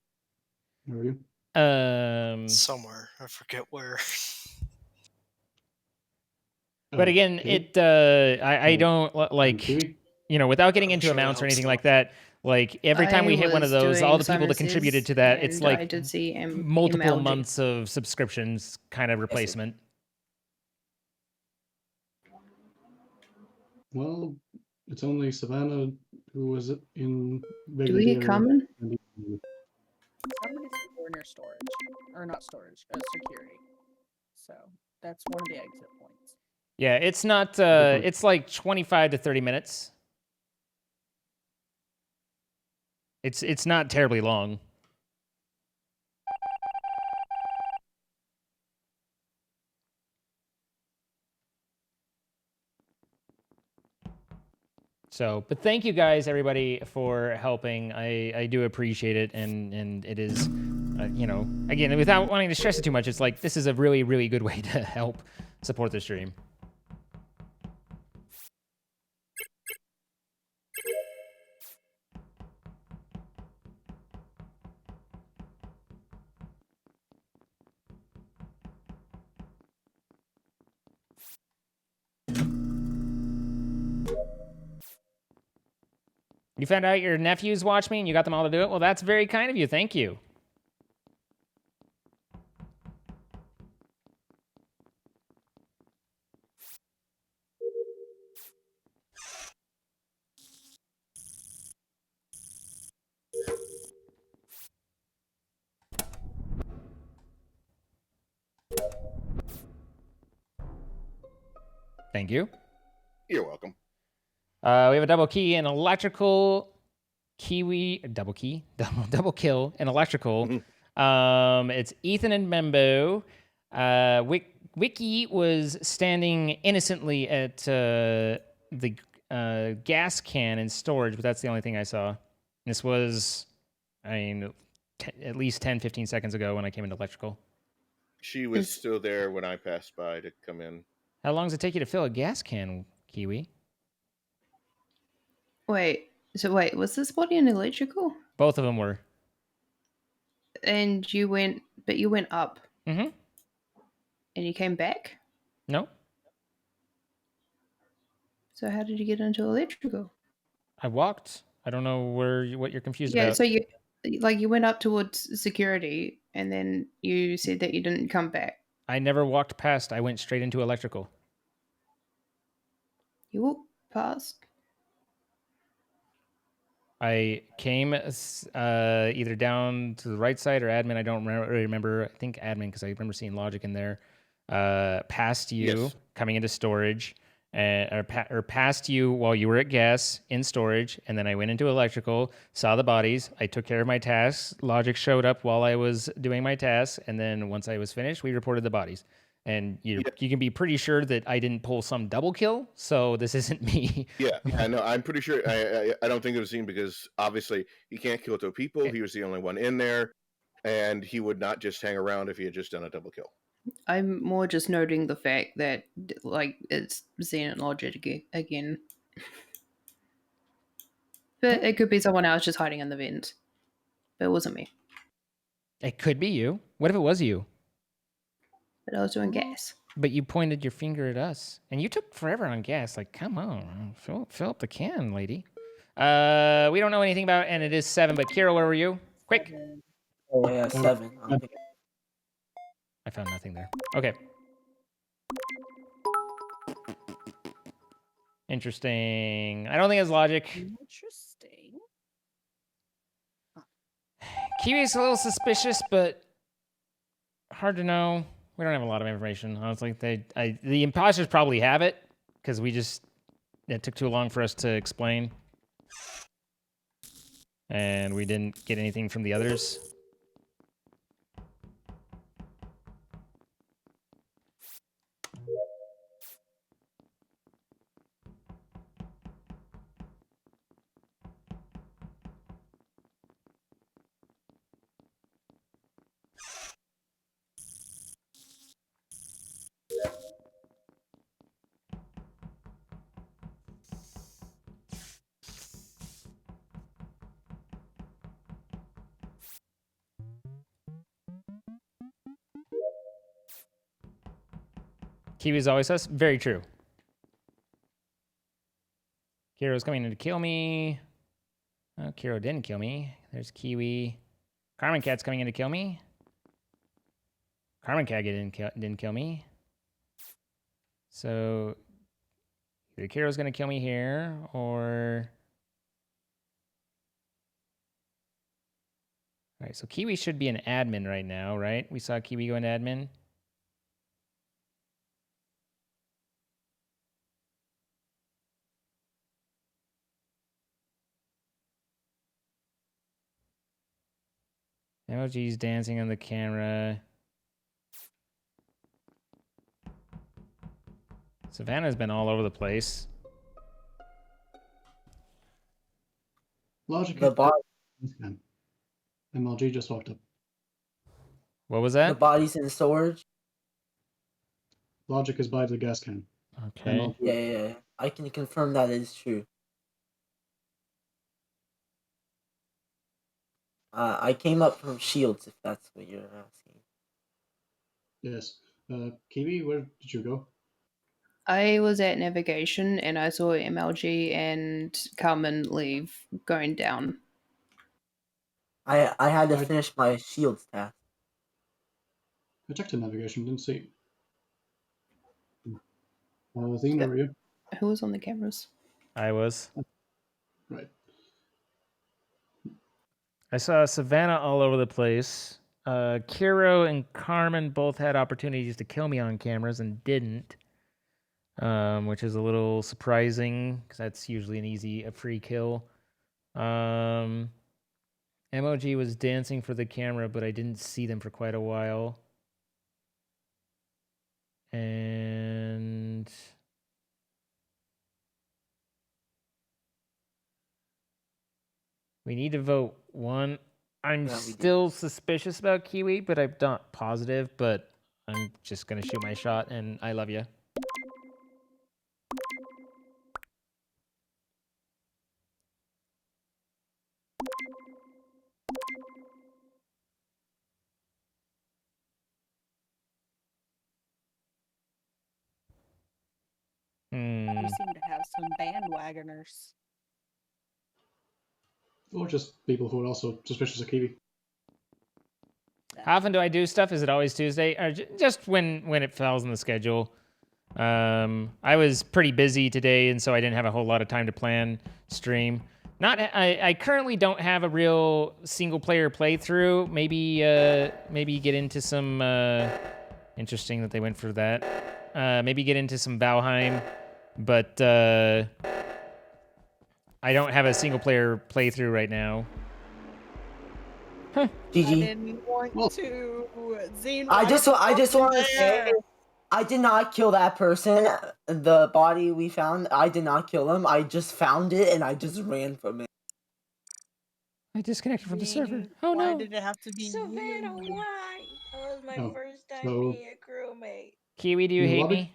where are you? Somewhere. I forget where. But again, I don't like, without getting into amounts or anything like that. Like every time we hit one of those, all the people that contributed to that, it's like multiple months of subscriptions kind of replacement. Well, it's only Savannah who was in. Do we get common? Somebody's near storage, or not storage, security. So that's one of the exit points. Yeah, it's not. It's like 25 to 30 minutes. It's not terribly long. So, but thank you guys, everybody, for helping. I do appreciate it, and it is, again, without wanting to stress it too much, it's like this is a really, really good way to help support the stream. You found out your nephews watch me and you got them all to do it? Well, that's very kind of you. Thank you. Thank you. You're welcome. We have a double key in electrical. Kiwi, double kill in electrical. It's Ethan and Membo. Wiki was standing innocently at the gas can in storage, but that's the only thing I saw. This was, at least 10, 15 seconds ago when I came into electrical. She was still there when I passed by to come in. How long does it take you to fill a gas can, Kiwi? Wait, was this body in electrical? Both of them were. And you went up. Mm-hmm. And you came back? No. So how did you get into electrical? I walked. I don't know what you're confused about. Yeah, so you went up towards security and then you said that you didn't come back. I never walked past. I went straight into electrical. You walked past? I came either down to the right side or admin. I don't really remember. I think admin because I remember seeing Logic in there. Past you, yes. Coming into storage, or past you while you were at gas in storage, and then I went into electrical, saw the bodies. I took care of my tasks. Logic showed up while I was doing my tasks, and then once I was finished, we reported the bodies. And you can be pretty sure that I didn't pull some double kill, so this isn't me. Yeah, I know. I'm pretty sure. I don't think it was seen because obviously he can't kill 2 people. He was the only one in there, and he would not just hang around if he had just done a double kill. I'm more just noting the fact that it's Zen and Logic again. But it could be someone else just hiding in the vent. But it wasn't me. It could be you. What if it was you? But I was doing gas. But you pointed your finger at us. And you took forever on gas. Like, come on. Fill up the can, lady. We don't know anything about it, and it is 7. But Kira, where were you? Quick. Oh, yeah, 7. I found nothing there. Okay. Interesting. I don't think it's Logic. Interesting. Kiwi's a little suspicious, but hard to know. We don't have a lot of information. Honestly, the imposters probably have it because it took too long for us to explain, and we didn't get anything from the others. Kiwi's always us. Very true. Kiro's coming in to kill me. Oh, Kiro didn't kill me. There's Kiwi. Carmen Cat's coming in to kill me. Carmen Cat didn't kill me. So either Kiro's going to kill me here, or... All right, so Kiwi should be an admin right now, right? We saw Kiwi go into admin. Emoji's dancing on the camera. Savannah's been all over the place. Logic. MLG just walked up. What was that? The body's in storage. Logic is by the gas can. Okay. Yeah. I can confirm that is true. I came up from Shields, if that's what you're asking. Yes. Kiwi, where did you go? I was at navigation and I saw MLG and Carmen leave going down. I had to finish my Shields task. I checked the navigation, didn't see. Zine, where were you? Who was on the cameras? I was. Right. I saw Savannah all over the place. Kiro and Carmen both had opportunities to kill me on cameras and didn't. which is a little surprising because that's usually a free kill. MOG was dancing for the camera, but I didn't see them for quite a while. And we need to vote one. I'm still suspicious about Kiwi, but I'm not positive, but I'm just going to shoot my shot, and I love you. We seem to have some bandwagoners. Or just people who are also suspicious of Kiwi. How often do I do stuff? Is it always Tuesday? Or just when it falls in the schedule? I was pretty busy today, and so I didn't have a whole lot of time to plan stream. I currently don't have a real single-player playthrough. Maybe get into some... interesting that they went for that. Maybe get into some Valheim, but I don't have a single-player playthrough right now. Huh. GG. I didn't want to. Zine, I just want to say, I did not kill that person. The body we found, I did not kill him. I just found it and I just ran from it. I disconnected from the server. Oh no! Why did it have to be Savannah? Why? That was my first time being a crewmate. Kiwi, do you hate me?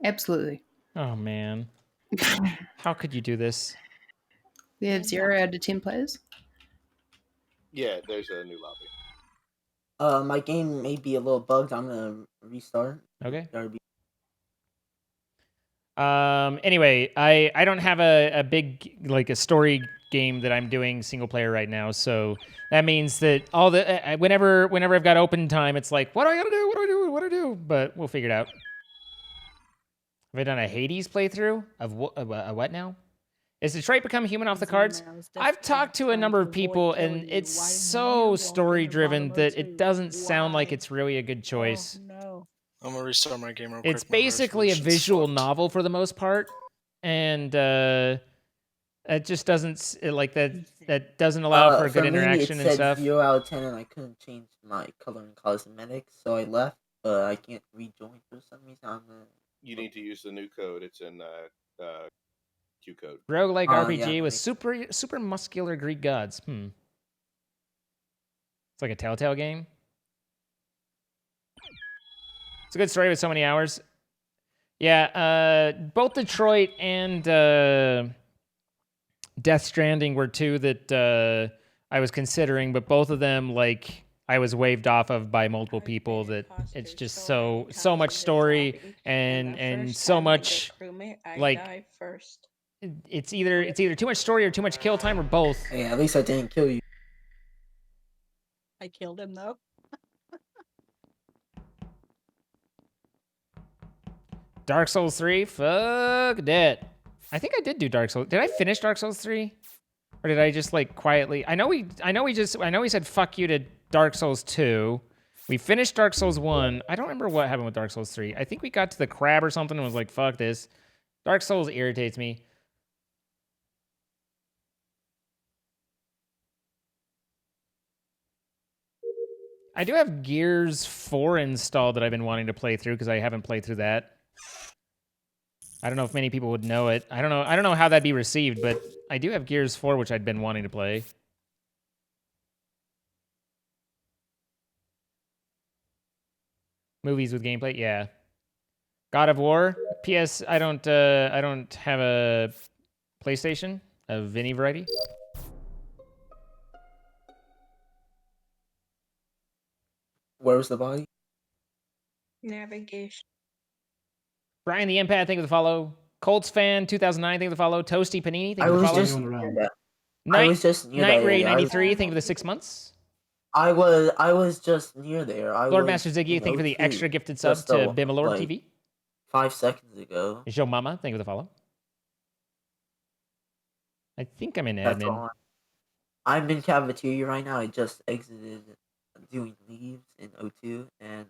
Absolutely. Oh man. How could you do this? We have 0 out of 10 players. Yeah, there's a new lobby. My game may be a little bugged. I'm gonna restart. Okay. Anyway, I don't have a big a story game that I'm doing single player right now, so that means that all the whenever I've got open time, it's like, what do I gotta do? What do I do? But we'll figure it out. Have I done a Hades playthrough of what now? Is Detroit Become Human off the cards? I've talked to a number of people, and it's so story-driven that it doesn't sound like it's really a good choice. Oh, no. I'm gonna restart my game real quick. It's basically a visual novel for the most part, and it just doesn't that doesn't allow for good interaction and stuff. 0 out of 10, and I couldn't change my color and cosmetics, so I left. But I can't rejoin for some reason. You need to use the new code. It's in Q code. Roguelike RPG with super muscular Greek gods. It's like a Telltale game. It's a good story with so many hours. Yeah, both Detroit and Death Stranding were two that I was considering, but both of them, I was waved off of by multiple people that it's just so much story and so much died first. It's either too much story or too much kill time or both. Hey, at least I didn't kill you. I killed him though. Dark Souls 3? Fuck that. I think I did do Dark Souls. Did I finish Dark Souls 3? Or did I just quietly? I know we said fuck you to Dark Souls 2. We finished Dark Souls 1. I don't remember what happened with Dark Souls 3. I think we got to the crab or something and was like, fuck this. Dark Souls irritates me. I do have Gears 4 installed that I've been wanting to play through because I haven't played through that. I don't know if many people would know it. I don't know how that'd be received, but I do have Gears 4, which I'd been wanting to play. Movies with gameplay, yeah. God of War. PS, I don't have a PlayStation of any variety. Where was the body? Navigation. Brian the Empath, thank you for the follow. Colts fan, 2009, thank you for the follow. Toasty Panini, thank you for the follow. I was just near Night that Ray area. 93, thank you for the 6 months. I was just near there. Lord Master Ziggy, thank you for the extra gifted sub to Bimalord TV. 5 seconds ago. Joe Mama, thank you for the follow. I think I'm in admin. I'm in cafeteria right now. I just exited doing leaves in O2, and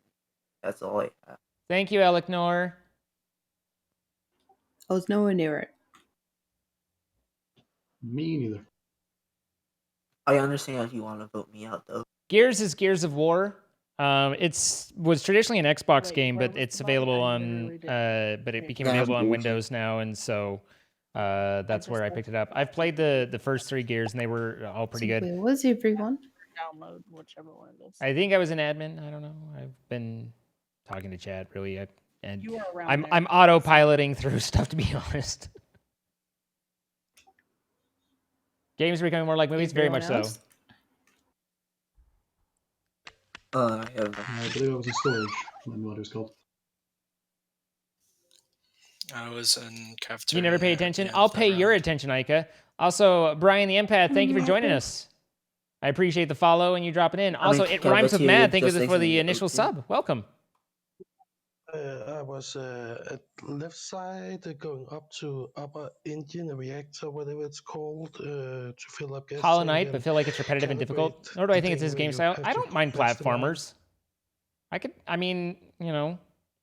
that's all I have. Thank you, Alec Nor. I was nowhere near it. Me neither. I understand if you want to vote me out, though. Gears is Gears of War. Was traditionally an Xbox game, but it's available on. But it became available on Windows now, and so that's where I picked it up. I've played the first 3 Gears, and they were all pretty good. Where was everyone? Download whichever one it is. I think I was an admin. I don't know. I've been talking to chat really, and You were around I'm autopiloting through stuff, to be honest. Games are becoming more like movies, very much so. I believe I was in storage when what it was called. I was in cafeteria. You never pay attention? I'll pay your attention, Ika. Also, Brian the Empath, thank you for joining us. I appreciate the follow and you dropping in. Also, it rhymes with mad. Thank you for the initial sub. Welcome. I was at left side going up to upper engine reactor, whatever it's called, to fill up gas. Hollow Knight, but feel like it's repetitive and difficult. Nor do I think it's his game style. I don't mind platformers. I mean, you know,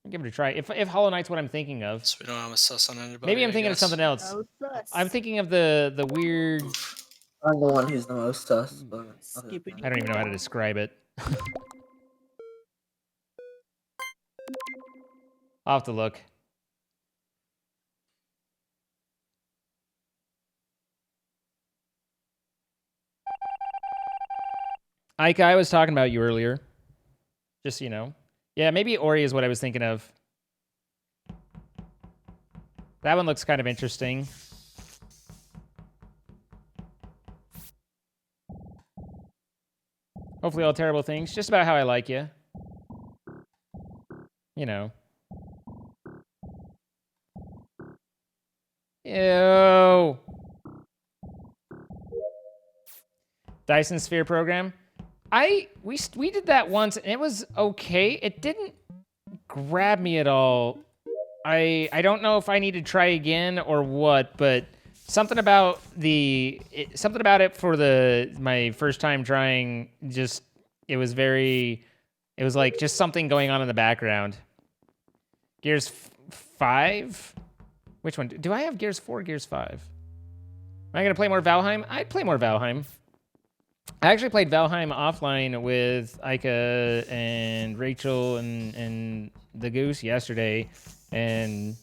I'll give it a try. If Hollow Knight's what I'm thinking of. So we don't have a sus on anybody. Maybe I'm thinking of something else. I'm thinking of the weird. I'm the one who's the most sus. But I don't even know how to describe it. I'll have to look. Ika, I was talking about you earlier. Just so you know. Yeah, maybe Ori is what I was thinking of. That one looks kind of interesting. Hopefully all terrible things. Just about how I like you. You know. Ew. Dyson Sphere program. We did that once and it was okay. It didn't grab me at all. I don't know if I need to try again or what, but something about it for my first time trying, just it was like just something going on in the background. Gears 5? Which one? Do I have Gears 4 or Gears 5? Am I going to play more Valheim? I'd play more Valheim. I actually played Valheim offline with Ika and Rachel and the Goose yesterday, and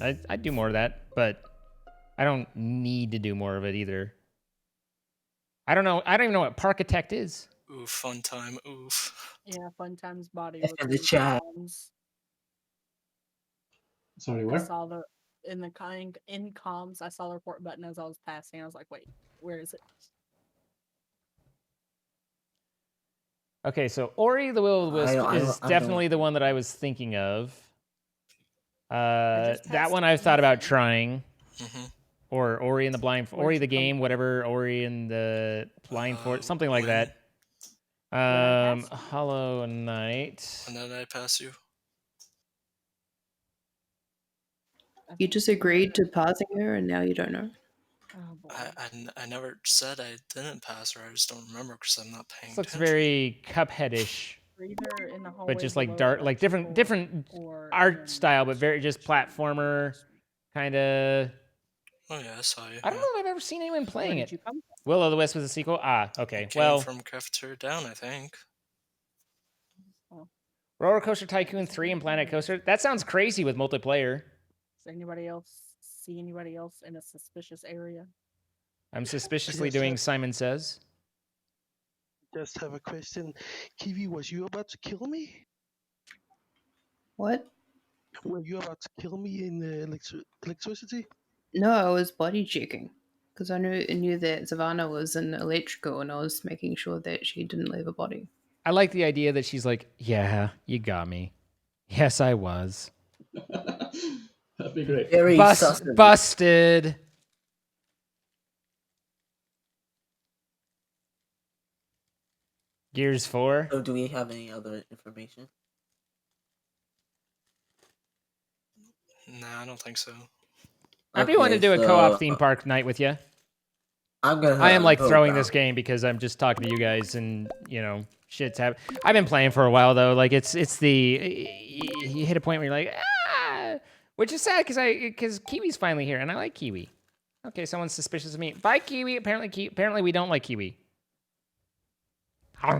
I'd do more of that, but I don't need to do more of it either. I don't even know what Parkitect is. Ooh, fun time. Oof. Yeah, fun times body. In the chat. Sorry, I where? saw in comms. I saw the report button as I was passing. I was like, wait, where is it? Okay, so Ori the Will of the Wisp is definitely the one that I was thinking of. That one I've thought about trying. Mm-hmm. Or Ori and the Blind... Ori the game, whatever. Ori and the Blind Forest, something like that. Hollow Knight. And then I pass you. You just agreed to passing her and now you don't know? I never said I didn't pass her. I just don't remember because I'm not paying This looks attention. very Cuphead-ish. But just like dark, like different art style, but very just platformer, kind of. Oh yeah, I saw you. I don't know if I've ever seen anyone playing it. Will o' the Wisp was a sequel. Ah, okay. It came Well, from Cafeteria Down, I think. Roller Coaster Tycoon 3 and Planet Coaster. That sounds crazy with multiplayer. Does anybody else see anybody else in a suspicious area? I'm suspiciously doing Simon Says. Just have a question. Kiwi, was you about to kill me? What? Were you about to kill me in electricity? No, I was body checking. Because I knew that Savannah was in electrical and I was making sure that she didn't leave a body. I like the idea that she's like, yeah, you got me. Yes, I was. That'd be great. Busted. Gears 4. So do we have any other information? Nah, I don't think so. I do want to do a co-op theme park night with you. I am like throwing this game because I'm just talking to you guys and, you know, shit's happening. I've been playing for a while though. Like it's the, you hit a point where you're like, Which is sad because Kiwi's finally here, and I like Kiwi. Okay, someone's suspicious of me. Bye, Kiwi. Apparently we don't like Kiwi. I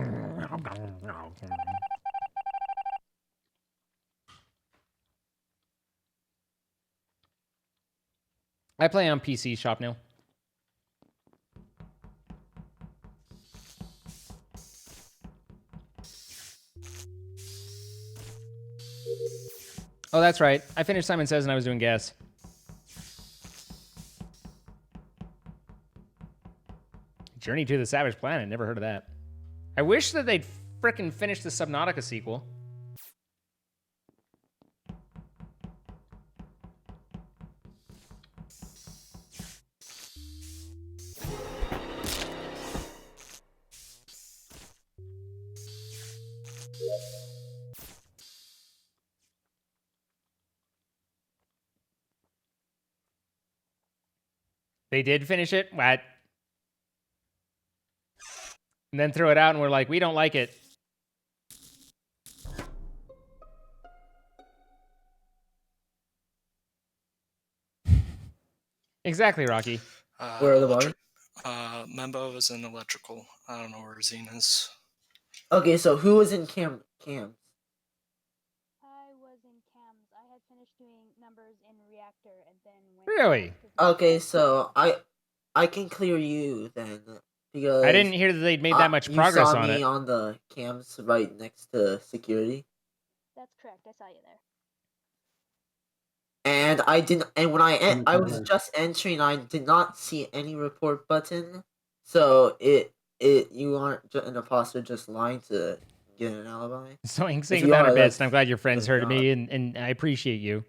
play on PC shop now. Oh, that's right. I finished Simon Says and I was doing gas. Journey to the Savage Planet. Never heard of that. I wish that they'd frickin' finish the Subnautica sequel. They did finish it? What? And then threw it out and we're like, we don't like it. Exactly, Rocky. Where are the bodies? Membo is in electrical. I don't know where Zine is. Okay, so who was in cams? I was in cams. I had finished doing numbers in reactor and then went. Really? Okay, so I can clear you then because I didn't hear that they'd made that much progress on it. You saw me on the cams right next to security. That's correct. I saw you there. And I didn't. And when I was just entering, I did not see any report button. So you aren't an imposter just lying to get an alibi. So saying about a bit, and I'm glad your friends heard me, and I appreciate you.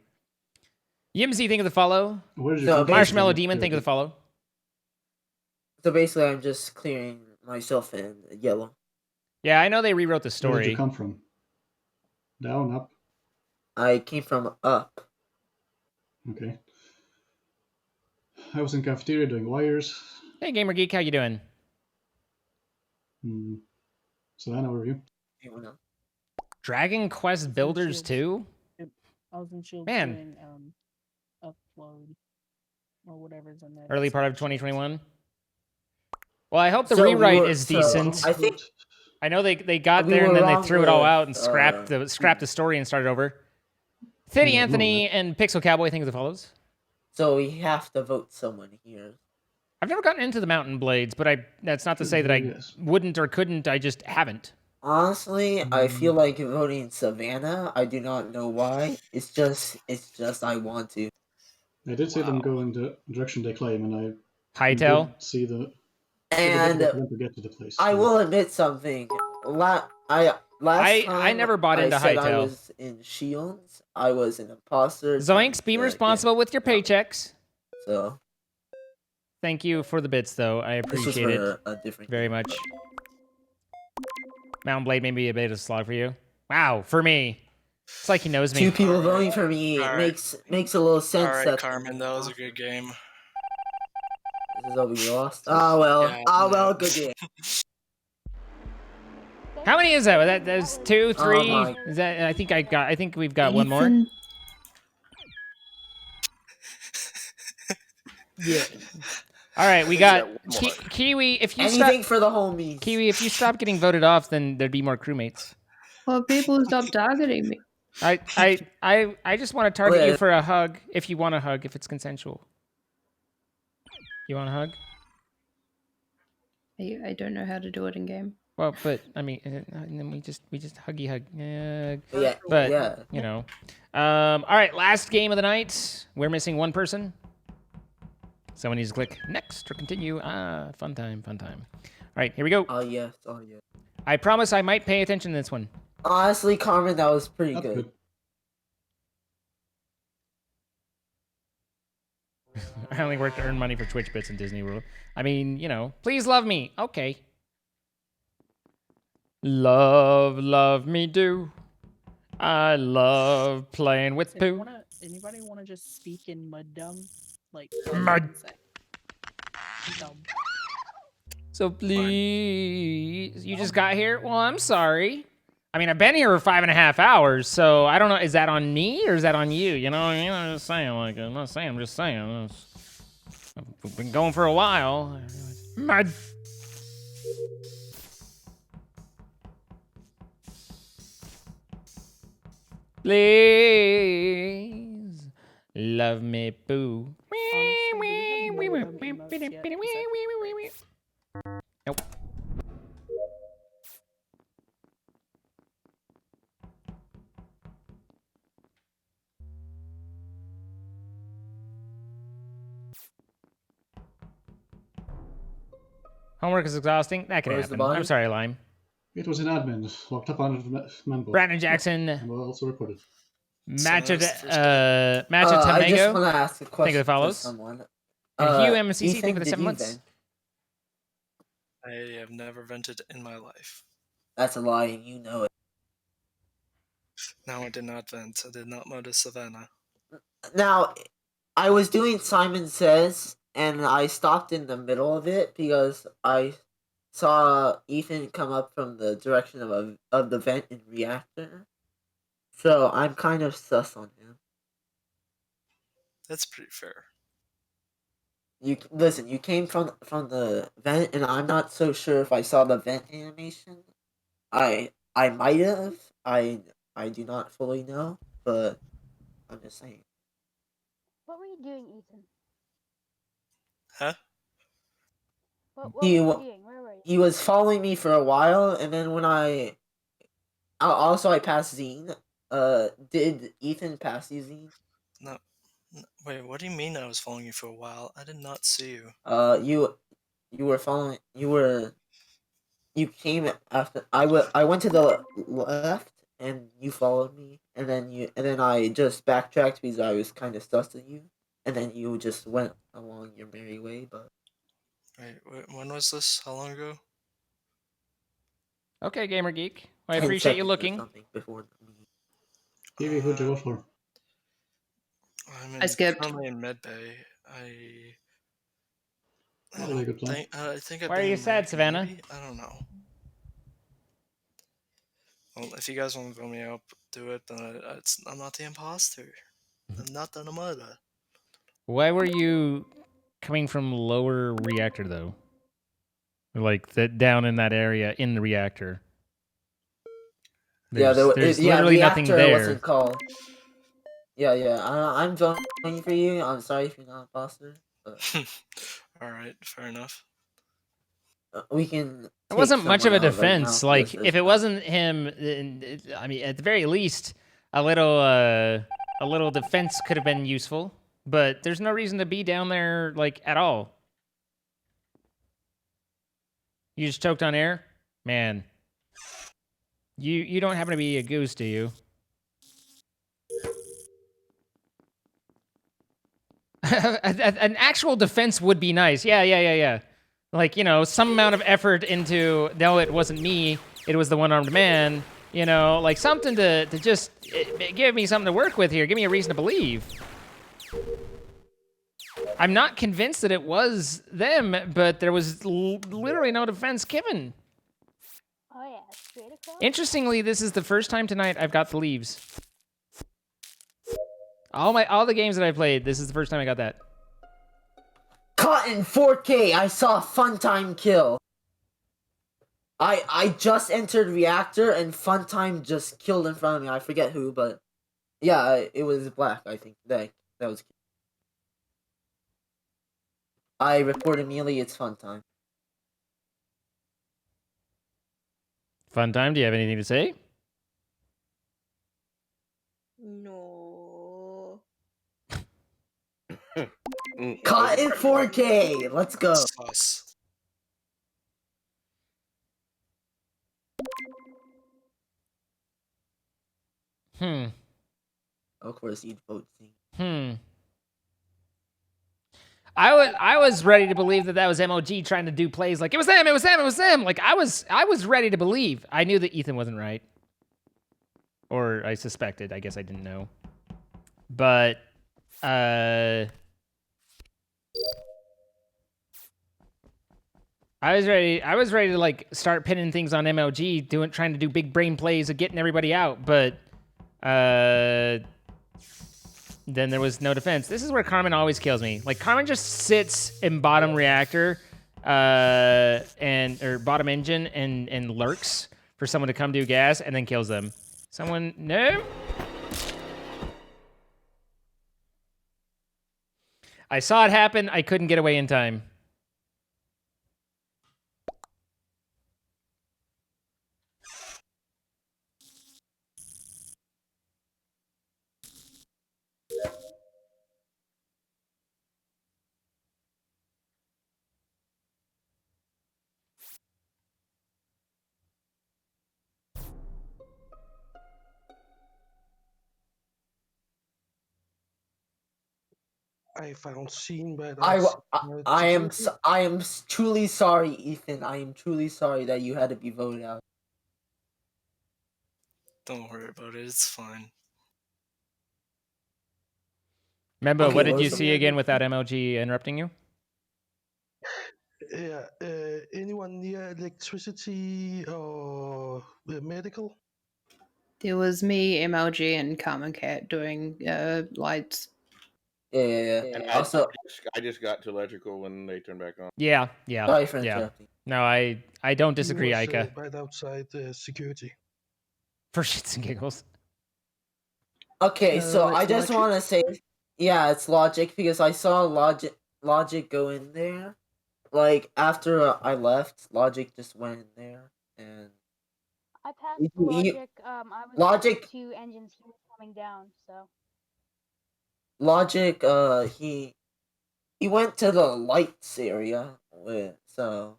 Yimsy, thank you for the follow. Marshmallow Demon, thank you for the follow. So basically, I'm just clearing myself in yellow. Yeah, I know they rewrote the story. Where did you come from? Down, up? I came from up. Okay. I was in cafeteria doing wires. Hey, Gamer Geek, how you doing? Savannah, where are you? Dragon Quest Builders 2? I was in Shield Man. doing upload or whatever's in there. Early part of 2021? Well, I hope the rewrite is decent. I think I know they got there and then they threw it all out and scrapped the story and started over. Thitty Anthony and Pixel Cowboy, thank you for the follows. So we have to vote someone here. I've never gotten into the Mountain Blades, but that's not to say that I wouldn't or couldn't. I just haven't. Honestly, I feel like voting Savannah. I do not know why. It's just I want to. I did see them go in the direction they claim, and I Hightail. See the and to get to the place. I will admit something. Last time I never bought into Hightail. I Hightail. was in Shields. I was an imposter. Zoinks, be responsible with your paychecks. So. Thank you for the bits, though. I appreciate it very much. Mountain Blade may be a bit of a slog for you. Wow, for me. It's like he knows me. Two people voting for me makes a little sense. All right, Carmen, that was a good game. This is what we lost. Oh well. Yeah, well, good game. How many is that? There's 2, 3. Is that? I think we've got one more. Yeah. All right, we got Kiwi. If you anything for the homies. Kiwi, if you stop getting voted off, then there'd be more crewmates. Well, people stop targeting me. I just want to target you for a hug. If you want a hug, if it's consensual. You want a hug? I don't know how to do it in game. Well, but I mean, and then we just huggy hug. Yeah. But yeah. You know. All right, last game of the night. We're missing one person. Someone needs to click next or continue. Fun time. All right, here we go. Oh yes. I promise I might pay attention to this one. Honestly, Carmen, that was pretty good. I only work to earn money for Twitch bits in Disney World. I mean, you know, please love me. Okay. Love me do. I love playing with poo. Anybody want to just speak in mud dumb? Like mud. So please, you just got here? Well, I'm sorry. I mean, I've been here for 5.5 hours, so I don't know. Is that on me or is that on you? You know what I mean? I'm just saying. Like, I'm not saying. I'm just saying. I've been going for a while. Mad. Please love me, boo. Nope. Homework is exhausting. That can happen. I'm sorry, Lime. It was in admin, locked up under the member. Brandon Jackson. And we'll also reported. Match of I just want to ask a question Thank you for the follows. to someone. And Hugh MCC, Ethan, thank you for the 7 did you months. vent? I have never vented in my life. That's a lie, and you know it. No, I did not vent. I did not murder Savannah. Now, I was doing Simon Says, and I stopped in the middle of it because I saw Ethan come up from the direction of the vent in reactor. So I'm kind of sus on him. That's pretty fair. You listen. You came from the vent, and I'm not so sure if I saw the vent animation. I might have. I do not fully know, but I'm just saying. What were you doing, Ethan? Huh? What were you doing? Where were you? He was following me for a while, and then when I passed Zine. Did Ethan pass you, Zine? No. Wait, what do you mean I was following you for a while? I did not see you. You were following. You came after. I went to the left, and you followed me, and then I just backtracked because I was kind of sus at you, and then you just went along your merry way. But Wait, when was this? How long ago? Okay, Gamer Geek. Well, I appreciate you looking. Before Stevie, who'd you go for? I skipped. Currently in Medbay. I think I've Why are you sad, Savannah? I don't know. Well, if you guys want to vote me out, do it. But I'm not the imposter. I'm not the murder. Why were you coming from lower reactor though? Like down in that area in the reactor. There's literally nothing there. Wasn't called. Yeah. I'm voting for you. I'm sorry if you're not imposter. All right, fair enough. We can. It wasn't much of a defense. Right now, like if it wasn't him, I mean, at the very least, a little defense could have been useful. But there's no reason to be down there like at all. You just choked on air, man. You don't happen to be a goose, do you? An actual defense would be nice. Yeah. Like, you know, some amount of effort into, no, it wasn't me, it was the one-armed man. You know, like something to just give me something to work with here. Give me a reason to believe. I'm not convinced that it was them, but there was literally no defense given. Oh yeah, straight across. Interestingly, this is the first time tonight I've got the leaves. All the games that I played, this is the first time I got that. Caught in 4K, I saw Funtime kill. I just entered reactor and Funtime just killed in front of me. I forget who, but yeah, it was Black. I think that was. I report immediately. It's Funtime. Funtime, do you have anything to say? No. Caught in 4K. Let's go. Sauce. Of course, you'd vote C. I was ready to believe that was MOG trying to do plays like it was them. Like I was ready to believe. I knew that Ethan wasn't right, or I suspected. I guess I didn't know, but I was ready to like start pinning things on MLG, trying to do big brain plays of getting everybody out, but then there was no defense. This is where Carmen always kills me. Like Carmen just sits in bottom reactor, or bottom engine and lurks for someone to come do gas and then kills them. Someone, no. I saw it happen. I couldn't get away in time. I found scene right I am truly sorry, Ethan. I am truly sorry that you had to be voted out. Don't worry about it. It's fine. Remember, okay, what did you see again without MLG interrupting you? Yeah, anyone near electricity or medical? There was me, MLG, and Carmen Cat doing lights. Yeah. And also, I just got to electrical when they turned back on. Yeah. Sorry for interrupting. No, I don't disagree, He was, Ika. right outside security. For shits and giggles. Okay, so I just want to say, yeah, it's Logic because I saw Logic go in there. Like after I left, Logic just went in there and. I passed Logic. I was Logic 2 engines. He was coming down, so. Logic, he went to the lights area so.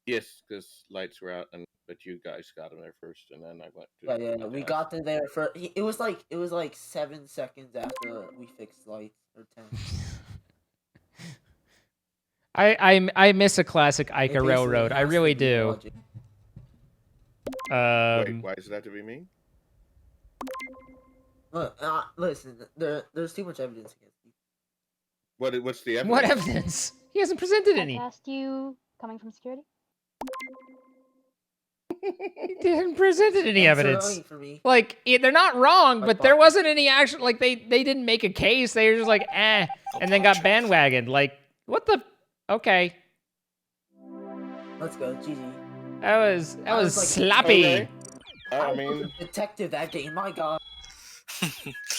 Yes, because lights were out, but you guys got him there first, and then I went to. Yeah. We got to there first. It was like 7 seconds after we fixed lights, or 10. I miss a classic Ika railroad. I really do. Wait, why does it have to be me? Listen, there's too much evidence against you. What's the evidence? What evidence? He hasn't presented any. I passed you coming from security. He didn't present any evidence. Like they're not wrong, but there wasn't any action. Like they didn't make a case. They were just like and then got bandwagoned. Like what the? Okay. Let's go, GG. That was like sloppy. I mean, detective that game. My God.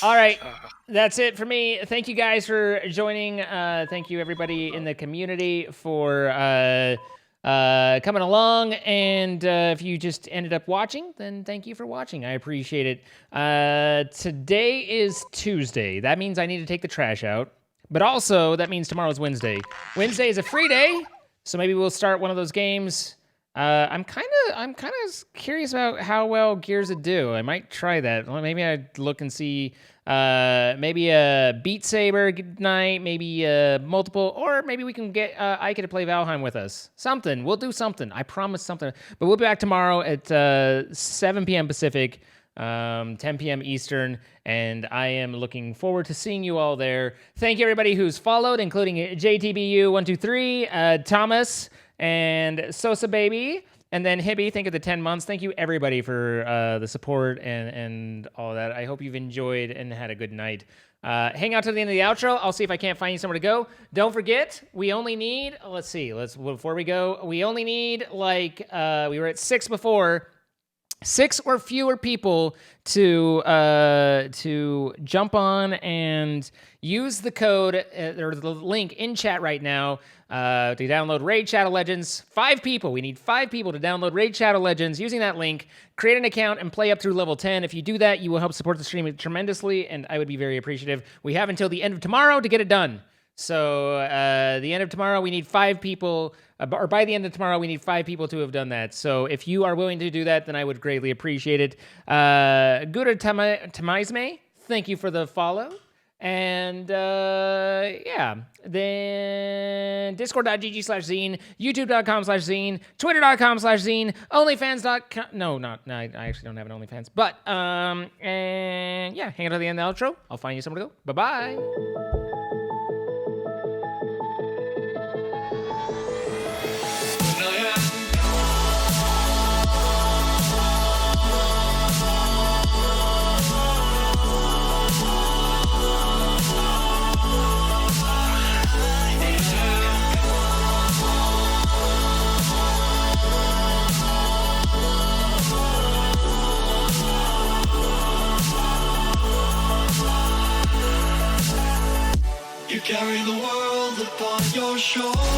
All right, that's it for me. Thank you guys for joining. Thank you everybody in the community for coming along. And if you just ended up watching, then thank you for watching. I appreciate it. Today is Tuesday. That means I need to take the trash out. But also, that means tomorrow's Wednesday. Wednesday is a free day, so maybe we'll start one of those games. I'm kind of curious about how well Gears would do. I might try that. Maybe I'd look and see. Maybe a Beat Saber night. Maybe multiple, or maybe we can get Ika to play Valheim with us. Something. We'll do something. I promise something. But we'll be back tomorrow at 7 p.m. Pacific. 10 p.m. Eastern, and I am looking forward to seeing you all there. Thank you everybody who's followed, including JTBU123, Thomas, and Sosa Baby, and then Hibby. Thank you for the 10 months. Thank you everybody for the support and all that. I hope you've enjoyed and had a good night. Hang out to the end of the outro. I'll see if I can't find you somewhere to go. Don't forget, we only need, before we go, we only need we were at 6 before. 6 or fewer people to jump on and use the code or the link in chat right now to download Raid Shadow Legends. 5 people. We need 5 people to download Raid Shadow Legends using that link. Create an account and play up through level 10. If you do that, you will help support the stream tremendously, and I would be very appreciative. We have until the end of tomorrow to get it done. So the end of tomorrow, we need 5 people, or by the end of tomorrow, we need 5 people to have done that. So if you are willing to do that, then I would greatly appreciate it. Gura Tamaizme, thank you for the follow. And yeah, then discord.gg/zine, youtube.com/zine, twitter.com/zine, onlyfans.com. No, I actually don't have an OnlyFans. But, and yeah, hang out to the end of the outro. I'll find you somewhere to go. Bye-bye. sure.